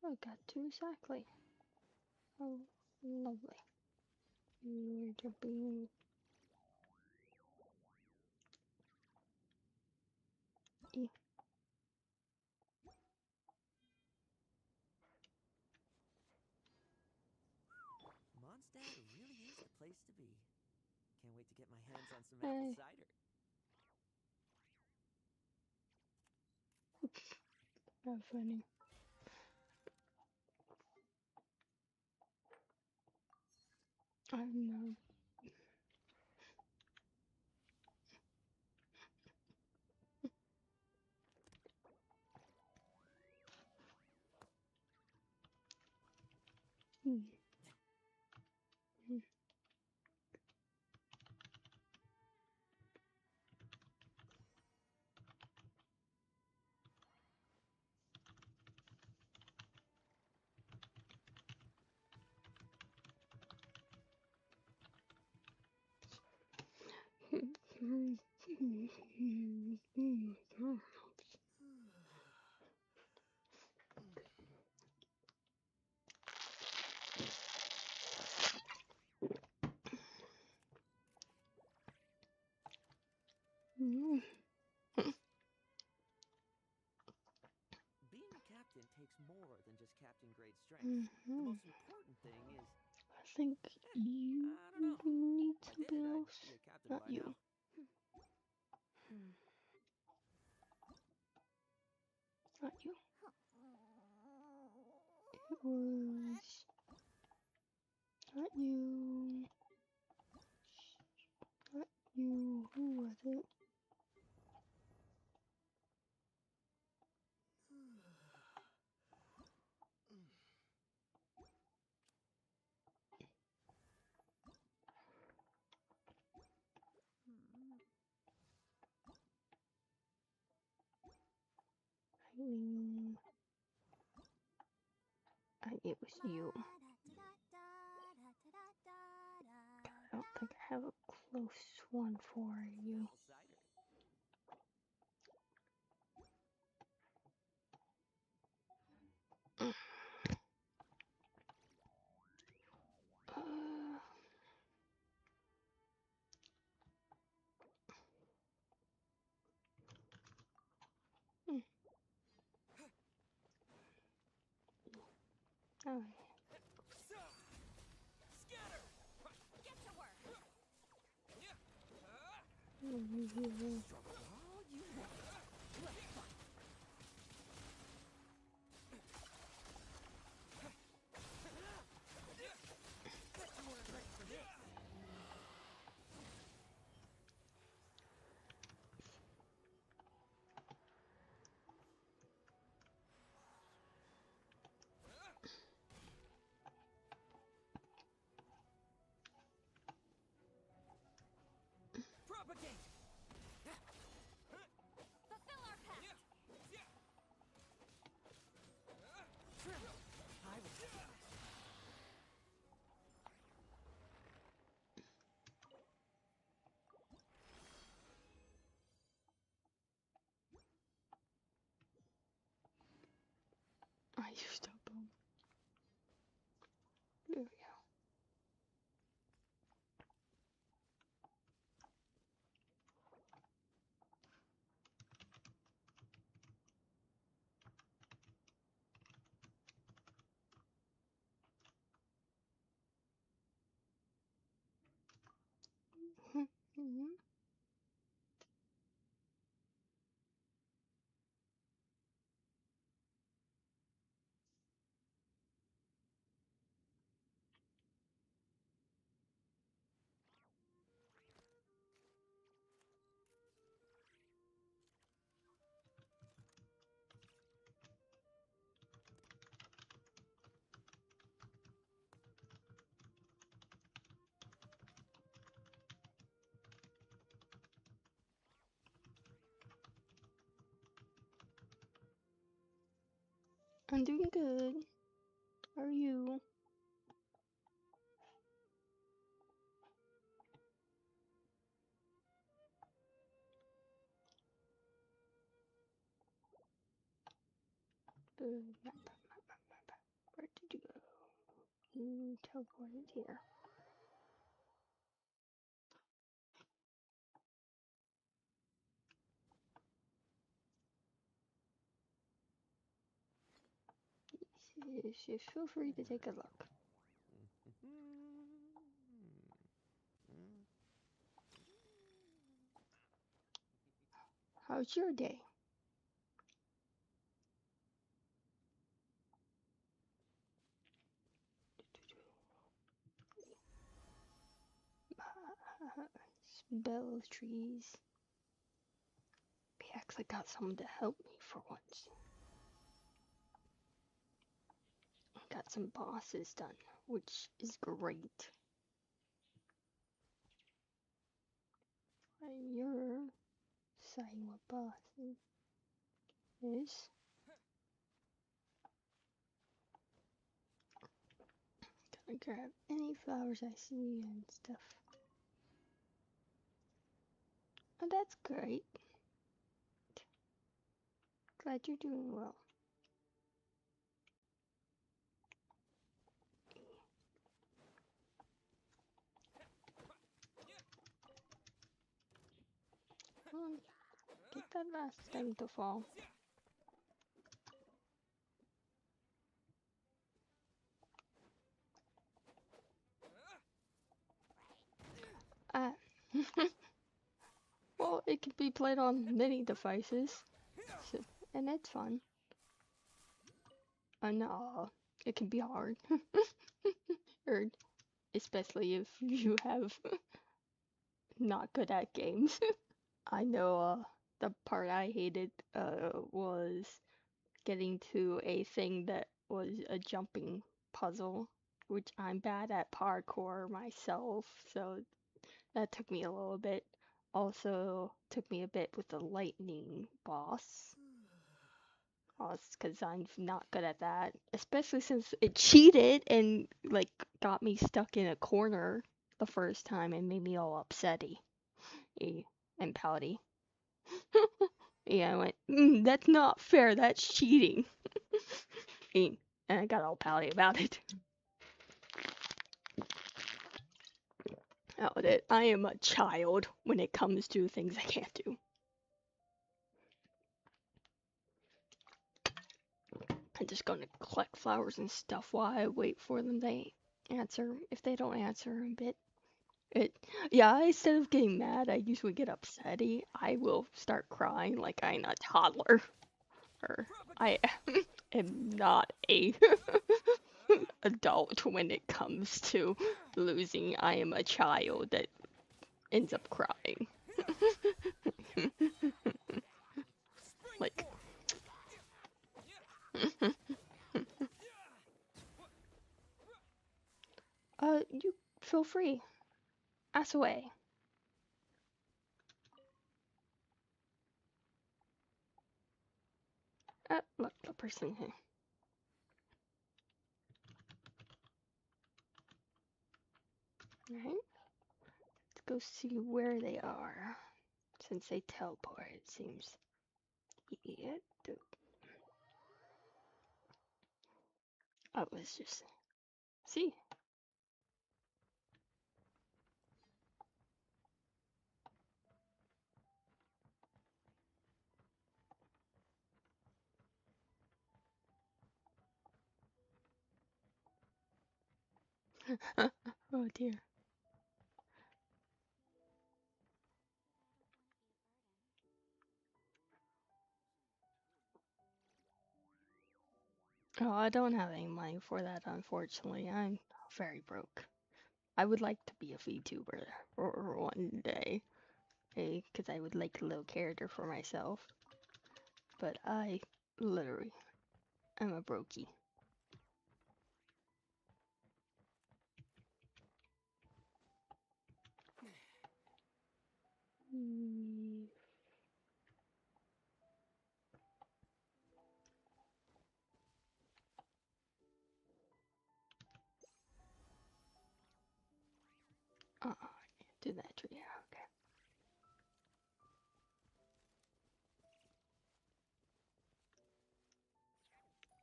I got 2 exactly. Oh, lovely. You're jumping. E. wait to get my hands on some Hey. apple cider. How funny. I don't know. Being a captain takes more than just captain grade strength. The most important thing is... I think you I don't know. need If I something did, I'd else. be a captain Not by you. now. Not you. It was not you. Not you. Who was it? It was you. I don't think I have a close one for you. Apple cider. Oh. Scatter! Get to work! Struggle all you want. Let's fight. You weren't ready for this. Propagate! Fulfill our pact! I will do this. I used up them. There we go. I'm doing good. How are you? Where did you go? You teleported here. Feel free to take a look. How's your day? Spell trees. He actually got someone to help me for once. Got some bosses done, which is great. You're saying what boss is. Gonna grab any flowers I see and stuff. Oh, that's great. Glad you're doing well. Get that last thing to fall. Well, it can be played on many devices, so, and it's fun. No, it can be hard, or especially if you have not good at games. I know the part I hated was getting to a thing that was a jumping puzzle, which I'm bad at parkour myself, so that took me a little bit. Also took me a bit with the lightning boss. Because I'm not good at that, especially since it cheated and like got me stuck in a corner the first time and made me all upsetty and pouty. Yeah, I went, that's not fair, that's cheating. And I got all pouty about it. Oh, that I am a child when it comes to things I can't do. I'm just gonna collect flowers and stuff while I wait for them to answer. If they don't answer a bit, yeah, instead of getting mad, I usually get upsetty. I will start crying like I'm a toddler. Or I am not a adult when it comes to losing. I am a child that ends up crying. Like you feel free. Ask away. Look, the person here. Right? Let's go see where they are. Since they teleport, it seems. Yeah. Oh, let's just see. Oh dear. Oh, I don't have any money for that, unfortunately. I'm very broke. I would like to be a VTuber for one day, because I would like a little character for myself. But I literally am a brokey. Oh, I can't do that tree. Yeah, okay.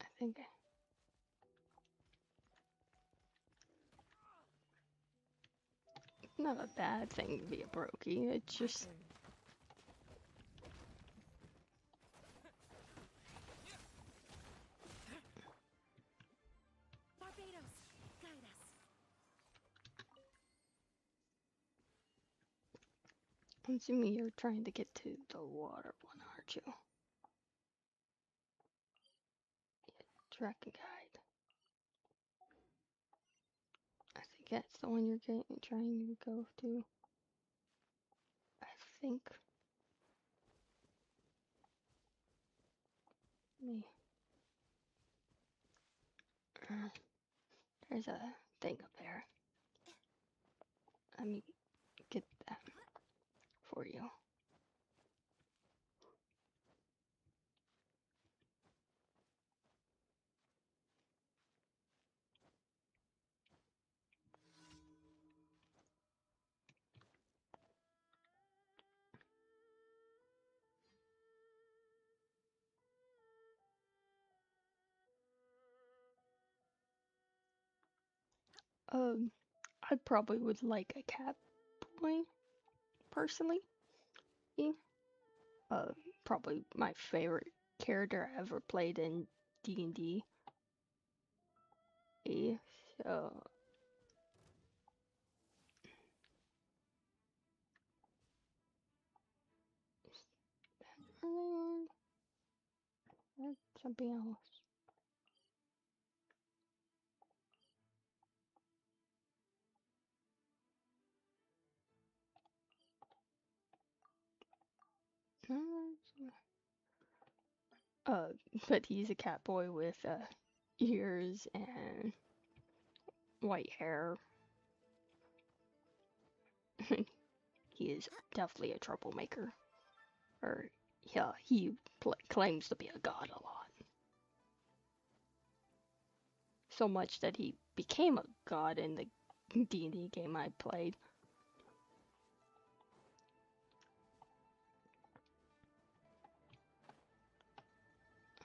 I think it's not a bad thing to be a brokey. It's just Barbados, guide us. I'm assuming you're trying to get to the water one, aren't you? Yeah, tracking guide. I think that's the one you're trying to go to. I think. Me. There's a thing up there. Let me get that for you. I probably would like a cat boy, personally. Probably my favorite character I ever played in D&D. So something else. But he's a cat boy with ears and white hair. He is definitely a troublemaker. Or, yeah, he claims to be a god a lot. So much that he became a god in the D&D game I played.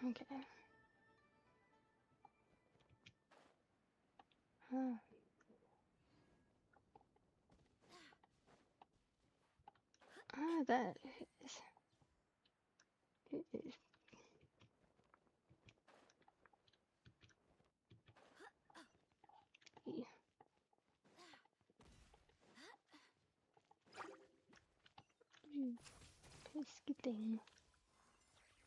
Okay. That is... It is... Biscuiting.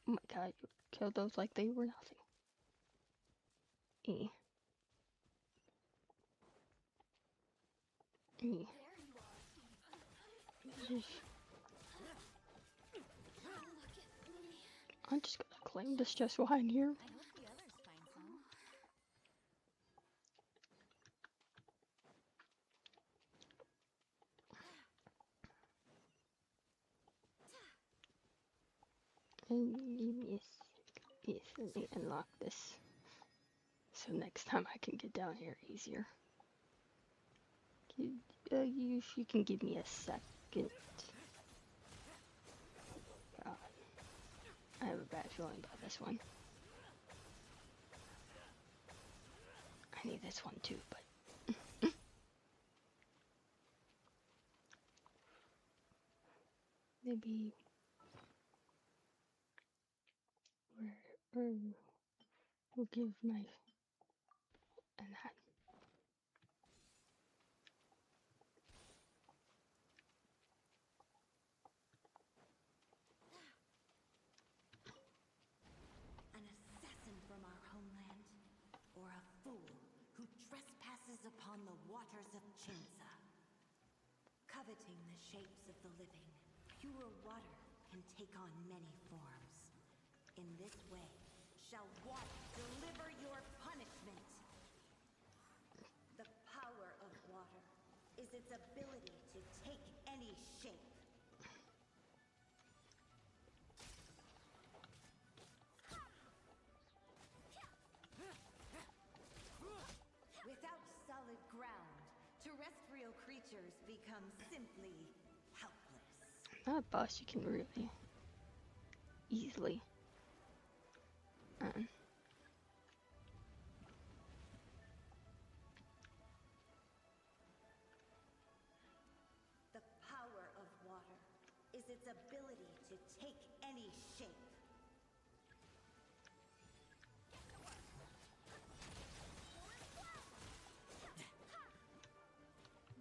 Oh my god, you killed those like they were nothing. I'm just gonna claim this just while I'm here. I hope the others find some. And yes, let me unlock this. So next time I can get down here easier. You can give me a second. God. I have a bad feeling about this one. I need this one too, but... Maybe... Where... We'll give my... And that. An assassin from our homeland, or a fool who trespasses upon the waters of Chinsa. Coveting the shapes of the living, pure water can take on many forms. In this way, shall water deliver your punishment. The power of water is its ability to take any shape. Without solid ground, terrestrial creatures become simply helpless. That boss you can really easily. The power of water is its ability to take any shape.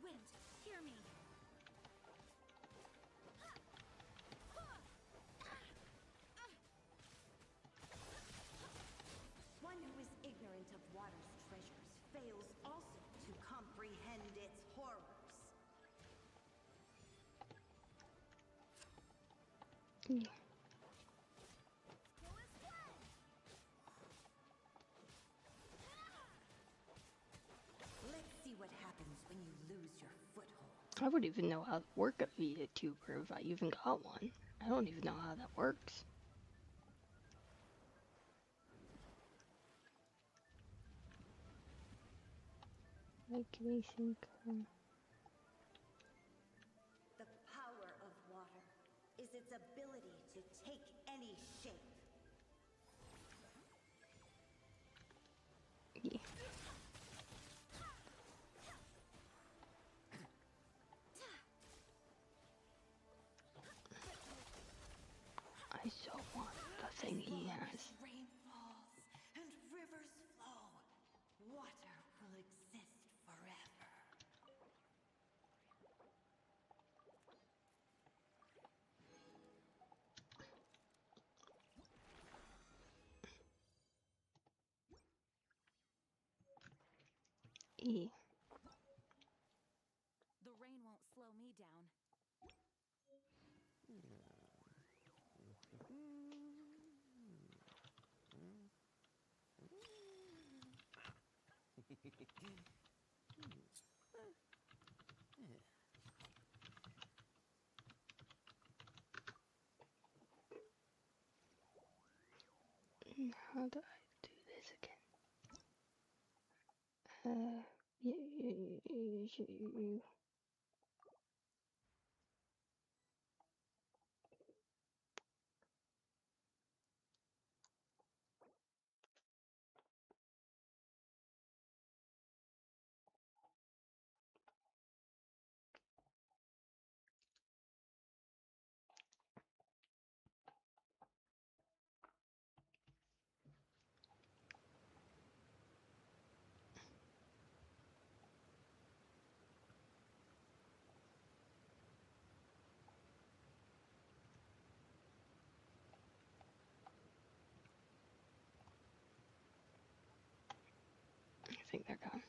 Wind, hear me. Let's see what happens when you lose your foothold. I wouldn't even know how to work a VTuber if I even got one. I don't even know how that works. Make me think. The power of water is its ability to take any shape. Yeah. I so want the thing he has. Rain falls and rivers flow. Water will exist forever. E. The rain won't slow me down. How do I do this again? I think they're gone.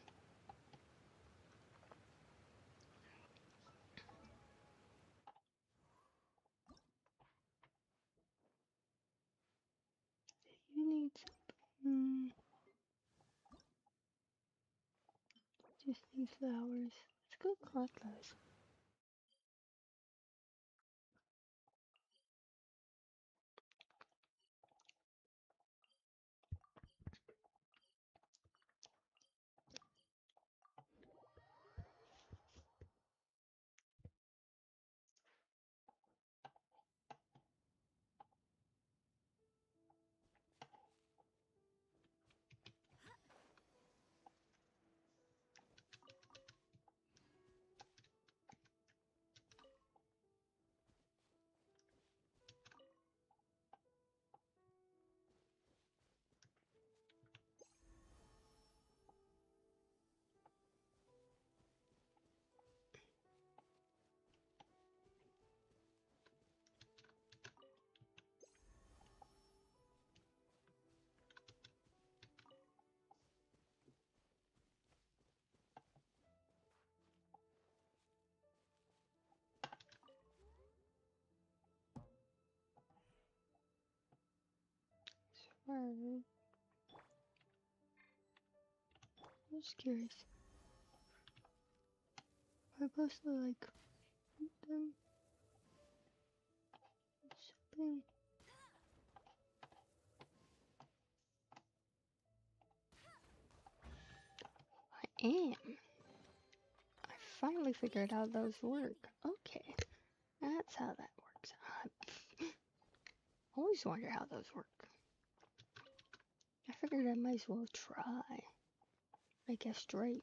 You need some. Just need flowers. Let's go collect those. I'm just curious. Am I supposed to like eat them? Something. I am. I finally figured out those work. Okay, that's how that works. I always wonder how those work. I figured I might as well try. I guess straight.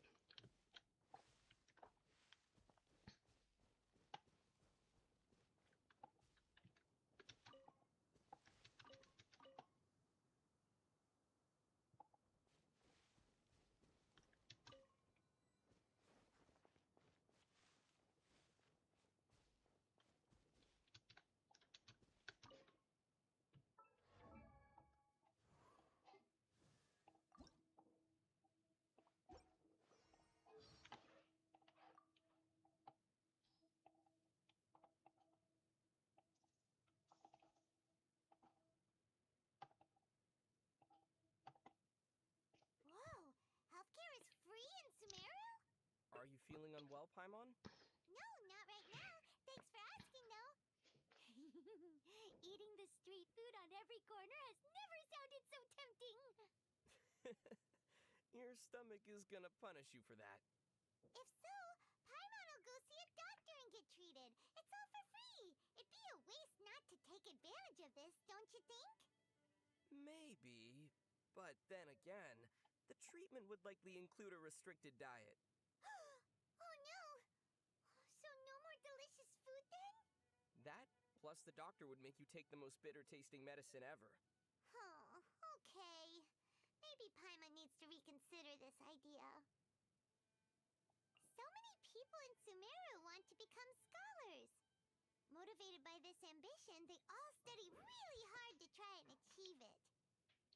going well, Paimon? No, not right now. Thanks for asking, though. Eating the street food on every corner has never sounded so tempting. Your stomach is gonna punish you for that. If so, Paimon will go see a doctor and get treated. It's all for free. It'd be a waste not to take advantage of this, don't you think? Maybe, but then again, the treatment would likely include a restricted diet. Oh no! So no more delicious food then? That, plus the doctor would make you take the most bitter-tasting medicine ever. Oh, okay. Maybe Paimon needs to reconsider this idea. So many people in Sumeru want to become scholars. Motivated by this ambition, they all study really hard to try and achieve it.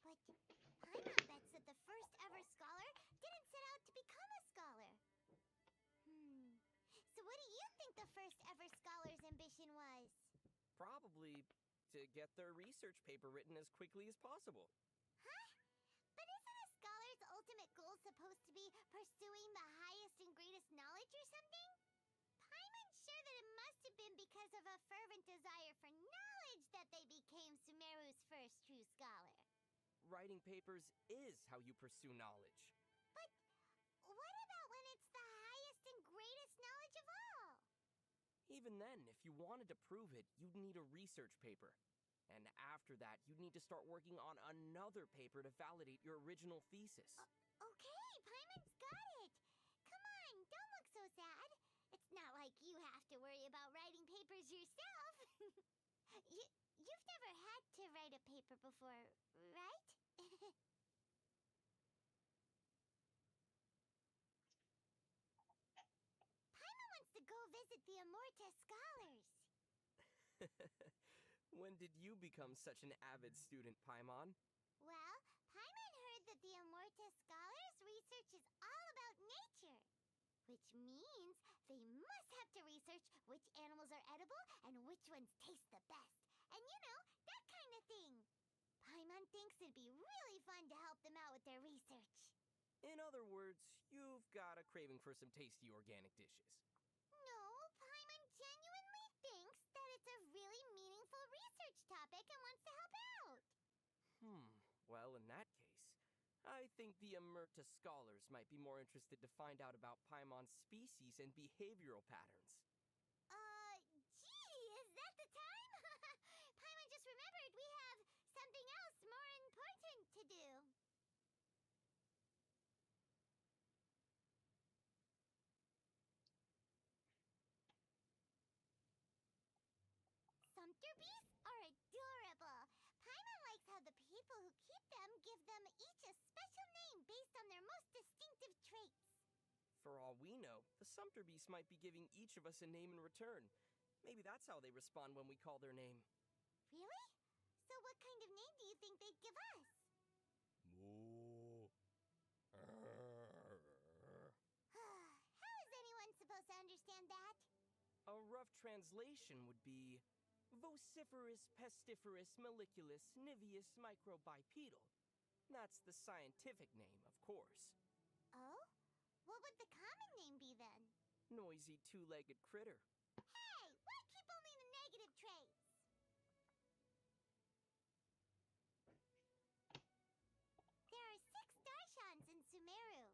But Paimon bets that the first ever scholar didn't set out to become a scholar. So what do you think the first ever scholar's ambition was? Probably to get their research paper written as quickly as possible. Huh? But isn't a scholar's ultimate goal supposed to be pursuing the highest and greatest knowledge or something? Paimon's sure that it must have been because of a fervent desire for knowledge that they became Sumeru's first true scholar. Writing papers is how you pursue knowledge. But what about when it's the highest and greatest knowledge of all? Even then, if you wanted to prove it, you'd need a research paper. And after that, you'd need to start working on another paper to validate your original thesis. Okay, Paimon's got it. Come on, don't look so sad. It's not like you have to worry about writing papers yourself. You've never had to write a paper before, right? Paimon wants to go visit the Amorta scholars. When did you become such an avid student, Paimon? Well, Paimon heard that the Amorta scholars' research is all about nature. Which means they must have to research which animals are edible and which ones taste the best. And you know, that kind of thing. Paimon thinks it'd be really fun to help them out with their research. In other words, you've got a craving for some tasty organic dishes. No, Paimon genuinely thinks that it's a really meaningful research topic and wants to help out. Well, in that case, I think the Amurta scholars might be more interested to find out about Paimon's species and behavioral patterns. Gee, is that the time? Paimon just remembered we have something else more important to do. Sumpter bees are adorable. Paimon likes how the people who keep them give them each a special name based on their most distinctive traits. For all we know, the Sumter Beast might be giving each of us a name in return. Maybe that's how they respond when we call their name. Really? So what kind of name do you think they'd give us? Moo. How is anyone supposed to understand that? A rough translation would be vociferous, pestiferous, melliculous, niveus, microbipedal. That's the scientific name, of course. Oh? What would the common name be then? Noisy two-legged critter. Hey, why keep only the negative traits? There are 6 darshans in Sumeru.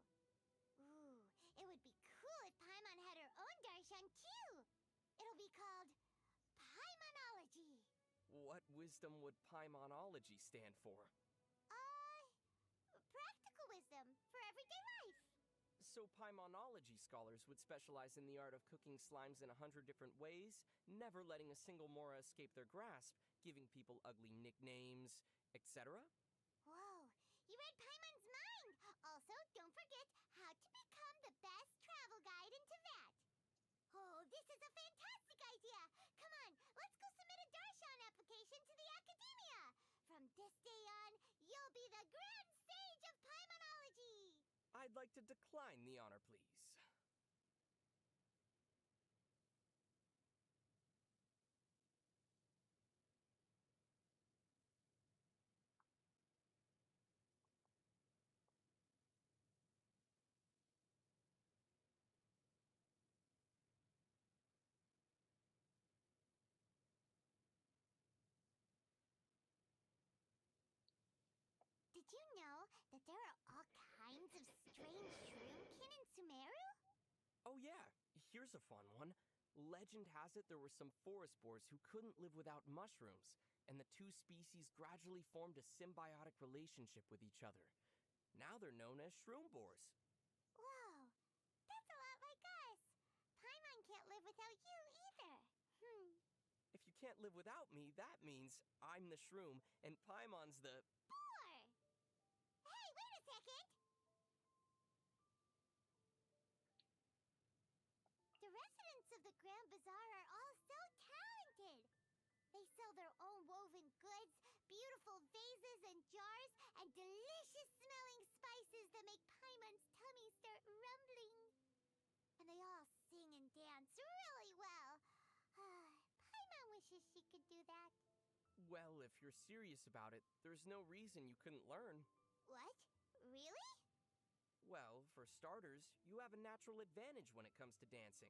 Ooh, it would be cool if Paimon had her own darshan too. It'll be called Paimonology. What wisdom would Paimonology stand for? Practical wisdom for everyday life. So Paimonology scholars would specialize in the art of cooking slimes in 100 different ways, never letting a single Mora escape their grasp, giving people ugly nicknames, etc.? Whoa, you read Paimon's mind! Also, don't forget how to become the best travel guide in Tibet. Oh, this is a fantastic idea! Come on, let's go submit a darshan application to the Academia! From this day on, you'll be the Grand Sage of Paimonology! I'd like to decline the honor, please. Did you know that there are all kinds of strange shroomkin in Sumeru? Oh, yeah. Here's a fun one. Legend has it there were some forest boars who couldn't live without mushrooms, and the two species gradually formed a symbiotic relationship with each other. Now they're known as shroom boars. Whoa, that's a lot like us. Paimon can't live without you either. If you can't live without me, that means I'm the shroom and Paimon's the... Boar! Hey, wait a second! The residents of the Grand Bazaar are all so talented. They sell their own woven goods, beautiful vases and jars, and delicious-smelling spices that make Paimon's tummy start rumbling. And they all sing and dance really well. Paimon wishes she could do that. Well, if you're serious about it, there's no reason you couldn't learn. What? Really? Well, for starters, you have a natural advantage when it comes to dancing.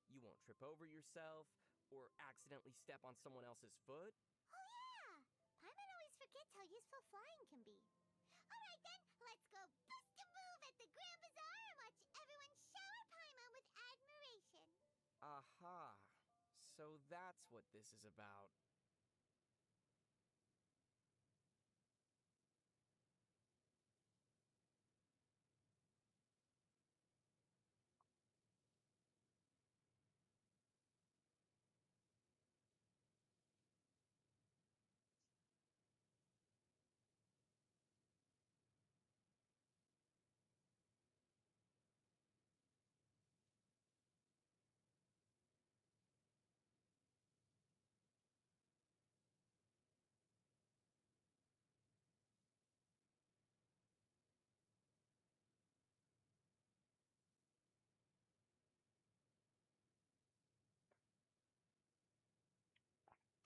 You won't trip over yourself or accidentally step on someone else's foot. Oh, yeah! Paimon always forgets how useful flying can be. All right, then, let's go boost a move at the Grand Bazaar and watch everyone shower Paimon with admiration. Aha. So that's what this is about.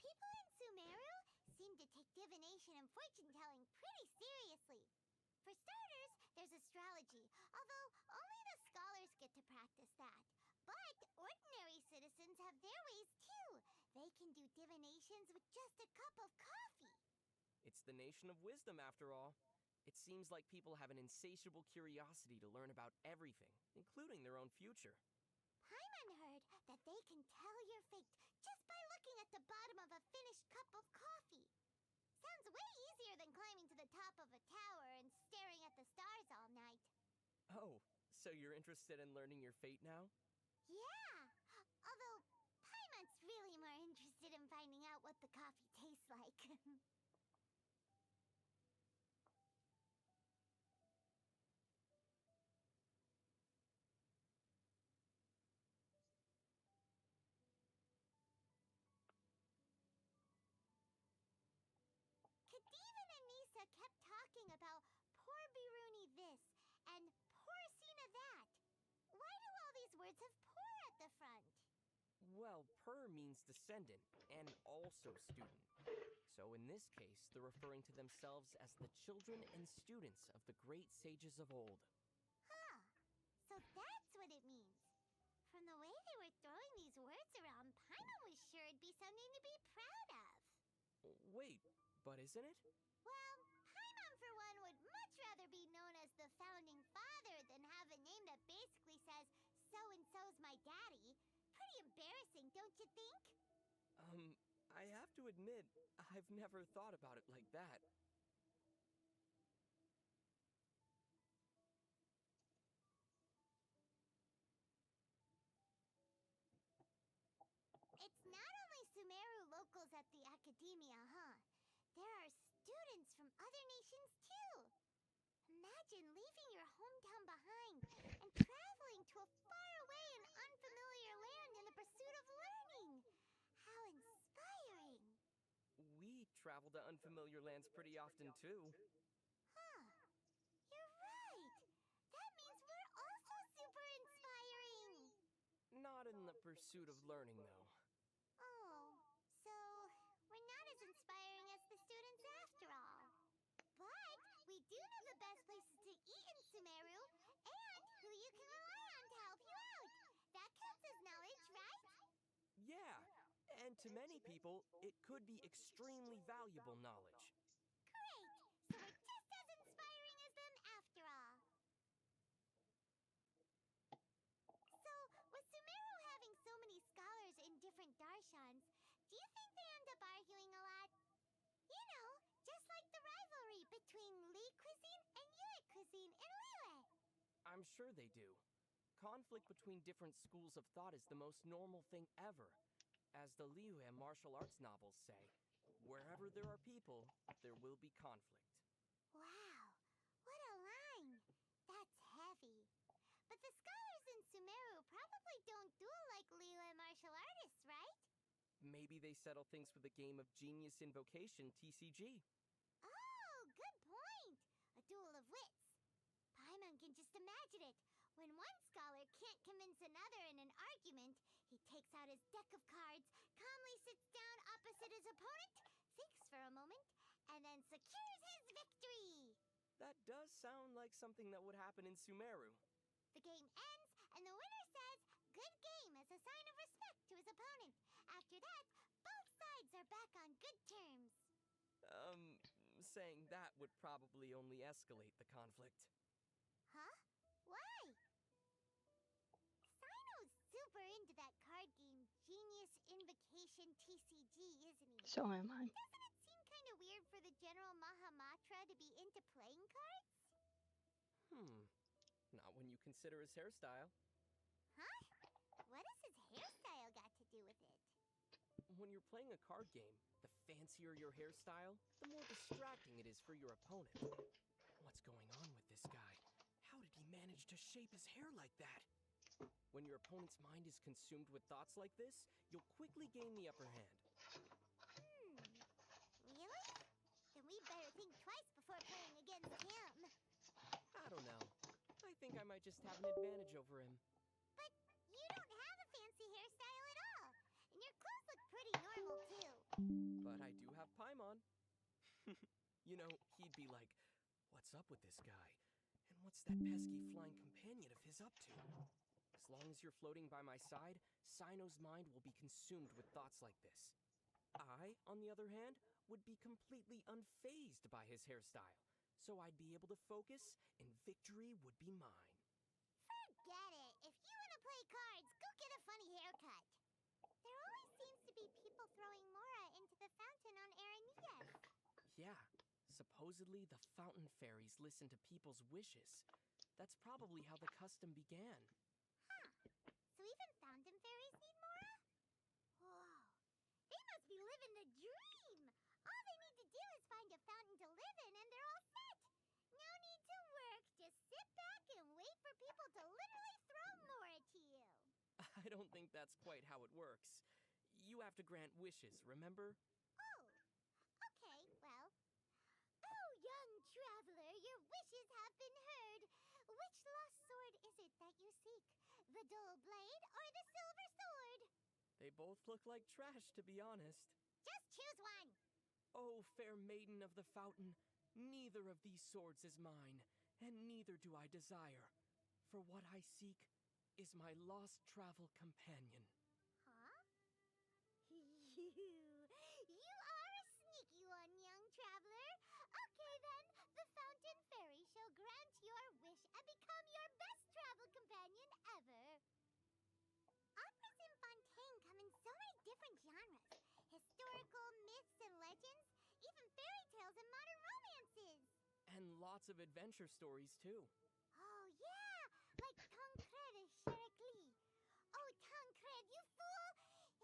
People in Sumeru seem to take divination and fortune-telling pretty seriously. For starters, there's astrology, although only the scholars get to practice that. But ordinary citizens have their ways too. They can do divinations with just a cup of coffee. It's the nation of wisdom, after all. It seems like people have an insatiable curiosity to learn about everything, including their own future. Paimon heard that they can tell your fate just by looking at the bottom of a finished cup of coffee. Sounds way easier than climbing to the top of a tower and staring at the stars all night. Oh, so you're interested in learning your fate now? Yeah, although Paimon's really more interested in finding out what the coffee tastes like. Khadivan and Nisa kept talking about poor Biruni this and poor Sina that. Why do all these words have poor at the front? Well, per means descendant, and also student. So in this case, they're referring to themselves as the children and students of the great sages of old. Huh, so that's what it means. From the way they were throwing these words around, Paimon was sure it'd be something to be proud of. Wait, but isn't it? Well, Paimon for one would much rather be known as the founding father than have a name that basically says, so-and-so's my daddy. Pretty embarrassing, don't you think? I have to admit, I've never thought about it like that. It's not only Sumeru locals at the Academia, huh? There are students from other nations too. Imagine leaving your hometown behind and traveling to a faraway and unfamiliar land in the pursuit of learning. How inspiring. We travel to unfamiliar lands pretty often too. Huh. You're right. That means we're also super inspiring. Not in the pursuit of learning, though. Oh, so we're not as inspiring as the students after all. But we do know the best places to eat in Sumeru and who you can rely on to help you out. That counts as knowledge, right? Yeah, and to many people, it could be extremely valuable knowledge. Great! So we're just as inspiring Do you think they end up arguing a lot? You know, just like the rivalry between Li cuisine and Yue cuisine in Liyue. I'm sure they do. Conflict between different schools of thought is the most normal thing ever. As the Liu martial arts novels say, wherever there are people, there will be conflict. Wow, what a line! That's heavy. But the scholars in Sumeru probably don't duel like Liyue martial artists, right? Maybe they settle things with a game of Genius Invocation, TCG. Oh, good point! A duel of wits. Paimon can just imagine it. When one scholar can't convince another in an argument, he takes out his deck of cards, calmly sits down opposite his opponent, thinks for a moment, and then secures his victory. That does sound like something that would happen in Sumeru. The game ends, and the winner says, "Good game," as a sign of respect to his opponent. After that, both sides are back on good terms. Saying that would probably only escalate the conflict. Huh? Why? Sino's super into that card game, Genius Invocation TCG, isn't he? So am I. Doesn't it seem kind of weird for the General Mahamatra to be into playing cards? Not when you consider his hairstyle. Huh? What has his hairstyle got to do with it? When you're playing a card game, the fancier your hairstyle, the more distracting it is for your opponent. What's going on with this guy? How did he manage to shape his hair like that? When your opponent's mind is consumed with thoughts like this, you'll quickly gain the upper hand. Really? Then we'd better think twice before playing against him. I don't know. I think I might just have an advantage over him. But you don't have a fancy hairstyle at all. And your clothes look pretty normal, too. But I do have Paimon. You know, he'd be like, "What's up with this guy? And what's that pesky flying companion of his up to?" As long as you're floating by my side, Sino's mind will be consumed with thoughts like this. I, on the other hand, would be completely unfazed by his hairstyle, so I'd be able to focus, and victory would be mine. Forget it. If you want to play cards, go get a funny haircut. There always seems to be people throwing Mora into the fountain on Aranias. Yeah, supposedly the fountain fairies listen to people's wishes. That's probably how the custom began. Huh. So even fountain fairies need Mora? Whoa. They must be living the dream. All they need to do is find a fountain to live in and they're all set. No need to work. Just sit back and wait for people to literally throw Mora to you. I don't think that's quite how it works. You have to grant wishes, remember? Oh. Okay, well. Oh, young traveler, your wishes have been heard. Which lost sword is it that you seek? The dull blade or the silver sword? They both look like trash, to be honest. Just choose one. Oh, fair maiden of the fountain, neither of these swords is mine, and neither do I desire. For what I seek is my lost travel companion. Huh? You are a sneaky one, young traveler. Okay then, the fountain fairy shall grant your wish and become your best travel companion ever. Operas in Fontaine come in so many different genres. Historical, myths and legends, even fairy tales and modern romances. And lots of adventure stories, too. Oh yeah, like Tancred and Shericli. Oh, Tancred, you fool!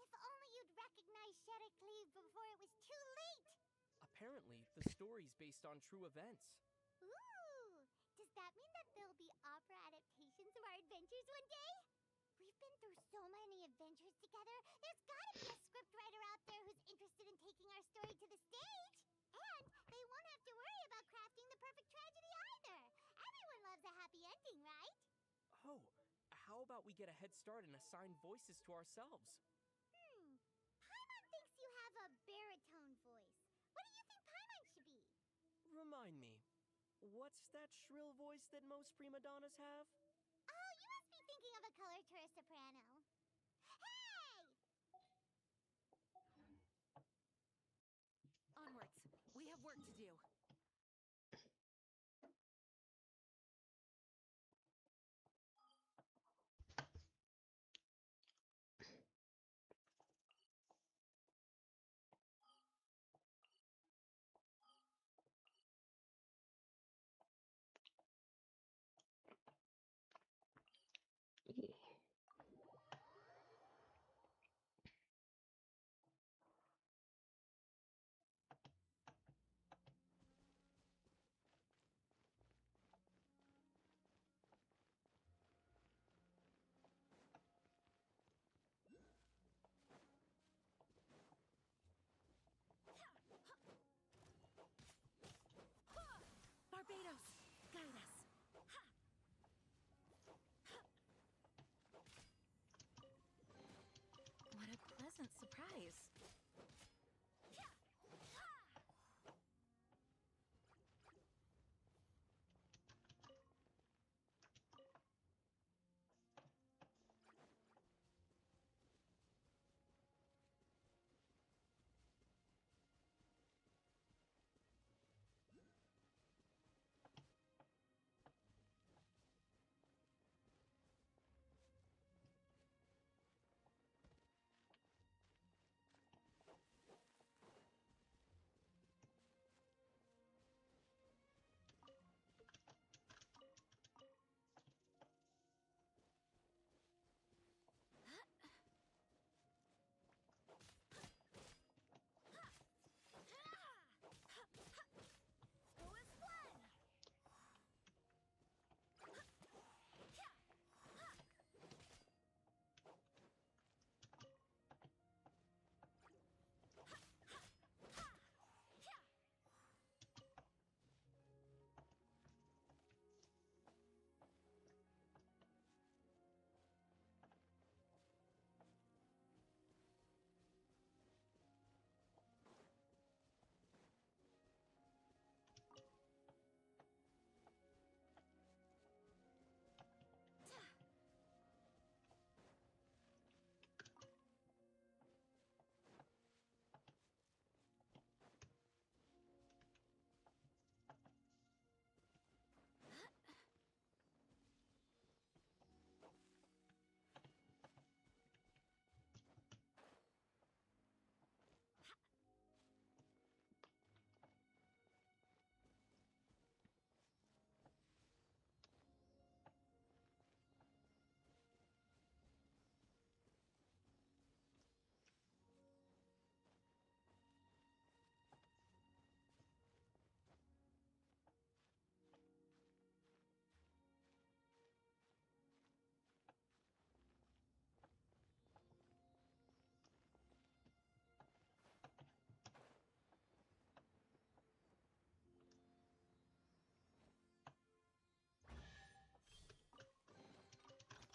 If only you'd recognized Shericli before it was too late. Apparently, the story's based on true events. Ooh, does that mean that there'll be opera adaptations of our adventures one day? We've been through so many adventures together. There's gotta be a scriptwriter out there who's interested in taking our story to the stage. And they won't have to worry about crafting the perfect tragedy either. Everyone loves a happy ending, right? Oh, how about we get a head start and assign voices to ourselves? Paimon thinks you have a baritone voice. What do you think Paimon should be? Remind me, what's that shrill voice that most prima donnas have? Oh, you must be thinking of a coloratura soprano. Hey! Onwards. We have work to do. Vados, guide us. What a pleasant surprise.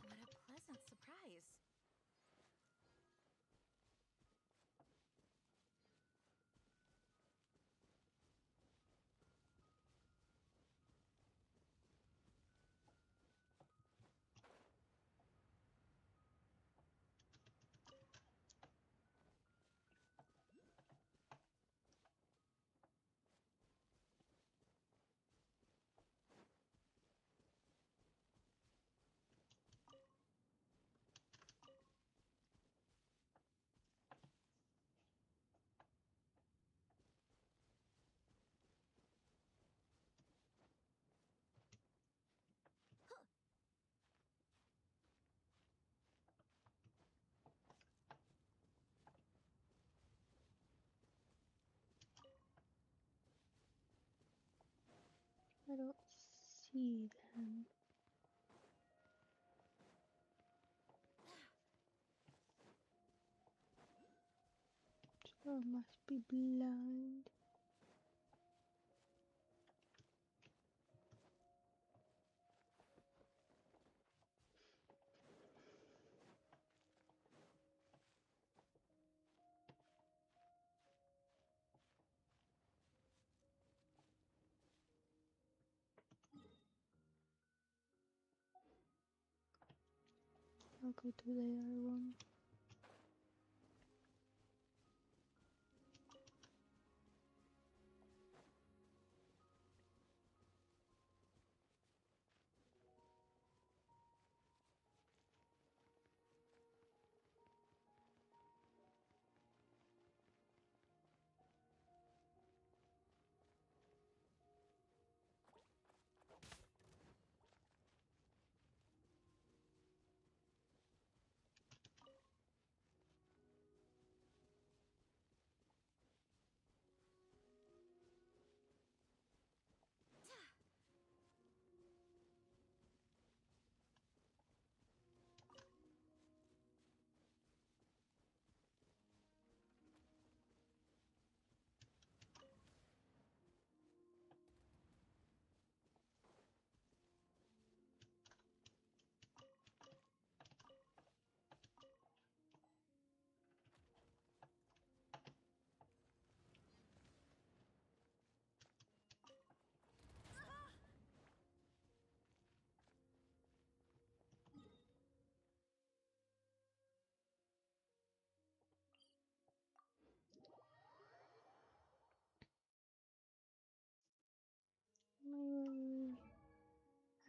What a pleasant surprise. I don't see them. So I must be blind. I'll go to the other one.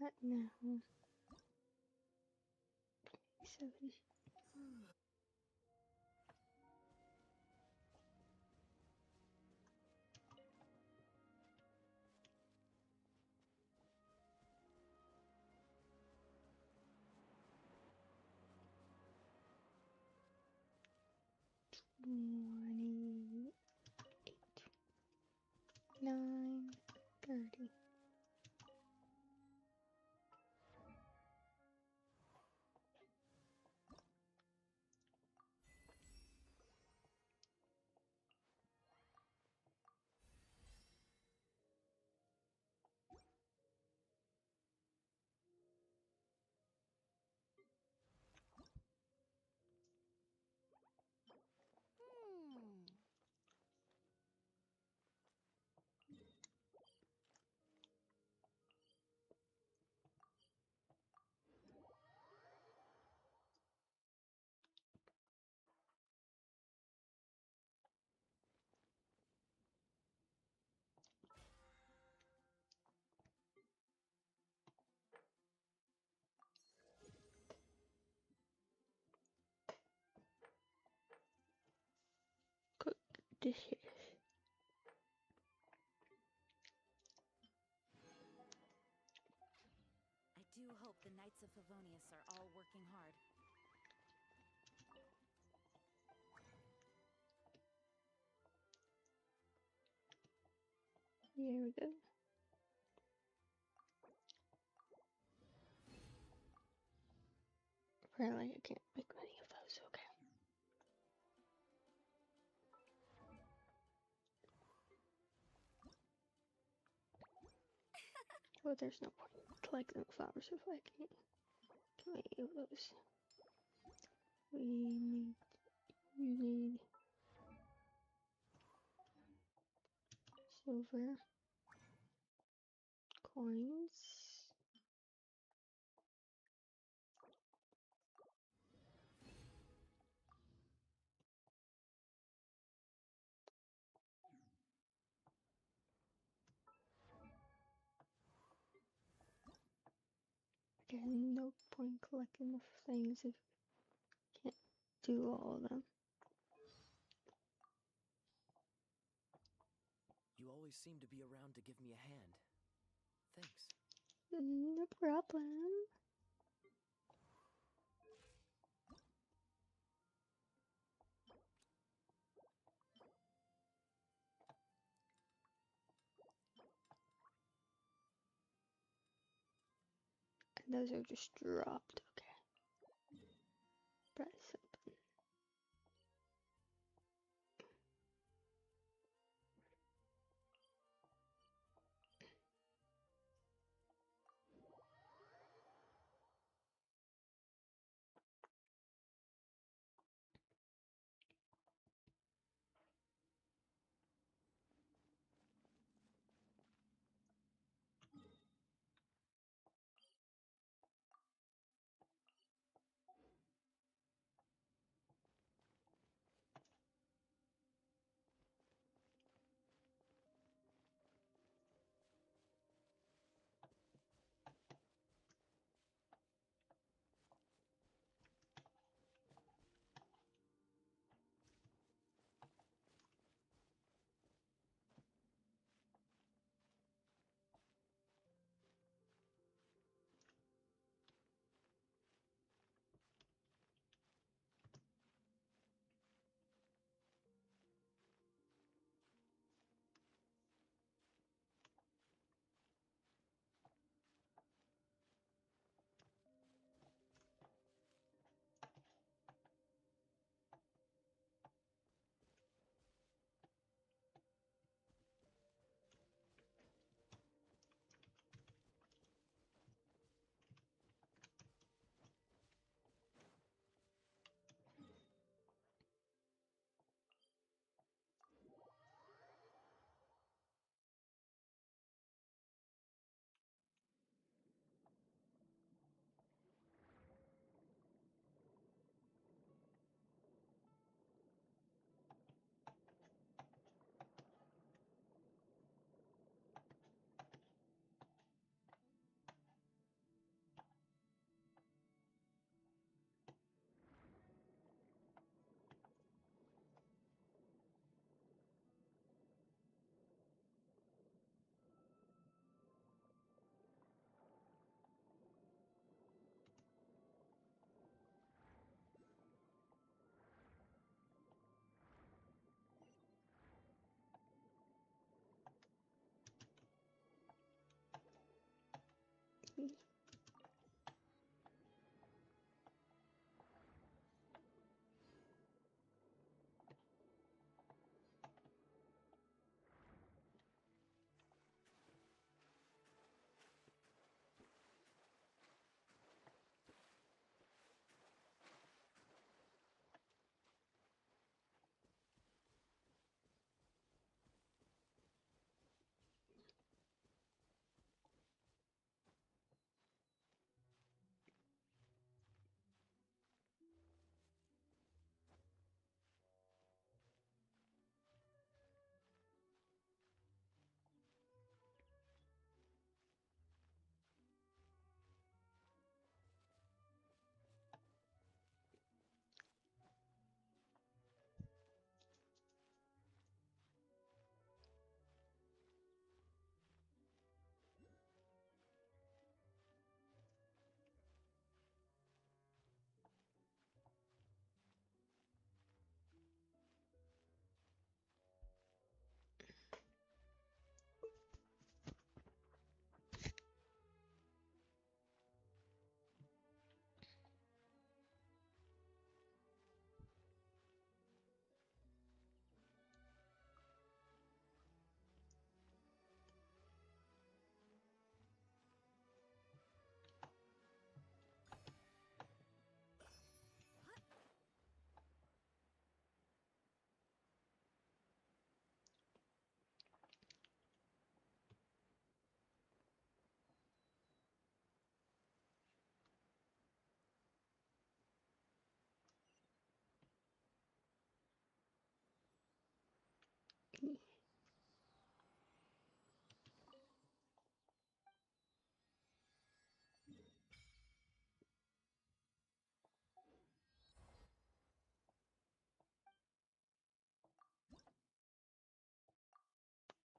that now. 7. $28, $9.30. Cook dishes. I do hope the Knights of Favonius are all working hard. There we go. Apparently I can't make many of those, okay. Well, there's no point collecting the flowers if I can't get any of those. You need silver, coins, again, no point collecting the things if you can't do all of them. You always seem to be around to give me a hand. Thanks. No problem. And those are just dropped, okay. Press something.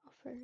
Offer.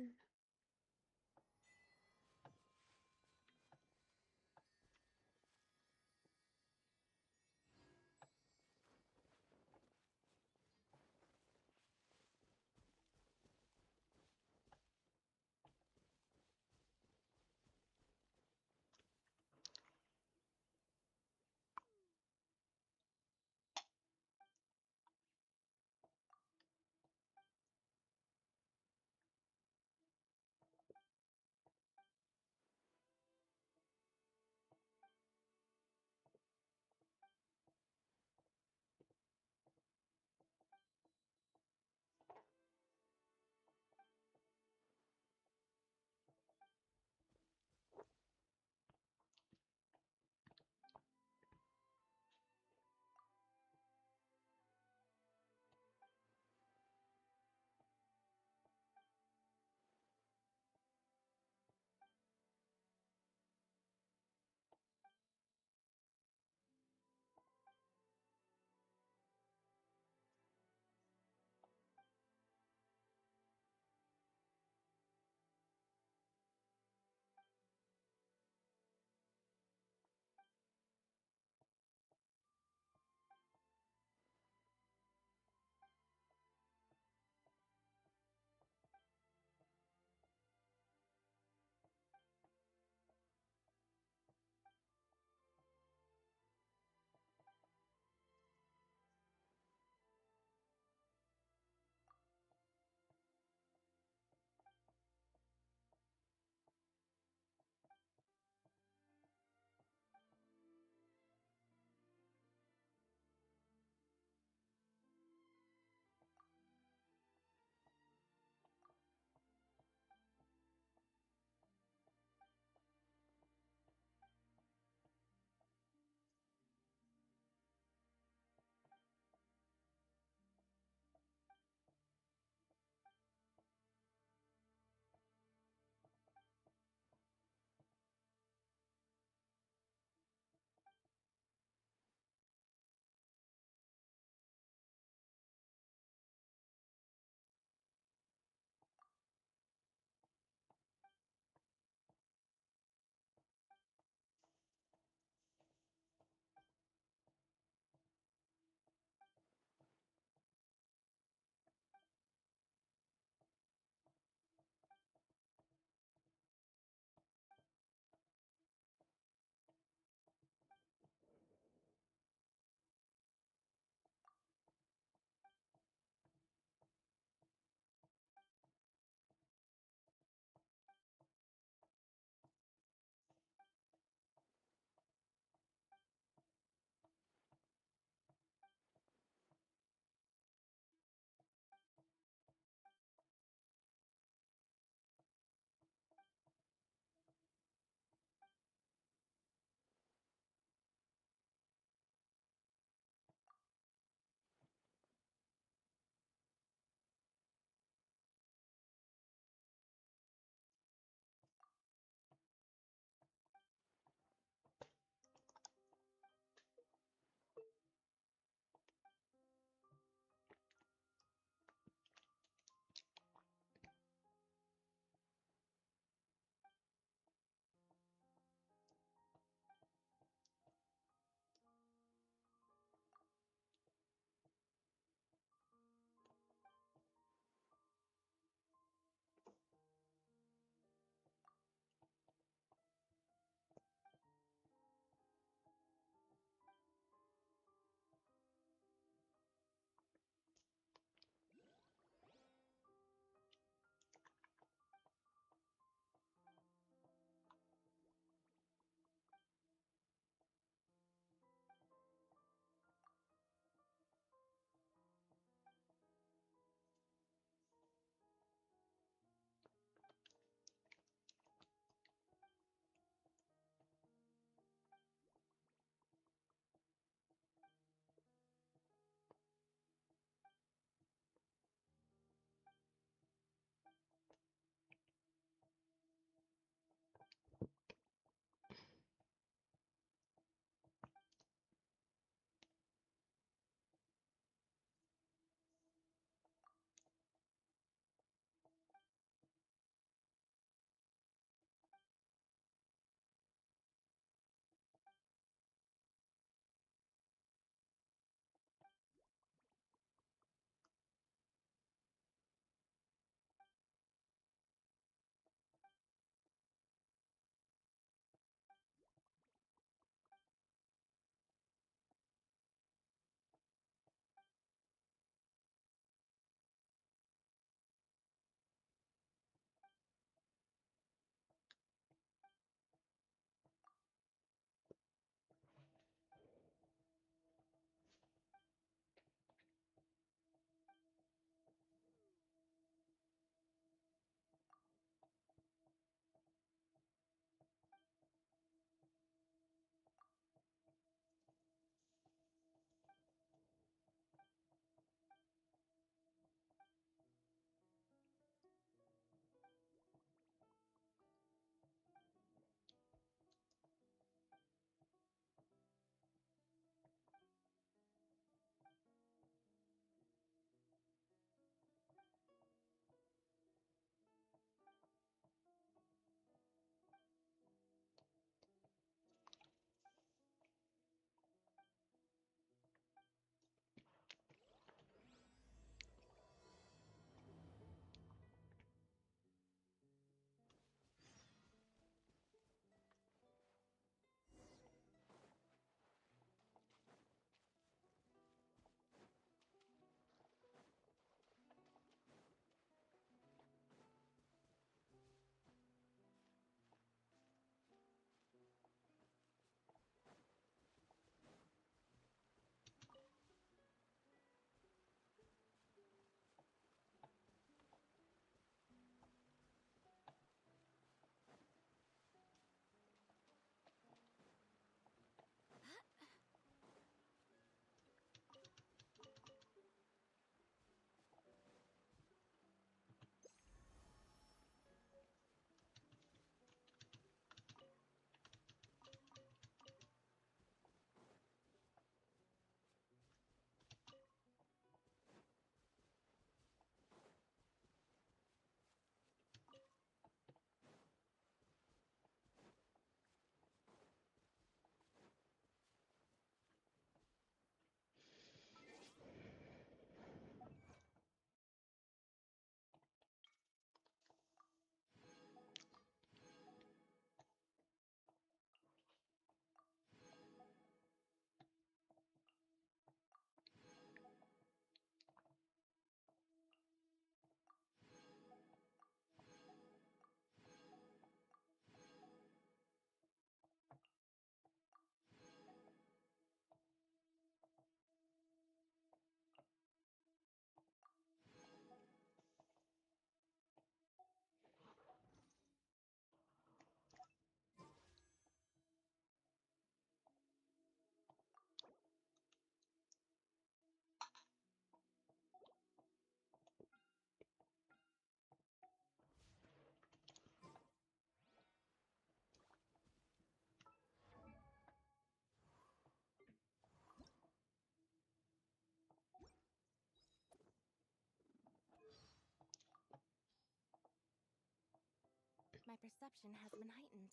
my perception has been heightened.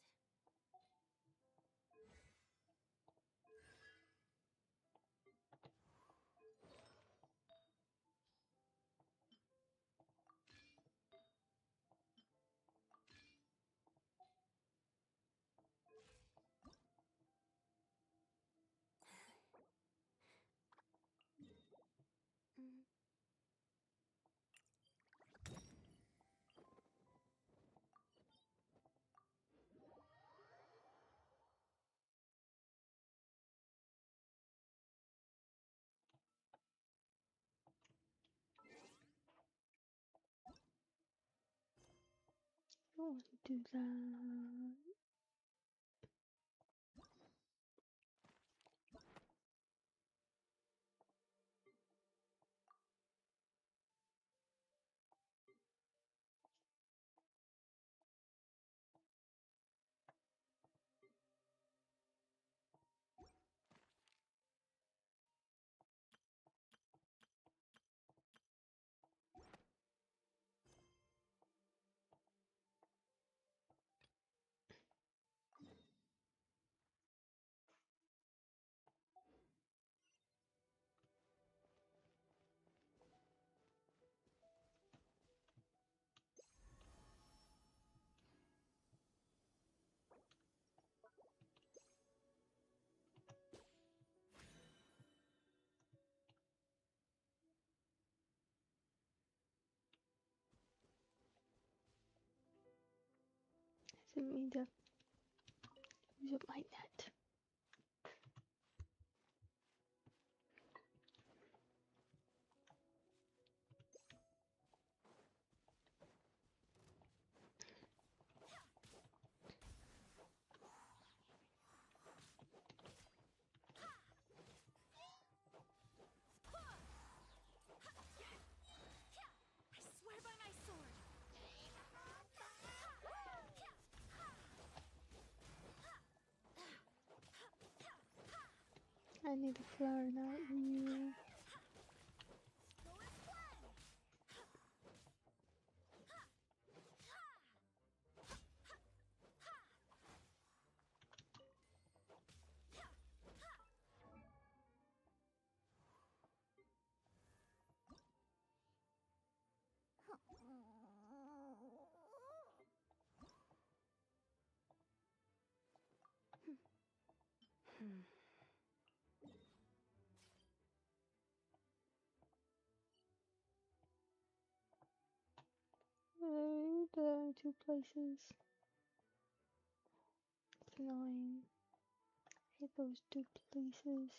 I don't want to do that. I didn't mean to use up my net. I swear by my sword! I need a flower, not you. The 2 places. It's annoying. I hate those 2 places.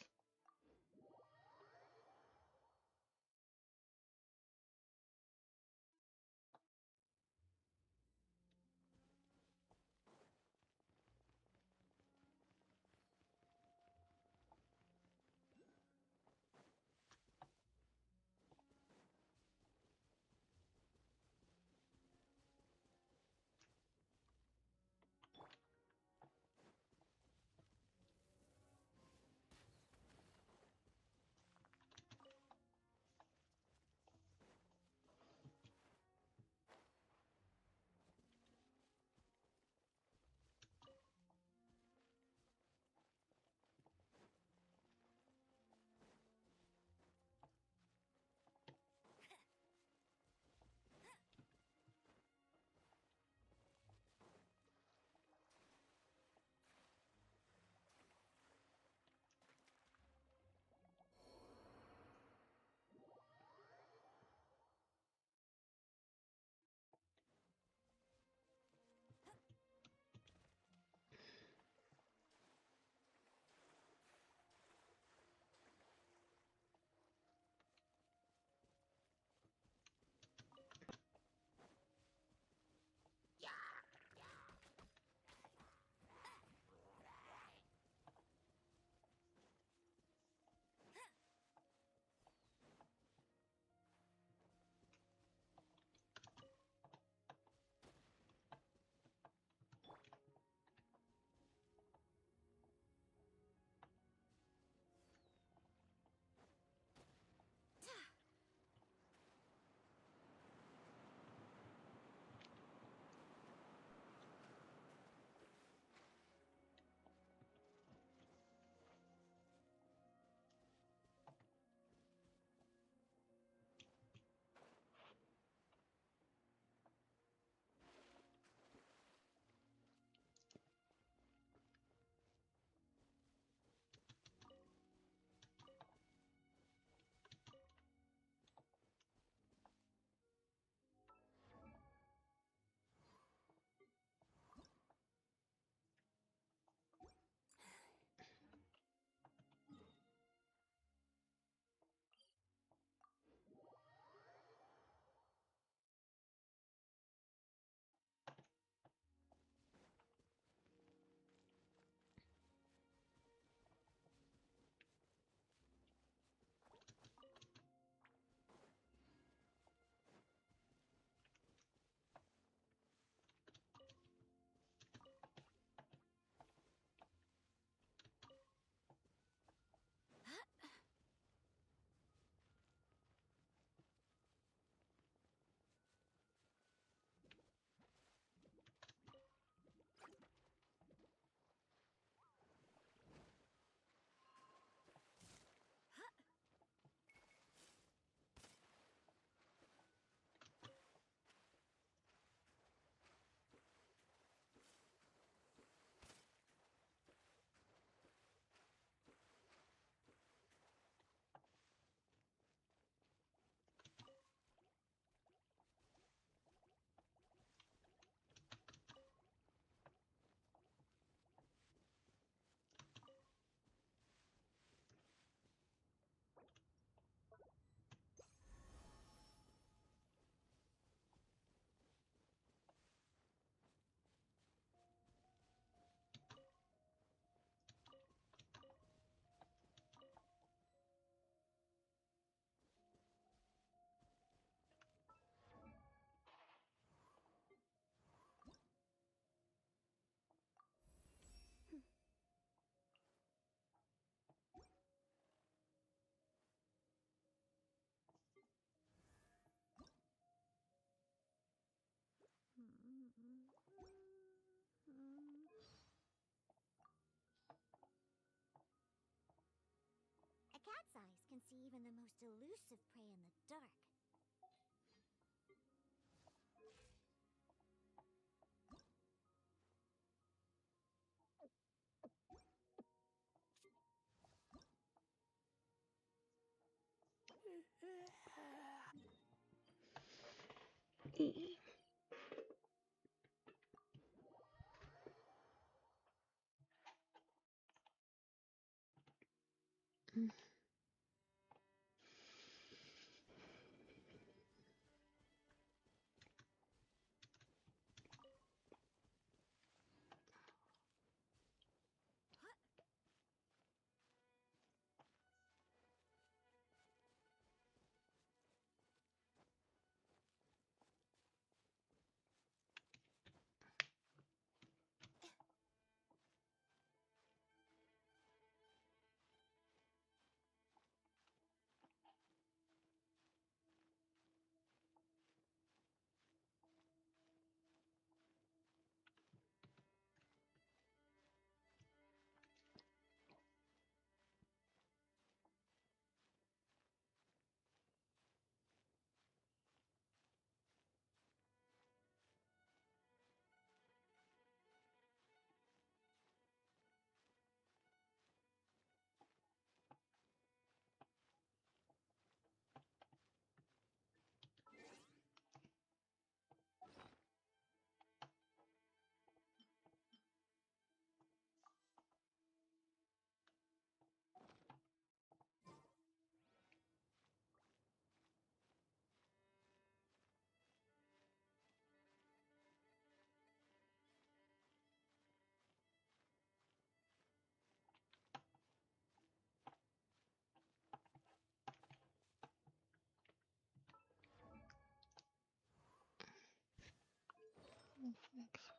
even the most elusive prey in the dark.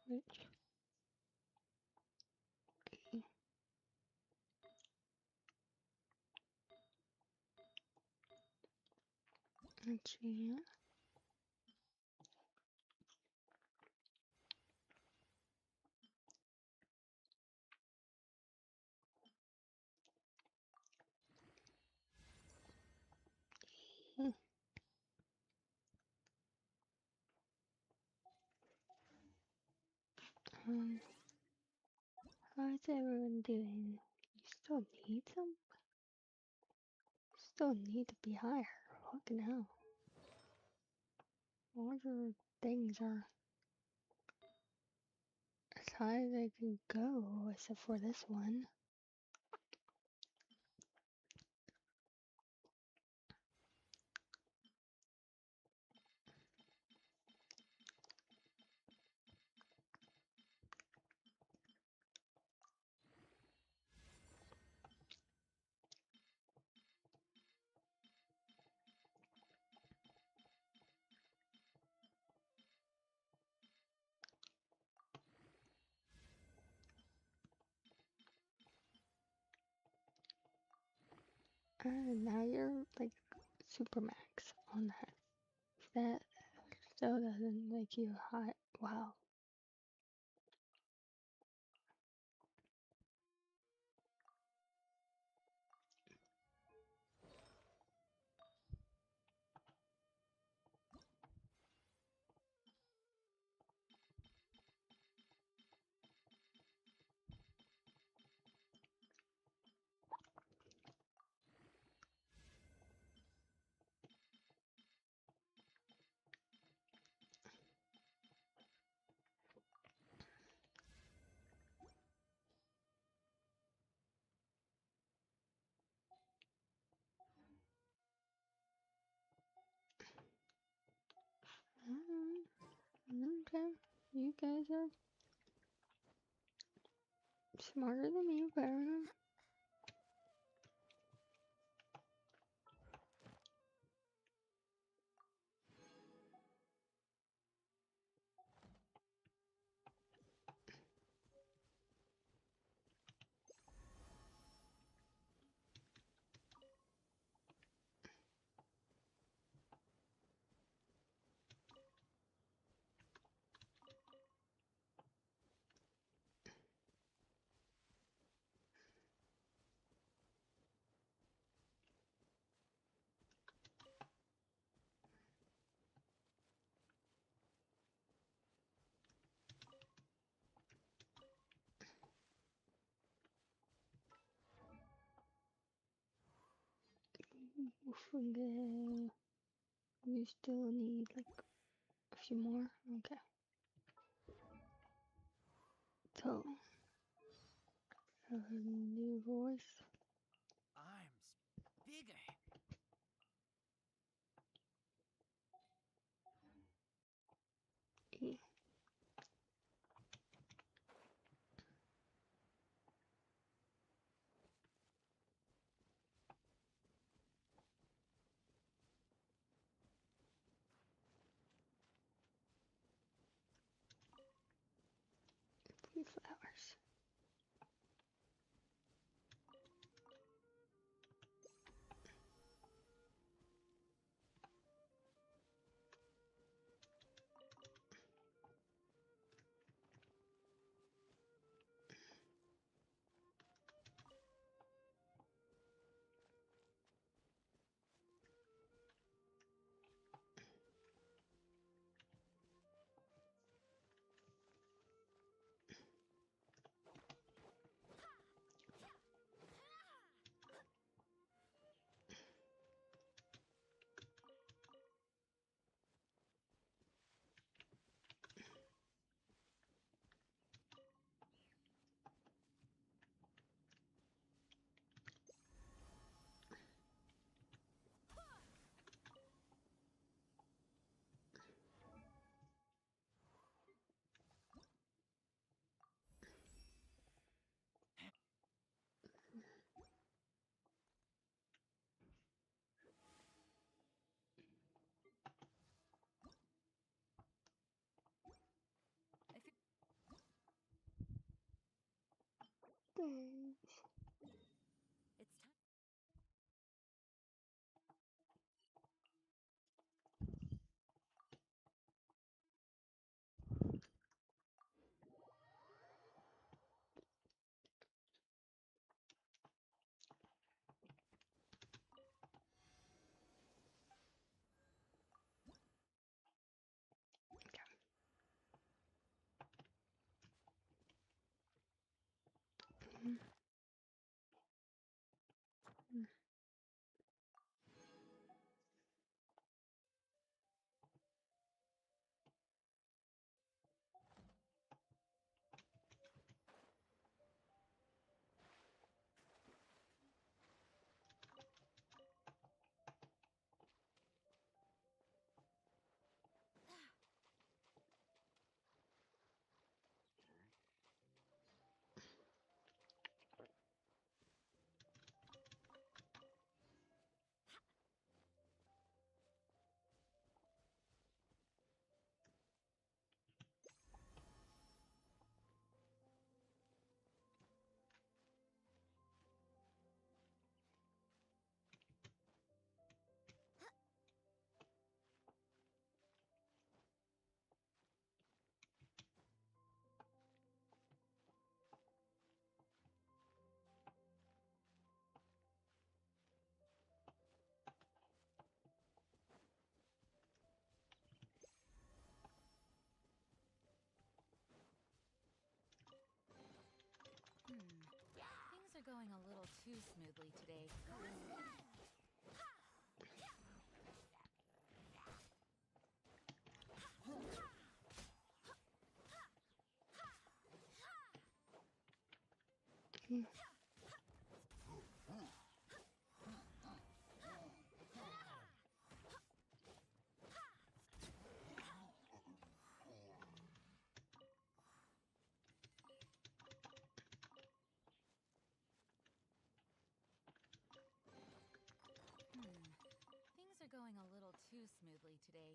Switch. Okay. Um, how's everyone doing? You still need some? Still need to be higher. Fucking hell. All your things are as high as they can go, except for this one. And now you're like super max on that. That still doesn't make you high. Wow. Okay. You guys are smarter than me, but Okay. We still need like a few more. Okay. So, a new voice. I'm bigger. Yeah. Blue flowers. Thanks. It's time. Things are going a little too smoothly today. Things are going a little too smoothly today.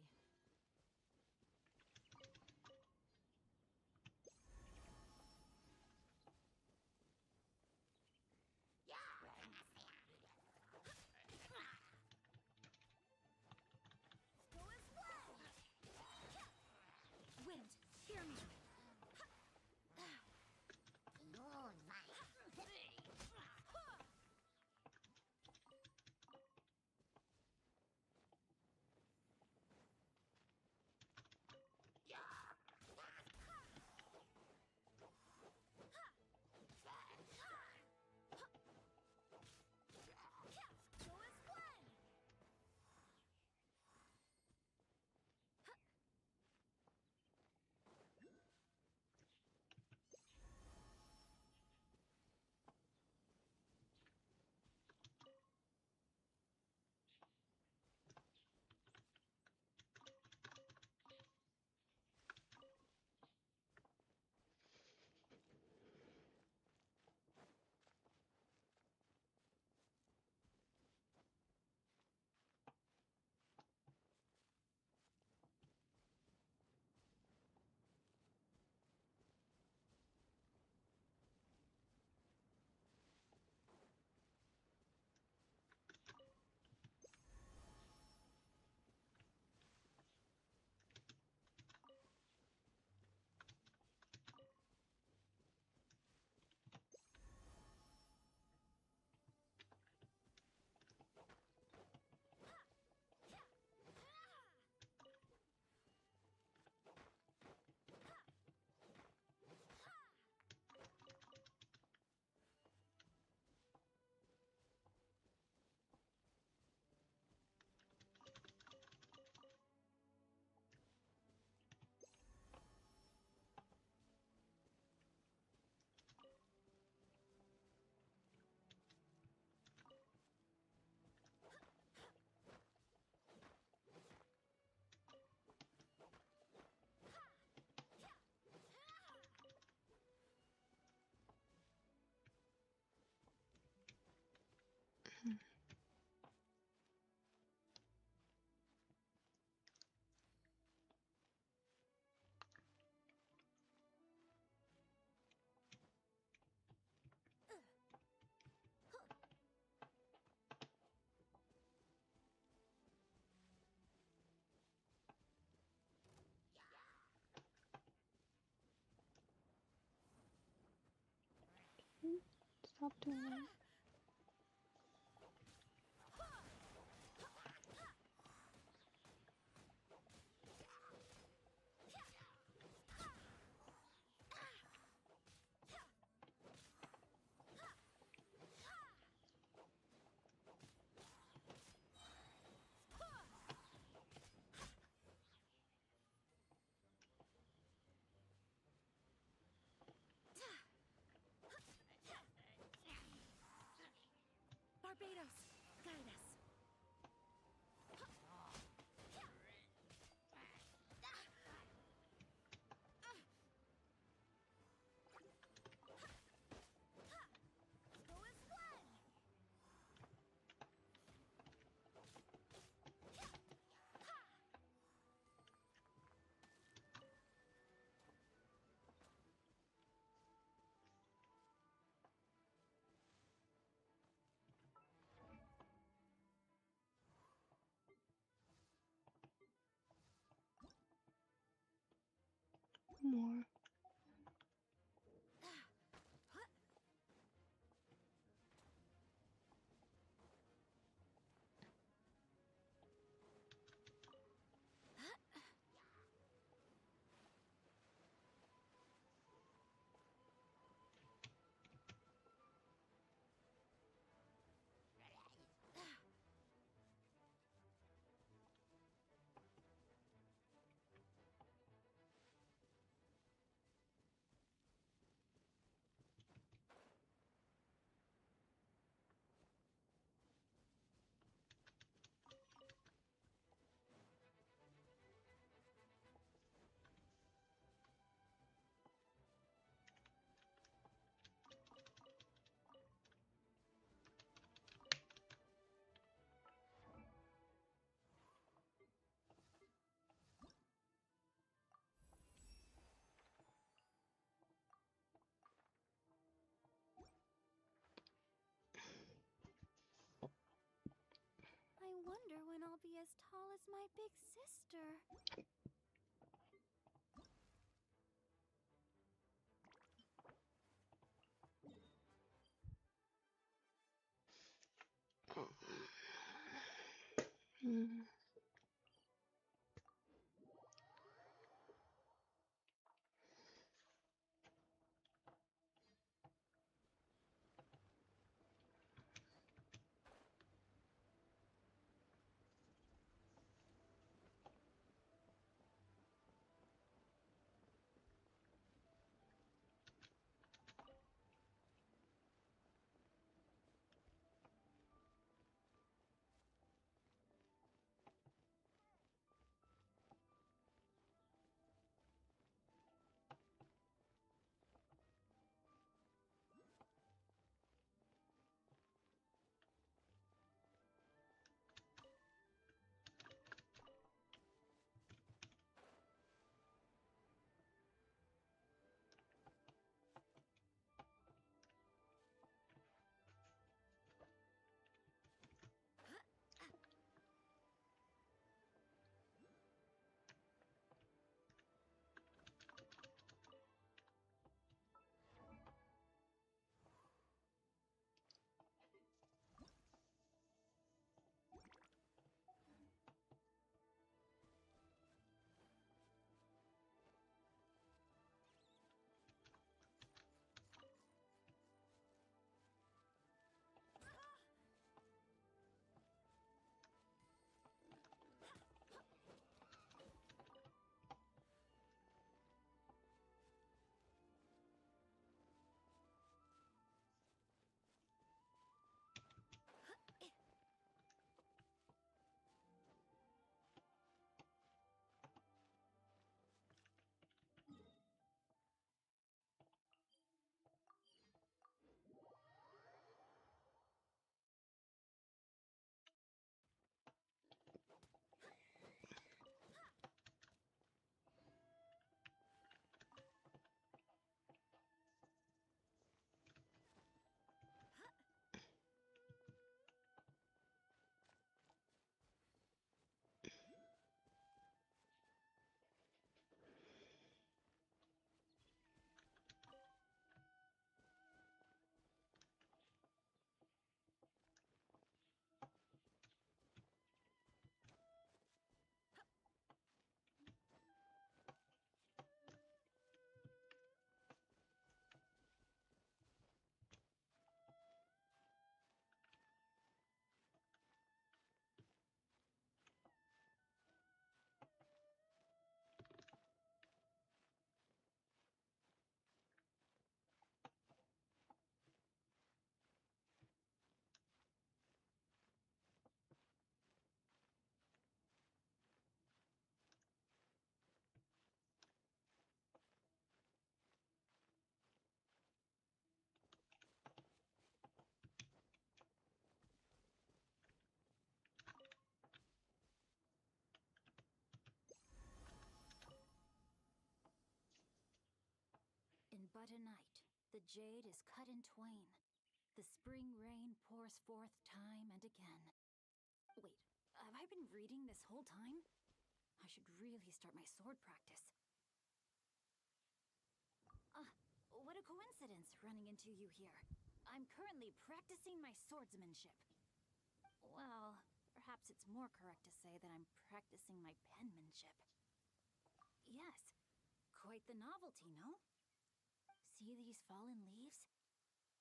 Wind, hear me. Stop doing that. Barbados, guide us. More. I wonder when I'll be as tall as my big sister. Mm. but a night, the jade is cut in twain. The spring rain pours forth time and again. Wait, have I been reading this whole time? I should really start my sword practice. What a coincidence running into you here. I'm currently practicing my swordsmanship. Well, perhaps it's more correct to say that I'm practicing my penmanship. Yes, quite the novelty, no? See these fallen leaves?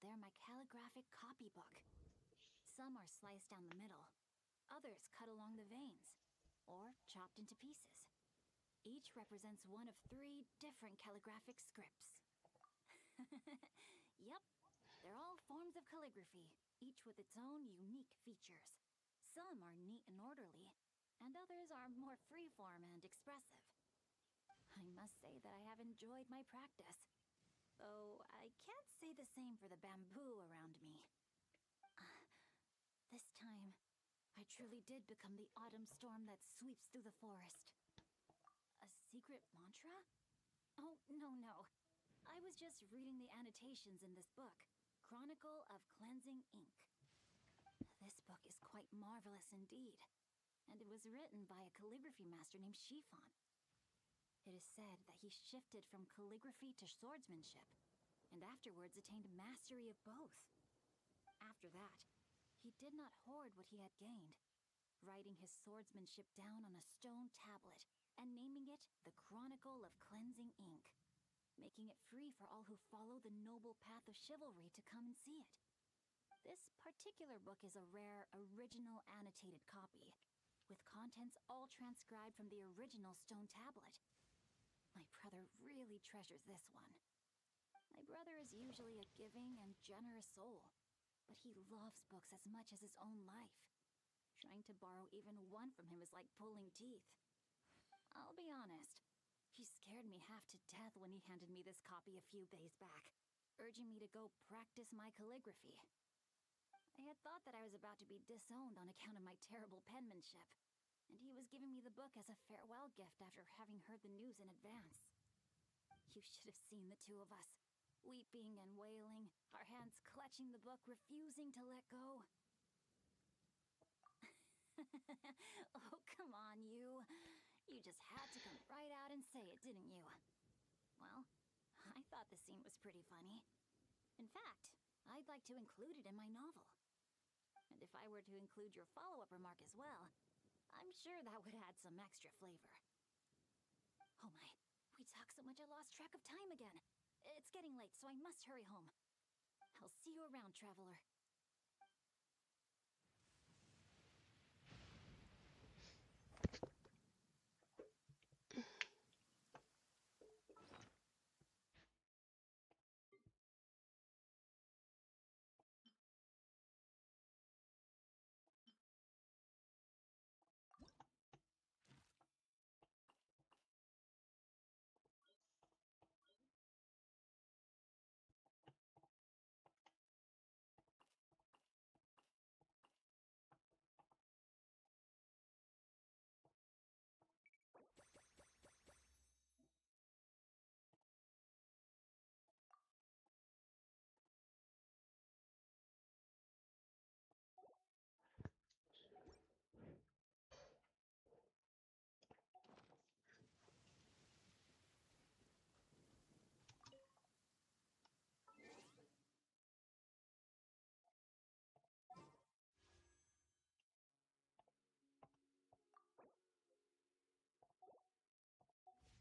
They're my calligraphic copybook. Some are sliced down the middle, others cut along the veins, or chopped into pieces. Each represents one of 3 different calligraphic scripts. Yep, they're all forms of calligraphy, each with its own unique features. Some are neat and orderly, and others are more freeform and expressive. I must say that I have enjoyed my practice, though I can't say the same for the bamboo around me. This time, I truly did become the autumn storm that sweeps through the forest. A secret mantra? Oh, no. I was just reading the annotations in this book, Chronicle of Cleansing Ink. This book is quite marvelous indeed, and it was written by a calligraphy master named Chiffon. It is said that he shifted from calligraphy to swordsmanship, and afterwards attained mastery of both. After that, he did not hoard what he had gained, writing his swordsmanship down on a stone tablet and naming it the Chronicle of Cleansing Ink, making it free for all who follow the noble path of chivalry to come and see it. This particular book is a rare, original annotated copy, with contents all transcribed from the original stone tablet. My brother really treasures this one. My brother is usually a giving and generous soul, but he loves books as much as his own life. Trying to borrow even one from him is like pulling teeth. I'll be honest, he scared me half to death when he handed me this copy a few days back, urging me to go practice my calligraphy. I had thought that I was about to be disowned on account of my terrible penmanship, and he was giving me the book as a farewell gift after having heard the news in advance. You should have seen the 2 of us, weeping and wailing, our hands clutching the book, refusing to let go. Oh, come on, you. You just had to come right out and say it, didn't you? Well, I thought the scene was pretty funny. In fact, I'd like to include it in my novel. And if I were to include your follow-up remark as well, I'm sure that would add some extra flavor. Oh my, we talked so much I lost track of time again. It's getting late, so I must hurry home. I'll see you around, traveler.